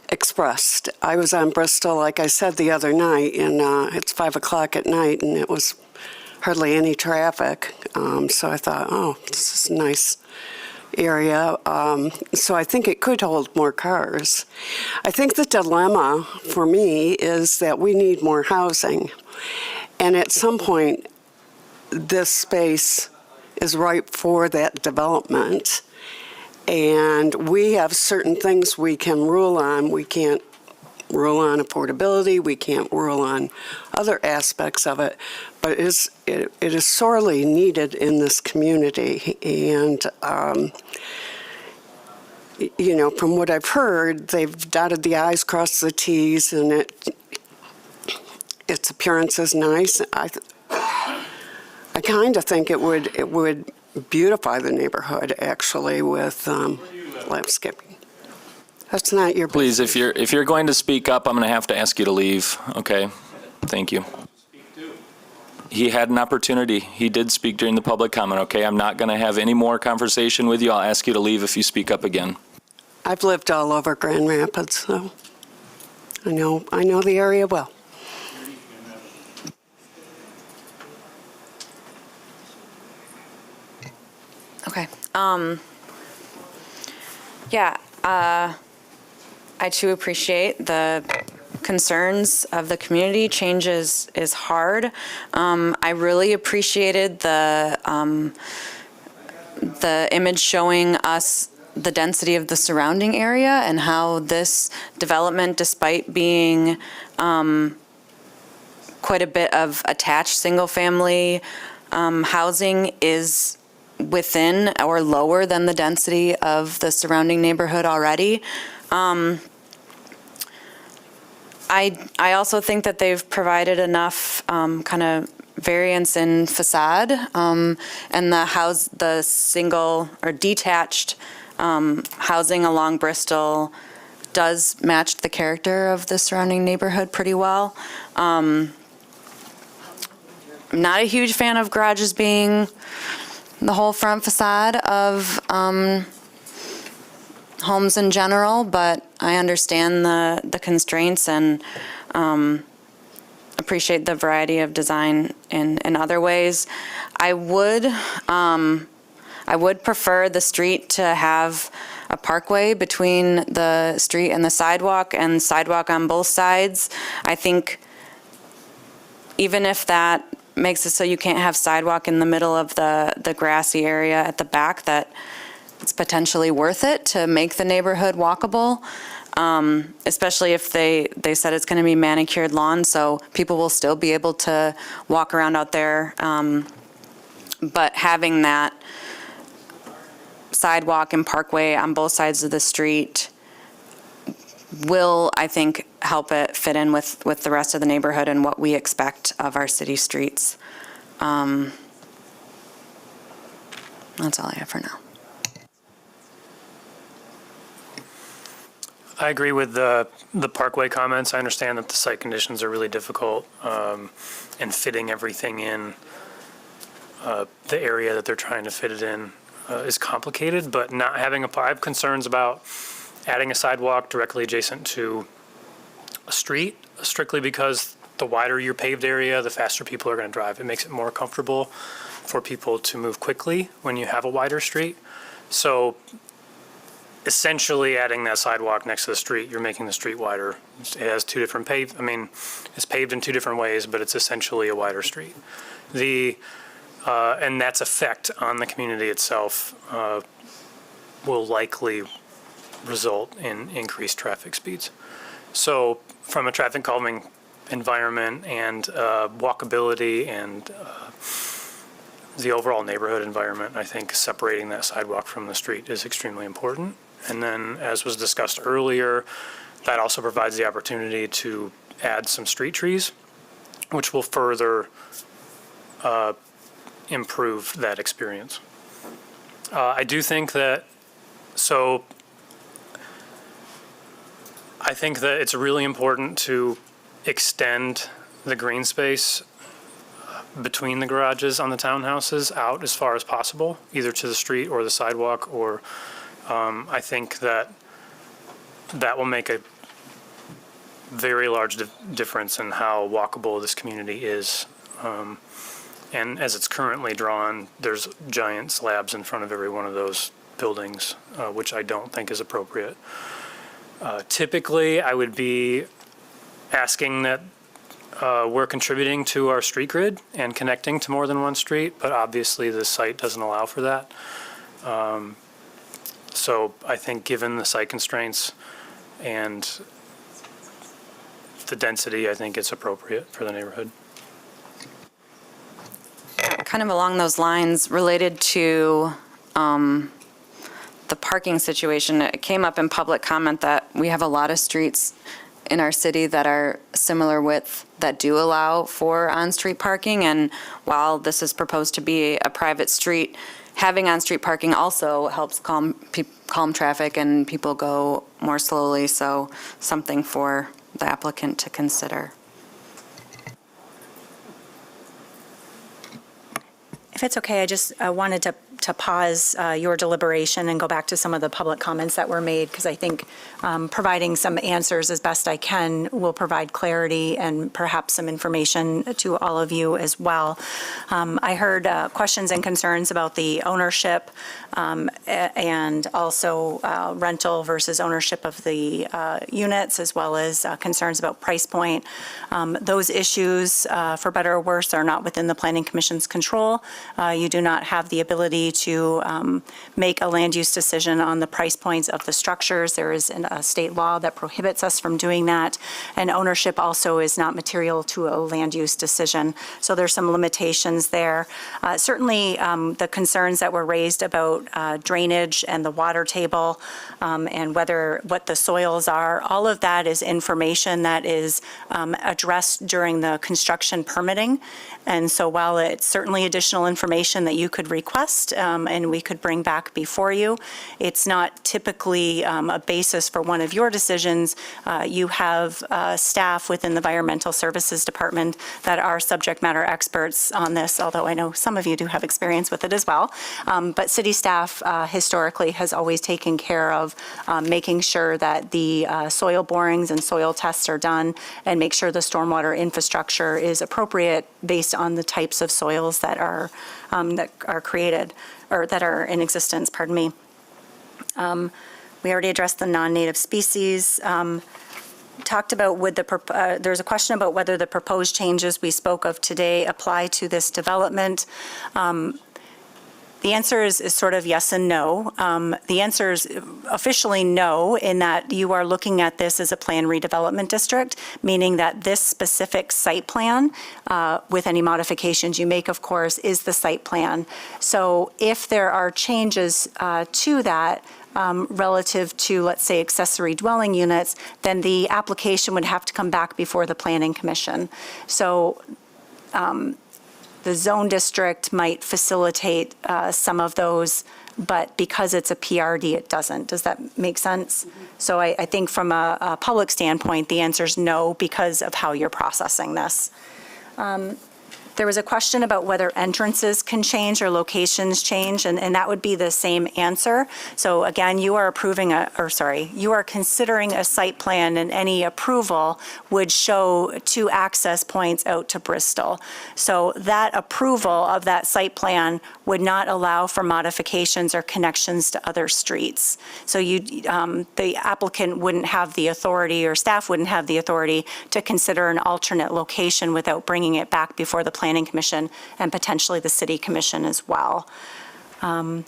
expressed. I was on Bristol, like I said, the other night, and it's 5 o'clock at night, and it was hardly any traffic. So I thought, oh, this is a nice area. So I think it could hold more cars. I think the dilemma for me is that we need more housing. And at some point, this space is ripe for that development. And we have certain things we can rule on. We can't rule on affordability. We can't rule on other aspects of it. But it is sorely needed in this community. And, you know, from what I've heard, they've dotted the I's, crossed the T's, and its appearance is nice. I kind of think it would beautify the neighborhood, actually, with landscaping. That's not your Please, business. if you're going to speak up, I'm going to have to ask you to leave, okay? Thank you. He had an opportunity. He did speak during the public comment, okay? I'm not going to have any more conversation with you. I'll ask you to leave if you speak up again. I've lived all over Grand Rapids, so I know the area well. Okay. Yeah, I too appreciate the concerns of the community. Change is hard. I really appreciated the image showing us the density of the surrounding area and how this development, despite being quite a bit of attached single-family housing, is within or lower than the density of the surrounding neighborhood already. I also think that they've provided enough kind of variance in facade, and the single or detached housing along Bristol does match the character of the surrounding neighborhood pretty well. I'm not a huge fan of garages being the whole front facade of homes in general, but I understand the constraints and appreciate the variety of design in other ways. I would prefer the street to have a parkway between the street and the sidewalk on both sides. I think even if that makes it so you can't have sidewalk in the middle of the grassy area at the back, that it's potentially worth it to make the neighborhood walkable, especially if they said it's going to be manicured lawn, so people will still be able to walk around out there. But having that sidewalk and parkway on both sides of the street will, I think, help it fit in with the rest of the neighborhood and what we expect of our city streets. That's all I have for now. I agree with the parkway comments. I understand that the site conditions are really difficult, and fitting everything in the area that they're trying to fit it in is complicated, but not having I have concerns about adding a sidewalk directly adjacent to a street, strictly because the wider your paved area, the faster people are going to drive. It makes it more comfortable for people to move quickly when you have a wider street. So essentially adding that sidewalk next to the street, you're making the street wider. It has two different it's paved in two different ways, but it's essentially a wider street. And that's effect on the community itself will likely result in increased traffic speeds. So from a traffic calming environment and walkability and the overall neighborhood environment, I think separating that sidewalk from the street is extremely important. And then, as was discussed earlier, that also provides the opportunity to add some street trees, which will further improve that experience. I do think that, I think that it's really important to extend the green space between the garages on the townhouses out as far as possible, either to the street or the sidewalk, or I think that will make a very large difference in how walkable this community is. And as it's currently drawn, there's giant slabs in front of every one of those buildings, which I don't think is appropriate. Typically, I would be asking that we're contributing to our street grid and connecting to more than one street, but obviously the site doesn't allow for that. So I think given the site constraints and the density, I think it's appropriate for the neighborhood. Kind of along those lines, related to the parking situation, it came up in public comment that we have a lot of streets in our city that are similar width that do allow for on-street parking. And while this is proposed to be a private street, having on-street parking also helps calm traffic and people go more slowly. So something for the applicant to consider. If it's okay, I just wanted to pause your deliberation and go back to some of the public comments that were made, because I think providing some answers as best I can will provide clarity and perhaps some information to all of you as well. I heard questions and concerns about the ownership and also rental versus ownership of the units, as well as concerns about price point. Those issues, for better or worse, are not within the Planning Commission's control. You do not have the ability to make a land use decision on the price points of the structures. There is a state law that prohibits us from doing that, and ownership also is not material to a land use decision. So there's some limitations there. Certainly, the concerns that were raised about drainage and the water table and what the soils are, all of that is information that is addressed during the construction permitting. And so while it's certainly additional information that you could request and we could bring back before you, it's not typically a basis for one of your decisions. You have staff within the Environmental Services Department that are subject matter experts on this, although I know some of you do have experience with it as well. But city staff historically has always taken care of making sure that the soil borings and soil tests are done and make sure the stormwater infrastructure is appropriate based on the types of soils that are created or that are in existence, pardon me. We already addressed the non-native species. Talked about there's a question about whether the proposed changes we spoke of today apply to this development. The answer is sort of yes and no. The answer is officially no, in that you are looking at this as a planned redevelopment district, meaning that this specific site plan, with any modifications you make, of course, is the site plan. So if there are changes to that, relative to, let's say, accessory dwelling units, then the application would have to come back before the Planning Commission. So the zone district might facilitate some of those, but because it's a PRD, it doesn't. Does that make sense? So I think from a public standpoint, the answer is no, because of how you're processing this. There was a question about whether entrances can change or locations change, and that would be the same answer. So again, you are you are considering a site plan, and any approval would show 2 access points out to Bristol. So that approval of that site plan would not allow for modifications or connections to other streets. So the applicant wouldn't have the authority, or staff wouldn't have the authority, to consider an alternate location without bringing it back before the Planning Commission and potentially the City Commission as well. And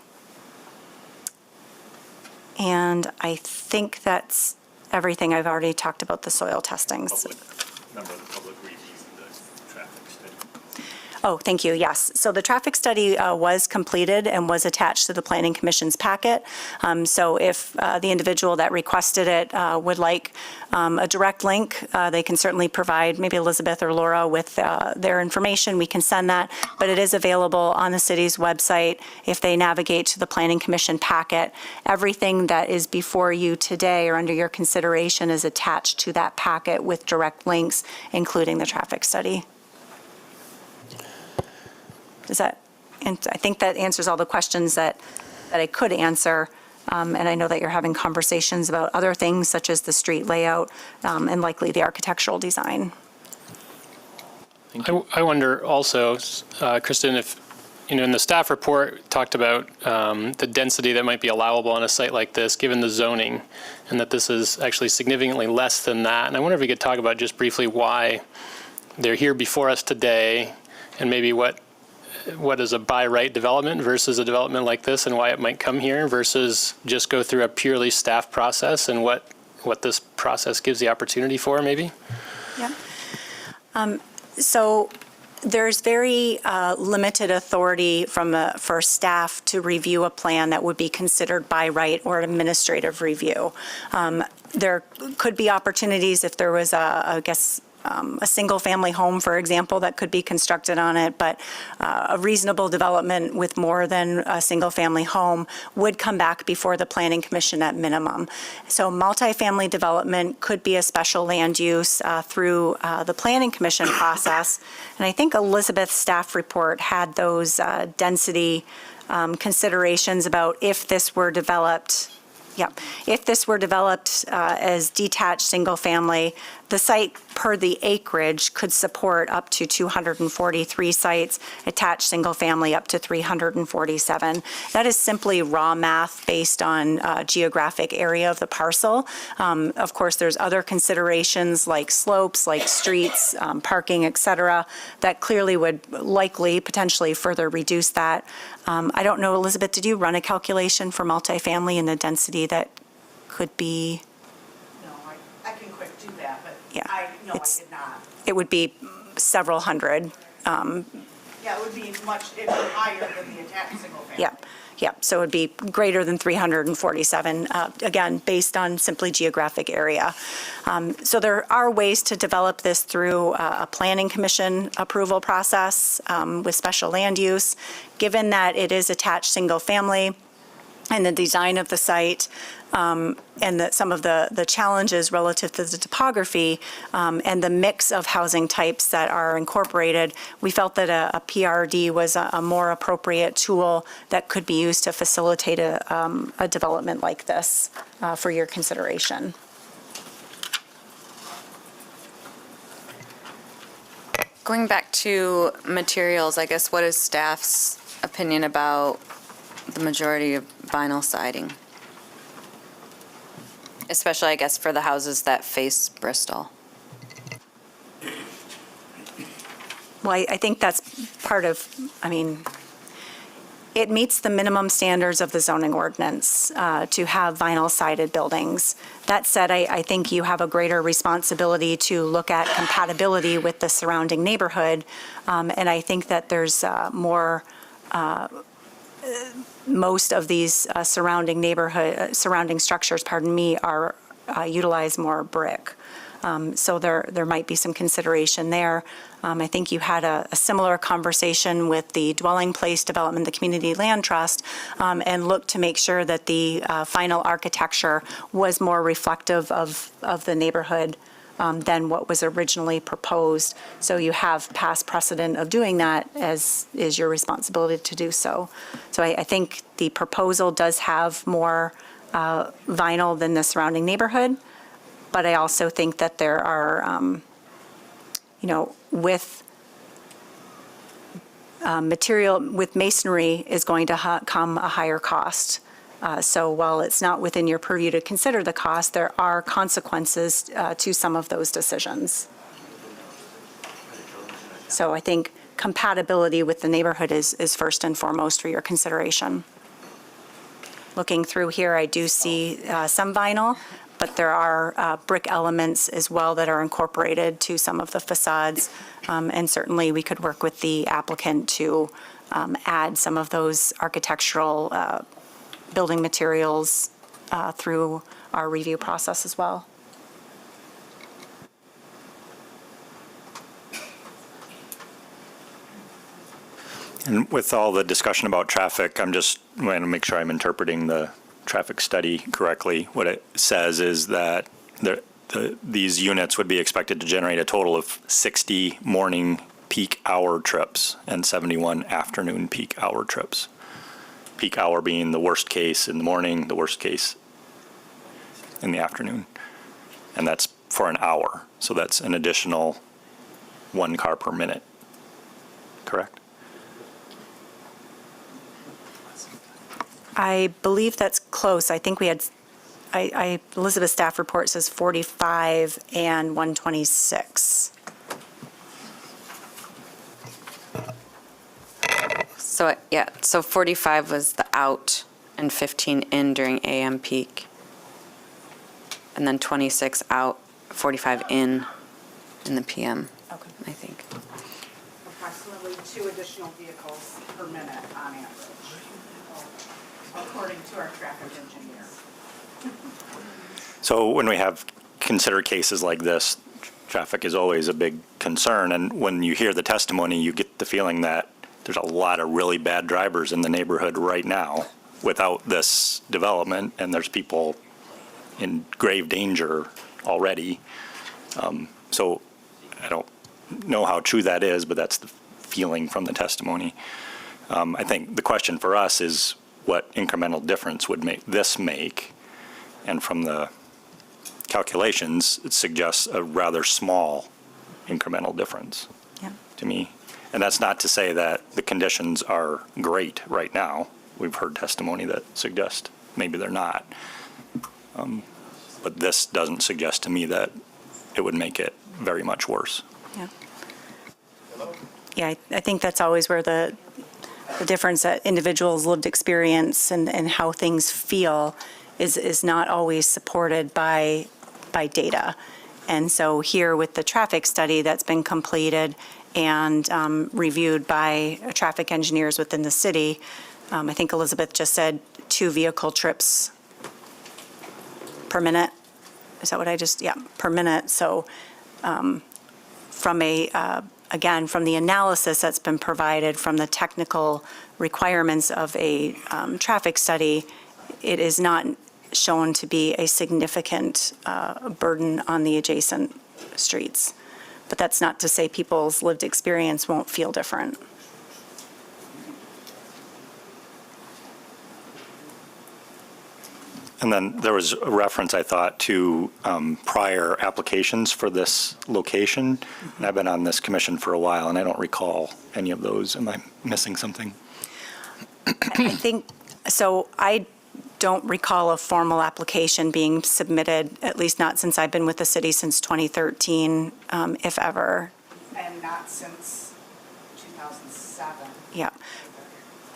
I think that's everything. I've already talked about the soil testings. Member of the public reviews the traffic study. Oh, thank you, yes. So the traffic study was completed and was attached to the Planning Commission's packet. So if the individual that requested it would like a direct link, they can certainly provide maybe Elizabeth or Laura with their information. We can send that, but it is available on the city's website if they navigate to the Planning Commission packet. Everything that is before you today or under your consideration is attached to that packet with direct links, including the traffic study. And I think that answers all the questions that I could answer. And I know that you're having conversations about other things, such as the street layout and likely the architectural design. I wonder also, Kristen, if, in the staff report talked about the density that might be allowable on a site like this, given the zoning, and that this is actually significantly less than that. And I wonder if we could talk about just briefly why they're here before us today, and maybe what is a by right development versus a development like this, and why it might come here versus just go through a purely staff process, and what this process gives the opportunity for, maybe? Yeah. So there's very limited authority for staff to review a plan that would be considered by right or administrative review. There could be opportunities if there was a single-family home, for example, that could be constructed on it, but a reasonable development with more than a single-family home would come back before the Planning Commission at minimum. So multifamily development could be a special land use through the Planning Commission process. And I think Elizabeth's staff report had those density considerations about if this were developed. Yeah, if this were developed as detached single-family, the site per the acreage could support up to 243 sites, attached single-family up to 347. That is simply raw math based on geographic area of the parcel. Of course, there's other considerations like slopes, like streets, parking, et cetera, that clearly would likely potentially further reduce that. I don't know, Elizabeth, did you run a calculation for multifamily and the density that could be? No, I can quick do that, but Yeah, I did not. it would be several hundred. Yeah, it would be higher than the attached single family. Yeah, so it would be greater than 347, again, based on simply geographic area. So there are ways to develop this through a Planning Commission approval process with special land use. Given that it is attached single family, and the design of the site, and some of the challenges relative to the topography and the mix of housing types that are incorporated, we felt that a PRD was a more appropriate tool that could be used to facilitate a development like this for your consideration. Going back to materials, I guess, what is staff's opinion about the majority of vinyl siding? especially, I guess, for the houses that face Bristol. Well, I think that's part of, I mean, it meets the minimum standards of the zoning ordinance to have vinyl-sided buildings. That said, I think you have a greater responsibility to look at compatibility with the surrounding neighborhood, and I think that there's more, most of these surrounding structures, are utilize more brick. So there might be some consideration there. I think you had a similar conversation with the dwelling place development, the community land trust, and looked to make sure that the final architecture was more reflective of the neighborhood than what was originally proposed. So you have past precedent of doing that, as is your responsibility to do so. So I think the proposal does have more vinyl than the surrounding neighborhood. But I also think that there are, with material, with masonry is going to come a higher cost. So while it's not within your purview to consider the cost, there are consequences to some of those decisions. So I think compatibility with the neighborhood is first and foremost for your consideration. Looking through here, I do see some vinyl, but there are brick elements as well that are incorporated to some of the facades. And certainly we could work with the applicant to add some of those architectural building materials through our review process as well. And with all the discussion about traffic, I'm just going to make sure I'm interpreting the traffic study correctly. What it says is that these units would be expected to generate a total of 60 morning peak hour trips and 71 afternoon peak hour trips. Peak hour being the worst case in the morning, the worst case in the afternoon. And that's for an hour. So that's an additional 1 car per minute, correct? I believe that's close. I think we had, Elizabeth's staff report says 45 and 126. So, yeah, so 45 was the out and 15 in during AM peak. And then 26 out, 45 in the PM, I think. Approximately 2 additional vehicles per minute on average, according to our traffic engineer. So when we have considered cases like this, traffic is always a big concern. And when you hear the testimony, you get the feeling that there's a lot of really bad drivers in the neighborhood right now without this development, and there's people in grave danger already. So I don't know how true that is, but that's the feeling from the testimony. I think the question for us is what incremental difference would this make? And from the calculations, it suggests a rather small incremental difference to me. And that's not to say that the conditions are great right now. We've heard testimony that suggests maybe they're not. But this doesn't suggest to me that it would make it very much worse. Yeah, I think that's always where the difference that individuals' lived experience and how things feel is not always supported by data. And so here with the traffic study that's been completed and reviewed by traffic engineers within the city, I think Elizabeth just said 2 vehicle trips per minute. Is that what I just, yeah, per minute. So from again, from the analysis that's been provided from the technical requirements of a traffic study, it is not shown to be a significant burden on the adjacent streets. But that's not to say people's lived experience won't feel different. And then there was a reference, I thought, to prior applications for this location. And I've been on this commission for a while, and I don't recall any of those. Am I missing something? I think, so I don't recall a formal application being submitted, at least not since I've been with the city since 2013, if ever. And not since 2007. Yeah.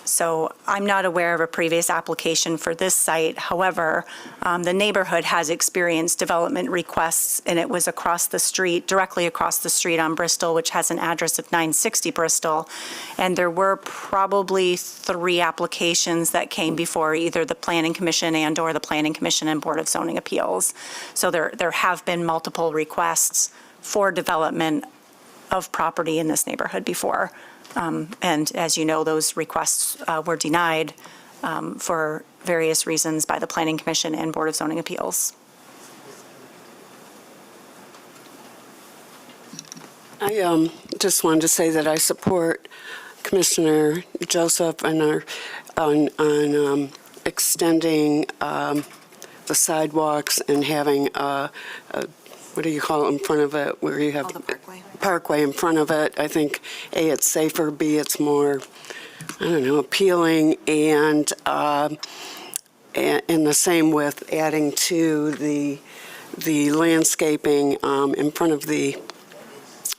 So I'm not aware of a previous application for this site. However, the neighborhood has experienced development requests, and it was across the street, directly across the street on Bristol, which has an address of 960 Bristol. And there were probably 3 applications that came before either the Planning Commission and/or the Planning Commission and Board of Zoning Appeals. So there have been multiple requests for development of property in this neighborhood before. And as you know, those requests were denied for various reasons by the Planning Commission and Board of Zoning Appeals. I just wanted to say that I support Commissioner Joseph and on extending the sidewalks and having what do you call it in front of it, where you have parkway in front of it. I think A, it's safer, B, it's more, I don't know, appealing, and the same with adding to the landscaping in front of the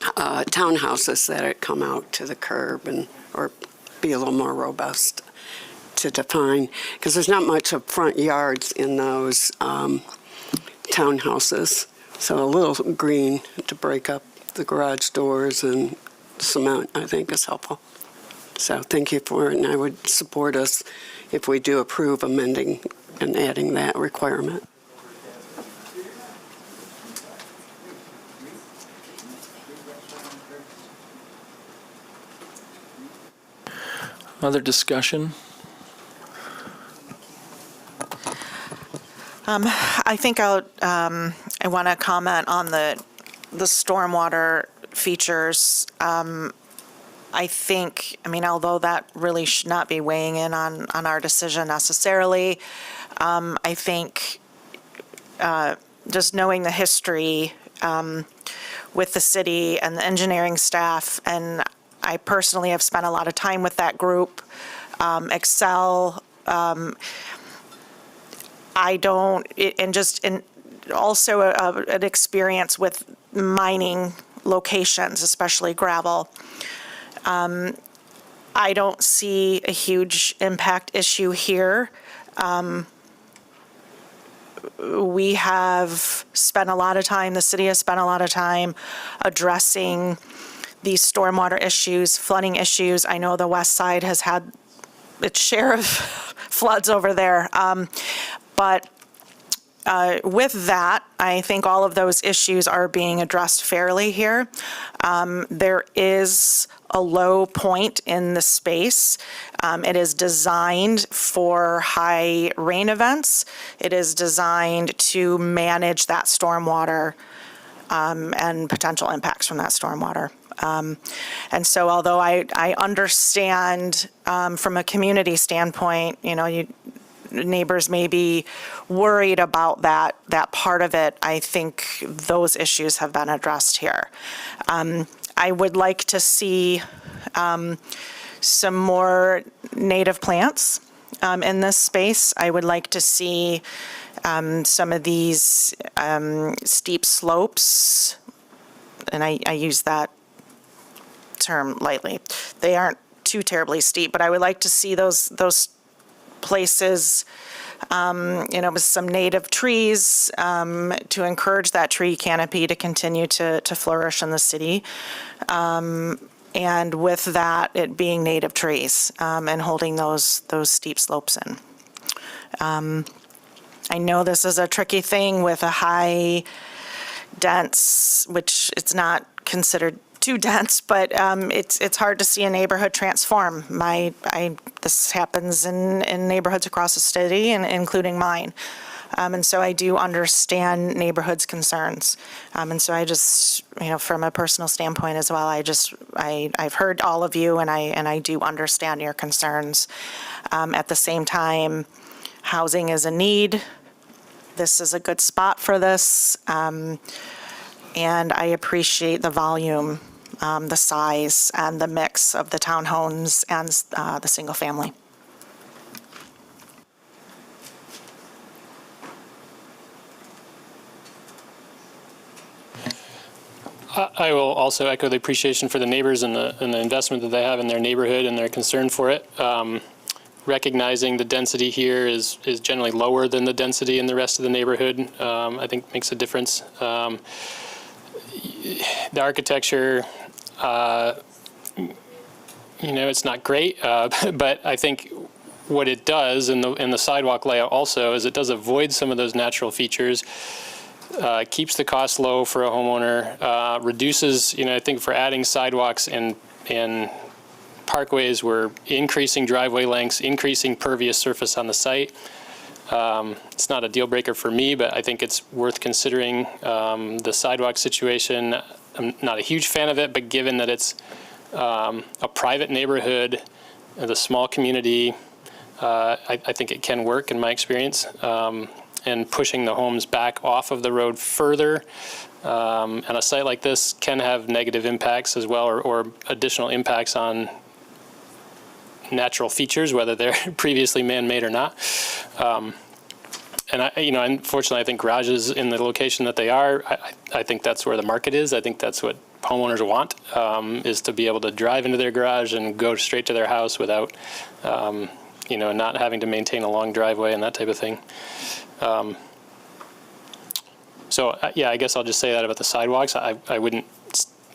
townhouses, that it come out to the curb and or be a little more robust to define, because there's not much of front yards in those townhouses. So a little green to break up the garage doors and cement, I think, is helpful. So thank you for it, and I would support us if we do approve amending and adding that requirement. Other discussion? I think I want to comment on the stormwater features. I think, although that really should not be weighing in on our decision necessarily, I think just knowing the history with the city and the engineering staff, and I personally have spent a lot of time with that group, Excel, also an experience with mining locations, especially gravel. I don't see a huge impact issue here. We have spent a lot of time, the city has spent a lot of time addressing these stormwater issues, flooding issues. I know the west side has had its share of floods over there. But with that, I think all of those issues are being addressed fairly here. There is a low point in the space. It is designed for high rain events. It is designed to manage that stormwater and potential impacts from that stormwater. And so although I understand from a community standpoint, neighbors may be worried about that part of it, I think those issues have been addressed here. I would like to see some more native plants in this space. I would like to see some of these steep slopes, and I use that term lightly. They aren't too terribly steep, but I would like to see those places, with some native trees to encourage that tree canopy to continue to flourish in the city. And with that, it being native trees and holding those steep slopes in. I know this is a tricky thing with a high dense, which it's not considered too dense, but it's hard to see a neighborhood transform. This happens in neighborhoods across the city, and including mine. And so I do understand neighborhoods' concerns. And so I just, from a personal standpoint as well, I've heard all of you, and I do understand your concerns. At the same time, housing is a need. This is a good spot for this. And I appreciate the volume, the size, and the mix of the townhomes and the single family. I will also echo the appreciation for the neighbors and the investment that they have in their neighborhood and their concern for it. Recognizing the density here is generally lower than the density in the rest of the neighborhood, I think makes a difference. The architecture, it's not great, but I think what it does in the sidewalk layout also is it does avoid some of those natural features, keeps the cost low for a homeowner, reduces, I think for adding sidewalks and parkways, we're increasing driveway lengths, increasing pervious surface on the site. It's not a deal breaker for me, but I think it's worth considering. The sidewalk situation, I'm not a huge fan of it, but given that it's a private neighborhood, the small community, I think it can work in my experience. And pushing the homes back off of the road further. And a site like this can have negative impacts as well, or additional impacts on natural features, whether they're previously man-made or not. And unfortunately, I think garages in the location that they are, I think that's where the market is. I think that's what homeowners want, is to be able to drive into their garage and go straight to their house without, not having to maintain a long driveway and that type of thing. I guess I'll just say that about the sidewalks. I wouldn't,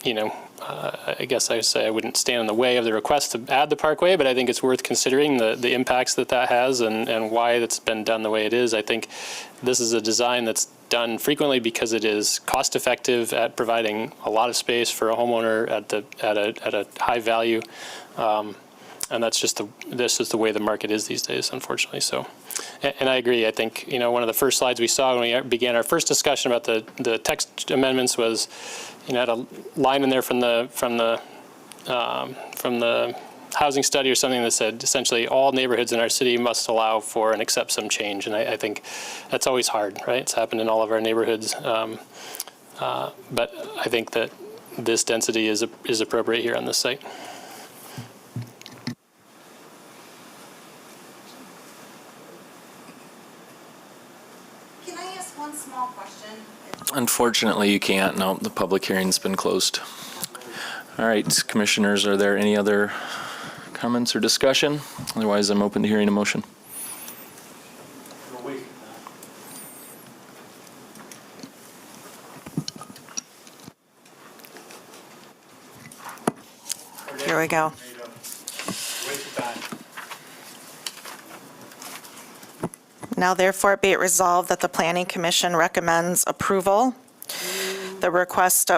I guess I would say I wouldn't stand in the way of the request to add the parkway, but I think it's worth considering the impacts that has and why it's been done the way it is. I think this is a design that's done frequently because it is cost effective at providing a lot of space for a homeowner at a high value. And that's just this is the way the market is these days, unfortunately. So, and I agree. I think one of the first slides we saw when we began our first discussion about the text amendments was, had a line in there from the housing study or something that said essentially all neighborhoods in our city must allow for and accept some change. And I think that's always hard, right? It's happened in all of our neighborhoods, but I think that this density is appropriate here on this site. One small question. Unfortunately, you can't. No, the public hearing's been closed. All right, commissioners, are there any other comments or discussion? Otherwise, I'm open to hearing a motion. Here we go. Now therefore be it resolved that the Planning Commission recommends approval. The request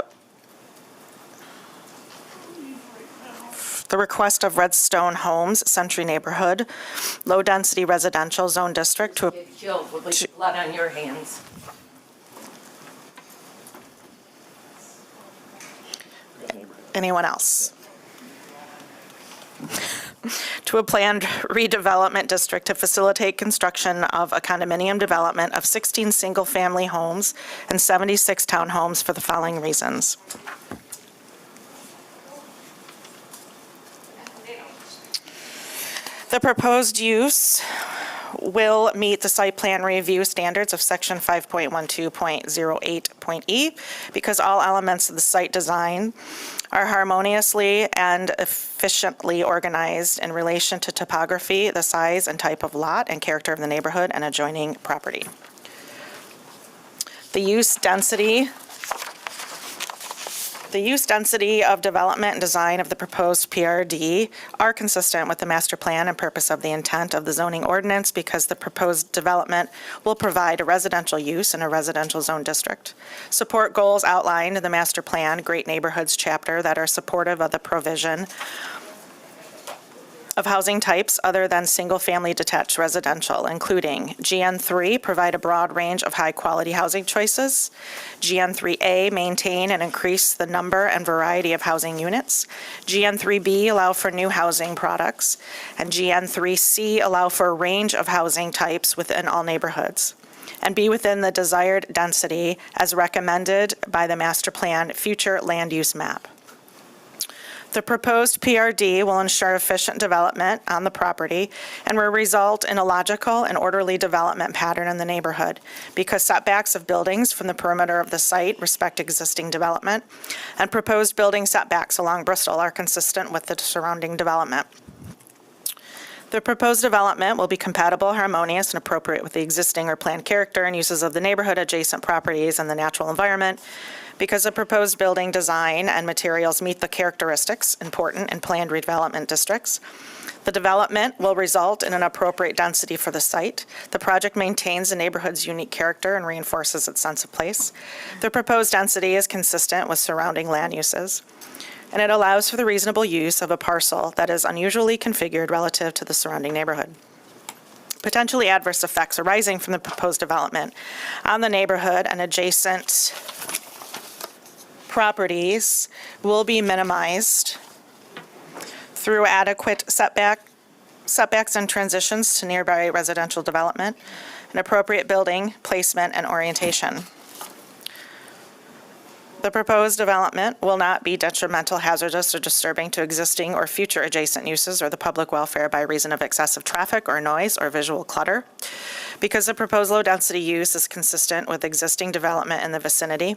of Redstone Homes, Century Neighborhood, low-density residential zone district to... Get killed with blood on your hands. Anyone else? To a planned redevelopment district to facilitate construction of a condominium development of 16 single-family homes and 76 townhomes for the following reasons. The proposed use will meet the site plan review standards of section 5.12.08.e because all elements of the site design are harmoniously and efficiently organized in relation to topography, the size and type of lot, and character of the neighborhood and adjoining property. The use density of development and design of the proposed PRD are consistent with the master plan and purpose of the intent of the zoning ordinance because the proposed development will provide a residential use in a residential zone district. Support goals outlined in the master plan, Great Neighborhoods chapter that are supportive of the provision of housing types other than single-family detached residential, including GN3, provide a broad range of high-quality housing choices. GN3A, maintain and increase the number and variety of housing units. GN3B, allow for new housing products. And GN3C, allow for a range of housing types within all neighborhoods. And be within the desired density as recommended by the master plan future land use map. The proposed PRD will ensure efficient development on the property and will result in a logical and orderly development pattern in the neighborhood because setbacks of buildings from the perimeter of the site respect existing development, and proposed building setbacks along Bristol are consistent with the surrounding development. The proposed development will be compatible, harmonious, and appropriate with the existing or planned character and uses of the neighborhood, adjacent properties, and the natural environment because the proposed building design and materials meet the characteristics important in planned redevelopment districts. The development will result in an appropriate density for the site. The project maintains the neighborhood's unique character and reinforces its sense of place. The proposed density is consistent with surrounding land uses, and it allows for the reasonable use of a parcel that is unusually configured relative to the surrounding neighborhood. Potentially adverse effects arising from the proposed development on the neighborhood and adjacent properties will be minimized through adequate setbacks and transitions to nearby residential development, and appropriate building placement and orientation. The proposed development will not be detrimental, hazardous, or disturbing to existing or future adjacent uses or the public welfare by reason of excessive traffic or noise or visual clutter. Because the proposed low-density use is consistent with existing development in the vicinity,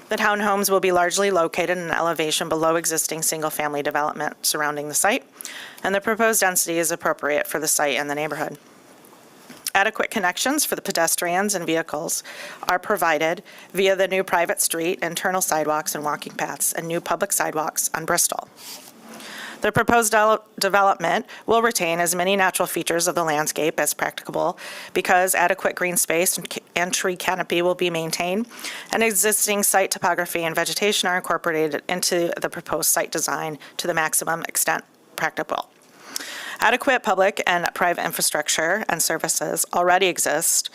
the townhomes will be largely located in an elevation below existing single-family development surrounding the site, and the proposed density is appropriate for the site and the neighborhood. Adequate connections for the pedestrians and vehicles are provided via the new private street, internal sidewalks and walking paths, and new public sidewalks on Bristol. The proposed development will retain as many natural features of the landscape as practicable because adequate green space and tree canopy will be maintained, and existing site topography and vegetation are incorporated into the proposed site design to the maximum extent practicable. Adequate public and private infrastructure and services already exist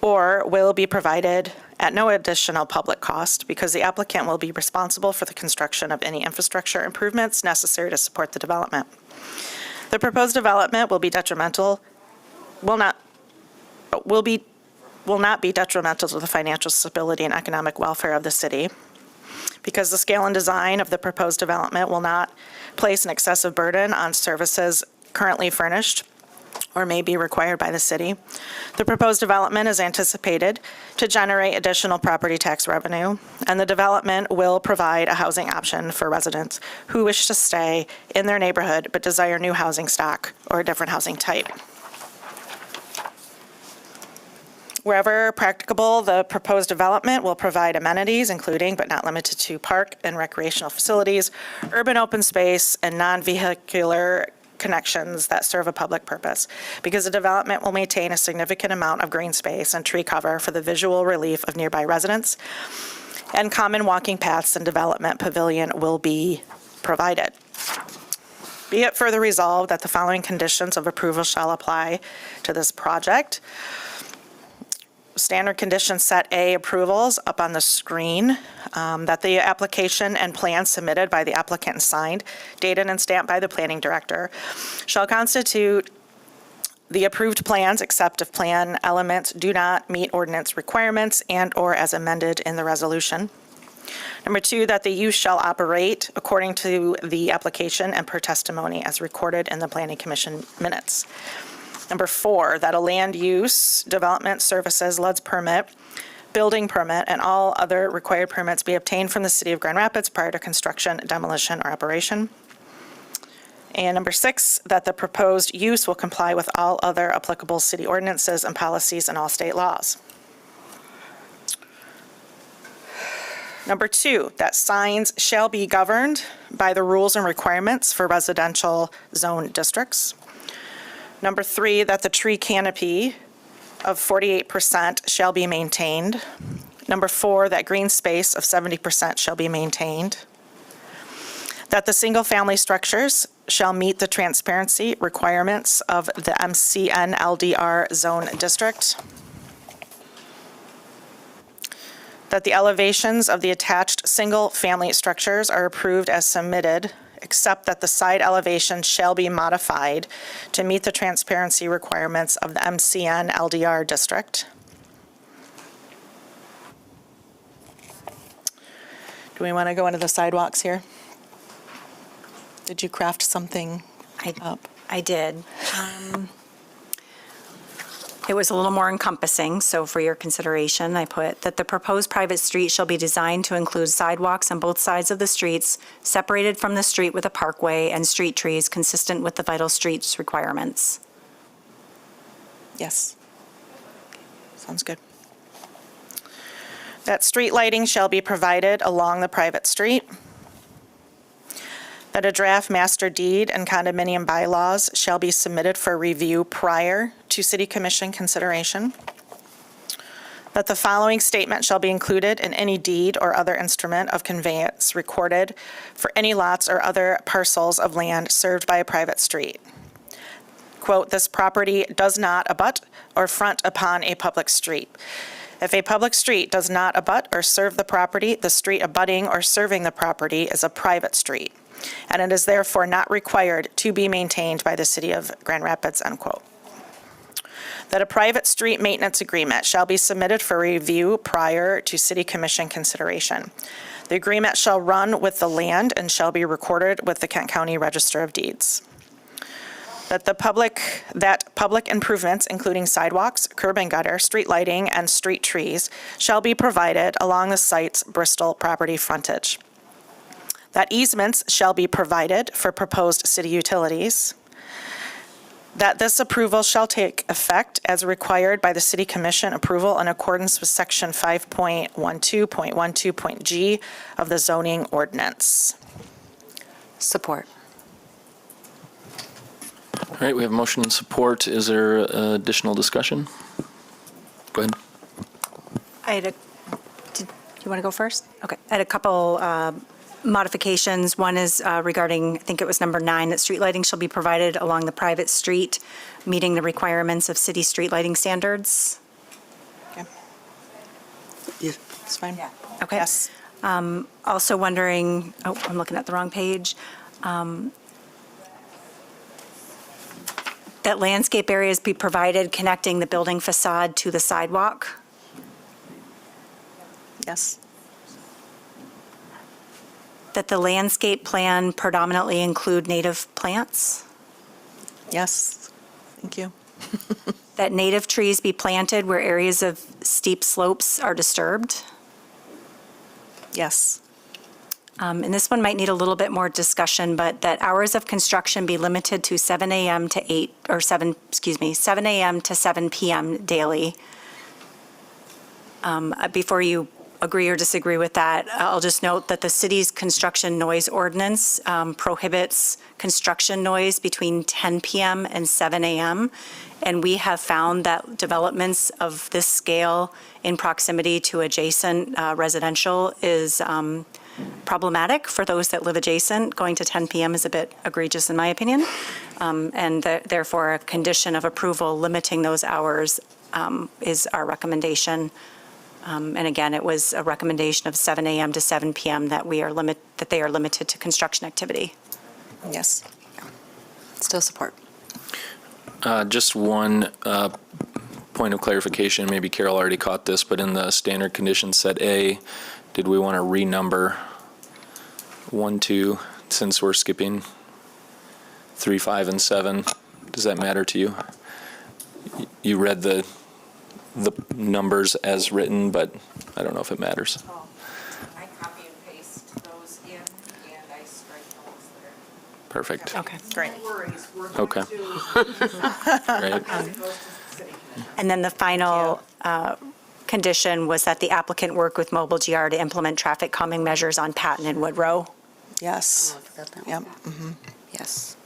or will be provided at no additional public cost because the applicant will be responsible for the construction of any infrastructure improvements necessary to support the development. The proposed development will not be detrimental to the financial stability and economic welfare of the city because the scale and design of the proposed development will not place an excessive burden on services currently furnished or may be required by the city. The proposed development is anticipated to generate additional property tax revenue, and the development will provide a housing option for residents who wish to stay in their neighborhood but desire new housing stock or a different housing type. Wherever practicable, the proposed development will provide amenities, including but not limited to park and recreational facilities, urban open space, and non-vehicular connections that serve a public purpose, because the development will maintain a significant amount of green space and tree cover for the visual relief of nearby residents, and common walking paths and development pavilion will be provided. Be it further resolved that the following conditions of approval shall apply to this project. Standard conditions set A approvals up on the screen, that the application and plan submitted by the applicant and signed, dated and stamped by the planning director, shall constitute the approved plans except if plan elements do not meet ordinance requirements and/or as amended in the resolution. Number 2, that the use shall operate according to the application and per testimony as recorded in the Planning Commission minutes. Number 4, that a land use, development services, LUDS permit, building permit, and all other required permits be obtained from the City of Grand Rapids prior to construction, demolition, or operation. And number 6, that the proposed use will comply with all other applicable city ordinances and policies and all state laws. Number 2, that signs shall be governed by the rules and requirements for residential zone districts. Number 3, that the tree canopy of 48% shall be maintained. Number 4, that green space of 70% shall be maintained. That the single-family structures shall meet the transparency requirements of the MCN LDR zone district. That the elevations of the attached single-family structures are approved as submitted, except that the side elevation shall be modified to meet the transparency requirements of the MCN LDR district. Do we want to go into the sidewalks here? Did you craft something up? I did. It was a little more encompassing, so for your consideration, I put that the proposed private street shall be designed to include sidewalks on both sides of the streets, separated from the street with a parkway and street trees consistent with the vital streets requirements. Yes. Sounds good. That street lighting shall be provided along the private street. That a draft master deed and condominium bylaws shall be submitted for review prior to city commission consideration. That the following statement shall be included in any deed or other instrument of conveyance recorded for any lots or other parcels of land served by a private street. Quote, "This property does not abut or front upon a public street. If a public street does not abut or serve the property, the street abutting or serving the property is a private street, and it is therefore not required to be maintained by the city of Grand Rapids," unquote. That a private street maintenance agreement shall be submitted for review prior to city commission consideration. The agreement shall run with the land and shall be recorded with the Kent County Register of Deeds. That public improvements, including sidewalks, curb and gutter, street lighting, and street trees, shall be provided along the site's Bristol property frontage. That easements shall be provided for proposed city utilities. That this approval shall take effect as required by the City Commission approval in accordance with Section 5.12.12.g of the zoning ordinance. Support. All right, we have motion and support. Is there additional discussion? Go ahead. Did you want to go first? Okay. I had a couple modifications. One is regarding, I think it was number 9, that street lighting shall be provided along the private street, meeting the requirements of city street lighting standards. Okay. Yeah, it's fine. Yeah. Okay. Yes. Also wondering, oh, I'm looking at the wrong page. That landscape areas be provided connecting the building facade to the sidewalk. Yes. That the landscape plan predominantly include native plants. Yes. Thank you. That native trees be planted where areas of steep slopes are disturbed. Yes. And this one might need a little bit more discussion, but that hours of construction be limited to 7 a.m. to 7 a.m. to 7 p.m. daily. Before you agree or disagree with that, I'll just note that the city's construction noise ordinance prohibits construction noise between 10 p.m. and 7 a.m. And we have found that developments of this scale in proximity to adjacent residential is problematic for those that live adjacent. Going to 10 p.m. is a bit egregious in my opinion. And therefore a condition of approval limiting those hours is our recommendation. And again, it was a recommendation of 7 a.m. to 7 p.m. that they are limited to construction activity. Yes. Still support. Just one point of clarification, maybe Carol already caught this, but in the standard conditions set A, did we want to renumber 1, 2, since we're skipping 3, 5, and 7? Does that matter to you? You read the numbers as written, but I don't know if it matters. I copy and paste those in, and I strike those there. Perfect. Okay, great. No worries, we're Okay. going to. Great. As it goes to the city. And then the final condition was that the applicant work with Mobile GR to implement traffic calming measures on Patton and Woodrow. Yes. Yep. Yes.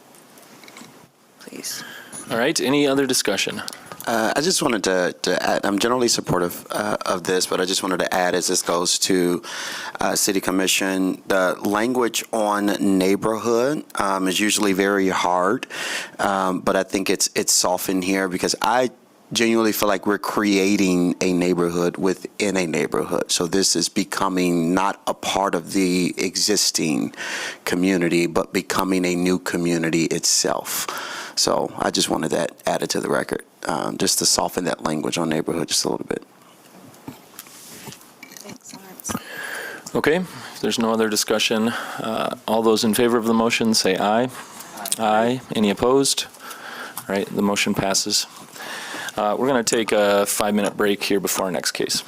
Please. All right, any other discussion? I just wanted to add, I'm generally supportive of this, but I just wanted to add as this goes to City Commission, the language on neighborhood is usually very hard, but I think it's softened here because I genuinely feel like we're creating a neighborhood within a neighborhood. So this is becoming not a part of the existing community, but becoming a new community itself. So I just wanted that added to the record, just to soften that language on neighborhood just a little bit. Okay, if there's no other discussion, all those in favor of the motion say aye. Aye. Any opposed? All right, the motion passes. We're going to take a 5-minute break here before our next case.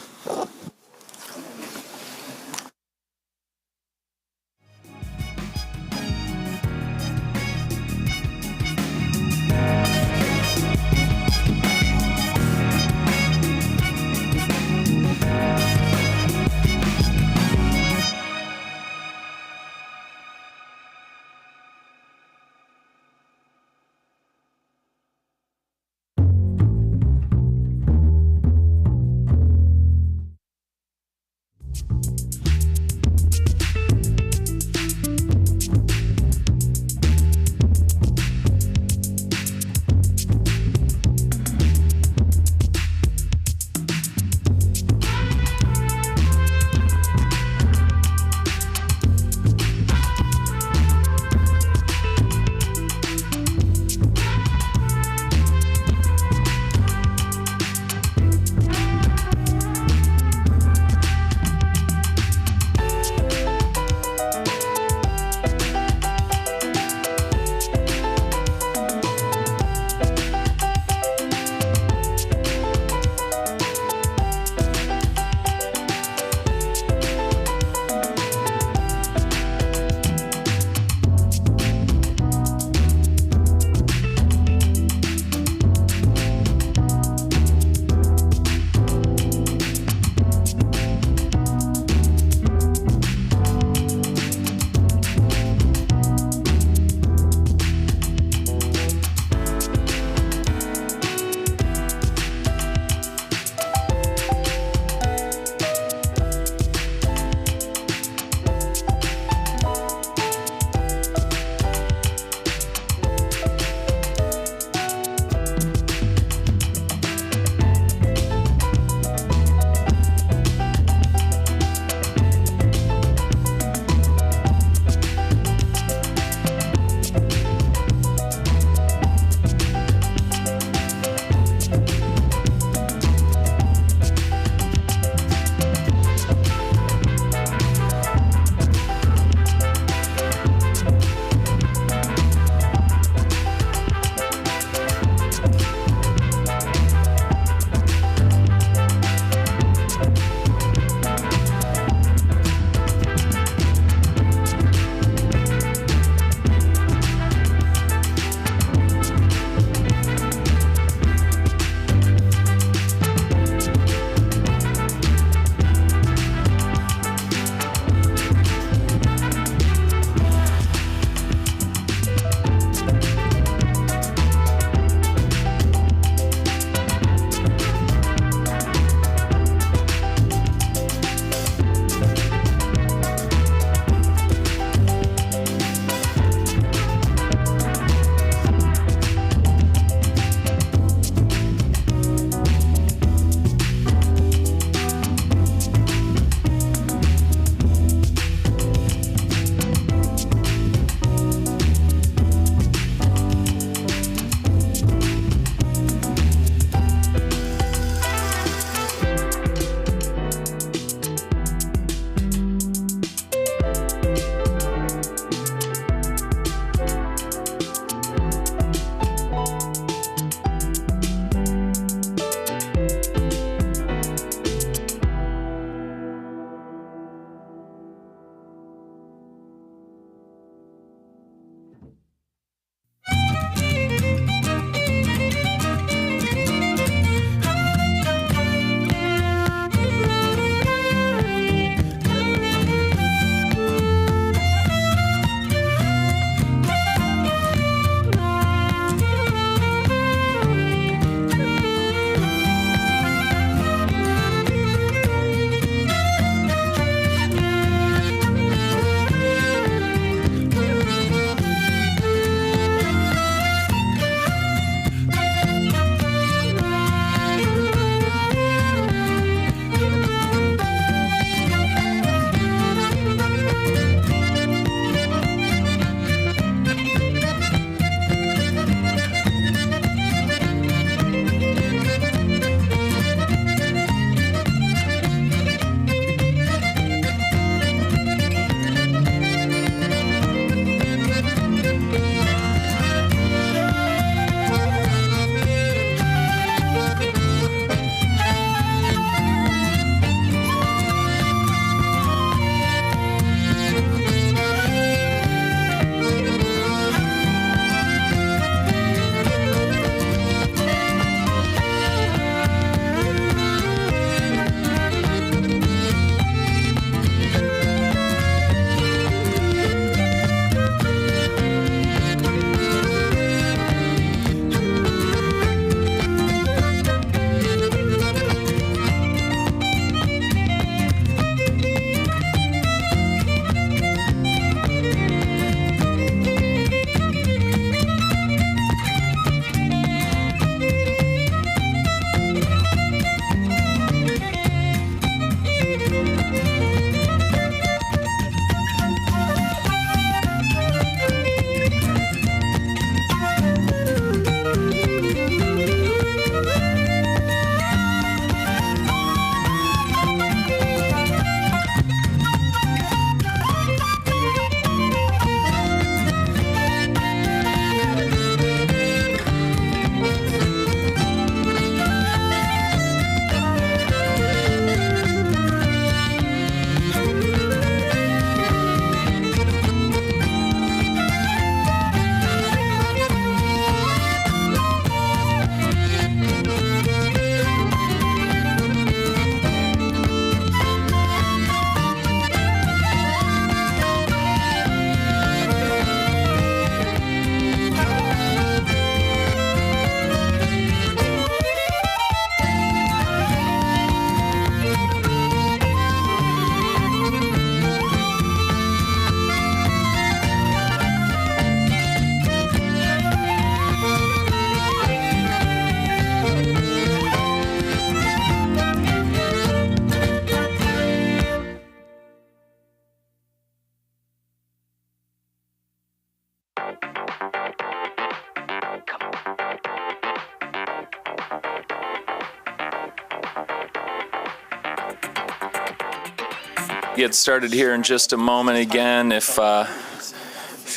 get started here in just a moment. Again, if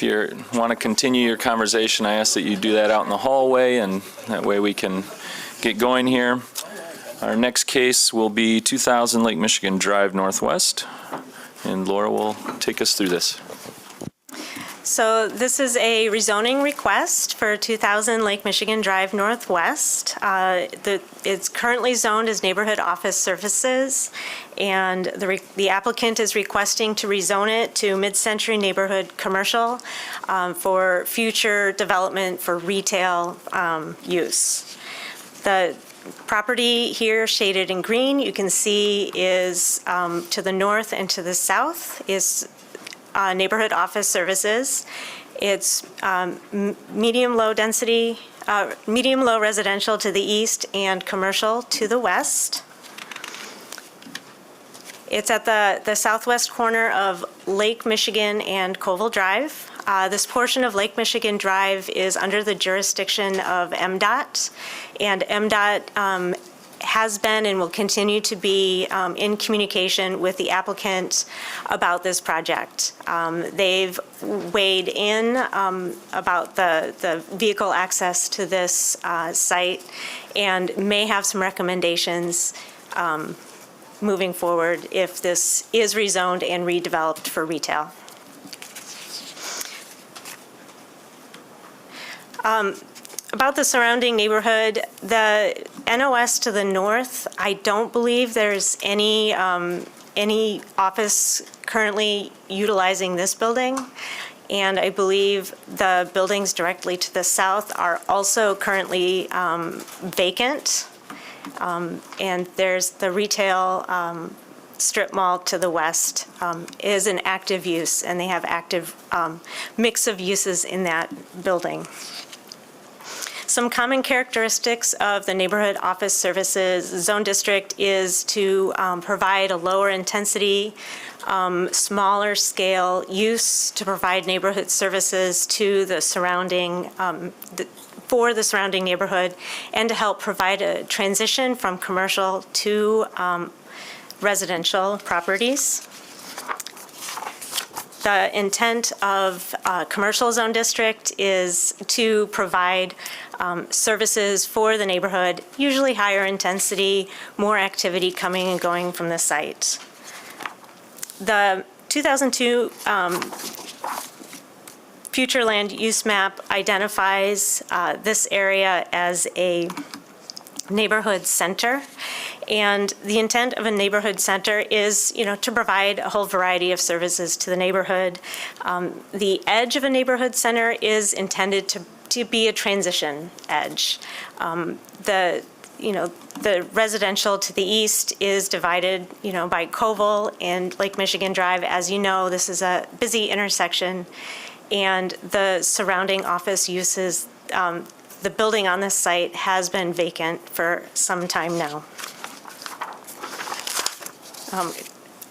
you want to continue your conversation, I ask that you do that out in the hallway, and that way we can get going here. Our next case will be 2000 Lake Michigan Drive Northwest, and Laura will take us through this. So this is a rezoning request for 2000 Lake Michigan Drive Northwest. It's currently zoned as neighborhood office services, and the applicant is requesting to rezone it to mid-century neighborhood commercial for future development for retail use. The property here shaded in green, you can see is to the north and to the south is neighborhood office services. It's medium-low density, medium-low residential to the east and commercial to the west. It's at the southwest corner of Lake Michigan and Colville Drive. This portion of Lake Michigan Drive is under the jurisdiction of MDOT, and MDOT has been and will continue to be in communication with the applicant about this project. They've weighed in about the vehicle access to this site and may have some recommendations moving forward if this is rezoned and redeveloped for retail. About the surrounding neighborhood, the NOS to the north, I don't believe there's any office currently utilizing this building. And I believe the buildings directly to the south are also currently vacant. And there's the retail strip mall to the west is an active use, and they have active mix of uses in that building. Some common characteristics of the neighborhood office services zone district is to provide a lower intensity, smaller scale use to provide neighborhood services to the surrounding, for the surrounding neighborhood, and to help provide a transition from commercial to residential properties. The intent of commercial zone district is to provide services for the neighborhood, usually higher intensity, more activity coming and going from the site. The 2002 future land use map identifies this area as a neighborhood center. And the intent of a neighborhood center is, to provide a whole variety of services to the neighborhood. The edge of a neighborhood center is intended to be a transition edge. The residential to the east is divided, by Colville and Lake Michigan Drive. As you know, this is a busy intersection, and the surrounding office uses, the building on this site has been vacant for some time now.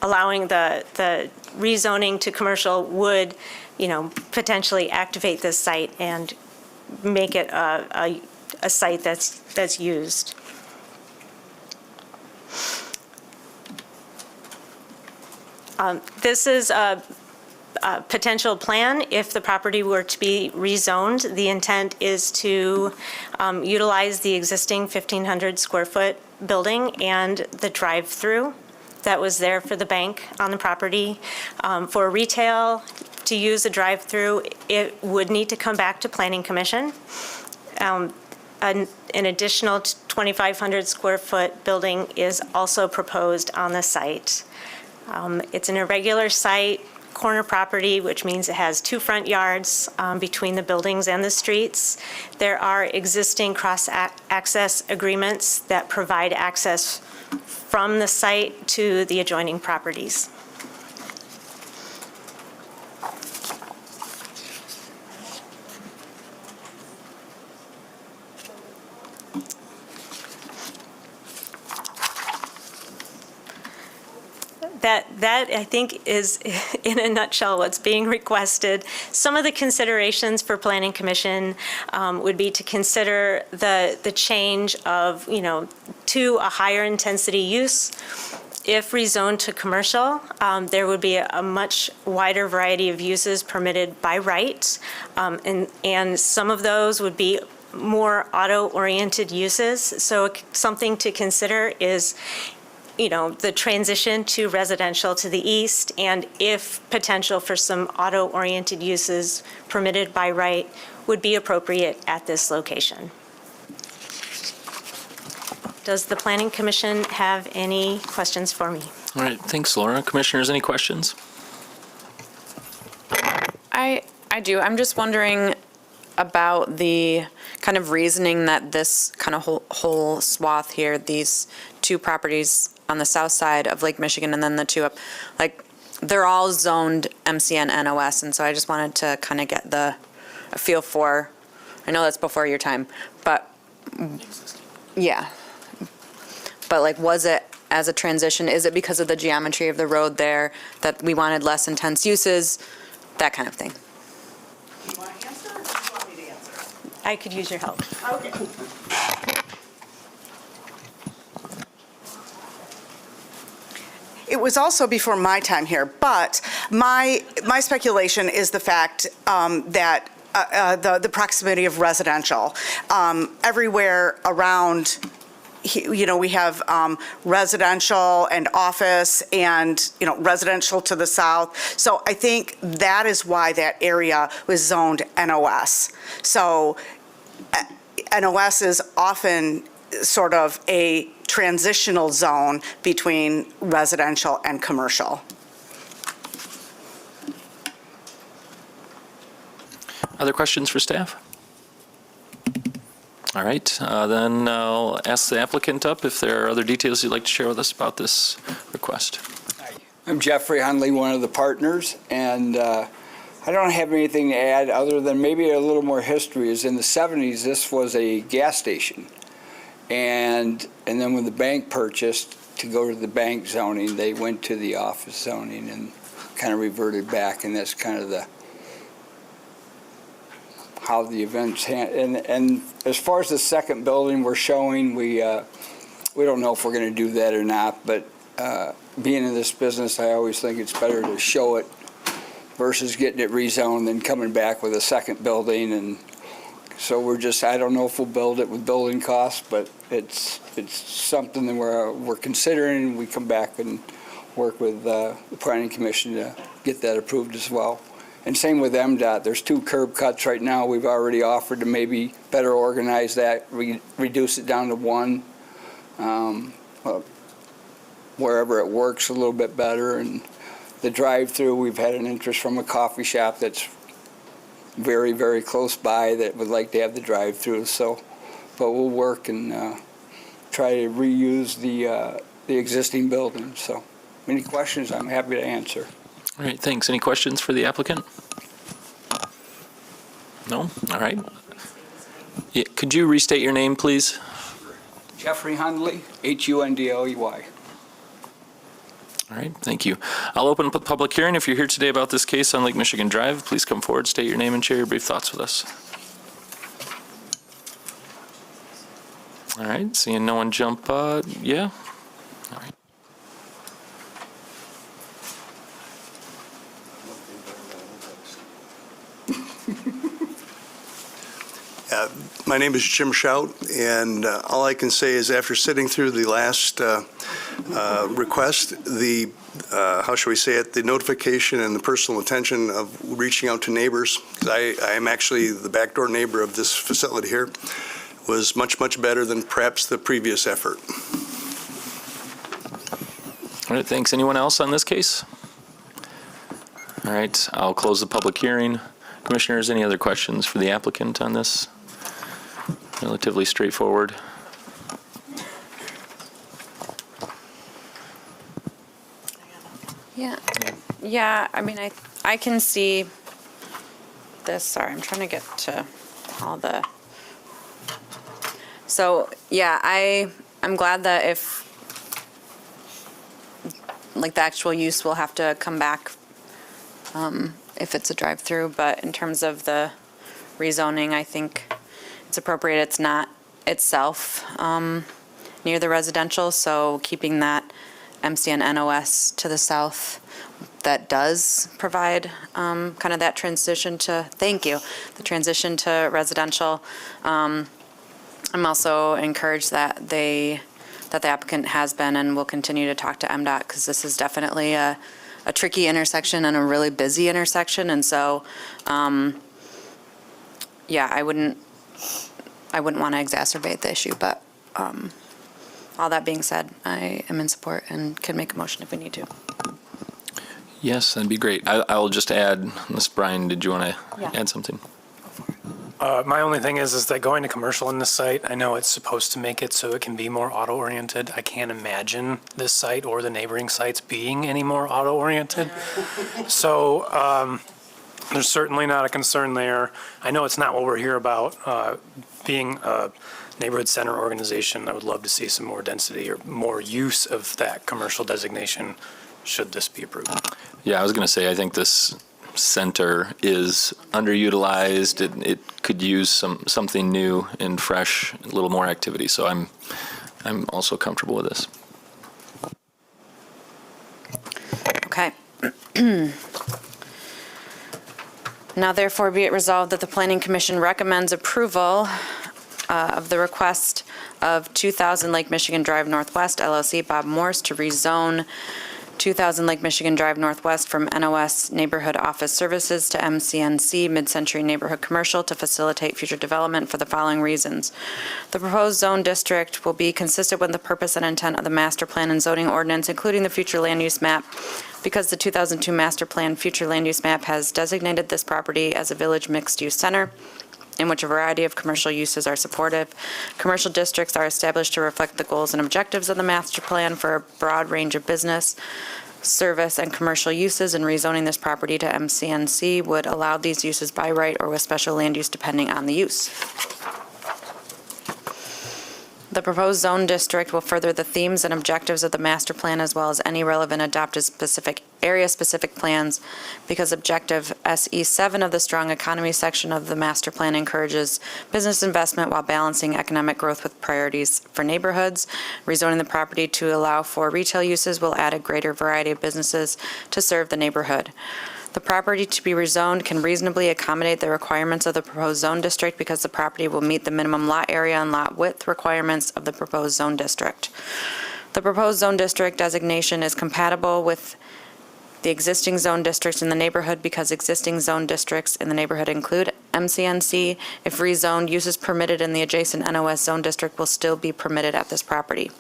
Allowing the rezoning to commercial would, potentially activate this site and make it a site that's used. This is a potential plan if the property were to be rezoned. The intent is to utilize the existing 1,500 square foot building and the drive-through that was there for the bank on the property. For retail, to use a drive-through, it would need to come back to Planning Commission. An additional 2,500 square foot building is also proposed on the site. It's an irregular site, corner property, which means it has two front yards between the buildings and the streets. There are existing cross-access agreements that provide access from the site to the adjoining properties. That I think is, in a nutshell, what's being requested. Some of the considerations for Planning Commission would be to consider the change of, to a higher intensity use. if rezoned to commercial, there would be a much wider variety of uses permitted by right. And some of those would be more auto-oriented uses. So something to consider is, the transition to residential to the east, and if potential for some auto-oriented uses permitted by right would be appropriate at this location. Does the Planning Commission have any questions for me? All right, thanks, Laura. Commissioners, any questions? I do. I'm just wondering about the kind of reasoning that this kind of whole swath here, these two properties on the south side of Lake Michigan and then the two up, like, they're all zoned MCN NOS, and so I just wanted to kind of get a feel for, I know that's before your time, but, yeah. But like, was it as a transition, is it because of the geometry of the road there that we wanted less intense uses, that kind of thing? You want to answer or do you want me to answer? I could use your help. Okay. It was also before my time here, but my speculation is the fact that the proximity of residential. Everywhere around, we have residential and office and, residential to the south. So I think that is why that area was zoned NOS. So NOS is often sort of a transitional zone between residential and commercial. Other questions for staff? All right, then I'll ask the applicant up if there are other details you'd like to share with us about this request. I'm Jeffrey Hundley, one of the partners, and I don't have anything to add other than maybe a little more history. Is in the 70s, this was a gas station. And then when the bank purchased to go to the bank zoning, they went to the office zoning and kind of reverted back, and that's kind of how the events and as far as the second building we're showing, we don't know if we're going to do that or not, but being in this business, I always think it's better to show it versus getting it rezoned than coming back with a second building. And so I don't know if we'll build it with building costs, but it's something that we're considering. We come back and work with the Planning Commission to get that approved as well. And same with MDOT. There's 2 curb cuts right now. We've already offered to maybe better organize that, reduce it down to 1, wherever it works a little bit better. And the drive-through, we've had an interest from a coffee shop that's very, very close by that would like to have the drive-through. So, but we'll work and try to reuse the existing building. So, any questions, I'm happy to answer. All right, thanks. Any questions for the applicant? No? All right. Yeah, could you restate your name, please? Jeffrey Hundley, Hundley. All right, thank you. I'll open up a public hearing. If you're here today about this case on Lake Michigan Drive, please come forward, state your name, and share your brief thoughts with us. All right, seeing no one jump, yeah? All right. My name is Jim Shout, and all I can say is after sitting through the last request, how shall we say it, the notification and the personal attention of reaching out to neighbors, because I am actually the backdoor neighbor of this facility here, was much, much better than perhaps the previous effort. All right, thanks. Anyone else on this case? All right, I'll close the public hearing. Commissioners, any other questions for the applicant on this? Relatively straightforward. Yeah, I mean, I can see this. Sorry, I'm trying to get to all the. So, yeah, I'm glad that if, like, the actual use will have to come back if it's a drive-through, but in terms of the rezoning, I think it's appropriate. It's not itself near the residential, so keeping that MCN NOS to the south that does provide kind of that transition to, the transition to residential. I'm also encouraged that the applicant has been and will continue to talk to MDOT, because this is definitely a tricky intersection and a really busy intersection. And so, yeah, I wouldn't want to exacerbate the issue, but all that being said, I am in support and can make a motion if we need to. Yes, that'd be great. I'll just add, Ms. Bryan, did you want to add something? My only thing is that going to commercial in this site, I know it's supposed to make it so it can be more auto-oriented. I can't imagine this site or the neighboring sites being any more auto-oriented. So there's certainly not a concern there. I know it's not what we're here about. Being a neighborhood center organization, I would love to see some more density or more use of that commercial designation should this be approved. Yeah, I was going to say, I think this center is underutilized. It could use something new and fresh, a little more activity. So I'm also comfortable with this. Okay. Now therefore be it resolved that the Planning Commission recommends approval of the request of 2000 Lake Michigan Drive Northwest LLC, Bob Morse, to rezone 2000 Lake Michigan Drive Northwest from NOS Neighborhood Office Services to MCNC Mid-Century Neighborhood Commercial to facilitate future development for the following reasons. The proposed zone district will be consistent with the purpose and intent of the master plan and zoning ordinance, including the future land use map, because the 2002 master plan future land use map has designated this property as a village mixed-use center in which a variety of commercial uses are supportive. Commercial districts are established to reflect the goals and objectives of the master plan for a broad range of business, service, and commercial uses, and rezoning this property to MCNC would allow these uses by right or with special land use depending on the use. The proposed zone district will further the themes and objectives of the master plan as well as any relevant adopted area-specific plans, because objective SE7 of the strong economy section of the master plan encourages business investment while balancing economic growth with priorities for neighborhoods. Rezoning the property to allow for retail uses will add a greater variety of businesses to serve the neighborhood. The property to be rezoned can reasonably accommodate the requirements of the proposed zone district because the property will meet the minimum lot area and lot width requirements of the proposed zone district. The proposed zone district designation is compatible with the existing zone districts in the neighborhood because existing zone districts in the neighborhood include MCNC. If rezoned, uses permitted in the adjacent NOS zone district will still be permitted at this property.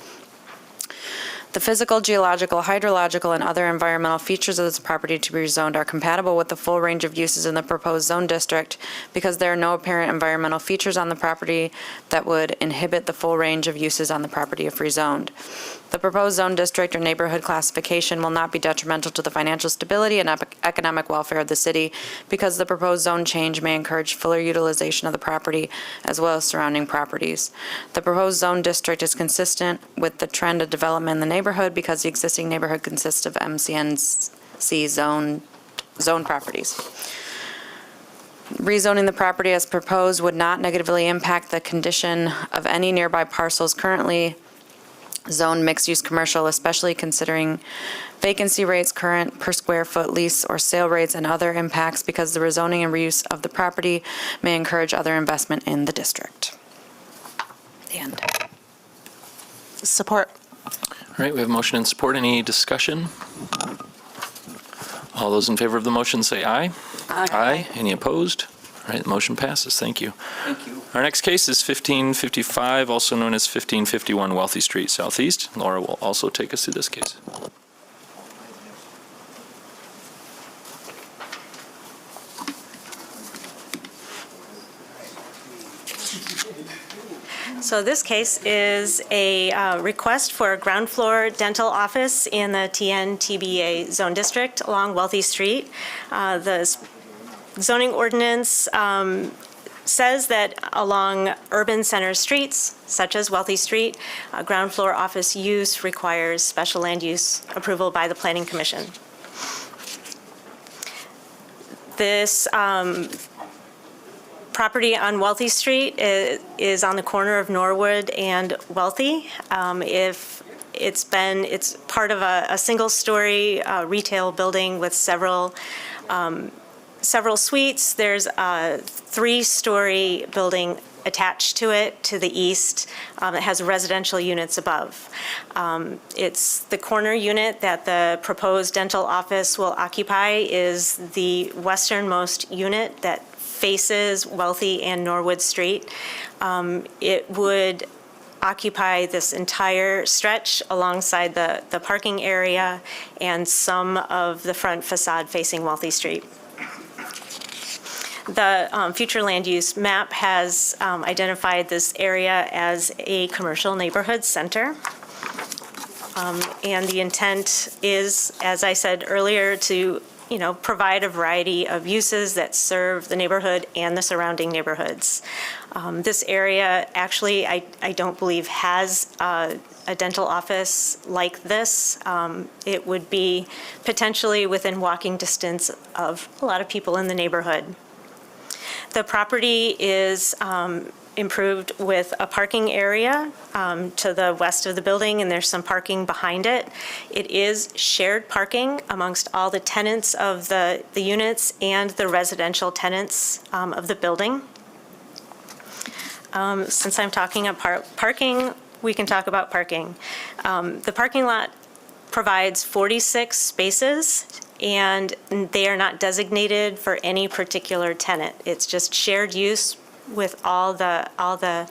The physical, geological, hydrological, and other environmental features of this property to be rezoned are compatible with the full range of uses in the proposed zone district because there are no apparent environmental features on the property that would inhibit the full range of uses on the property if rezoned. The proposed zone district or neighborhood classification will not be detrimental to the financial stability and economic welfare of the city because the proposed zone change may encourage fuller utilization of the property as well as surrounding properties. The proposed zone district is consistent with the trend of development in the neighborhood because the existing neighborhood consists of MCNC zone properties. Rezoning the property as proposed would not negatively impact the condition of any nearby parcels currently zoned mixed-use commercial, especially considering vacancy rates, current per square foot lease or sale rates, and other impacts because the rezoning and reuse of the property may encourage other investment in the district. The end. Support. All right, we have motion and support. Any discussion? All those in favor of the motion say aye. Aye. Any opposed? All right, the motion passes. Thank you. Thank you. Our next case is 1555, also known as 1551 Wealthy Street Southeast. Laura will also take us through this case. So this case is a request for a ground floor dental office in the TN-TBA zone district along Wealthy Street. The zoning ordinance says that along urban center streets, such as Wealthy Street, ground floor office use requires special land use approval by the Planning Commission. This property on Wealthy Street is on the corner of Norwood and Wealthy. If It's part of a single-story retail building with several suites. There's a 3-story building attached to it to the east. It has residential units above. It's the corner unit that the proposed dental office will occupy is the westernmost unit that faces Wealthy and Norwood Street. It would occupy this entire stretch alongside the parking area and some of the front facade facing Wealthy Street. The future land use map has identified this area as a commercial neighborhood center. And the intent is, as I said earlier, to provide a variety of uses that serve the neighborhood and the surrounding neighborhoods. This area actually, I don't believe has a dental office like this. It would be potentially within walking distance of a lot of people in the neighborhood. The property is improved with a parking area to the west of the building, and there's some parking behind it. It is shared parking amongst all the tenants of the units and the residential tenants of the building. Since I'm talking about parking, we can talk about parking. The parking lot provides 46 spaces, and they are not designated for any particular tenant. It's just shared use with all the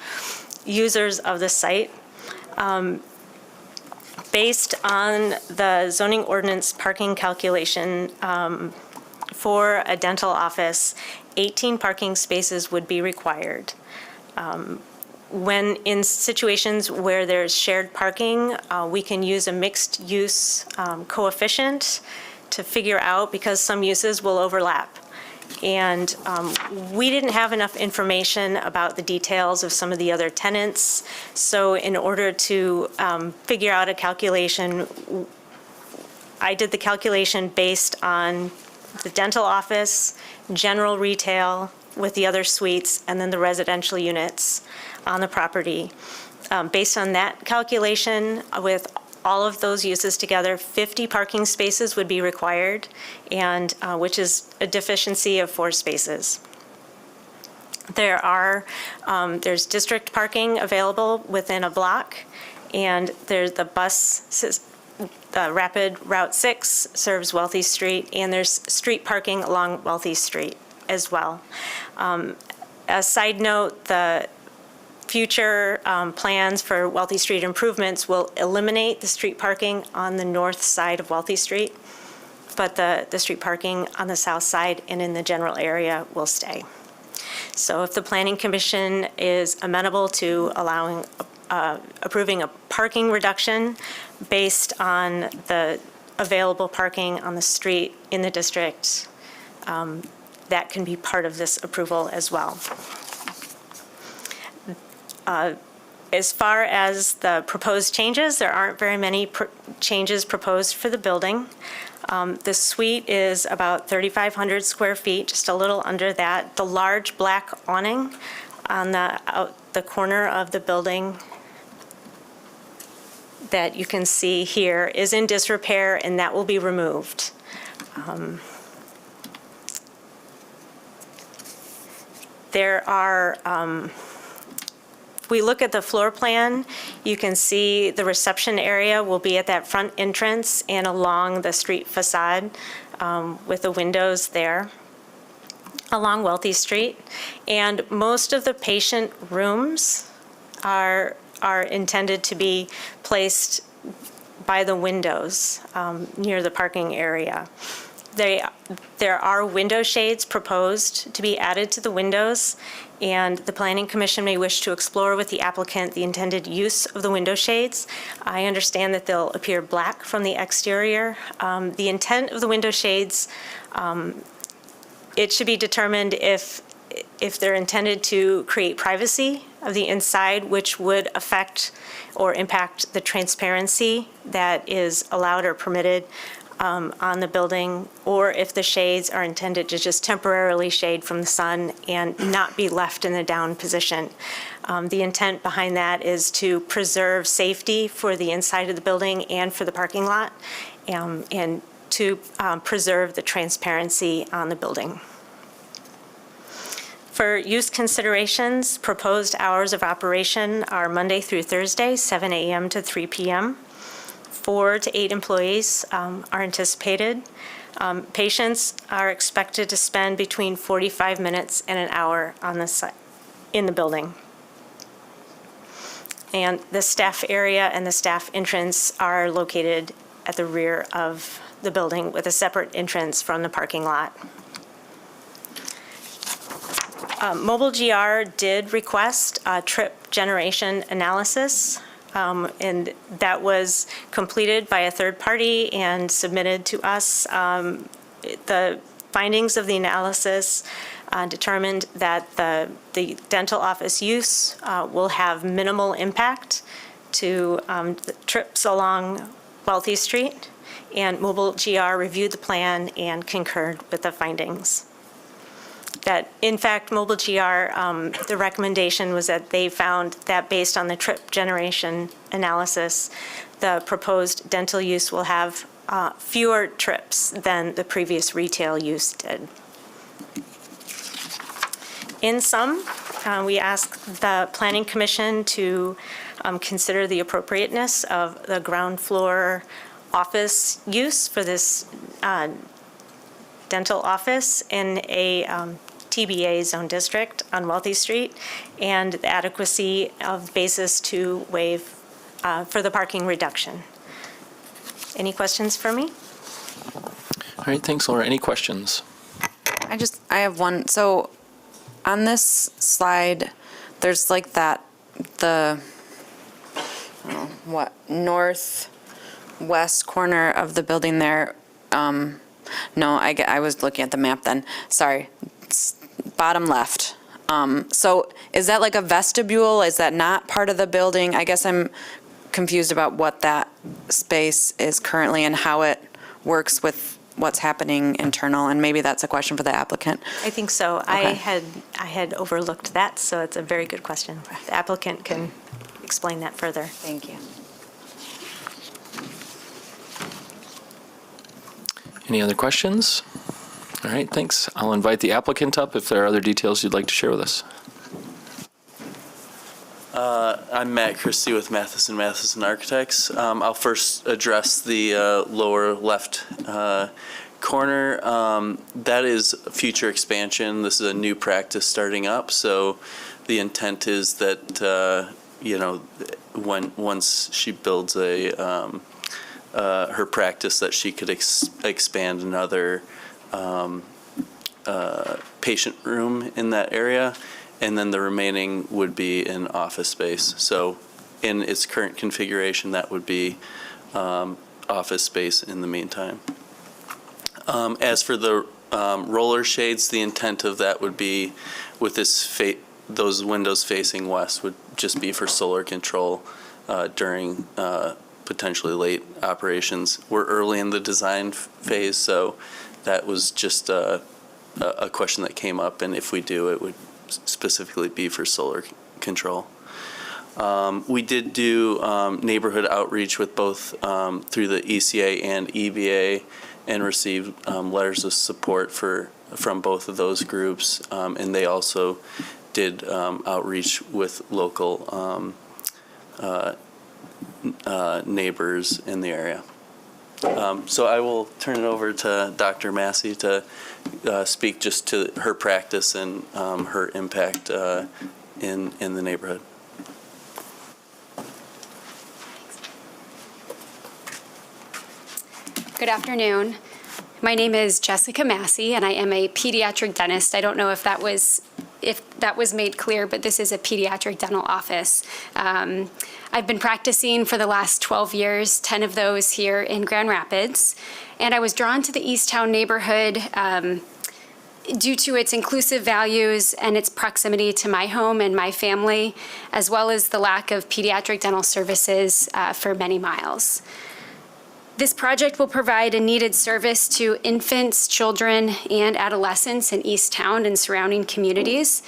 users of the site. Based on the zoning ordinance parking calculation for a dental office, 18 parking spaces would be required. When in situations where there's shared parking, we can use a mixed use coefficient to figure out, because some uses will overlap. And we didn't have enough information about the details of some of the other tenants. So in order to figure out a calculation, I did the calculation based on the dental office, general retail with the other suites, and then the residential units on the property. Based on that calculation, with all of those uses together, 50 parking spaces would be required, and which is a deficiency of 4 spaces. There's district parking available within a block, and there's the the Rapid Route 6 serves Wealthy Street, and there's street parking along Wealthy Street as well. A side note, the future plans for Wealthy Street improvements will eliminate the street parking on the north side of Wealthy Street, but the street parking on the south side and in the general area will stay. So if the Planning Commission is amenable to approving a parking reduction based on the available parking on the street in the district, that can be part of this approval as well. As far as the proposed changes, there aren't very many changes proposed for the building. The suite is about 3,500 square feet, just a little under that. The large black awning on the corner of the building that you can see here is in disrepair, and that will be removed. There are if we look at the floor plan, you can see the reception area will be at that front entrance and along the street facade with the windows there along Wealthy Street. And most of the patient rooms are intended to be placed by the windows near the parking area. There are window shades proposed to be added to the windows, and the Planning Commission may wish to explore with the applicant the intended use of the window shades. I understand that they'll appear black from the exterior. The intent of the window shades, it should be determined if they're intended to create privacy of the inside, which would affect or impact the transparency that is allowed or permitted on the building, or if the shades are intended to just temporarily shade from the sun and not be left in a down position. The intent behind that is to preserve safety for the inside of the building and for the parking lot, and to preserve the transparency on the building. For use considerations, proposed hours of operation are Monday through Thursday, 7 a.m. to 3 p.m. 4 to 8 employees are anticipated. Patients are expected to spend between 45 minutes and an hour on the site, in the building. And the staff area and the staff entrance are located at the rear of the building with a separate entrance from the parking lot. Mobile GR did request a trip generation analysis, and that was completed by a third party and submitted to us. The findings of the analysis determined that the dental office use will have minimal impact to the trips along Wealthy Street, and Mobile GR reviewed the plan and concurred with the findings. That, in fact, Mobile GR, the recommendation was that they found that based on the trip generation analysis, the proposed dental use will have fewer trips than the previous retail use did. In sum, we ask the Planning Commission to consider the appropriateness of the ground floor office use for this dental office in a TBA zone district on Wealthy Street, and the adequacy of basis to waive for the parking reduction. Any questions for me? All right, thanks, Laura. Any questions? I have one. So on this slide, there's like that, northwest corner of the building there. No, I was looking at the map then. Sorry. It's bottom left. So is that like a vestibule? Is that not part of the building? I guess I'm confused about what that space is currently and how it works with what's happening internal, and maybe that's a question for the applicant. I think so. Okay. I had overlooked that, so it's a very good question. The applicant can explain that further. Thank you. Any other questions? All right, thanks. I'll invite the applicant up if there are other details you'd like to share with us. I'm Matt Christie with Matheson Architects. I'll first address the lower left corner. That is future expansion. This is a new practice starting up, so the intent is that, once she builds her practice, that she could expand another patient room in that area, and then the remaining would be in office space. So in its current configuration, that would be office space in the meantime. As for the roller shades, the intent of that would be with those windows facing west would just be for solar control during potentially late operations. We're early in the design phase, so that was just a question that came up, and if we do, it would specifically be for solar control. We did do neighborhood outreach with both through the ECA and EBA, and received letters of support from both of those groups, and they also did outreach with local neighbors in the area. So I will turn it over to Dr. Massey to speak just to her practice and her impact in the neighborhood. Good afternoon. My name is Jessica Massey, and I am a pediatric dentist. I don't know if that was made clear, but this is a pediatric dental office. I've been practicing for the last 12 years, 10 of those here in Grand Rapids, and I was drawn to the Easttown neighborhood due to its inclusive values and its proximity to my home and my family, as well as the lack of pediatric dental services for many miles. This project will provide a needed service to infants, children, and adolescents in Easttown and surrounding communities.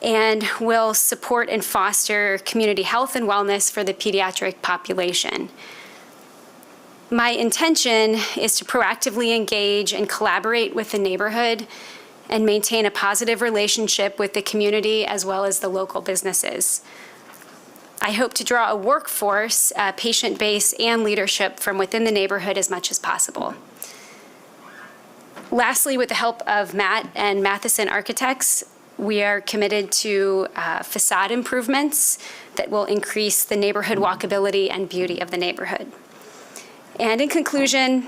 and will support and foster community health and wellness for the pediatric population. My intention is to proactively engage and collaborate with the neighborhood and maintain a positive relationship with the community as well as the local businesses. I hope to draw a workforce, patient base, and leadership from within the neighborhood as much as possible. Lastly, with the help of Matt and Matheson Architects, we are committed to facade improvements that will increase the neighborhood walkability and beauty of the neighborhood. And in conclusion,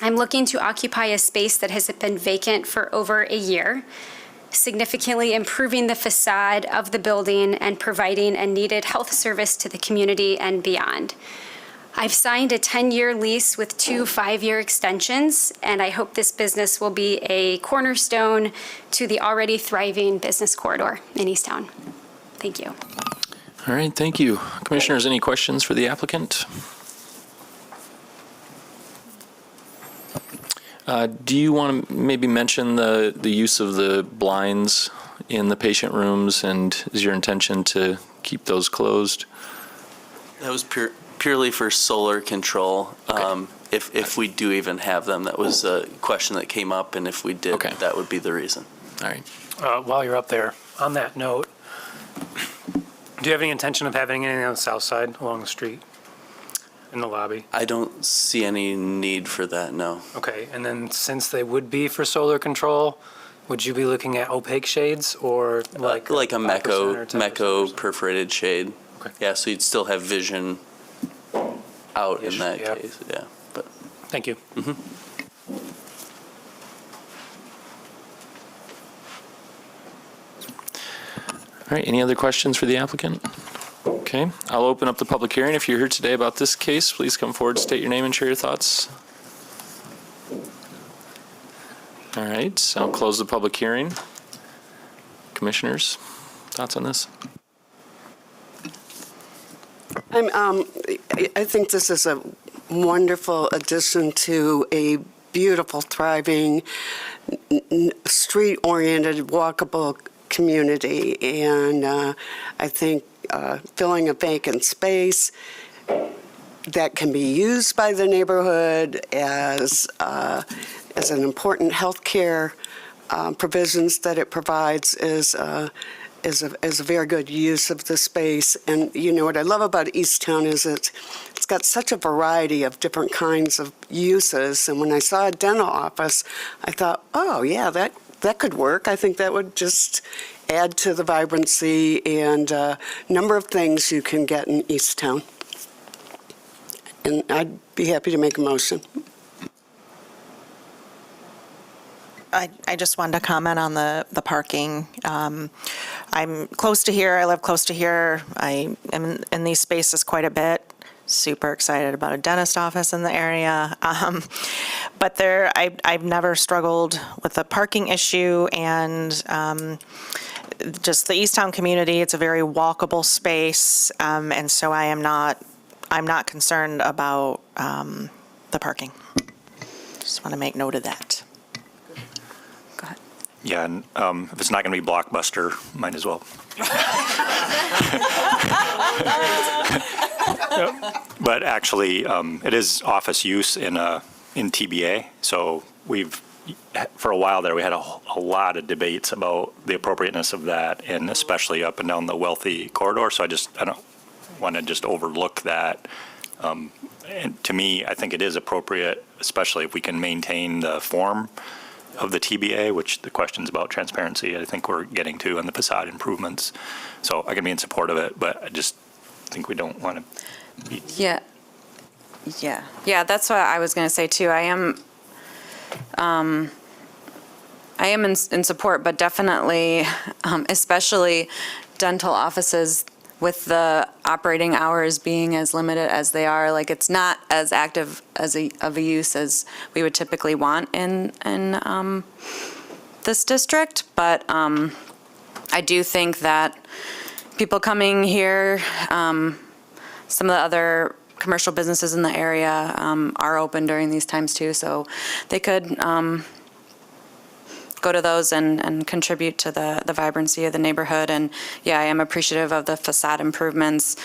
I'm looking to occupy a space that has been vacant for over a year, significantly improving the facade of the building and providing a needed health service to the community and beyond. I've signed a 10-year lease with 2 5-year extensions, and I hope this business will be a cornerstone to the already thriving business corridor in Easttown. Thank you. All right, thank you. Commissioners, any questions for the applicant? Do you want to maybe mention the use of the blinds in the patient rooms, and is your intention to keep those closed? That was purely for solar control. Okay. If we do even have them, that was a question that came up, and if we did, that would be the reason. All right. While you're up there, on that note, do you have any intention of having anything on the south side along the street in the lobby? I don't see any need for that, no. Okay, and then since they would be for solar control, would you be looking at opaque shades or like a 5% or 10%? Mecco perforated shade. Okay. Yeah, so you'd still have vision out in that Yep. case, yeah. But Thank you. All right, any other questions for the applicant? Okay, I'll open up the public hearing. If you're here today about this case, please come forward, state your name, and share your thoughts. All right, I'll close the public hearing. Commissioners, thoughts on this? I think this is a wonderful addition to a beautiful, thriving, street-oriented, walkable community. And I think filling a vacant space that can be used by the neighborhood as an important healthcare provisions that it provides is a very good use of the space. And you know what I love about Easttown is it's got such a variety of different kinds of uses. And when I saw a dental office, I thought, oh yeah, that could work. I think that would just add to the vibrancy and number of things you can get in Easttown. And I'd be happy to make a motion. I just wanted to comment on the parking. I'm close to here. I live close to here. I am in these spaces quite a bit. Super excited about a dentist office in the area. But I've never struggled with the parking issue, and just the Easttown community. It's a very walkable space, and so I'm not concerned about the parking. Just want to make note of that. Yeah, and if it's not going to be Blockbuster, might as well. But actually, it is office use in TBA. So for a while there, we had a lot of debates about the appropriateness of that, and especially up and down the wealthy corridor. So I don't want to just overlook that. And to me, I think it is appropriate, especially if we can maintain the form of the TBA, which the questions about transparency, I think we're getting to, and the facade improvements. So I can be in support of it, but I just think we don't want to be. Yeah, that's what I was going to say too. I am in support, but definitely, especially dental offices with the operating hours being as limited as they are, like it's not as active of a use as we would typically want in this district. But I do think that people coming here, some of the other commercial businesses in the area are open during these times too, so they could go to those and contribute to the vibrancy of the neighborhood. And yeah, I am appreciative of the facade improvements.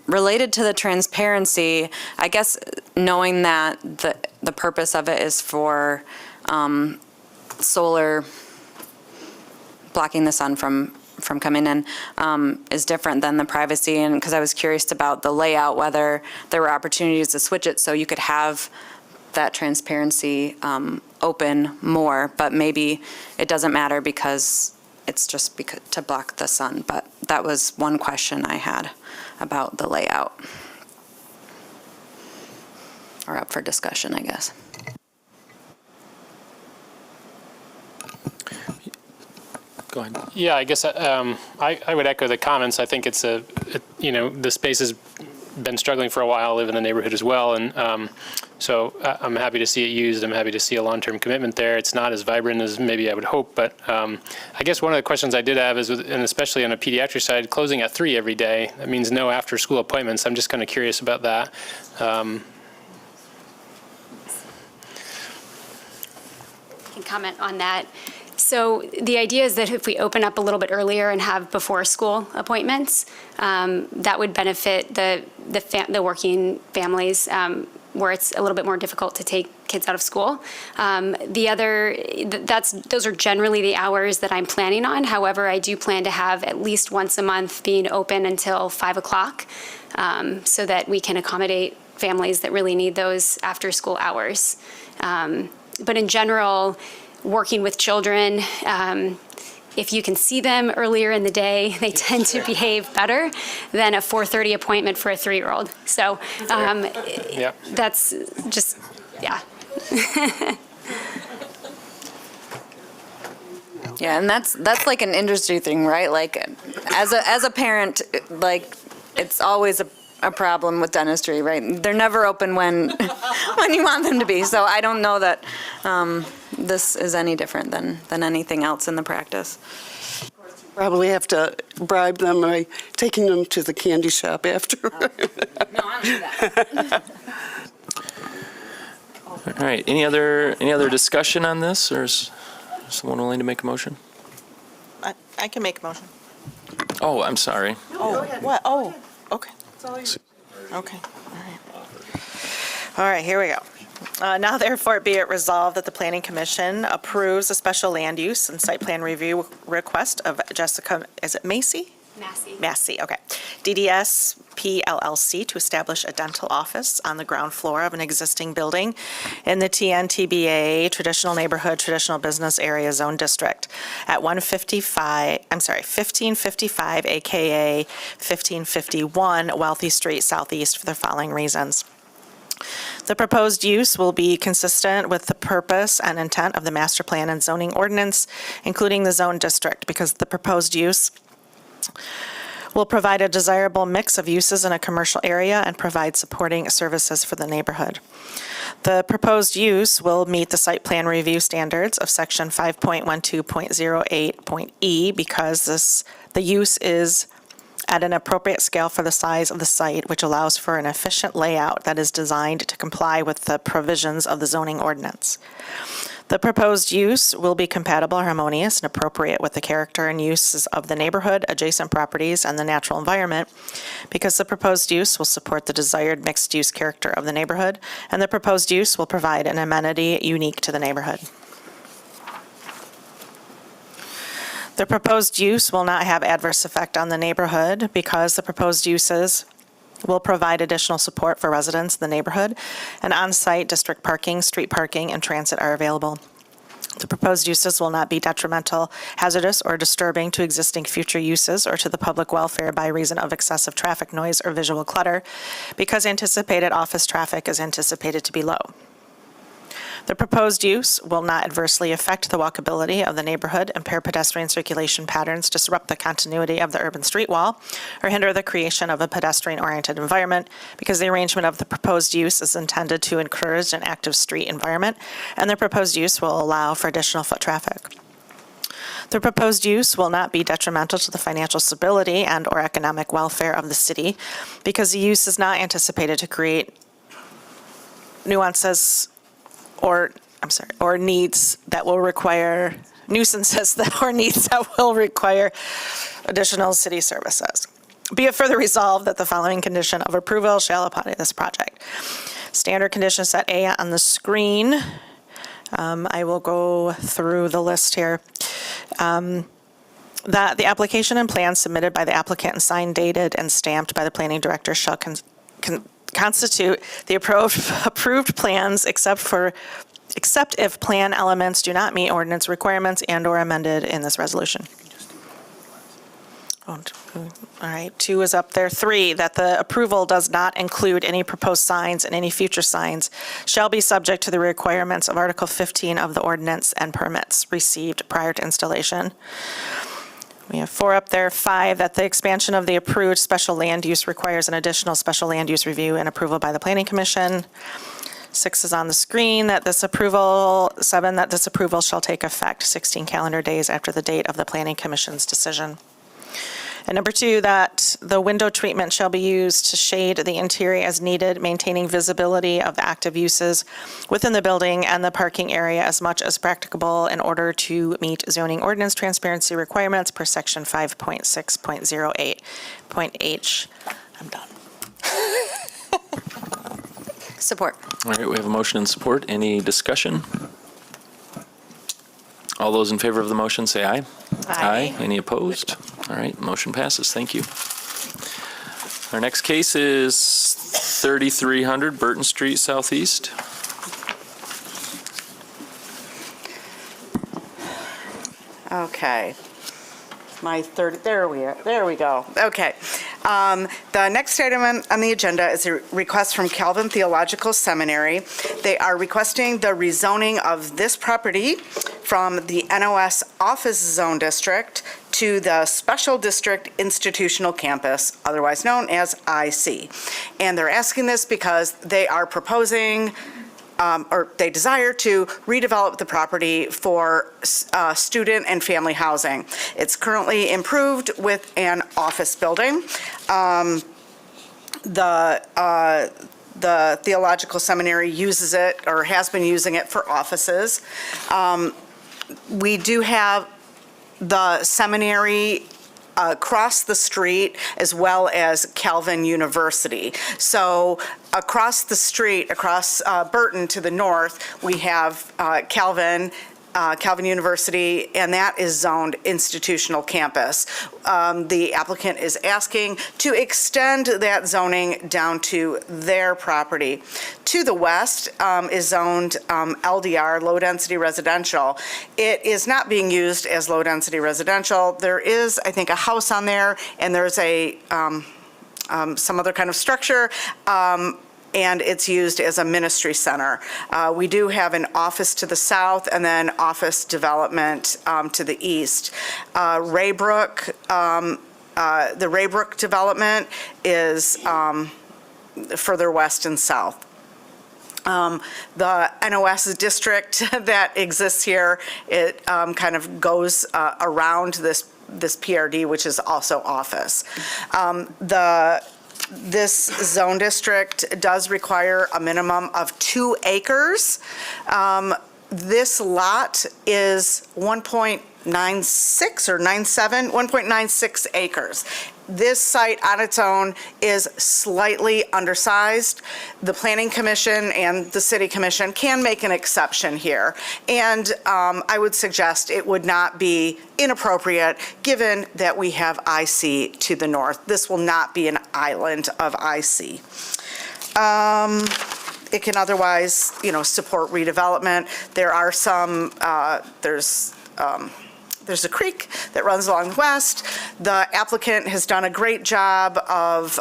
Related to the transparency, I guess knowing that the purpose of it is for solar blocking the sun from coming in is different than the privacy. And because I was curious about the layout, whether there were opportunities to switch it so you could have that transparency open more, but maybe it doesn't matter because it's just to block the sun. But that was one question I had about the layout. Or up for discussion, I guess. Go ahead. Yeah, I guess I would echo the comments. I think it's the space has been struggling for a while. I live in the neighborhood as well, and so I'm happy to see it used. I'm happy to see a long-term commitment there. It's not as vibrant as maybe I would hope, but I guess one of the questions I did have is, and especially on a pediatric side, closing at 3 every day. That means no after-school appointments. I'm just kind of curious about that. Can comment on that. So the idea is that if we open up a little bit earlier and have before school appointments, that would benefit the working families where it's a little bit more difficult to take kids out of school. Those are generally the hours that I'm planning on. However, I do plan to have at least once a month being open until 5 o'clock so that we can accommodate families that really need those after school hours. But in general, working with children, if you can see them earlier in the day, they tend to behave better than a 4:30 appointment for a 3-year-old. So that's just, yeah. Yeah, and that's like an industry thing, right? Like, as a parent, like, it's always a problem with dentistry, right? They're never open when you want them to be. So I don't know that this is any different than anything else in the practice. Probably have to bribe them by taking them to the candy shop after. No, I don't do that. All right, any other discussion on this, or is someone willing to make a motion? I can make a motion. Oh, I'm sorry. Oh, what? Oh, okay. Okay, all right, here we go. Now therefore be it resolved that the Planning Commission approves a special land use and site plan review request of Jessica, is it Massey? Massey, okay. DDS PLLC to establish a dental office on the ground floor of an existing building in the TNTBA Traditional Neighborhood, Traditional Business Area Zone District at 1555 AKA 1551 Wealthy Street Southeast for the following reasons. The proposed use will be consistent with the purpose and intent of the master plan and zoning ordinance, including the zone district, because the proposed use will provide a desirable mix of uses in a commercial area and provide supporting services for the neighborhood. The proposed use will meet the site plan review standards of section 5.12.08.E because the use is at an appropriate scale for the size of the site, which allows for an efficient layout that is designed to comply with the provisions of the zoning ordinance. The proposed use will be compatible, harmonious, and appropriate with the character and uses of the neighborhood, adjacent properties, and the natural environment, because the proposed use will support the desired mixed-use character of the neighborhood, and the proposed use will provide an amenity unique to the neighborhood. The proposed use will not have adverse effect on the neighborhood because the proposed uses will provide additional support for residents in the neighborhood, and on-site district parking, street parking, and transit are available. The proposed uses will not be detrimental, hazardous, or disturbing to existing future uses or to the public welfare by reason of excessive traffic noise or visual clutter, because anticipated office traffic is anticipated to be low. The proposed use will not adversely affect the walkability of the neighborhood, impair pedestrian circulation patterns, disrupt the continuity of the urban street wall, or hinder the creation of a pedestrian-oriented environment, because the arrangement of the proposed use is intended to encourage an active street environment, and the proposed use will allow for additional foot traffic. The proposed use will not be detrimental to the financial stability and/or economic welfare of the city, because the use is not anticipated to create nuances or or needs that will require, nuisances that or needs that will require additional city services. Be it further resolved that the following condition of approval shall apply to this project. Standard condition set A on the screen. I will go through the list here. That the application and plans submitted by the applicant and signed, dated, and stamped by the planning director shall constitute the approved plans except if plan elements do not meet ordinance requirements and/or amended in this resolution. All right, 2 is up there. 3, that the approval does not include any proposed signs, and any future signs shall be subject to the requirements of Article 15 of the ordinance and permits received prior to installation. We have 4 up there. 5, that the expansion of the approved special land use requires an additional special land use review and approval by the Planning Commission. 6 is on the screen, that this approval, 7, that this approval shall take effect 16 calendar days after the date of the Planning Commission's decision. And number 2, that the window treatment shall be used to shade the interior as needed, maintaining visibility of the active uses within the building and the parking area as much as practicable in order to meet zoning ordinance transparency requirements per section 5.6.08.h. I'm done. Support. All right, we have a motion and support. Any discussion? All those in favor of the motion say aye. Aye. Any opposed? All right, motion passes. Thank you. Our next case is 3300 Burton Street Southeast. Okay. There we go. Okay. The next item on the agenda is a request from Calvin Theological Seminary. They are requesting the rezoning of this property from the NOS Office Zone District to the Special District Institutional Campus, otherwise known as IC. And they're asking this because they are proposing or they desire to redevelop the property for student and family housing. It's currently improved with an office building. The Theological Seminary uses it or has been using it for offices. We do have the seminary across the street, as well as Calvin University. So across the street, across Burton to the north, we have Calvin University, and that is zoned institutional campus. The applicant is asking to extend that zoning down to their property. To the west is zoned LDR, low-density residential. It is not being used as low-density residential. There is, I think, a house on there, and there's a some other kind of structure, and it's used as a ministry center. We do have an office to the south and then office development to the east. Raybrook, the Raybrook development is further west and south. The NOS district that exists here, it kind of goes around this PRD, which is also office. This zone district does require a minimum of 2 acres. This lot is 1.96 or 97, 1.96 acres. This site on its own is slightly undersized. The Planning Commission and the City Commission can make an exception here. And I would suggest it would not be inappropriate given that we have IC to the north. This will not be an island of IC. It can otherwise, support redevelopment. There are some, there's a creek that runs along the west. The applicant has done a great job of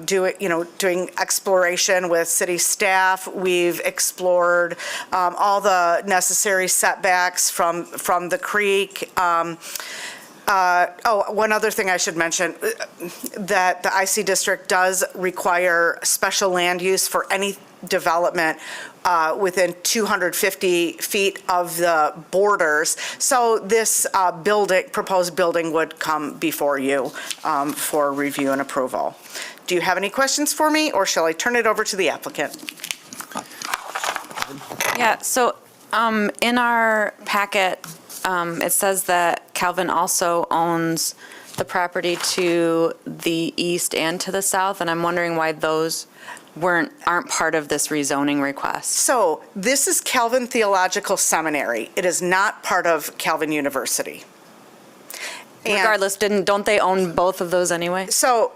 doing exploration with city staff. We've explored all the necessary setbacks from the creek. One other thing I should mention, that the IC district does require special land use for any development within 250 feet of the borders. So this proposed building would come before you for review and approval. Do you have any questions for me, or shall I turn it over to the applicant? Yeah, so in our packet, it says that Calvin also owns the property to the east and to the south, and I'm wondering why those aren't part of this rezoning request. So this is Calvin Theological Seminary. It is not part of Calvin University. And Regardless, don't they own both of those anyway? so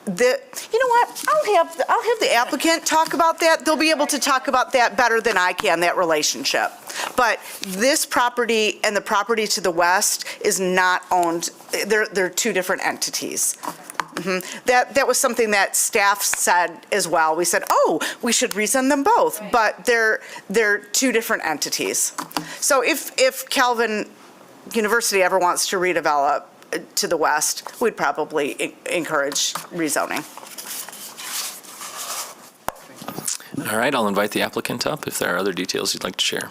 you know what? I'll have the applicant talk about that. They'll be able to talk about that better than I can, that relationship. But this property and the property to the west is not owned. They're two different entities. That was something that staff said as well. We said, oh, we should rezone them both, but they're two different entities. So if Calvin University ever wants to redevelop to the west, we'd probably encourage rezoning. All right, I'll invite the applicant up if there are other details you'd like to share.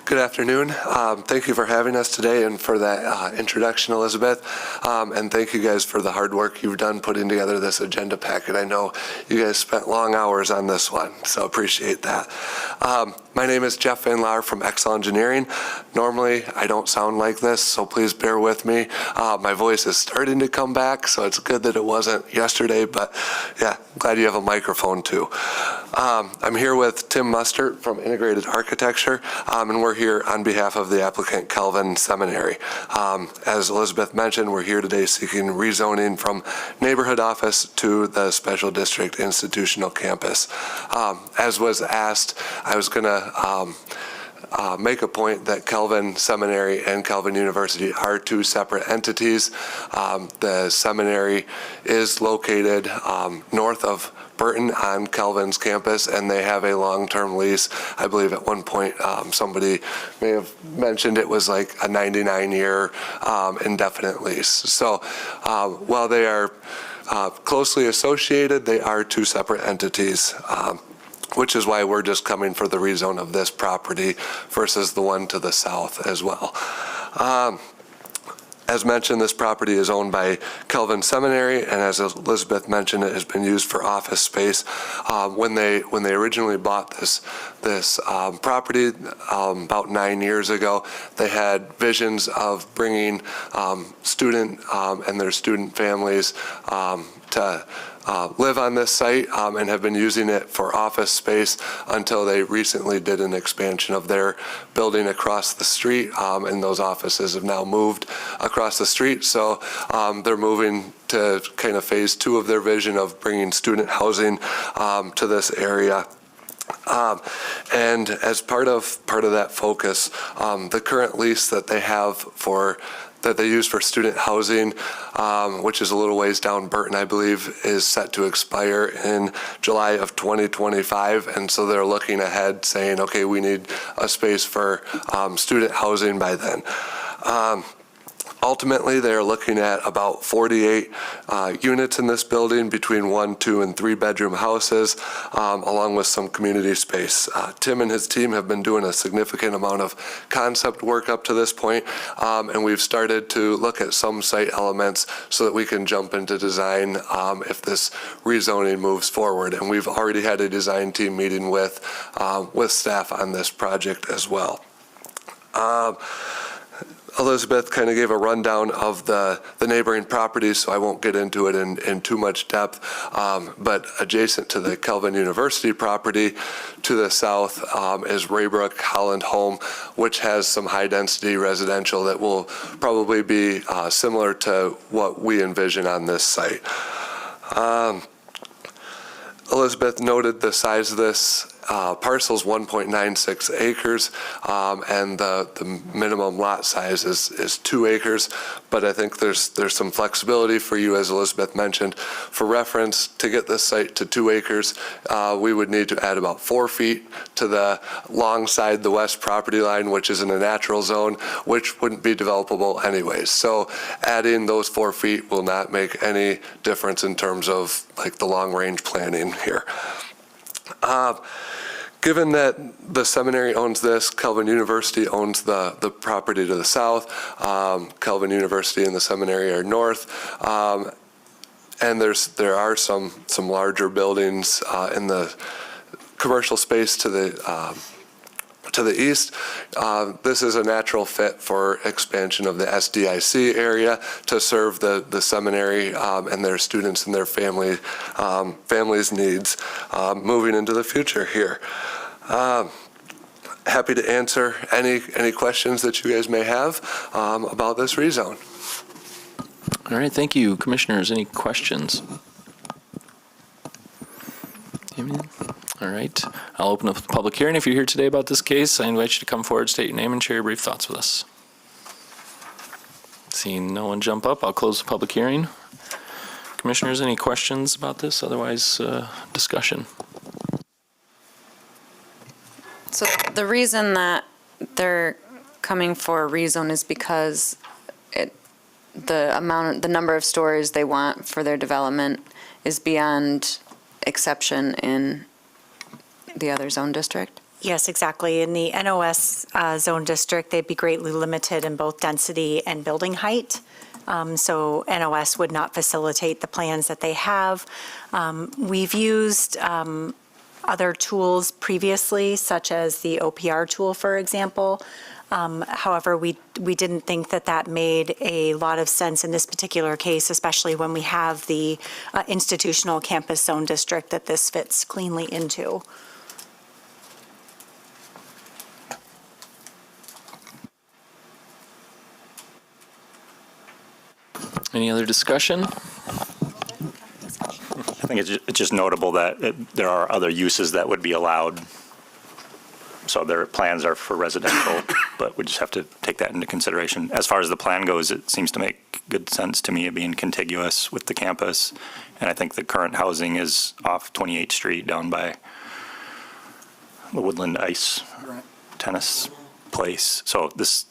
Good afternoon. Thank you for having us today and for that introduction, Elizabeth. And thank you guys for the hard work you've done putting together this agenda packet. I know you guys spent long hours on this one, so appreciate that. My name is Jeff Van Laar from Excel Engineering. Normally, I don't sound like this, so please bear with me. My voice is starting to come back, so it's good that it wasn't yesterday, but yeah, glad you have a microphone too. I'm here with Tim Mustert from Integrated Architecture, and we're here on behalf of the applicant Calvin Seminary. As Elizabeth mentioned, we're here today seeking rezoning from neighborhood office to the special district institutional campus. As was asked, I was going to make a point that Calvin Seminary and Calvin University are two separate entities. The seminary is located north of Burton on Calvin's campus, and they have a long-term lease. I believe at one point somebody may have mentioned it was like a 99-year indefinite lease. So while they are closely associated, they are two separate entities, which is why we're just coming for the rezone of this property versus the one to the south as well. As mentioned, this property is owned by Calvin Seminary, and as Elizabeth mentioned, it has been used for office space. When they originally bought this property about 9 years ago, they had visions of bringing student and their student families to live on this site and have been using it for office space until they recently did an expansion of their building across the street, and those offices have now moved across the street. So they're moving to kind of phase 2 of their vision of bringing student housing to this area. And as part of that focus, the current lease that they have that they use for student housing, which is a little ways down Burton, I believe, is set to expire in July of 2025. And so they're looking ahead saying, okay, we need a space for student housing by then. Ultimately, they are looking at about 48 units in this building between 1, 2, and 3 bedroom houses, along with some community space. Tim and his team have been doing a significant amount of concept work up to this point, and we've started to look at some site elements so that we can jump into design if this rezoning moves forward. And we've already had a design team meeting with staff on this project as well. Elizabeth kind of gave a rundown of the neighboring properties, so I won't get into it in too much depth. But adjacent to the Calvin University property to the south is Raybrook Holland Home, which has some high-density residential that will probably be similar to what we envision on this site. Elizabeth noted the size of this parcel's 1.96 acres, and the minimum lot size is 2 acres. But I think there's some flexibility for you, as Elizabeth mentioned. For reference, to get this site to 2 acres, we would need to add about 4 feet to the long side, the west property line, which is in a natural zone, which wouldn't be developable anyways. So adding those 4 feet will not make any difference in terms of like the long-range planning here. Given that the seminary owns this, Calvin University owns the property to the south, Calvin University and the seminary are north, And there are some larger buildings in the commercial space to the east. This is a natural fit for expansion of the SDIC area to serve the seminary and their students and their families' needs moving into the future here. Happy to answer any questions that you guys may have about this rezone. All right, thank you. Commissioners, any questions? All right, I'll open up the public hearing. If you're here today about this case, I invite you to come forward, state your name, and share your brief thoughts with us. Seeing no one jump up, I'll close the public hearing. Commissioners, any questions about this? Otherwise, discussion. So the reason that they're coming for a rezone is because the number of stories they want for their development is beyond exception in the other zone district? Yes, exactly. In the NOS zone district, they'd be greatly limited in both density and building height. So NOS would not facilitate the plans that they have. We've used other tools previously, such as the OPR tool, for example. However, we didn't think that made a lot of sense in this particular case, especially when we have the institutional campus zone district that this fits cleanly into. Any other discussion? I think it's just notable that there are other uses that would be allowed. So their plans are for residential, but we just have to take that into consideration. As far as the plan goes, it seems to make good sense to me, it being contiguous with the campus. And I think the current housing is off 28th Street down by the Woodland Ice tennis place. So this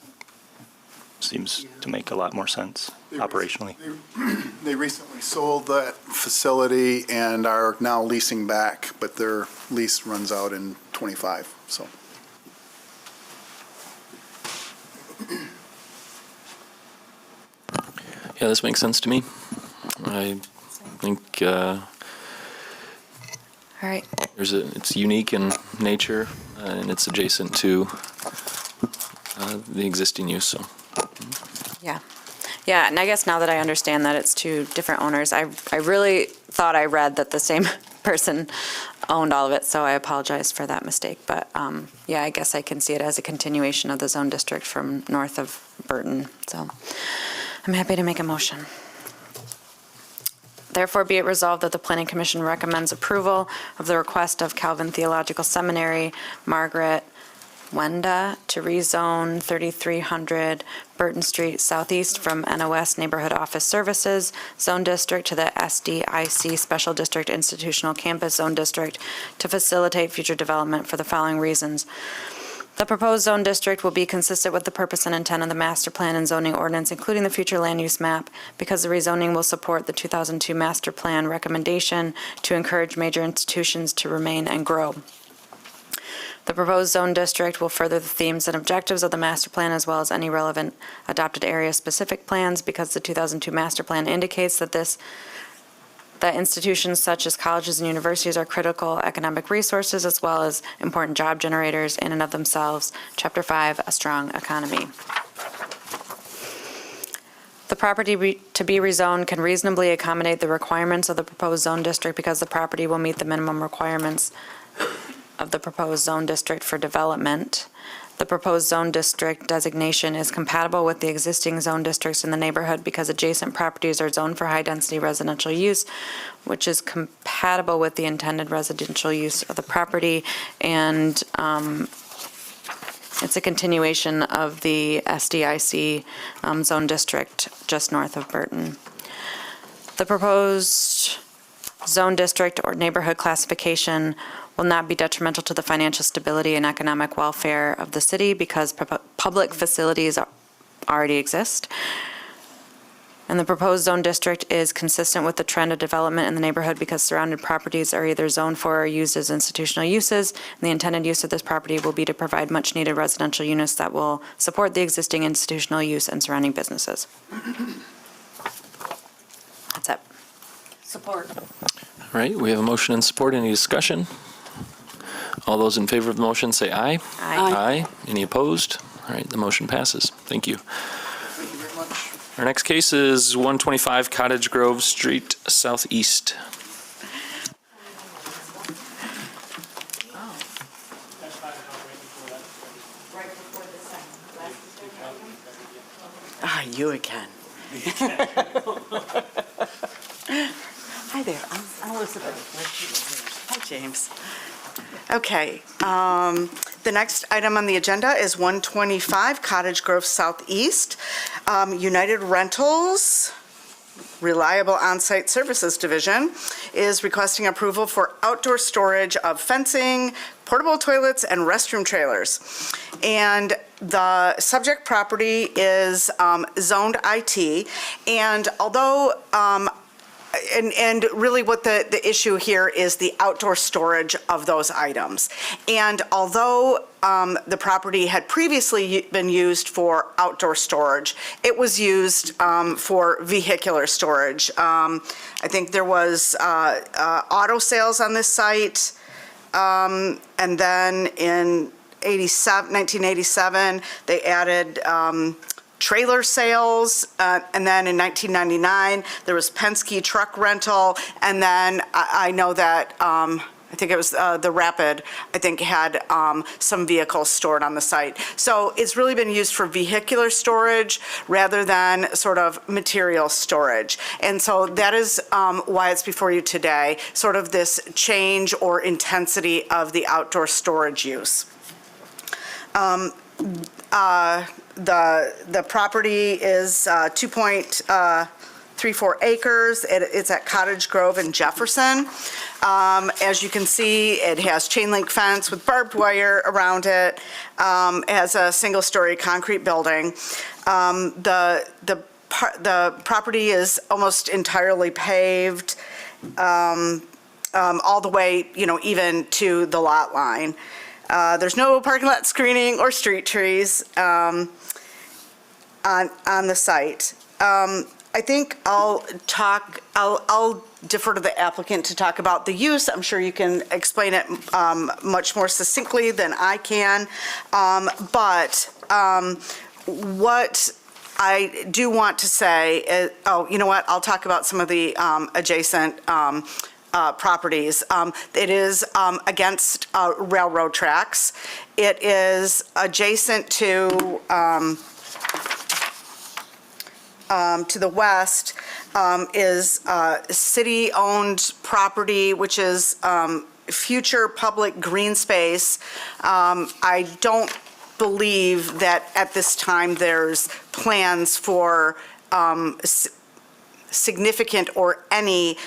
seems to make a lot more sense operationally. They recently sold that facility and are now leasing back, but their lease runs out in '25, so. Yeah, this makes sense to me. I think All right. it's unique in nature and it's adjacent to the existing use. So. Yeah. Yeah, and I guess now that I understand that it's two different owners, I really thought I read that the same person owned all of it, so I apologize for that mistake. But yeah, I guess I can see it as a continuation of the zone district from north of Burton. So I'm happy to make a motion. Therefore, be it resolved that the Planning Commission recommends approval of the request of Calvin Theological Seminary, Margaret Wenda, to rezone 3300 Burton Street Southeast from NOS Neighborhood Office Services Zone District to the SDIC Special District Institutional Campus Zone District to facilitate future development for the following reasons. The proposed zone district will be consistent with the purpose and intent of the master plan and zoning ordinance, including the future land use map, because the rezoning will support the 2002 master plan recommendation to encourage major institutions to remain and grow. The proposed zone district will further the themes and objectives of the master plan as well as any relevant adopted area-specific plans, because the 2002 master plan indicates that that institutions such as colleges and universities are critical economic resources as well as important job generators in and of themselves. Chapter 5, a strong economy. The property to be rezoned can reasonably accommodate the requirements of the proposed zone district because the property will meet the minimum requirements of the proposed zone district for development. The proposed zone district designation is compatible with the existing zone districts in the neighborhood because adjacent properties are zoned for high-density residential use, which is compatible with the intended residential use of the property, and it's a continuation of the SDIC zone district just north of Burton. The proposed zone district or neighborhood classification will not be detrimental to the financial stability and economic welfare of the city because public facilities already exist. And the proposed zone district is consistent with the trend of development in the neighborhood because surrounded properties are either zoned for or used as institutional uses. And the intended use of this property will be to provide much-needed residential units that will support the existing institutional use and surrounding businesses. That's it. Support. All right, we have a motion and support. Any discussion? All those in favor of the motion say aye. Aye. Aye. Any opposed? All right, the motion passes. Thank you. Thank you very much. Our next case is 125 Cottage Grove Street Southeast. Ah, you again. Hi there, I'm Elizabeth. Hi, James. Okay, the next item on the agenda is 125 Cottage Grove Southeast. United Rentals, Reliable On-Site Services Division, is requesting approval for outdoor storage of fencing, portable toilets, and restroom trailers. And the subject property is zoned IT, and although and really what the issue here is the outdoor storage of those items. And although the property had previously been used for outdoor storage, it was used for vehicular storage. I think there was auto sales on this site, and then in 1987, they added trailer sales, and then in 1999, there was Penske truck rental, and then I know that, I think it was the Rapid, I think had some vehicles stored on the site. So it's really been used for vehicular storage rather than sort of material storage. And so that is why it's before you today, sort of this change or intensity of the outdoor storage use. The property is 2.34 acres. It's at Cottage Grove in Jefferson. As you can see, it has chain link fence with barbed wire around it. It has a single-story concrete building. The property is almost entirely paved, all the way, even to the lot line. There's no parking lot screening or street trees on the site. I think I'll defer to the applicant to talk about the use. I'm sure you can explain it much more succinctly than I can. But what I do want to say is, you know what? I'll talk about some of the adjacent properties. It is against railroad tracks. It is adjacent to the west is city-owned property, which is future public green space. I don't believe that at this time there's plans for significant or any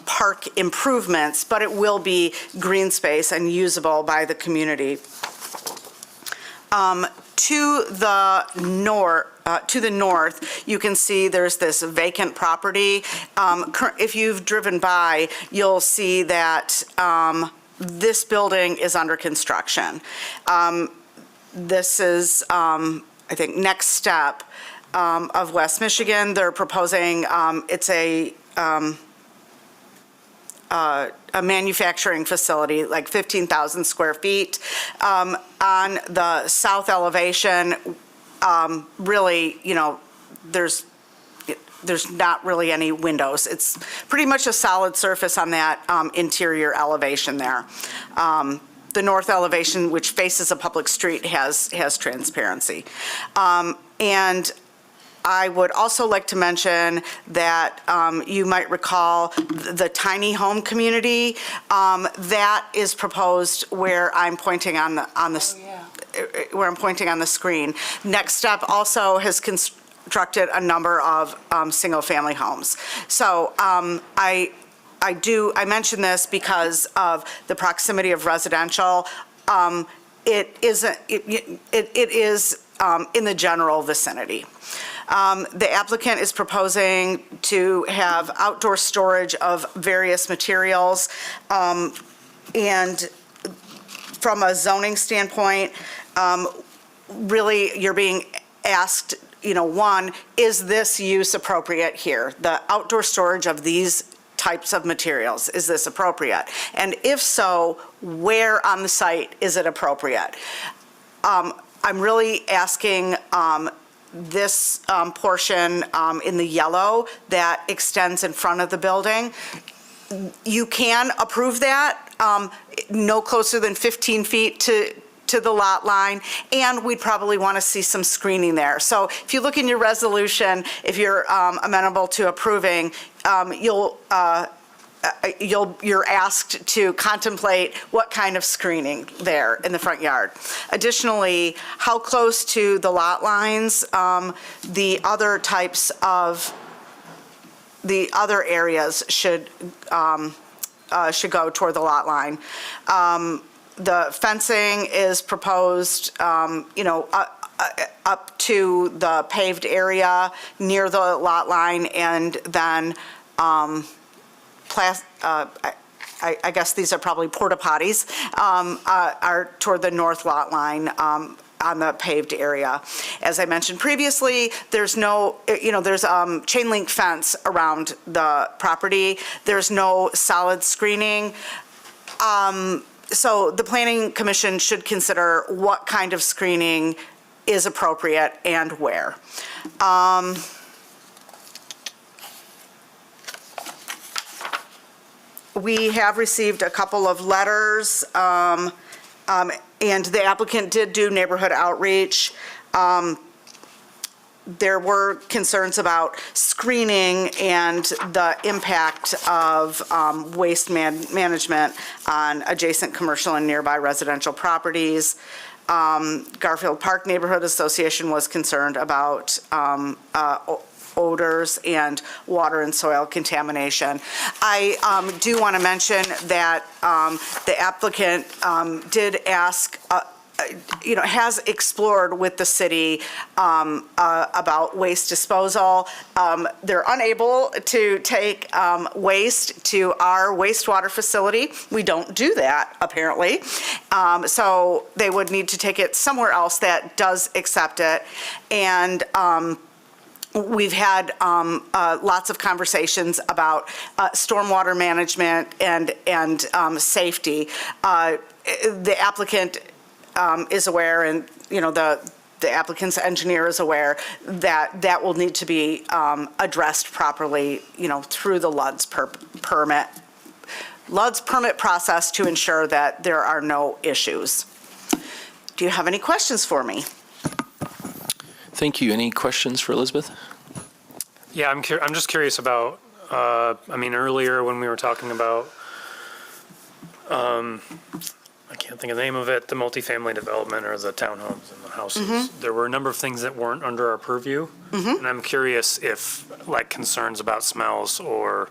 park improvements, but it will be green space and usable by the community. To the north, you can see there's this vacant property. If you've driven by, you'll see that this building is under construction. This is, I think, next step of West Michigan. They're proposing, it's a manufacturing facility, like 15,000 square feet. On the south elevation, really, there's not really any windows. It's pretty much a solid surface on that interior elevation there. The north elevation, which faces a public street, has transparency. And I would also like to mention that you might recall the tiny home community that is proposed where I'm pointing on the where I'm pointing on the screen. Next Step also has constructed a number of single-family homes. So I mention this because of the proximity of residential. It is in the general vicinity. The applicant is proposing to have outdoor storage of various materials, and from a zoning standpoint, really you're being asked, one, is this use appropriate here? The outdoor storage of these types of materials. Is this appropriate? And if so, where on the site is it appropriate? I'm really asking this portion in the yellow that extends in front of the building. You can approve that no closer than 15 feet to the lot line, and we'd probably want to see some screening there. So if you look in your resolution, if you're amenable to approving, you're asked to contemplate what kind of screening there in the front yard. Additionally, how close to the lot lines, the other types of, the other areas should go toward the lot line. The fencing is proposed, up to the paved area near the lot line, and then I guess these are probably porta potties, are toward the north lot line on the paved area. As I mentioned previously, there's no, there's chain link fence around the property. There's no solid screening. So the Planning Commission should consider what kind of screening is appropriate and where. We have received a couple of letters, and the applicant did do neighborhood outreach. There were concerns about screening and the impact of waste management on adjacent commercial and nearby residential properties. Garfield Park Neighborhood Association was concerned about odors and water and soil contamination. I do want to mention that the applicant did ask, has explored with the city about waste disposal. They're unable to take waste to our wastewater facility. We don't do that, apparently. So they would need to take it somewhere else that does accept it. And we've had lots of conversations about stormwater management and safety. The applicant is aware, and the applicant's engineer is aware that that will need to be addressed properly, through the LUDS permit process to ensure that there are no issues. Do you have any questions for me? Thank you. Any questions for Elizabeth? Yeah, I'm just curious about, earlier when we were talking about, I can't think of the name of it, the multifamily development or the townhomes and the houses. Mm-hmm. There were a number of things that weren't under our purview. Mm-hmm. And I'm curious if, concerns about smells or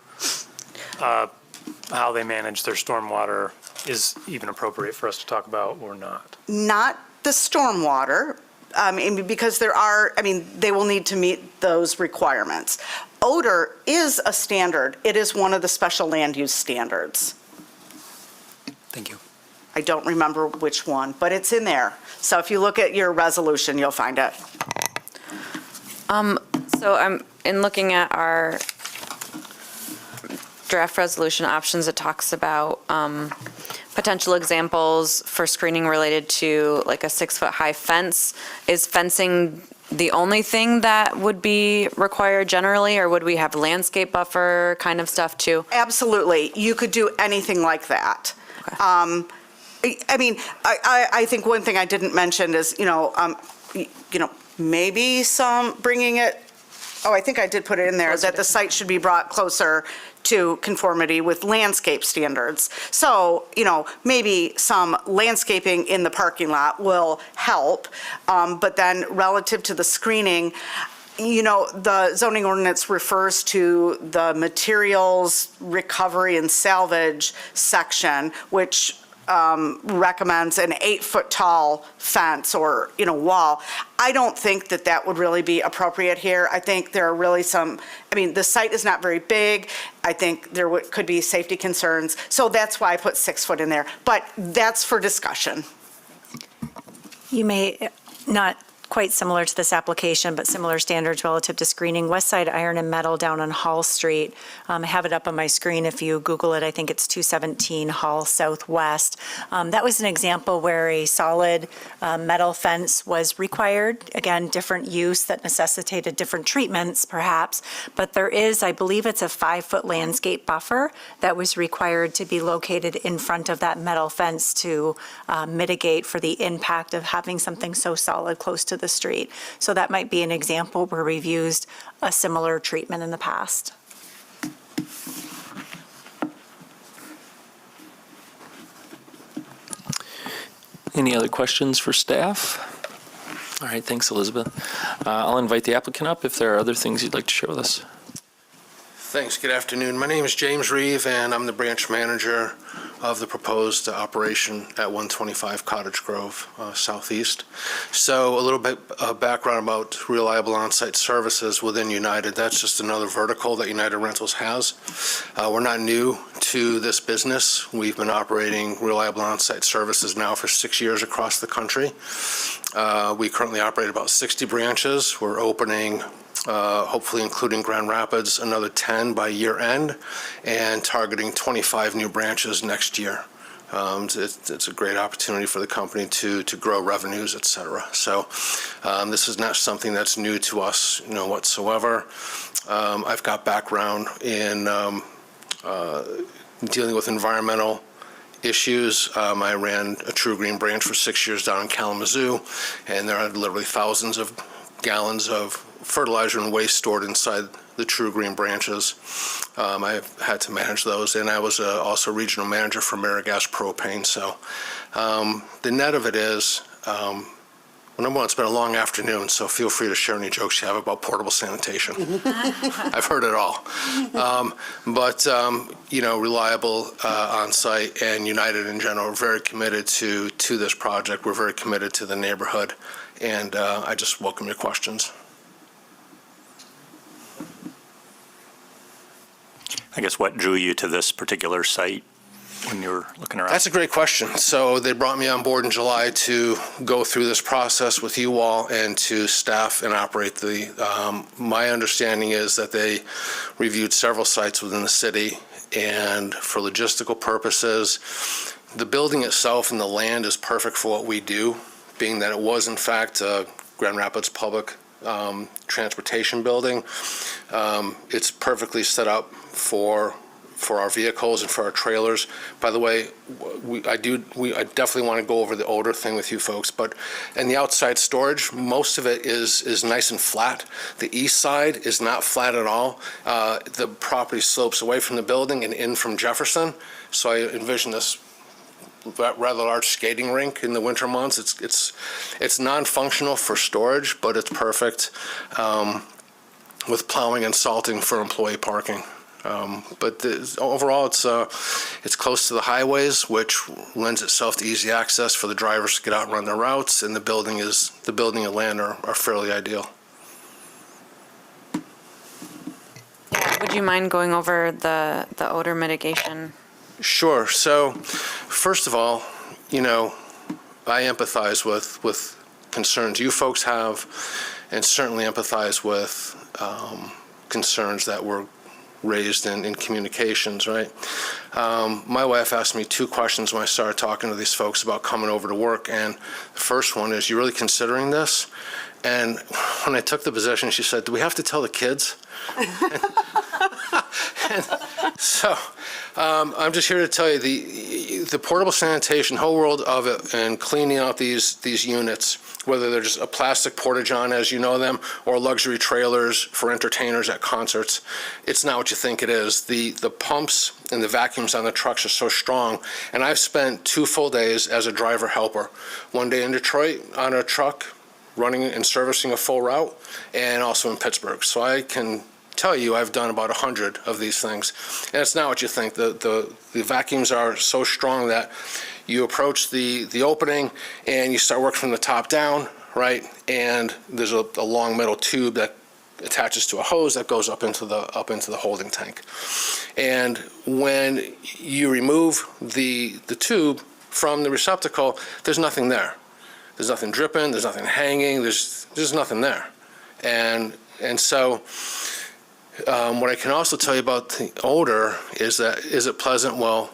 how they manage their stormwater is even appropriate for us to talk about or not. Not the stormwater, because they will need to meet those requirements. Odor is a standard. It is one of the special land use standards. Thank you. I don't remember which one, but it's in there. So if you look at your resolution, you'll find it. So I'm in looking at our draft resolution options, it talks about potential examples for screening related to like a 6-foot-high fence. Is fencing the only thing that would be required generally, or would we have landscape buffer kind of stuff too? Absolutely. You could do anything like that. Okay. I think one thing I didn't mention is, maybe some bringing it, I think I did put it in there, that the site should be brought closer to conformity with landscape standards. So, maybe some landscaping in the parking lot will help, but then relative to the screening, the zoning ordinance refers to the materials recovery and salvage section, which recommends an 8-foot tall fence or, wall. I don't think that that would really be appropriate here. I think there are really the site is not very big. I think there could be safety concerns. So that's why I put 6 foot in there. But that's for discussion. You may not quite similar to this application, but similar standards relative to screening. Westside Iron and Metal down on Hall Street. I have it up on my screen. If you Google it, I think it's 217 Hall Southwest. That was an example where a solid metal fence was required. Again, different use that necessitated different treatments, perhaps. But there is, I believe it's a 5-foot landscape buffer that was required to be located in front of that metal fence to mitigate for the impact of having something so solid close to the street. So that might be an example where we've used a similar treatment in the past. Any other questions for staff? All right, thanks, Elizabeth. I'll invite the applicant up if there are other things you'd like to share with us. Thanks. Good afternoon. My name is James Reeve, and I'm the branch manager of the proposed operation at 125 Cottage Grove Southeast. So a little bit of background about reliable on-site services within United. That's just another vertical that United Rentals has. We're not new to this business. We've been operating reliable on-site services now for 6 years across the country. We currently operate about 60 branches. We're opening hopefully including Grand Rapids, another 10 by year end, and targeting 25 new branches next year. It's a great opportunity for the company to grow revenues, et cetera. So this is not something that's new to us, whatsoever. I've got background in dealing with environmental issues. I ran a True Green branch for 6 years down in Kalamazoo, and there are literally thousands of gallons of fertilizer and waste stored inside the True Green branches. I've had to manage those, and I was also regional manager for AmeriGas Propane. So the net of it is, well, number one, it's been a long afternoon, so feel free to share any jokes you have about portable sanitation. I've heard it all. But reliable on-site and United in general are very committed to this project. We're very committed to the neighborhood, and I just welcome your questions. I guess what drew you to this particular site when you were looking around? That's a great question. So they brought me on board in July to go through this process with you all and to staff and operate the, my understanding is that they reviewed several sites within the city, and for logistical purposes, the building itself and the land is perfect for what we do, being that it was in fact a Grand Rapids Public Transportation building. It's perfectly set up for our vehicles and for our trailers. By the way, I definitely want to go over the odor thing with you folks, but in the outside storage, most of it is nice and flat. The east side is not flat at all. The property slopes away from the building and in from Jefferson, so I envision this rather large skating rink in the winter months. It's non-functional for storage, but it's perfect with plowing and salting for employee parking. But overall, it's close to the highways, which lends itself to easy access for the drivers to get out and run their routes. And the building and land are fairly ideal. Would you mind going over the odor mitigation? Sure. So, first of all, I empathize with concerns you folks have, and certainly empathize with concerns that were raised in communications, right? My wife asked me 2 questions when I started talking to these folks about coming over to work, and the first one is, you really considering this? And when I took the position, she said, do we have to tell the kids? And so I'm just here to tell you the portable sanitation, whole world of it, and cleaning out these units, whether they're just a plastic porta-john as you know them, or luxury trailers for entertainers at concerts, it's not what you think it is. The pumps and the vacuums on the trucks are so strong, and I've spent 2 full days as a driver helper. One day in Detroit on a truck, running and servicing a full route, and also in Pittsburgh. So I can tell you I've done about 100 of these things, and it's not what you think. The vacuums are so strong that you approach the opening and you start working from the top down, right? And there's a long metal tube that attaches to a hose that goes up into the holding tank. And when you remove the tube from the receptacle, there's nothing there. There's nothing dripping, there's nothing hanging, there's nothing there. And so what I can also tell you about the odor is that, is it pleasant? Well,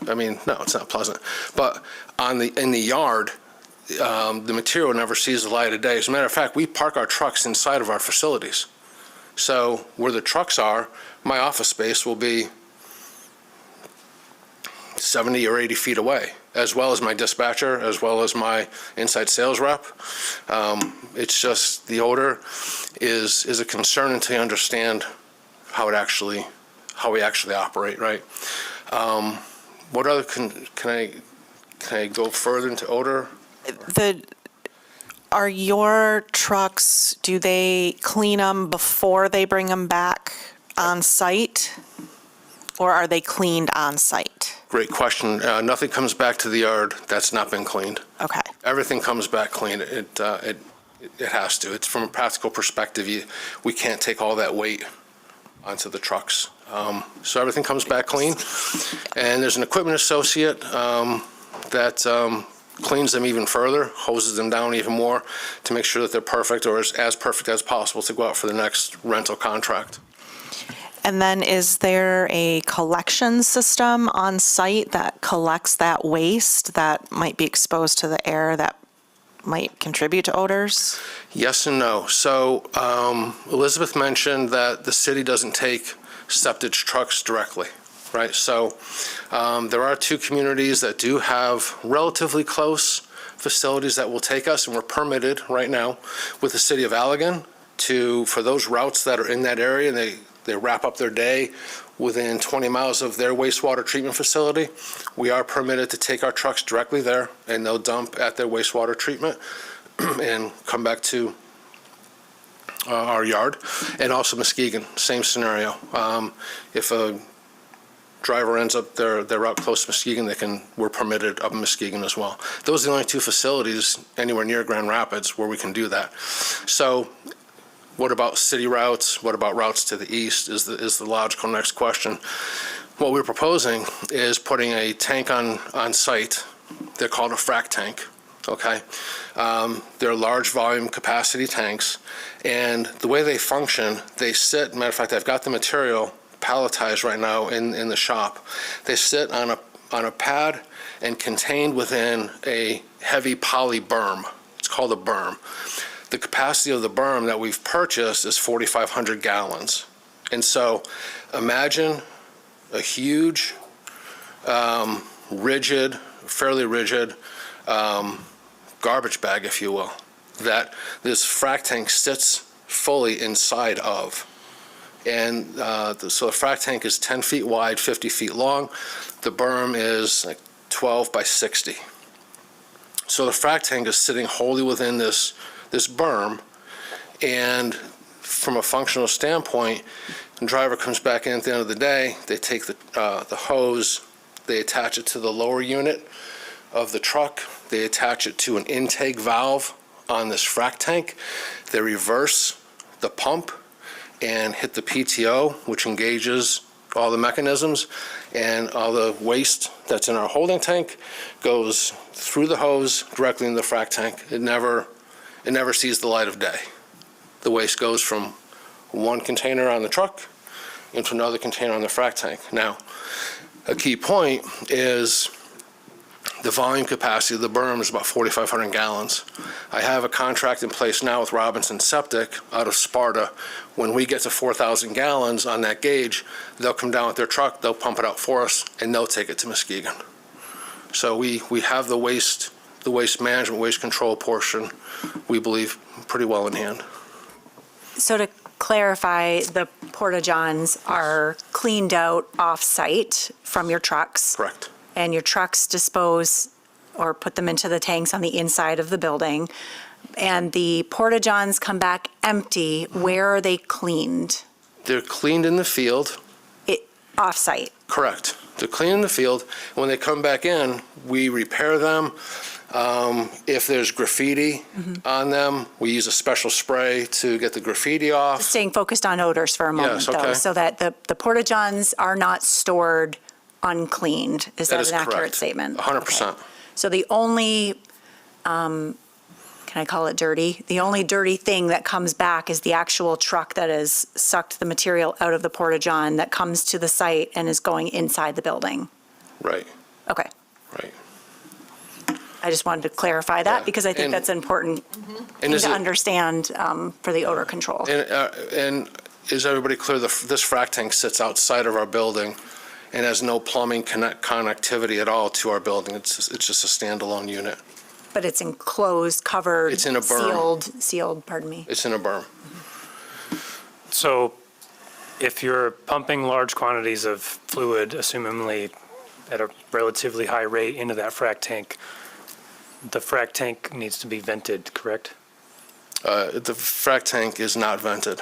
I mean, no, it's not pleasant. But in the yard, the material never sees the light of day. As a matter of fact, we park our trucks inside of our facilities. So where the trucks are, my office space will be 70 or 80 feet away, as well as my dispatcher, as well as my inside sales rep. It's just the odor is a concern until you understand how we actually operate, right? What other can I go further into odor? Are your trucks, do they clean them before they bring them back on site? Or are they cleaned on site? Great question. Nothing comes back to the yard that's not been cleaned. Okay. Everything comes back clean. It has to. It's from a practical perspective. We can't take all that weight onto the trucks. So everything comes back clean. And there's an equipment associate that cleans them even further, hoses them down even more to make sure that they're perfect, or as perfect as possible to go out for the next rental contract. And then is there a collection system on site that collects that waste that might be exposed to the air that might contribute to odors? Yes and no. So Elizabeth mentioned that the city doesn't take septic trucks directly, right? So there are 2 communities that do have relatively close facilities that will take us, and we're permitted right now with the city of Allegan for those routes that are in that area, and they wrap up their day within 20 miles of their wastewater treatment facility. We are permitted to take our trucks directly there, and they'll dump at their wastewater treatment and come back to our yard. And also Muskegon, same scenario. If a driver ends up their route close to Muskegon, we're permitted up in Muskegon as well. Those are the only 2 facilities anywhere near Grand Rapids where we can do that. So what about city routes? What about routes to the east is the logical next question. What we're proposing is putting a tank on site. They're called a frac tank, okay? They're large volume capacity tanks, and the way they function, they sit, matter of fact, I've got the material palletized right now in the shop. They sit on a pad and contained within a heavy poly berm. It's called a berm. The capacity of the berm that we've purchased is 4,500 gallons. And so imagine a huge, fairly rigid garbage bag, if you will, that this frac tank sits fully inside of. And so the frac tank is 10 feet wide, 50 feet long. The berm is like 12 by 60. So the frac tank is sitting wholly within this berm, and from a functional standpoint, the driver comes back in at the end of the day, they take the hose, they attach it to the lower unit of the truck, they attach it to an intake valve on this frac tank, they reverse the pump and hit the PTO, which engages all the mechanisms, and all the waste that's in our holding tank goes through the hose directly in the frac tank. It never sees the light of day. The waste goes from one container on the truck into another container on the frac tank. Now, a key point is the volume capacity of the berm is about 4,500 gallons. I have a contract in place now with Robinson Septic out of Sparta. When we get to 4,000 gallons on that gauge, they'll come down with their truck, they'll pump it out for us, and they'll take it to Muskegon. So we have the waste management, waste control portion, we believe, pretty well in hand. So to clarify, the porta-johns are cleaned out off-site from your trucks? Correct. And your trucks dispose or put them into the tanks on the inside of the building. And the porta-johns come back empty. Where are they cleaned? They're cleaned in the field. Off-site? Correct. They're cleaned in the field. When they come back in, we repair them. If there's graffiti on them, we use a special spray to get the graffiti off. Staying focused on odors for a moment, Yes, though, okay. so that the porta-johns are not stored uncleaned. Is that an accurate correct. statement? 100%. Okay. So the only can I call it dirty? The only dirty thing that comes back is the actual truck that has sucked the material out of the Porta-John that comes to the site and is going inside the building. Right, Okay. right. I just wanted to clarify that because I think And- that's important And is to it- understand for the odor control. And is everybody clear, this frac tank sits outside of our building and has no plumbing connectivity at all to our building? It's just a standalone unit. But it's enclosed, covered, It's in a berm. sealed, pardon me. It's in a berm. So if you're pumping large quantities of fluid, assumingly at a relatively high rate into that frac tank, the frac tank needs to be vented, correct? The frac tank is not vented.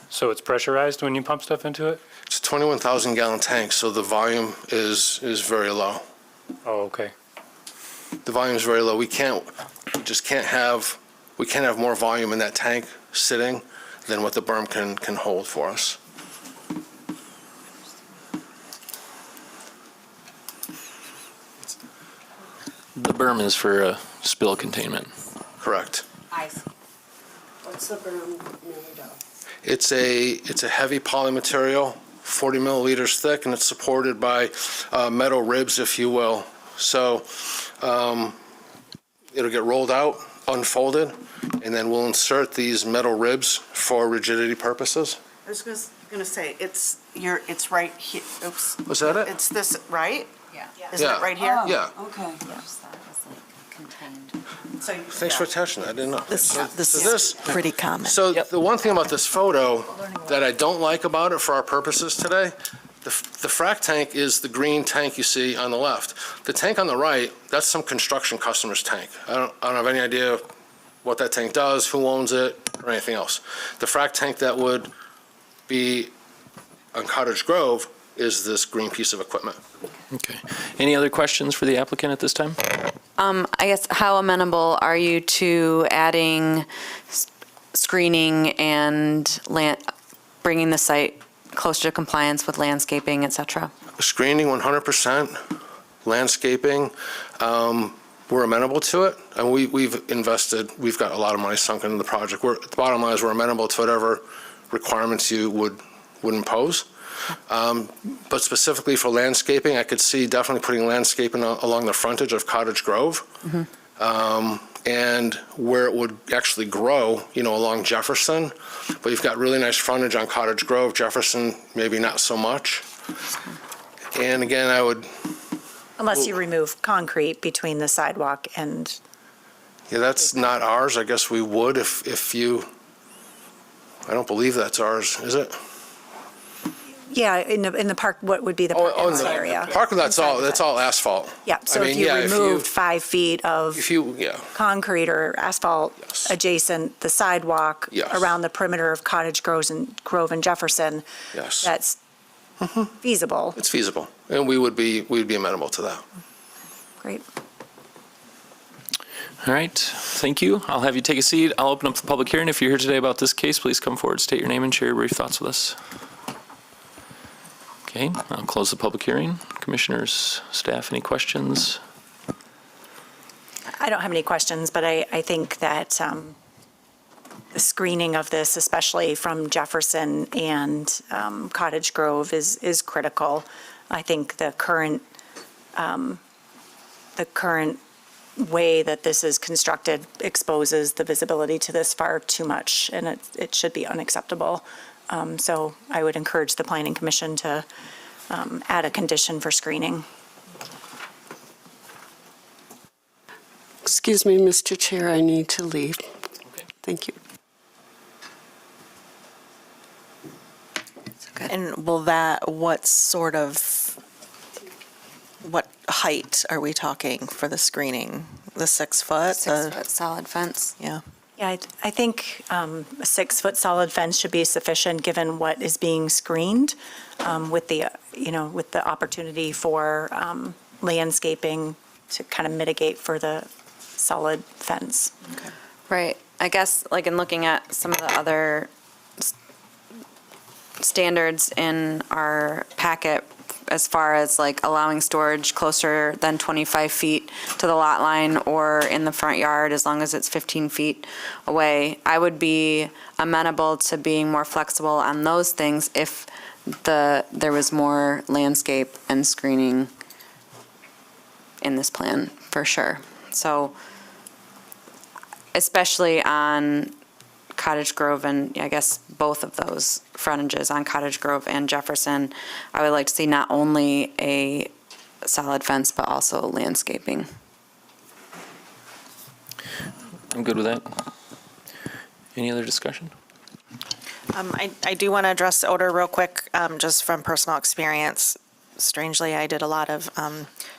So it's pressurized when you pump stuff into it? It's a 21,000 gallon tank, so the volume is very low. Oh, okay. The volume is very low. We can't have more volume in that tank sitting than what the berm can hold for us. The berm is for spill containment. Correct. What's the berm made of? It's a heavy poly material, 40 milliliters thick, and it's supported by metal ribs, if you will. So it'll get rolled out, unfolded, and then we'll insert these metal ribs for rigidity purposes. I was going to say, it's right here, oops. Was that it? It's this, right? Yeah. Isn't Yeah. it right here? Yeah. Okay. So, Thanks for catching that. I didn't know. So is pretty common. So the one thing about this photo that I don't like about it for our purposes today, the frac tank is the green tank you see on the left. The tank on the right, that's some construction customer's tank. I don't have any idea what that tank does, who owns it, or anything else. The frac tank that would be on Cottage Grove is this green piece of equipment. Okay. Any other questions for the applicant at this time? I guess, how amenable are you to adding screening and bringing the site closer to compliance with landscaping, et cetera? Screening 100%, landscaping, we're amenable to it. And we've got a lot of money sunk into the project. The bottom line is we're amenable to whatever requirements you would impose. But specifically for landscaping, I could see definitely putting landscaping along the frontage of Cottage Grove. And where it would actually grow, along Jefferson. But you've got really nice frontage on Cottage Grove, Jefferson, maybe not so much. And again, I would, Unless you remove concrete between the sidewalk and, yeah, that's not ours. I guess we would if you, I don't believe that's ours, is it? yeah, in the park, what would be the parking lot area? Parking lot's all asphalt. Yeah, so I if mean, you yeah, removed 5 feet of yeah. concrete or asphalt adjacent the sidewalk Yes. around the perimeter of Cottage Grove and Jefferson, Yes. that's feasible. It's feasible, and we'd be amenable to that. Great. All right, thank you. I'll have you take a seat. I'll open up the public hearing. If you're here today about this case, please come forward, state your name, and share your brief thoughts with us. Okay, I'll close the public hearing. Commissioners, staff, any questions? I don't have any questions, but I think that the screening of this, especially from Jefferson and Cottage Grove, is critical. I think the current way that this is constructed exposes the visibility to this far too much, and it should be unacceptable. So I would encourage the Planning Commission to add a condition for screening. Excuse me, Mr. Chair, I need to leave. Thank you. And what height are we talking for the screening? The 6 foot? 6 foot solid fence. Yeah. Yeah, I think a 6-foot solid fence should be sufficient, given what is being screened, with the opportunity for landscaping to kind of mitigate for the solid fence. Right. I guess, like, in looking at some of the other standards in our packet as far as like allowing storage closer than 25 feet to the lot line or in the front yard, as long as it's 15 feet away. I would be amenable to being more flexible on those things if there was more landscape and screening in this plan, for sure. So, especially on Cottage Grove and I guess both of those frontages on Cottage Grove and Jefferson, I would like to see not only a solid fence, but also landscaping. I'm good with that. Any other discussion? I do want to address odor real quick, just from personal experience. Strangely, I did a lot of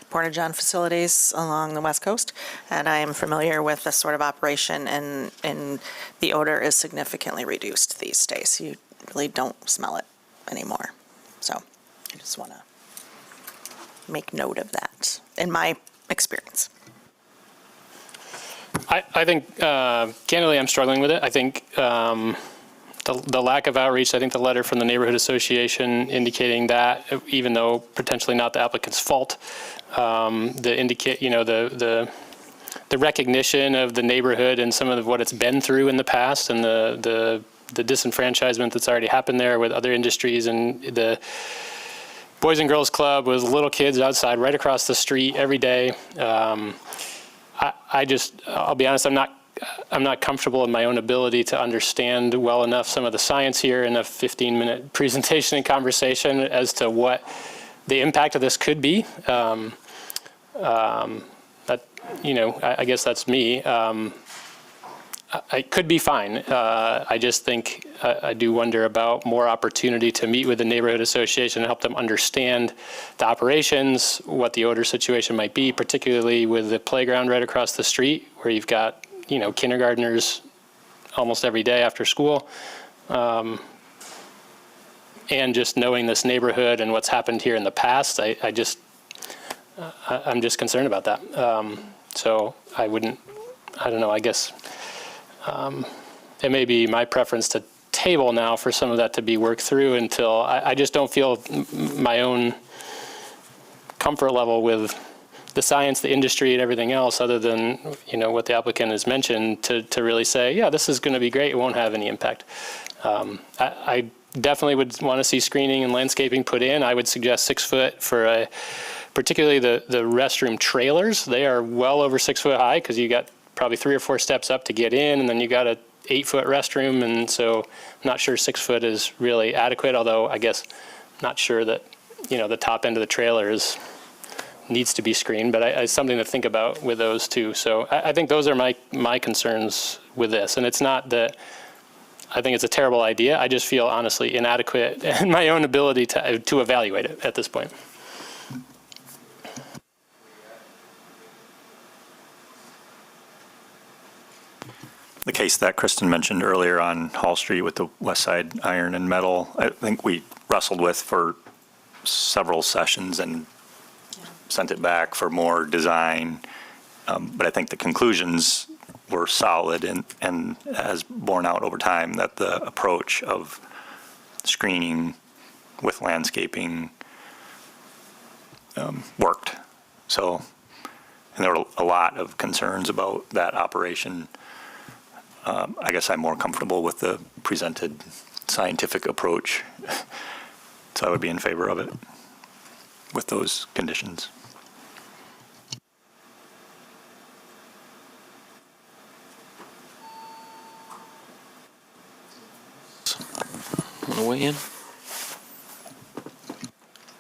Porta-John facilities along the West Coast, and I am familiar with this sort of operation, and the odor is significantly reduced these days. You really don't smell it anymore. So I just want to make note of that in my experience. I think, candidly, I'm struggling with it. I think the lack of outreach, I think the letter from the Neighborhood Association indicating that, even though potentially not the applicant's fault, the recognition of the neighborhood and some of what it's been through in the past, and the disenfranchisement that's already happened there with other industries, and the Boys and Girls Club with little kids outside right across the street every day. I'll be honest, I'm not comfortable in my own ability to understand well enough some of the science here in a 15-minute presentation and conversation as to what the impact of this could be. I guess that's me. It could be fine. I just think I do wonder about more opportunity to meet with the Neighborhood Association and help them understand the operations, what the odor situation might be, particularly with the playground right across the street where you've got kindergartners almost every day after school. And just knowing this neighborhood and what's happened here in the past, I'm just concerned about that. So I don't know, I guess it may be my preference to table now for some of that to be worked through until I just don't feel my own comfort level with the science, the industry, and everything else, other than what the applicant has mentioned, to really say, yeah, this is going to be great. It won't have any impact. I definitely would want to see screening and landscaping put in. I would suggest 6 foot for particularly the restroom trailers. They are well over 6 foot high because you got probably 3 or 4 steps up to get in, and then you got a 8-foot restroom, and so I'm not sure 6 foot is really adequate. Although I guess not sure that the top end of the trailer needs to be screened, but it's something to think about with those too. So I think those are my concerns with this, and it's not that I think it's a terrible idea. I just feel honestly inadequate in my own ability to evaluate it at this point. The case that Kristen mentioned earlier on Hall Street with the West Side Iron and Metal, I think we wrestled with for several sessions and sent it back for more design. But I think the conclusions were solid and has borne out over time that the approach of screening with landscaping worked. So, and there were a lot of concerns about that operation. I guess I'm more comfortable with the presented scientific approach, so I would be in favor of it with those conditions. Want to weigh in?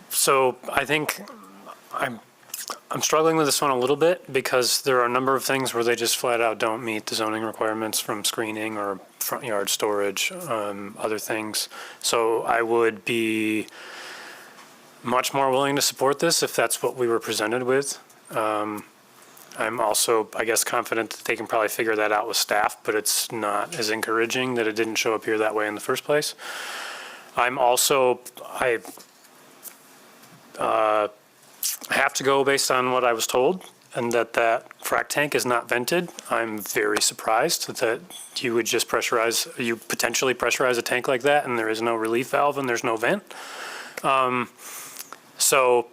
So I think I'm struggling with this one a little bit because there are a number of things where they just flat out don't meet the zoning requirements from screening or front yard storage, other things. So I would be much more willing to support this if that's what we were presented with. I'm also, I guess, confident that they can probably figure that out with staff, but it's not as encouraging that it didn't show up here that way in the first place. I'm also, I have to go based on what I was told, and that frac tank is not vented. I'm very surprised that you would just potentially pressurize a tank like that, and there is no relief valve and there's no vent. So So,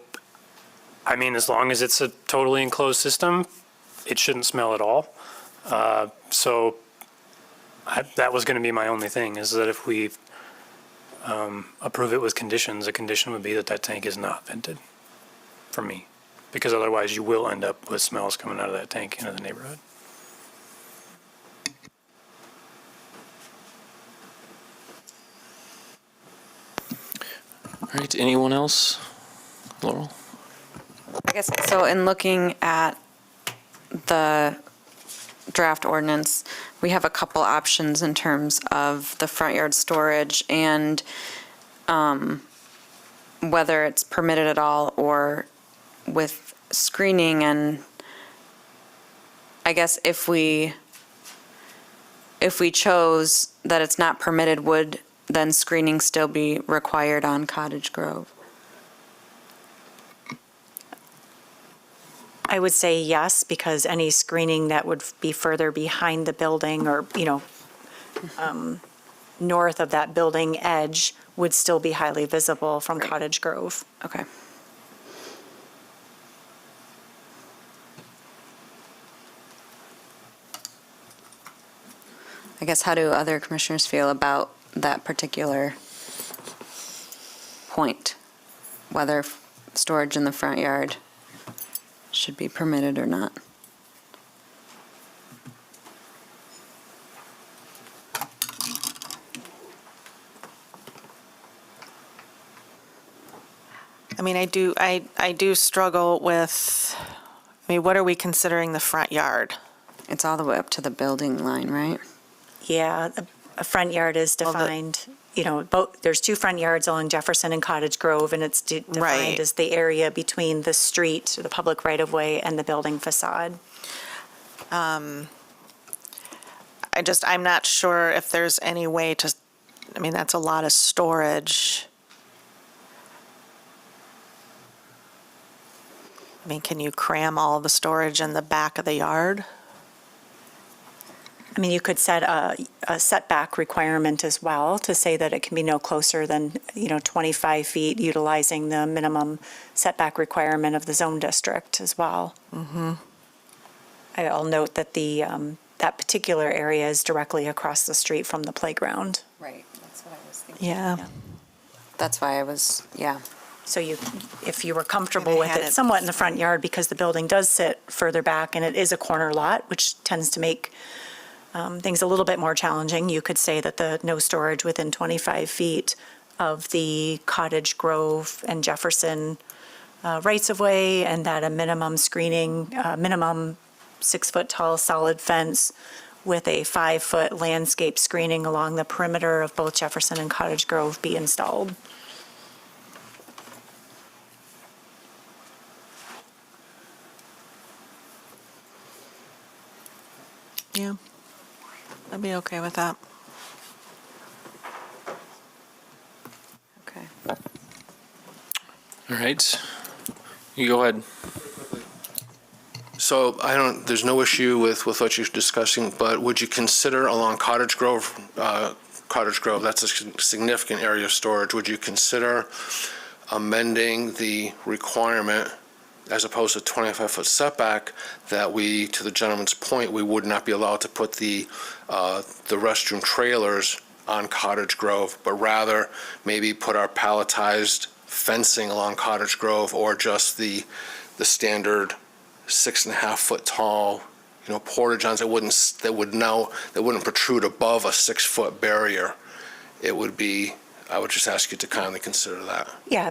I mean, as long as it's a totally enclosed system, it shouldn't smell at all. So that was going to be my only thing, is that if we approve it with conditions, a condition would be that that tank is not vented, for me. Because otherwise you will end up with smells coming out of that tank into the neighborhood. All right, anyone else? Laurel? I guess, so in looking at the draft ordinance, we have a couple options in terms of the front yard storage and whether it's permitted at all or with screening. And I guess if we chose that it's not permitted, would then screening still be required on Cottage Grove? I would say yes, because any screening that would be further behind the building or, north of that building edge would still be highly visible from Cottage Grove. Okay. I guess, how do other commissioners feel about that particular point? Whether storage in the front yard should be permitted or not? I mean, I do struggle with, what are we considering the front yard? It's all the way up to the building line, right? Yeah, a front yard is defined, there's two front yards along Jefferson and Cottage Grove, and it's defined Right. as the area between the street, the public right-of-way, and the building facade. I'm not sure if there's any way to, that's a lot of storage. Can you cram all the storage in the back of the yard? You could set a setback requirement as well to say that it can be no closer than, 25 feet, utilizing the minimum setback requirement of the zone district as well. Mm-hmm. I'll note that that particular area is directly across the street from the playground. Right, that's what I was thinking. Yeah. That's why I was, yeah. So if you were comfortable with had it it- somewhat in the front yard, because the building does sit further back and it is a corner lot, which tends to make things a little bit more challenging, you could say that the no storage within 25 feet of the Cottage Grove and Jefferson rights-of-way, and that a minimum screening, minimum 6-foot-tall solid fence with a 5-foot landscape screening along the perimeter of both Jefferson and Cottage Grove be installed. Yeah. I'd be okay with that. Okay. All right. You go ahead. So there's no issue with what you're discussing, but would you consider along Cottage Grove, that's a significant area of storage, would you consider amending the requirement as opposed to 25-foot setback, that we, to the gentleman's point, we would not be allowed to put the restroom trailers on Cottage Grove, but rather maybe put our palletized fencing along Cottage Grove, or just the standard 6.5-foot tall, porta-johns that wouldn't protrude above a 6-foot barrier. I would just ask you to kindly consider that. Yeah,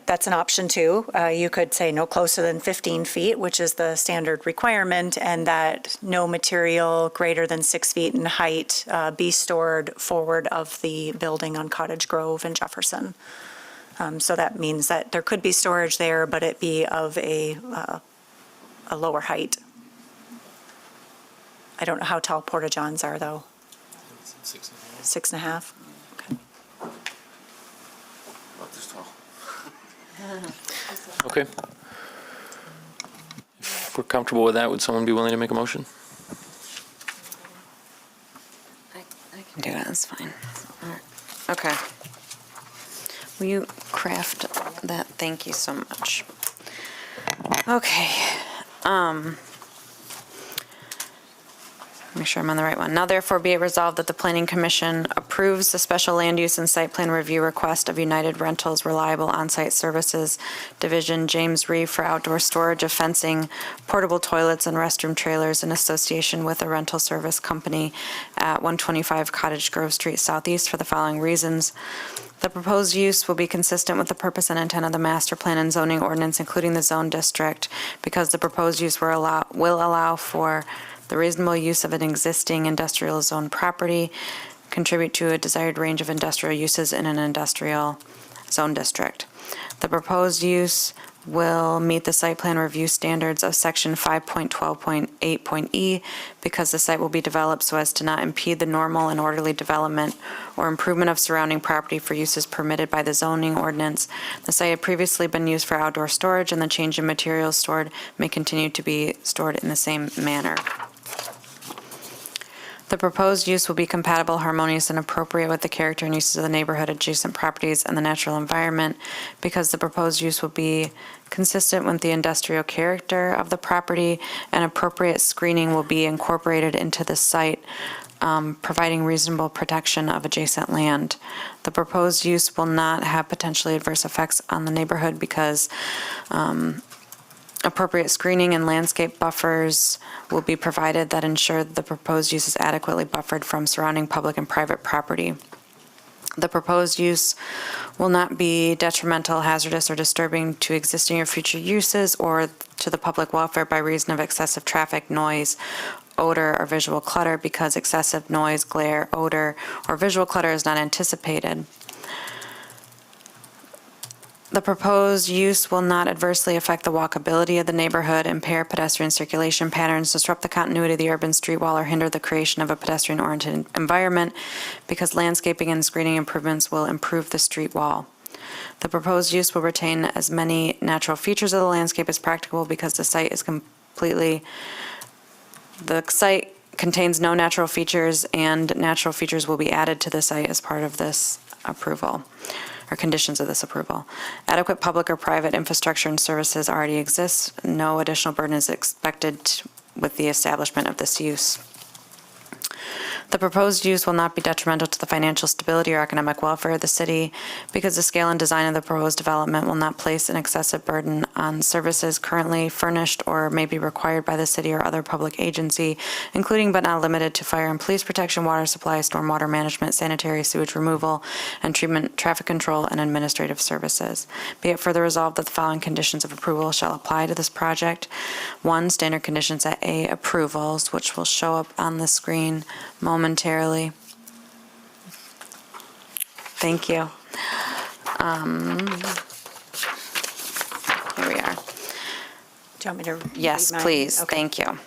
that's an option too. You could say no closer than 15 feet, which is the standard requirement, and that no material greater than 6 feet in height be stored forward of the building on Cottage Grove and Jefferson. So that means that there could be storage there, but it be of a lower height. I don't know how tall porta-johns are, though. 6.5. Okay. If we're comfortable with that, would someone be willing to make a motion? I can do it, that's fine. All right. Okay. Will you craft that. Thank you so much. Okay. Make sure I'm on the right one. Now therefore be it resolved that the Planning Commission approves the special land use and site plan review request of United Rentals Reliable On-Site Services Division James Reeve for outdoor storage of fencing, portable toilets, and restroom trailers in association with a rental service company at 125 Cottage Grove Street Southeast for the following reasons. The proposed use will be consistent with the purpose and intent of the master plan and zoning ordinance, including the zone district, because the proposed use will allow for the reasonable use of an existing industrial zone property, contribute to a desired range of industrial uses in an industrial zone district. The proposed use will meet the site plan review standards of section 5.12.8.e because the site will be developed so as to not impede the normal and orderly development or improvement of surrounding property for uses permitted by the zoning ordinance. The site had previously been used for outdoor storage, and the change in materials stored may continue to be stored in the same manner. The proposed use will be compatible, harmonious, and appropriate with the character and uses of the neighborhood, adjacent properties, and the natural environment because the proposed use will be consistent with the industrial character of the property, and appropriate screening will be incorporated into the site, providing reasonable protection of adjacent land. The proposed use will not have potentially adverse effects on the neighborhood because appropriate screening and landscape buffers will be provided that ensure the proposed use is adequately buffered from surrounding public and private property. The proposed use will not be detrimental, hazardous, or disturbing to existing or future uses or to the public welfare by reason of excessive traffic, noise, odor, or visual clutter because excessive noise, glare, odor, or visual clutter is not anticipated. The proposed use will not adversely affect the walkability of the neighborhood, impair pedestrian circulation patterns, disrupt the continuity of the urban street wall, or hinder the creation of a pedestrian-oriented environment because landscaping and screening improvements will improve the street wall. The proposed use will retain as many natural features of the landscape as practicable because the site contains no natural features, and natural features will be added to the site as part of this approval, or conditions of this approval. Adequate public or private infrastructure and services already exist. No additional burden is expected with the establishment of this use. The proposed use will not be detrimental to the financial stability or economic welfare of the city because the scale and design of the proposed development will not place an excessive burden on services currently furnished or may be required by the city or other public agency, including but not limited to fire and police protection, water supply, stormwater management, sanitary sewage removal and treatment, traffic control, and administrative services. Be it further resolved that the following conditions of approval shall apply to this project. 1, standard conditions at A, approvals, which will show up on the screen momentarily. Thank you. Here we are. Do you want me to? Yes, read mine? please. Okay. Thank you.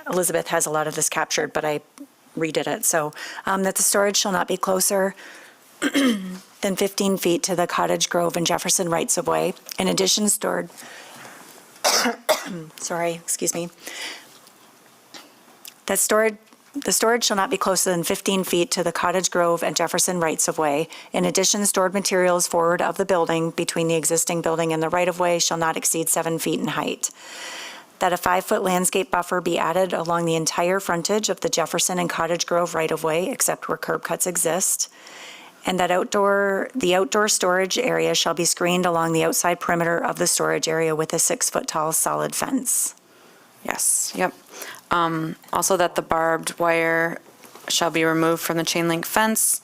Elizabeth has a lot of this captured, but I redid it. So that the storage shall not be closer than 15 feet to the Cottage Grove and Jefferson rights-of-way. In addition, stored, the storage shall not be closer than 15 feet to the Cottage Grove and Jefferson rights-of-way. In addition, stored materials forward of the building between the existing building and the right-of-way shall not exceed 7 feet in height. That a 5-foot landscape buffer be added along the entire frontage of the Jefferson and Cottage Grove right-of-way, except where curb cuts exist. And that the outdoor storage area shall be screened along the outside perimeter of the storage area with a 6-foot tall solid fence. Yes, yep. Also that the barbed wire shall be removed from the chain link fence,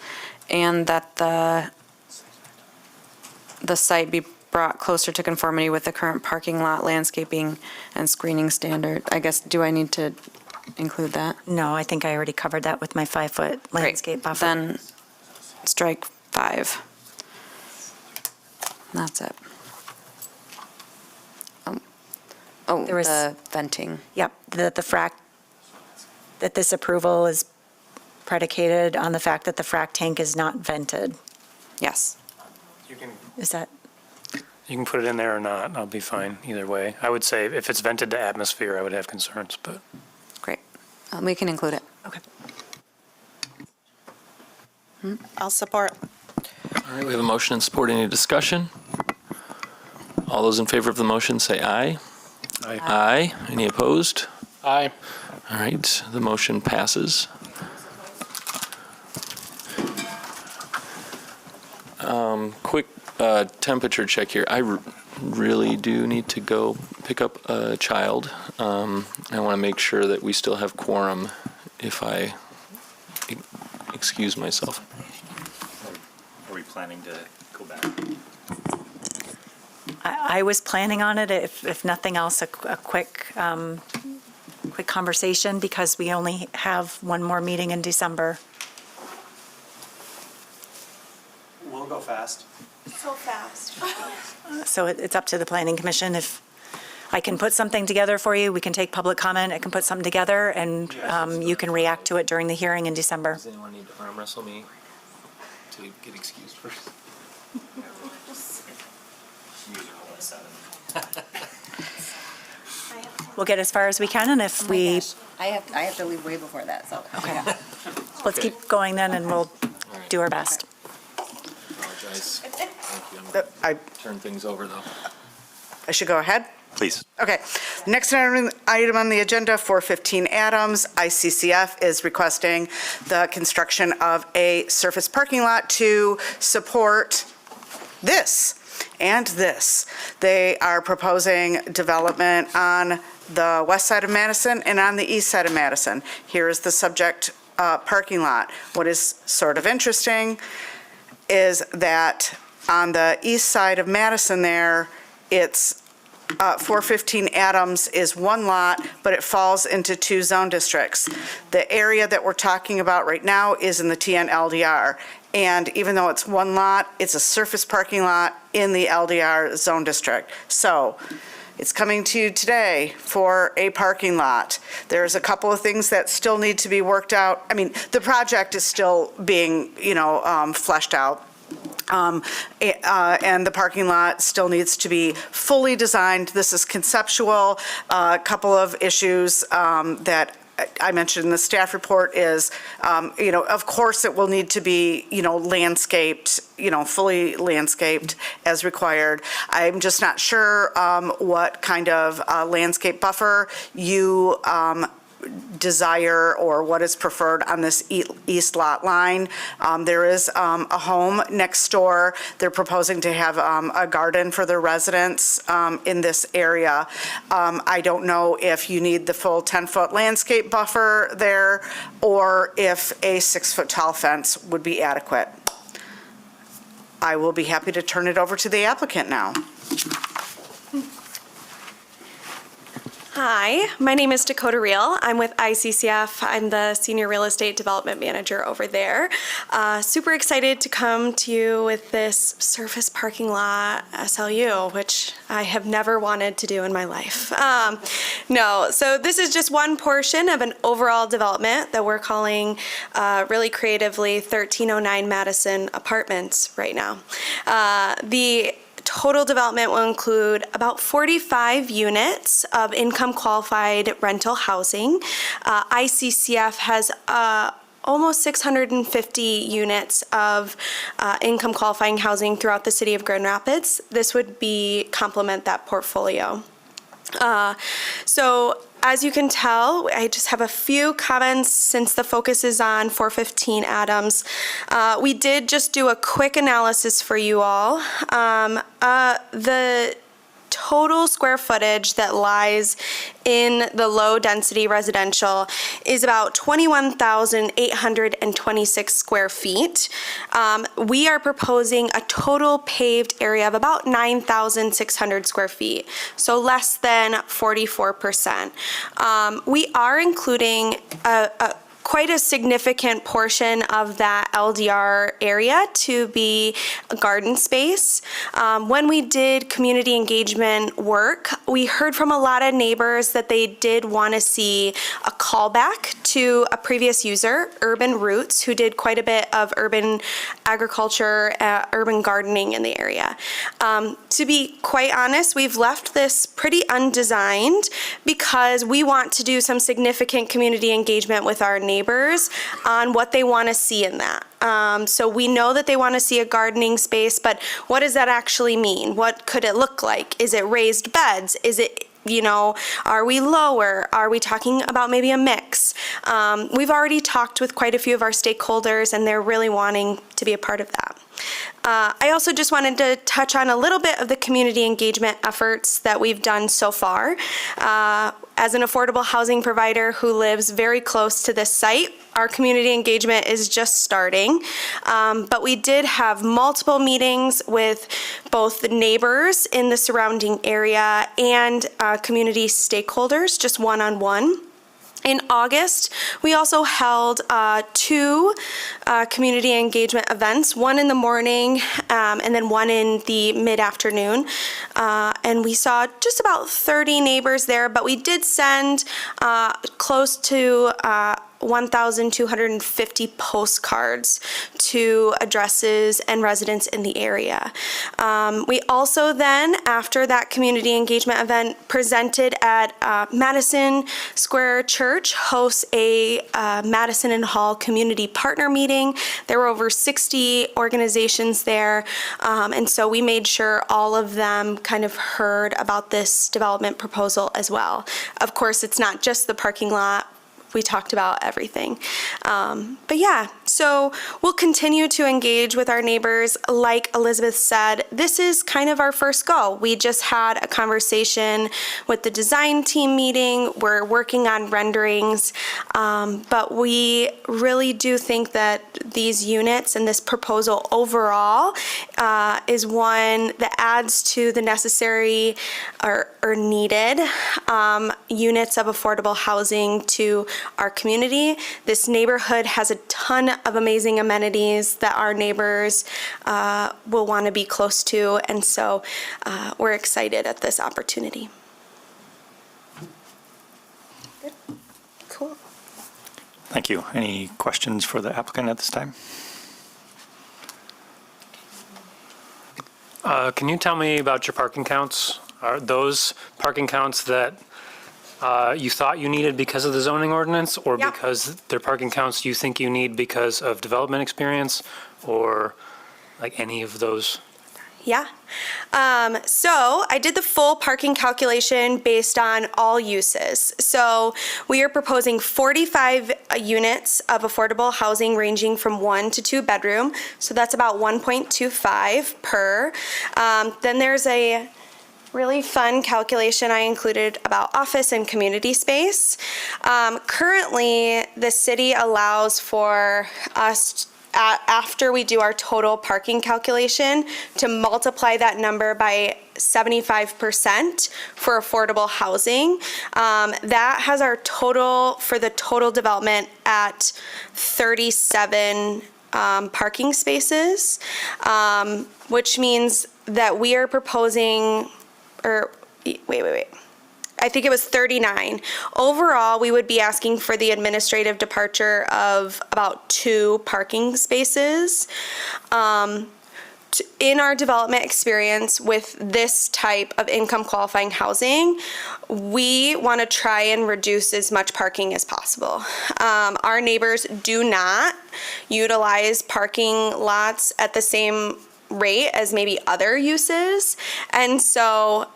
and that the site be brought closer to conformity with the current parking lot landscaping and screening standard. I guess, do I need to include that? No, I think I already covered that with my 5-foot landscape buffer. Then strike 5. That's it. There was- The venting. Yep, that this approval is predicated on the fact that the frac tank is not vented. Yes. Is that? You can put it in there or not, I'll be fine either way. I would say if it's vented to atmosphere, I would have concerns, but. Great. We can include it. Okay. I'll support. All right, we have a motion and support. Any discussion? All those in favor of the motion say aye. Aye. Aye. Any opposed? Aye. All right, the motion passes. Quick temperature check here. I really do need to go pick up a child. I want to make sure that we still have quorum if I excuse myself. Are we planning to go back? I was planning on it, if nothing else, a quick conversation, because we only have one more meeting in December. We'll go fast. So fast. So it's up to the Planning Commission. If I can put something together for you, we can take public comment, I can put something together, and you can react to it during the hearing in December. Does anyone need to arm wrestle me to get excused first? We'll get as far as we can, and if we, I have to leave way before that, so. okay. Let's keep going then, and we'll do our best. Apologize. Thank you. I'm going to turn things over, though. I should go ahead? Please. Okay. Next item on the agenda, 415 Adams, ICCF is requesting the construction of a surface parking lot to support this and this. They are proposing development on the west side of Madison and on the east side of Madison. Here is the subject parking lot. What is sort of interesting is that on the east side of Madison there, it's 415 Adams is one lot, but it falls into two zone districts. The area that we're talking about right now is in the TN LDR. And even though it's one lot, it's a surface parking lot in the LDR zone district. So it's coming to you today for a parking lot. There's a couple of things that still need to be worked out. I mean, the project is still being, fleshed out. And the parking lot still needs to be fully designed. This is conceptual. A couple of issues that I mentioned in the staff report is, of course it will need to be, landscaped, fully landscaped as required. I'm just not sure what kind of landscape buffer you desire or what is preferred on this east lot line. There is a home next door. They're proposing to have a garden for their residents in this area. I don't know if you need the full 10-foot landscape buffer there or if a 6-foot tall fence would be adequate. I will be happy to turn it over to the applicant now. Hi, my name is Dakota Reel. I'm with ICCF. I'm the Senior Real Estate Development Manager over there. Super excited to come to you with this surface parking lot SLU, which I have never wanted to do in my life. So this is just one portion of an overall development that we're calling really creatively 1309 Madison Apartments right now. The total development will include about 45 units of income qualified rental housing. ICCF has almost 650 units of income qualifying housing throughout the city of Grand Rapids. This would complement that portfolio. So as you can tell, I just have a few comments since the focus is on 415 Adams. We did just do a quick analysis for you all. The total square footage that lies in the low density residential is about 21,826 square feet. We are proposing a total paved area of about 9,600 square feet, so less than 44%. We are including quite a significant portion of that LDR area to be a garden space. When we did community engagement work, we heard from a lot of neighbors that they did want to see a callback to a previous user, Urban Roots, who did quite a bit of urban agriculture, urban gardening in the area. To be quite honest, we've left this pretty undesigned because we want to do some significant community engagement with our neighbors on what they want to see in that. So we know that they want to see a gardening space, but what does that actually mean? What could it look like? Is it raised beds? Is it, are we lower? Are we talking about maybe a mix? We've already talked with quite a few of our stakeholders, and they're really wanting to be a part of that. I also just wanted to touch on a little bit of the community engagement efforts that we've done so far. As an affordable housing provider who lives very close to this site, our community engagement is just starting. But we did have multiple meetings with both the neighbors in the surrounding area and community stakeholders, just one-on-one. In August, we also held 2 community engagement events, one in the morning and then one in the mid-afternoon. And we saw just about 30 neighbors there, but we did send close to 1,250 postcards to addresses and residents in the area. We also then, after that community engagement event, presented at Madison Square Church, hosts a Madison and Hall community partner meeting. There were over 60 organizations there, and so we made sure all of them kind of heard about this development proposal as well. Of course, it's not just the parking lot. We talked about everything. But yeah, so we'll continue to engage with our neighbors. Like Elizabeth said, this is kind of our first go. We just had a conversation with the design team meeting. We're working on renderings, but we really do think that these units and this proposal overall is one that adds to the necessary or needed units of affordable housing to our community. This neighborhood has a ton of amazing amenities that our neighbors will want to be close to, and so we're excited at this opportunity. Good. Cool. Thank you. Any questions for the applicant at this time? Can you tell me about your parking counts? Are those parking counts that you thought you needed because of the zoning ordinance, or Yep. because they're parking counts you think you need because of development experience, or like any of those? Yeah. So I did the full parking calculation based on all uses. So we are proposing 45 units of affordable housing ranging from 1 to 2 bedroom. So that's about 1.25 per. Then there's a really fun calculation I included about office and community space. Currently, the city allows for us, after we do our total parking calculation, to multiply that number by 75% for affordable housing. That has our total, for the total development, at 37 parking spaces, which means that we are proposing, or wait. I think it was 39. Overall, we would be asking for the administrative departure of about 2 parking spaces. In our development experience with this type of income qualifying housing, we want to try and reduce as much parking as possible. Our neighbors do not utilize parking lots at the same rate as maybe other uses. And so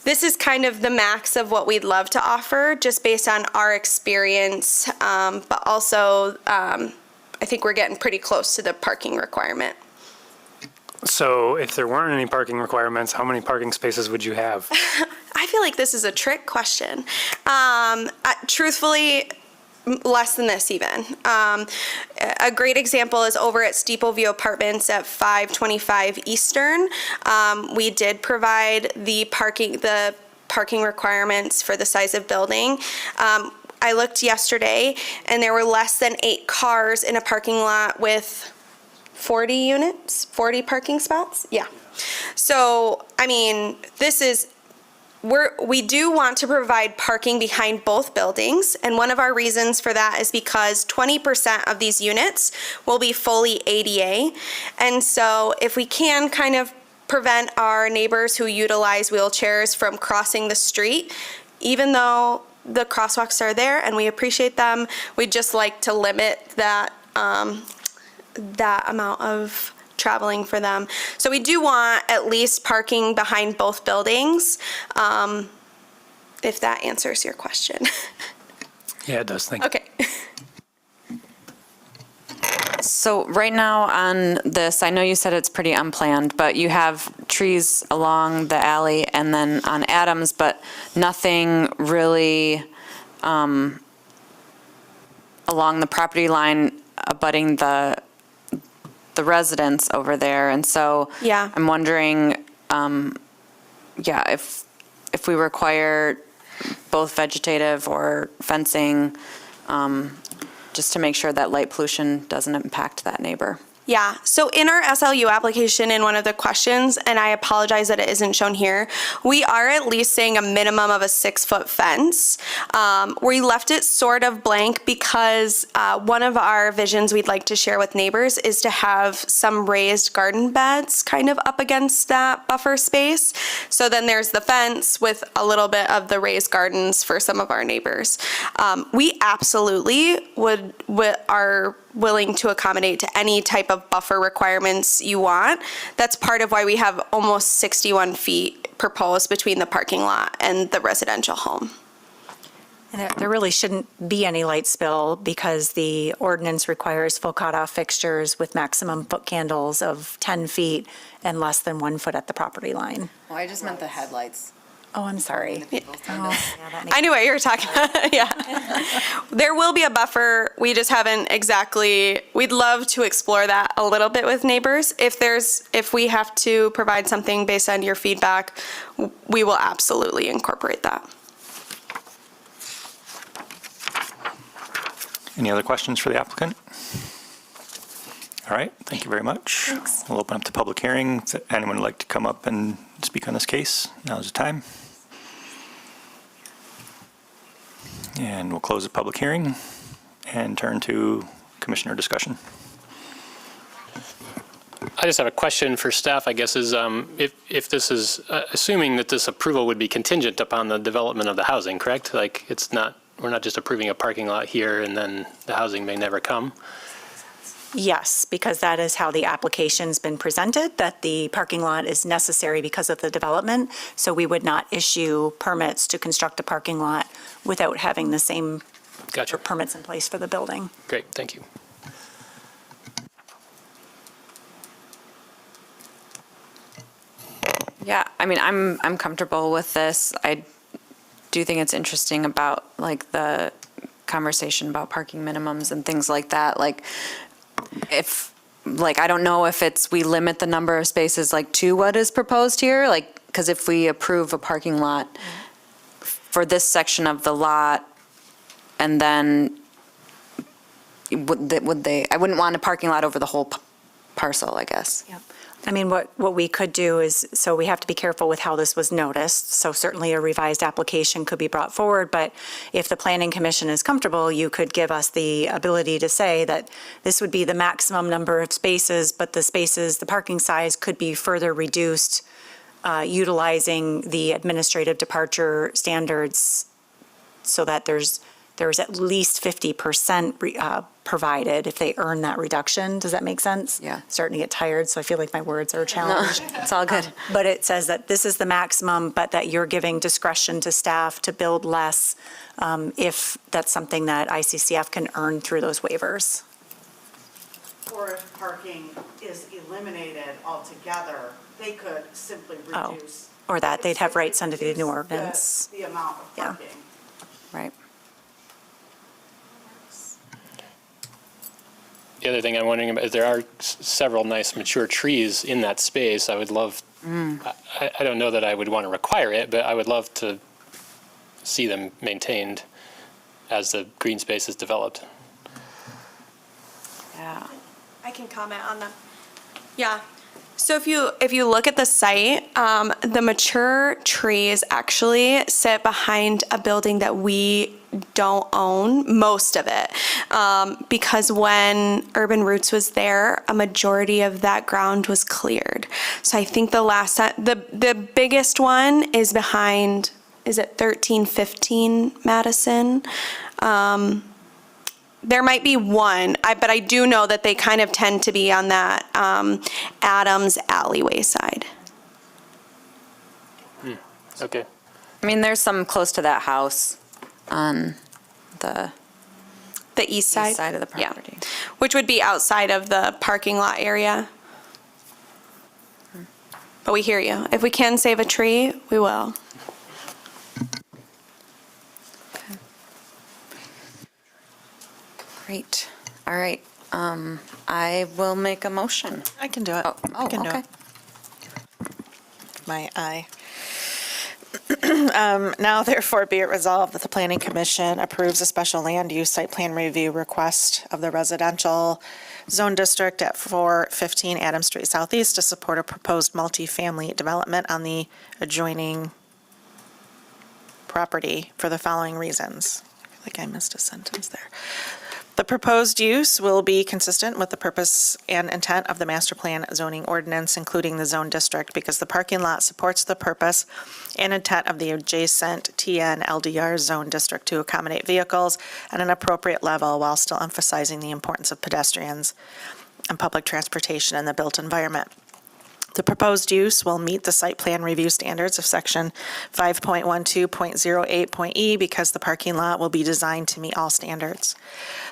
this is kind of the max of what we'd love to offer, just based on our experience. But also, I think we're getting pretty close to the parking requirement. So if there weren't any parking requirements, how many parking spaces would you have? I feel like this is a trick question. Truthfully, less than this even. A great example is over at Steeple View Apartments at 525 Eastern. We did provide the parking requirements for the size of building. I looked yesterday, and there were less than 8 cars in a parking lot with 40 units, 40 parking spots. Yeah. So, I mean, this is, we do want to provide parking behind both buildings, and one of our reasons for that is because 20% of these units will be fully ADA, and so if we can kind of prevent our neighbors who utilize wheelchairs from crossing the street, even though the crosswalks are there and we appreciate them, we'd just like to limit that that amount of traveling for them. So we do want at least parking behind both buildings, if that answers your question. Yeah, it does. Thank you. Okay. So right now on this, I know you said it's pretty unplanned, but you have trees along the alley and then on Adams, but nothing really along the property line abutting the residents over there. And so Yeah. I'm wondering, if we require both vegetative or fencing, just to make sure that light pollution doesn't impact that neighbor. Yeah, so in our SLU application, in one of the questions, and I apologize that it isn't shown here, we are at least saying a minimum of a 6-foot fence. We left it sort of blank because one of our visions we'd like to share with neighbors is to have some raised garden beds kind of up against that buffer space. So then there's the fence with a little bit of the raised gardens for some of our neighbors. We absolutely are willing to accommodate to any type of buffer requirements you want. That's part of why we have almost 61 feet proposed between the parking lot and the residential home. And there really shouldn't be any light spill because the ordinance requires full cutoff fixtures with maximum foot candles of 10 feet and less than 1 foot at the property line. Oh, I just meant the headlights. Oh, I'm sorry. I knew what you were talking about. Yeah. There will be a buffer. We just haven't exactly, we'd love to explore that a little bit with neighbors. If we have to provide something based on your feedback, we will absolutely incorporate that. Any other questions for the applicant? All right, thank you very much. Thanks. We'll open up the public hearing. If anyone would like to come up and speak on this case, now's the time. And we'll close the public hearing and turn to commissioner discussion. I just have a question for staff, I guess, is if this is, assuming that this approval would be contingent upon the development of the housing, correct? Like it's not, we're not just approving a parking lot here and then the housing may never come? Yes, because that is how the application's been presented, that the parking lot is necessary because of the development. So we would not issue permits to construct a parking lot without having the same permits in place for the building. Great, thank you. Yeah, I mean, I'm comfortable with this. I do think it's interesting about like the conversation about parking minimums and things like that. Like if, like, I don't know if it's, we limit the number of spaces like to what is proposed here, like, because if we approve a parking lot for this section of the lot and then would they, I wouldn't want a parking lot over the whole parcel, I guess. Yep. I mean, what we could do is, so we have to be careful with how this was noticed. So certainly a revised application could be brought forward, but if the planning commission is comfortable, you could give us the ability to say that this would be the maximum number of spaces, but the spaces, the parking size could be further reduced utilizing the administrative departure standards so that there's at least 50% provided if they earn that reduction. Does that make sense? Yeah. Starting to get tired, so I feel like my words are challenged. No, it's all good. But it says that this is the maximum, but that you're giving discretion to staff to build less if that's something that ICCF can earn through those waivers. Or if parking is eliminated altogether, they could simply reduce. Or that they'd have rights under the new ordinance. The amount of Yeah. parking. Right. The other thing I'm wondering about is there are several nice mature trees in that space. I would love, I don't know that I would want to require it, but I would love to see them maintained as the green space is developed. Yeah. I can comment on them. Yeah. So if you look at the site, the mature trees actually sit behind a building that we don't own, most of it, because when Urban Roots was there, a majority of that ground was cleared. So I think the last time, the biggest one is behind, is it 1315 Madison? There might be one, but I do know that they kind of tend to be on that Adams alleyway side. Okay. I mean, there's some close to that house on the east side? east side of the property. Yeah, which would be outside of the parking lot area. But we hear you. If we can save a tree, we will. Great. All right. I will make a motion. I can do it. Oh, I can do okay. it. My eye. Now therefore be it resolved that the Planning Commission approves a special land use site plan review request of the residential zone district at 415 Adams Street Southeast to support a proposed multifamily development on the adjoining property for the following reasons. I feel like I missed a sentence there. The proposed use will be consistent with the purpose and intent of the master plan zoning ordinance, including the zone district, because the parking lot supports the purpose and intent of the adjacent TN LDR zone district to accommodate vehicles at an appropriate level while still emphasizing the importance of pedestrians and public transportation in the built environment. The proposed use will meet the site plan review standards of section 5.12.08.e because the parking lot will be designed to meet all standards.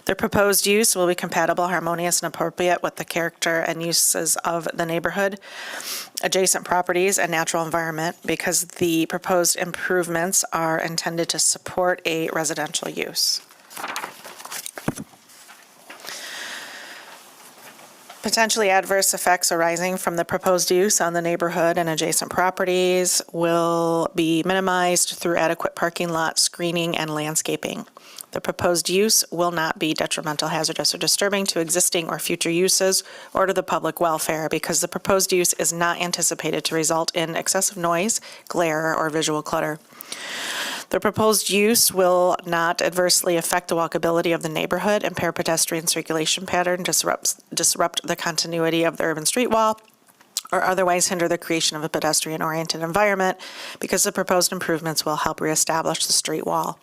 The proposed use will be compatible, harmonious, and appropriate with the character and uses of the neighborhood, adjacent properties, and natural environment because the proposed improvements are intended to support a residential use. Potentially adverse effects arising from the proposed use on the neighborhood and adjacent properties will be minimized through adequate parking lot screening and landscaping. The proposed use will not be detrimental, hazardous, or disturbing to existing or future uses or to the public welfare because the proposed use is not anticipated to result in excessive noise, glare, or visual clutter. The proposed use will not adversely affect the walkability of the neighborhood, impair pedestrian circulation pattern, disrupt the continuity of the urban street wall, or otherwise hinder the creation of a pedestrian-oriented environment because the proposed improvements will help reestablish the street wall.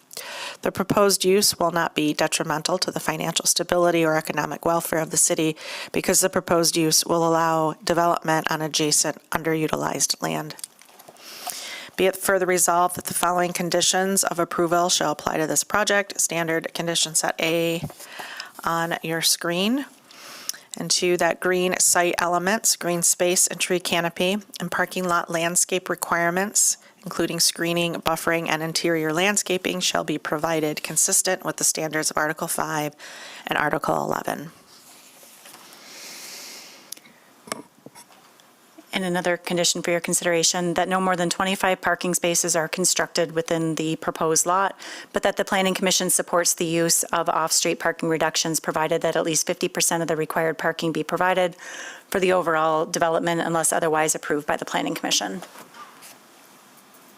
The proposed use will not be detrimental to the financial stability or economic welfare of the city because the proposed use will allow development on adjacent underutilized land. Be it further resolved that the following conditions of approval shall apply to this project. Standard condition set A on your screen. And 2, that green site elements, green space and tree canopy, and parking lot landscape requirements, including screening, buffering, and interior landscaping, shall be provided consistent with the standards of Article 5 and Article 11. And another condition for your consideration, that no more than 25 parking spaces are constructed within the proposed lot, but that the Planning Commission supports the use of off-street parking reductions provided that at least 50% of the required parking be provided for the overall development unless otherwise approved by the Planning Commission.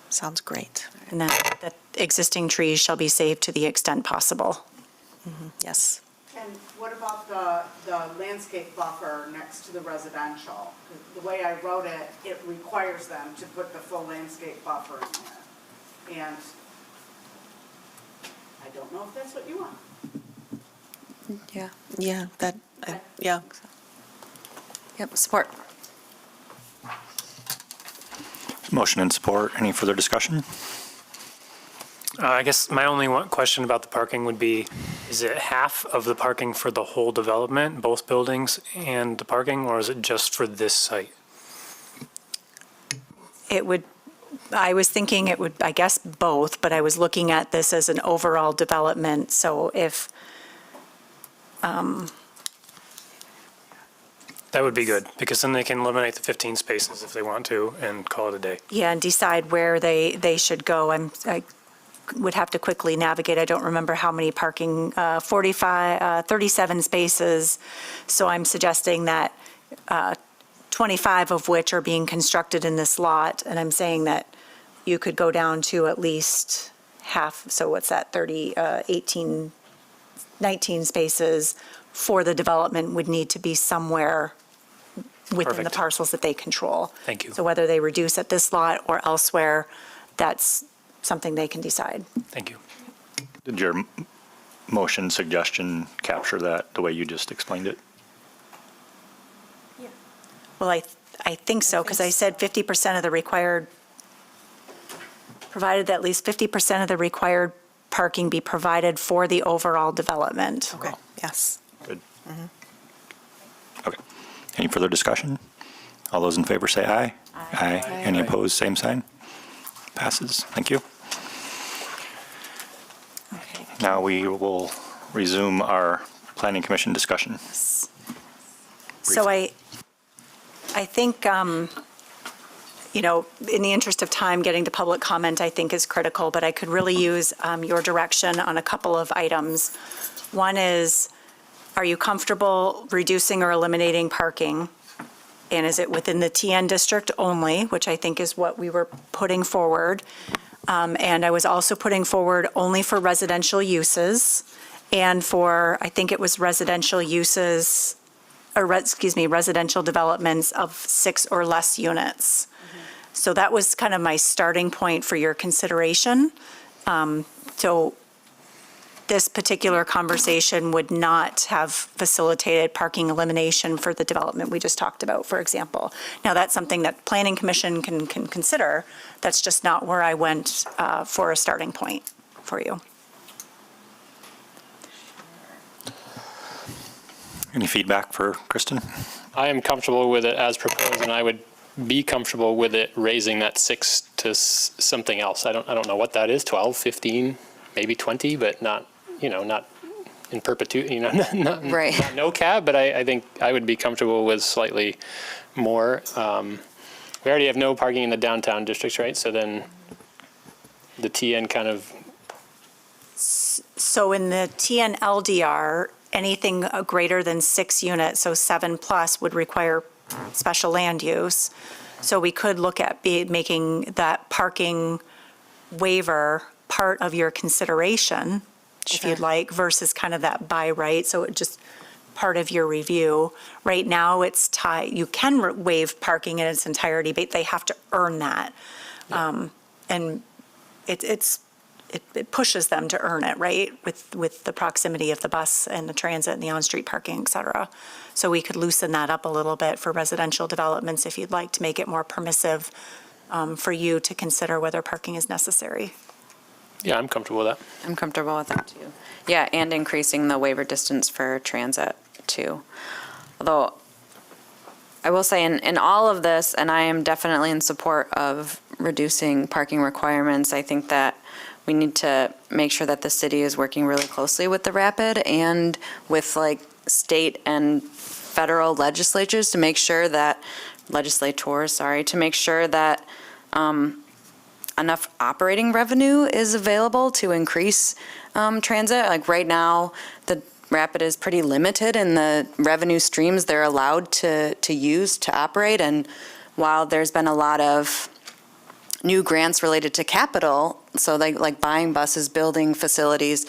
Sounds great. And that existing trees shall be saved to the extent possible. Yes. And what about the landscape buffer next to the residential? The way I wrote it, it requires them to put the full landscape buffer in there. And I don't know if that's what you want. Yeah. Yeah, yeah. Yep, support. Motion and support. Any further discussion? I guess my only question about the parking would be, is it half of the parking for the whole development, both buildings and the parking, or is it just for this site? I was thinking it would, I guess, both, but I was looking at this as an overall development, so if, That would be good, because then they can eliminate the 15 spaces if they want to and call it a day. yeah, and decide where they should go. I would have to quickly navigate. I don't remember how many parking, 37 spaces. So I'm suggesting that 25 of which are being constructed in this lot. And I'm saying that you could go down to at least half. So what's that, 19 spaces for the development would need to be somewhere within the Perfect. parcels that they control. Thank you. So whether they reduce at this lot or elsewhere, that's something they can decide. Thank you. Did your motion suggestion capture that the way you just explained it? Well, I think so, because I said 50% of the required, provided that at least 50% of the required parking be provided for the overall development. Okay, yes. Good. Okay. Any further discussion? All those in favor say aye. Aye. Any opposed, same sign? Passes. Thank you. Okay. Now we will resume our planning commission discussion. So I think, you know, in the interest of time, getting to public comment, I think is critical, but I could really use your direction on a couple of items. One is, are you comfortable reducing or eliminating parking? And is it within the TN district only, which I think is what we were putting forward. And I was also putting forward only for residential uses and for, I think it was residential uses, or residential developments of 6 or less units. So that was kind of my starting point for your consideration. So this particular conversation would not have facilitated parking elimination for the development we just talked about, for example. Now, that's something that Planning Commission can consider. That's just not where I went for a starting point for you. Any feedback for Kristen? I am comfortable with it as proposed, and I would be comfortable with it raising that 6 to something else. I don't know what that is, 12, 15, maybe 20, but not, you know, not in perpetuity, you know, not no cap, but I think I would be comfortable with slightly more. We already have no parking in the downtown districts, right? So then the TN kind of. So in the TN LDR, anything greater than 6 units, so 7 plus, would require special land use. So we could look at making that parking waiver part of your consideration, if you'd like, versus kind of that by right. So it just part of your review. Right now, it's tied. You can waive parking in its entirety, but they have to earn that, and it pushes them to earn it, right, with the proximity of the bus and the transit and the on-street parking, et cetera. So we could loosen that up a little bit for residential developments if you'd like to make it more permissive for you to consider whether parking is necessary. Yeah, I'm comfortable with that. I'm comfortable with that too. Yeah, and increasing the waiver distance for transit too. Although I will say in all of this, and I am definitely in support of reducing parking requirements, I think that we need to make sure that the city is working really closely with the Rapid and with like state and federal legislatures to make sure that, to make sure that enough operating revenue is available to increase transit. Like right now, the Rapid is pretty limited in the revenue streams they're allowed to use to operate. And while there's been a lot of new grants related to capital, so like buying buses, building facilities,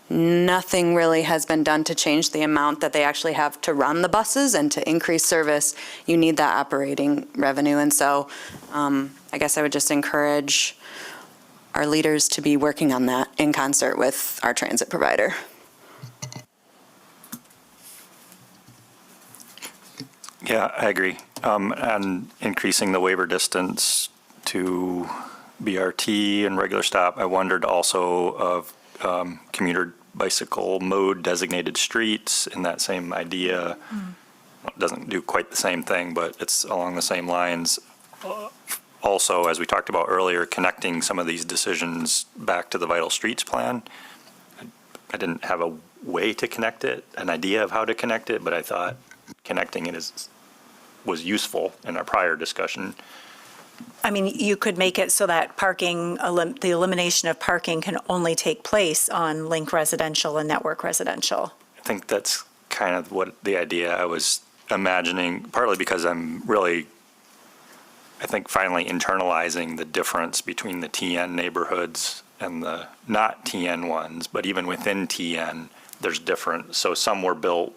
nothing really has been done to change the amount that they actually have to run the buses and to increase service. You need that operating revenue. And so I guess I would just encourage our leaders to be working on that in concert with our transit provider. Yeah, I agree. And increasing the waiver distance to BRT and regular stop. I wondered also of commuter bicycle mode designated streets in that same idea. It doesn't do quite the same thing, but it's along the same lines. Also, as we talked about earlier, connecting some of these decisions back to the Vital Streets Plan. I didn't have a way to connect it, an idea of how to connect it, but I thought connecting it was useful in our prior discussion. I mean, you could make it so that parking, the elimination of parking can only take place on Link Residential and Network Residential. I think that's kind of what the idea I was imagining, partly because I'm really, I think, finally internalizing the difference between the TN neighborhoods and the not TN ones, but even within TN, there's different. So some were built,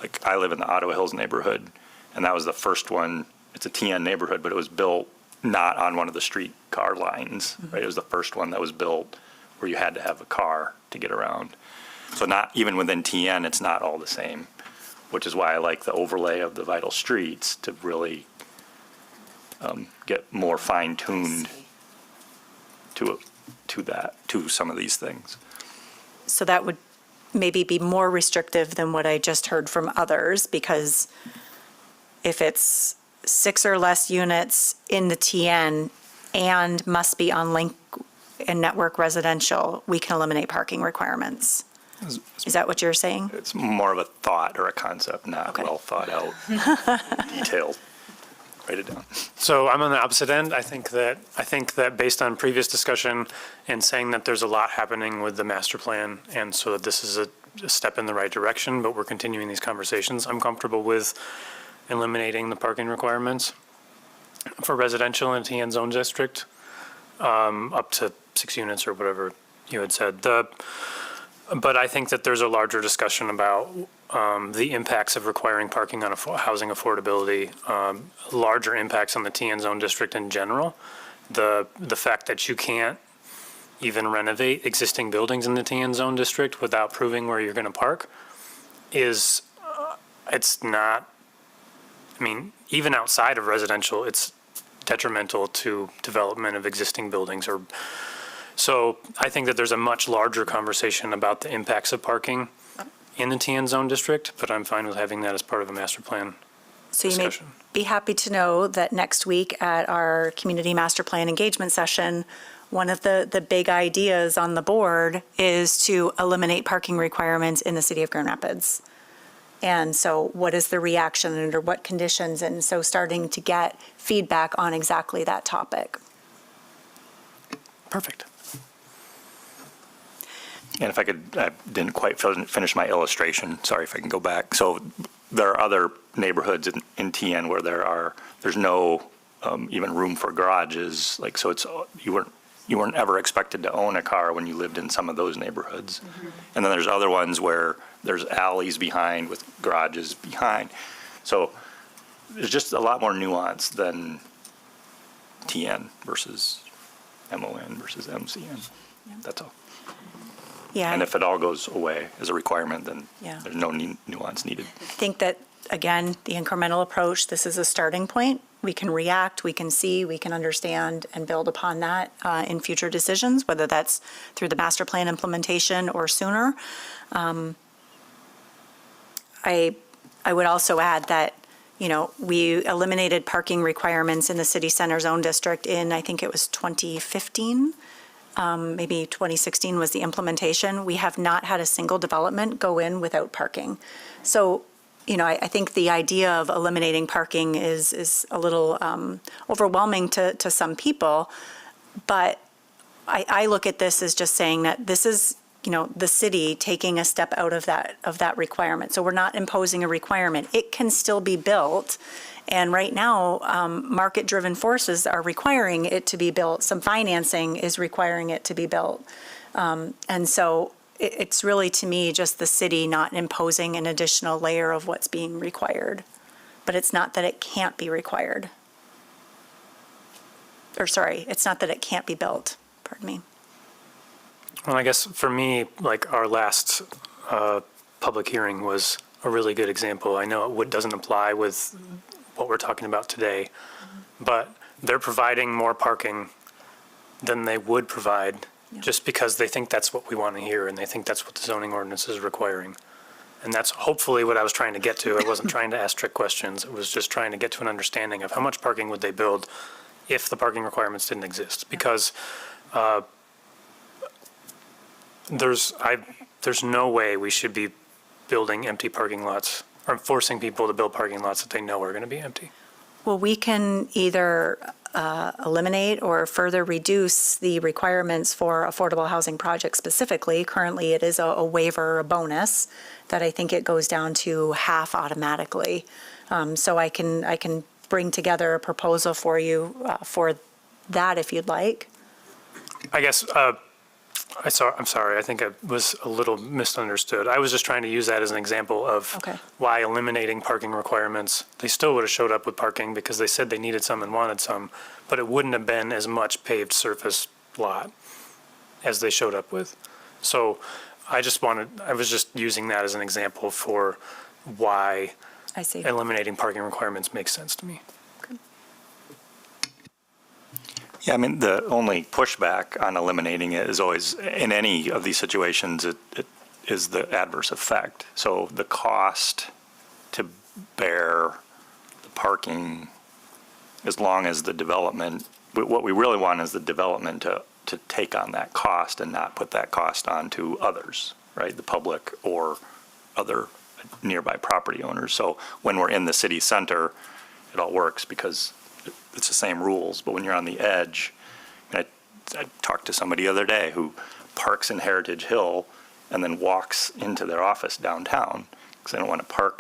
like I live in the Ottawa Hills neighborhood, and that was the first one. It's a TN neighborhood, but it was built not on one of the streetcar lines, right? It was the first one that was built where you had to have a car to get around. So not, even within TN, it's not all the same, which is why I like the overlay of the vital streets to really get more fine-tuned to some of these things. So that would maybe be more restrictive than what I just heard from others, because if it's 6 or less units in the TN and must be on link and network residential, we can eliminate parking requirements. Is that what you're saying? It's more of a thought or a concept, not well thought out, detailed. Write it down. So I'm on the opposite end. I think that based on previous discussion and saying that there's a lot happening with the master plan, and so that this is a step in the right direction, but we're continuing these conversations, I'm comfortable with eliminating the parking requirements for residential in TN zone district, up to 6 units or whatever you had said. But I think that there's a larger discussion about the impacts of requiring parking on housing affordability, larger impacts on the TN zone district in general. The fact that you can't even renovate existing buildings in the TN zone district without proving where you're going to park is, it's not, I mean, even outside of residential, it's detrimental to development of existing buildings. So I think that there's a much larger conversation about the impacts of parking in the TN zone district, but I'm fine with having that as part of a master plan So you discussion. may be happy to know that next week at our community master plan engagement session, one of the big ideas on the board is to eliminate parking requirements in the city of Grand Rapids. And so what is the reaction under what conditions? And so starting to get feedback on exactly that topic. Perfect. And if I could, I didn't quite finish my illustration. Sorry if I can go back. So there are other neighborhoods in TN where there's no even room for garages. Like, so it's, you weren't ever expected to own a car when you lived in some of those neighborhoods. And then there's other ones where there's alleys behind with garages behind. So there's just a lot more nuance than TN versus MON versus MCN. That's all. Yeah. And if it all goes away as a requirement, then Yeah. there's no nuance needed. I think that, again, the incremental approach, this is a starting point. We can react, we can see, we can understand and build upon that in future decisions, whether that's through the master plan implementation or sooner. I would also add that, we eliminated parking requirements in the city center zone district in, I think it was 2015. Maybe 2016 was the implementation. We have not had a single development go in without parking. So, I think the idea of eliminating parking is a little overwhelming to some people. But I look at this as just saying that this is, the city taking a step out of that requirement. So we're not imposing a requirement. It can still be built. And right now, market-driven forces are requiring it to be built. Some financing is requiring it to be built. And so it's really, to me, just the city not imposing an additional layer of what's being required. But it's not that it can't be required. Or sorry, it's not that it can't be built. Pardon me. Well, I guess for me, like our last public hearing was a really good example. I know it doesn't apply with what we're talking about today, but they're providing more parking than they would provide just because they think that's what we want to hear and they think that's what the zoning ordinance is requiring. And that's hopefully what I was trying to get to. I wasn't trying to ask trick questions. It was just trying to get to an understanding of how much parking would they build if the parking requirements didn't exist. Because there's no way we should be building empty parking lots or forcing people to build parking lots that they know are going to be empty. Well, we can either eliminate or further reduce the requirements for affordable housing projects specifically. Currently, it is a waiver, a bonus, that I think it goes down to half automatically. So I can bring together a proposal for you for that if you'd like. I guess, I'm sorry, I think I was a little misunderstood. I was just trying to use that as an example of why eliminating parking requirements, they still would have showed up with parking because they said they needed some and wanted some, but it wouldn't have been as much paved surface lot as they showed up with. So I was just using that as an example for why I see. eliminating parking requirements makes sense to me. Yeah, I mean, the only pushback on eliminating it is always, in any of these situations, it is the adverse effect. So the cost to bear the parking, as long as the development, what we really want is the development to take on that cost and not put that cost on to others, right? The public or other nearby property owners. So when we're in the city center, it all works because it's the same rules. But when you're on the edge, and I talked to somebody the other day who parks in Heritage Hill and then walks into their office downtown because they don't want to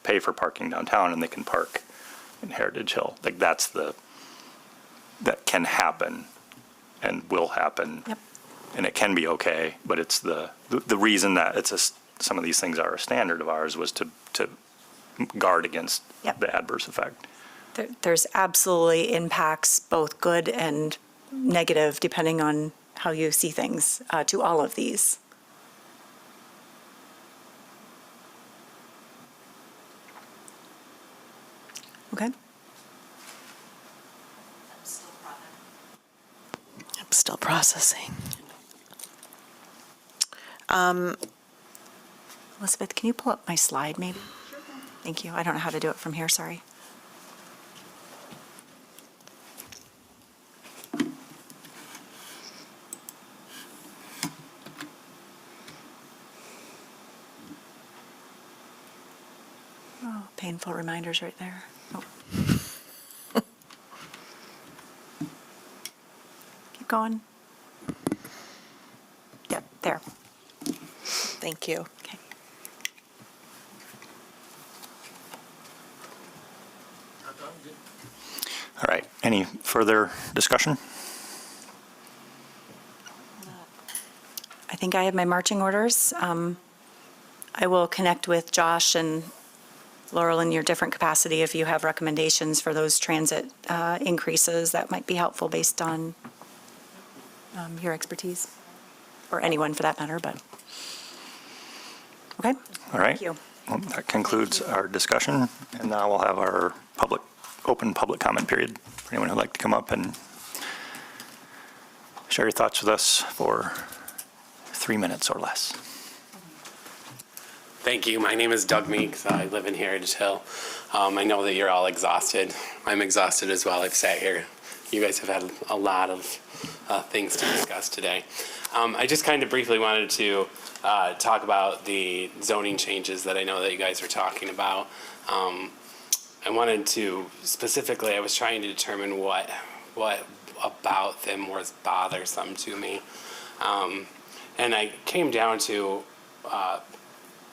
pay for parking downtown, and they can park in Heritage Hill. Like that can happen and will happen. Yep. And it can be okay, but it's the reason that some of these things are a standard of ours was to guard against the adverse effect. There's absolutely impacts, both good and negative, depending on how you see things, to all of these. Okay. I'm still processing. Elizabeth, can you pull up my slide, maybe? Thank you. I don't know how to do it from here, sorry. Oh, painful reminders right there. Oh. Keep going. Yep, there. Thank you. Okay. All right, any further discussion? I think I have my marching orders. I will connect with Josh and Laurel in your different capacity if you have recommendations for those transit increases that might be helpful based on your expertise, or anyone for that matter, but, okay? All right. Thank you. Well, that concludes our discussion, and now we'll have our open public comment period. For anyone who'd like to come up and share your thoughts with us for 3 minutes or less. Thank you. My name is Doug Meeks. I live in Heritage Hill. I know that you're all exhausted. I'm exhausted as well. I've sat here. You guys have had a lot of things to discuss today. I just kind of briefly wanted to talk about the zoning changes that I know that you guys are talking about. I wanted to specifically, I was trying to determine what about them was bothersome to me. And I came down to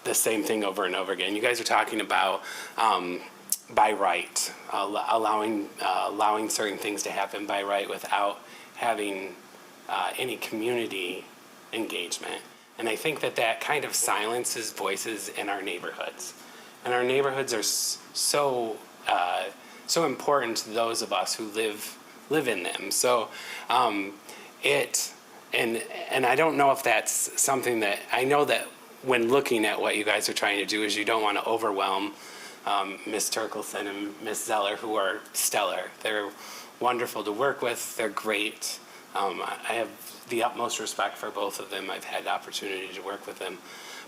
the same thing over and over again. You guys are talking about by right, allowing certain things to happen by right without having any community engagement. And I think that kind of silences voices in our neighborhoods. And our neighborhoods are so important to those of us who live in them. So and I don't know if that's something that, I know that when looking at what you guys are trying to do is you don't want to overwhelm Ms. Turkelson and Ms. Zeller, who are stellar. They're wonderful to work with. They're great. I have the utmost respect for both of them. I've had the opportunity to work with them.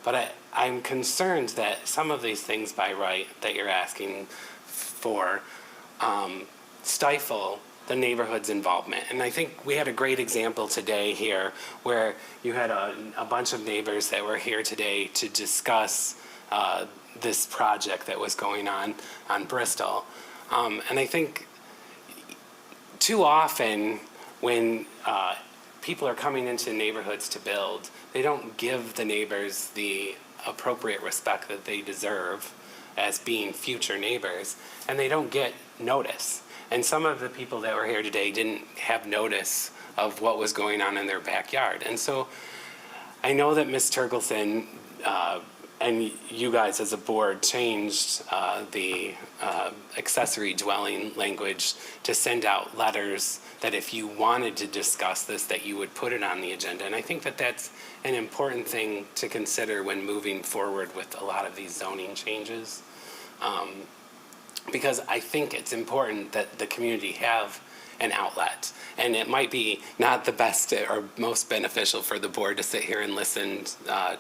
But I'm concerned that some of these things by right that you're asking for stifle the neighborhood's involvement. And I think we had a great example today here where you had a bunch of neighbors that were here today to discuss this project that was going on Bristol. And I think too often when people are coming into neighborhoods to build, they don't give the neighbors the appropriate respect that they deserve as being future neighbors, and they don't get notice. And some of the people that were here today didn't have notice of what was going on in their backyard. And so I know that Ms. Turkelson and you guys as a board changed the accessory dwelling language to send out letters that if you wanted to discuss this, that you would put it on the agenda. And I think that that's an important thing to consider when moving forward with a lot of these zoning changes. Because I think it's important that the community have an outlet. And it might be not the best or most beneficial for the board to sit here and listen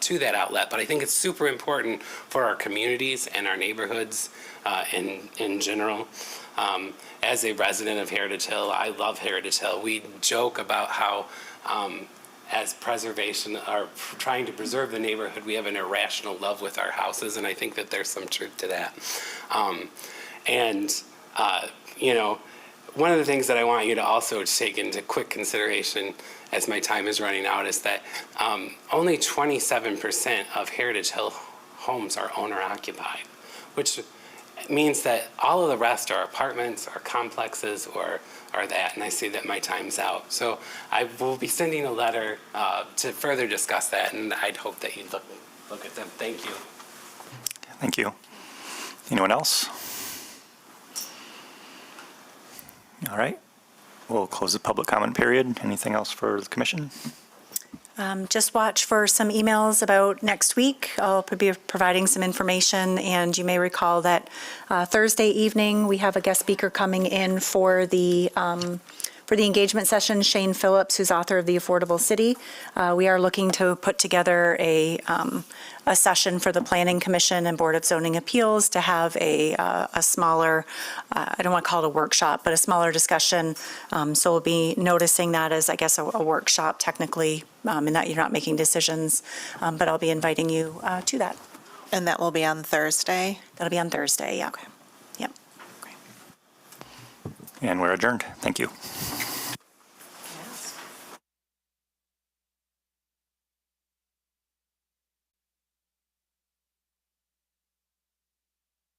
to that outlet, but I think it's super important for our communities and our neighborhoods in general. As a resident of Heritage Hill, I love Heritage Hill. We joke about how as preservation or trying to preserve the neighborhood, we have an irrational love with our houses, and I think that there's some truth to that. You know, one of the things that I want you to also take into quick consideration as my time is running out is that only 27% of Heritage Hill homes are owner occupied, which means that all of the rest are apartments or complexes or that, and I see that my time's out. So I will be sending a letter to further discuss that, and I'd hope that you'd look at them. Thank you. Thank you. Anyone else? All right. We'll close the public comment period. Anything else for the commission? Just watch for some emails about next week. I'll be providing some information, and you may recall that Thursday evening we have a guest speaker coming in for the engagement session, Shane Phillips, who's author of The Affordable City. We are looking to put together a session for the Planning Commission and Board of Zoning Appeals to have a smaller, I don't want to call it a workshop, but a smaller discussion. So we'll be noticing that as, I guess, a workshop technically, in that you're not making decisions, but I'll be inviting you to that. And that will be on Thursday? That'll be on Thursday, yeah. Okay. Yep. And we're adjourned. Thank you.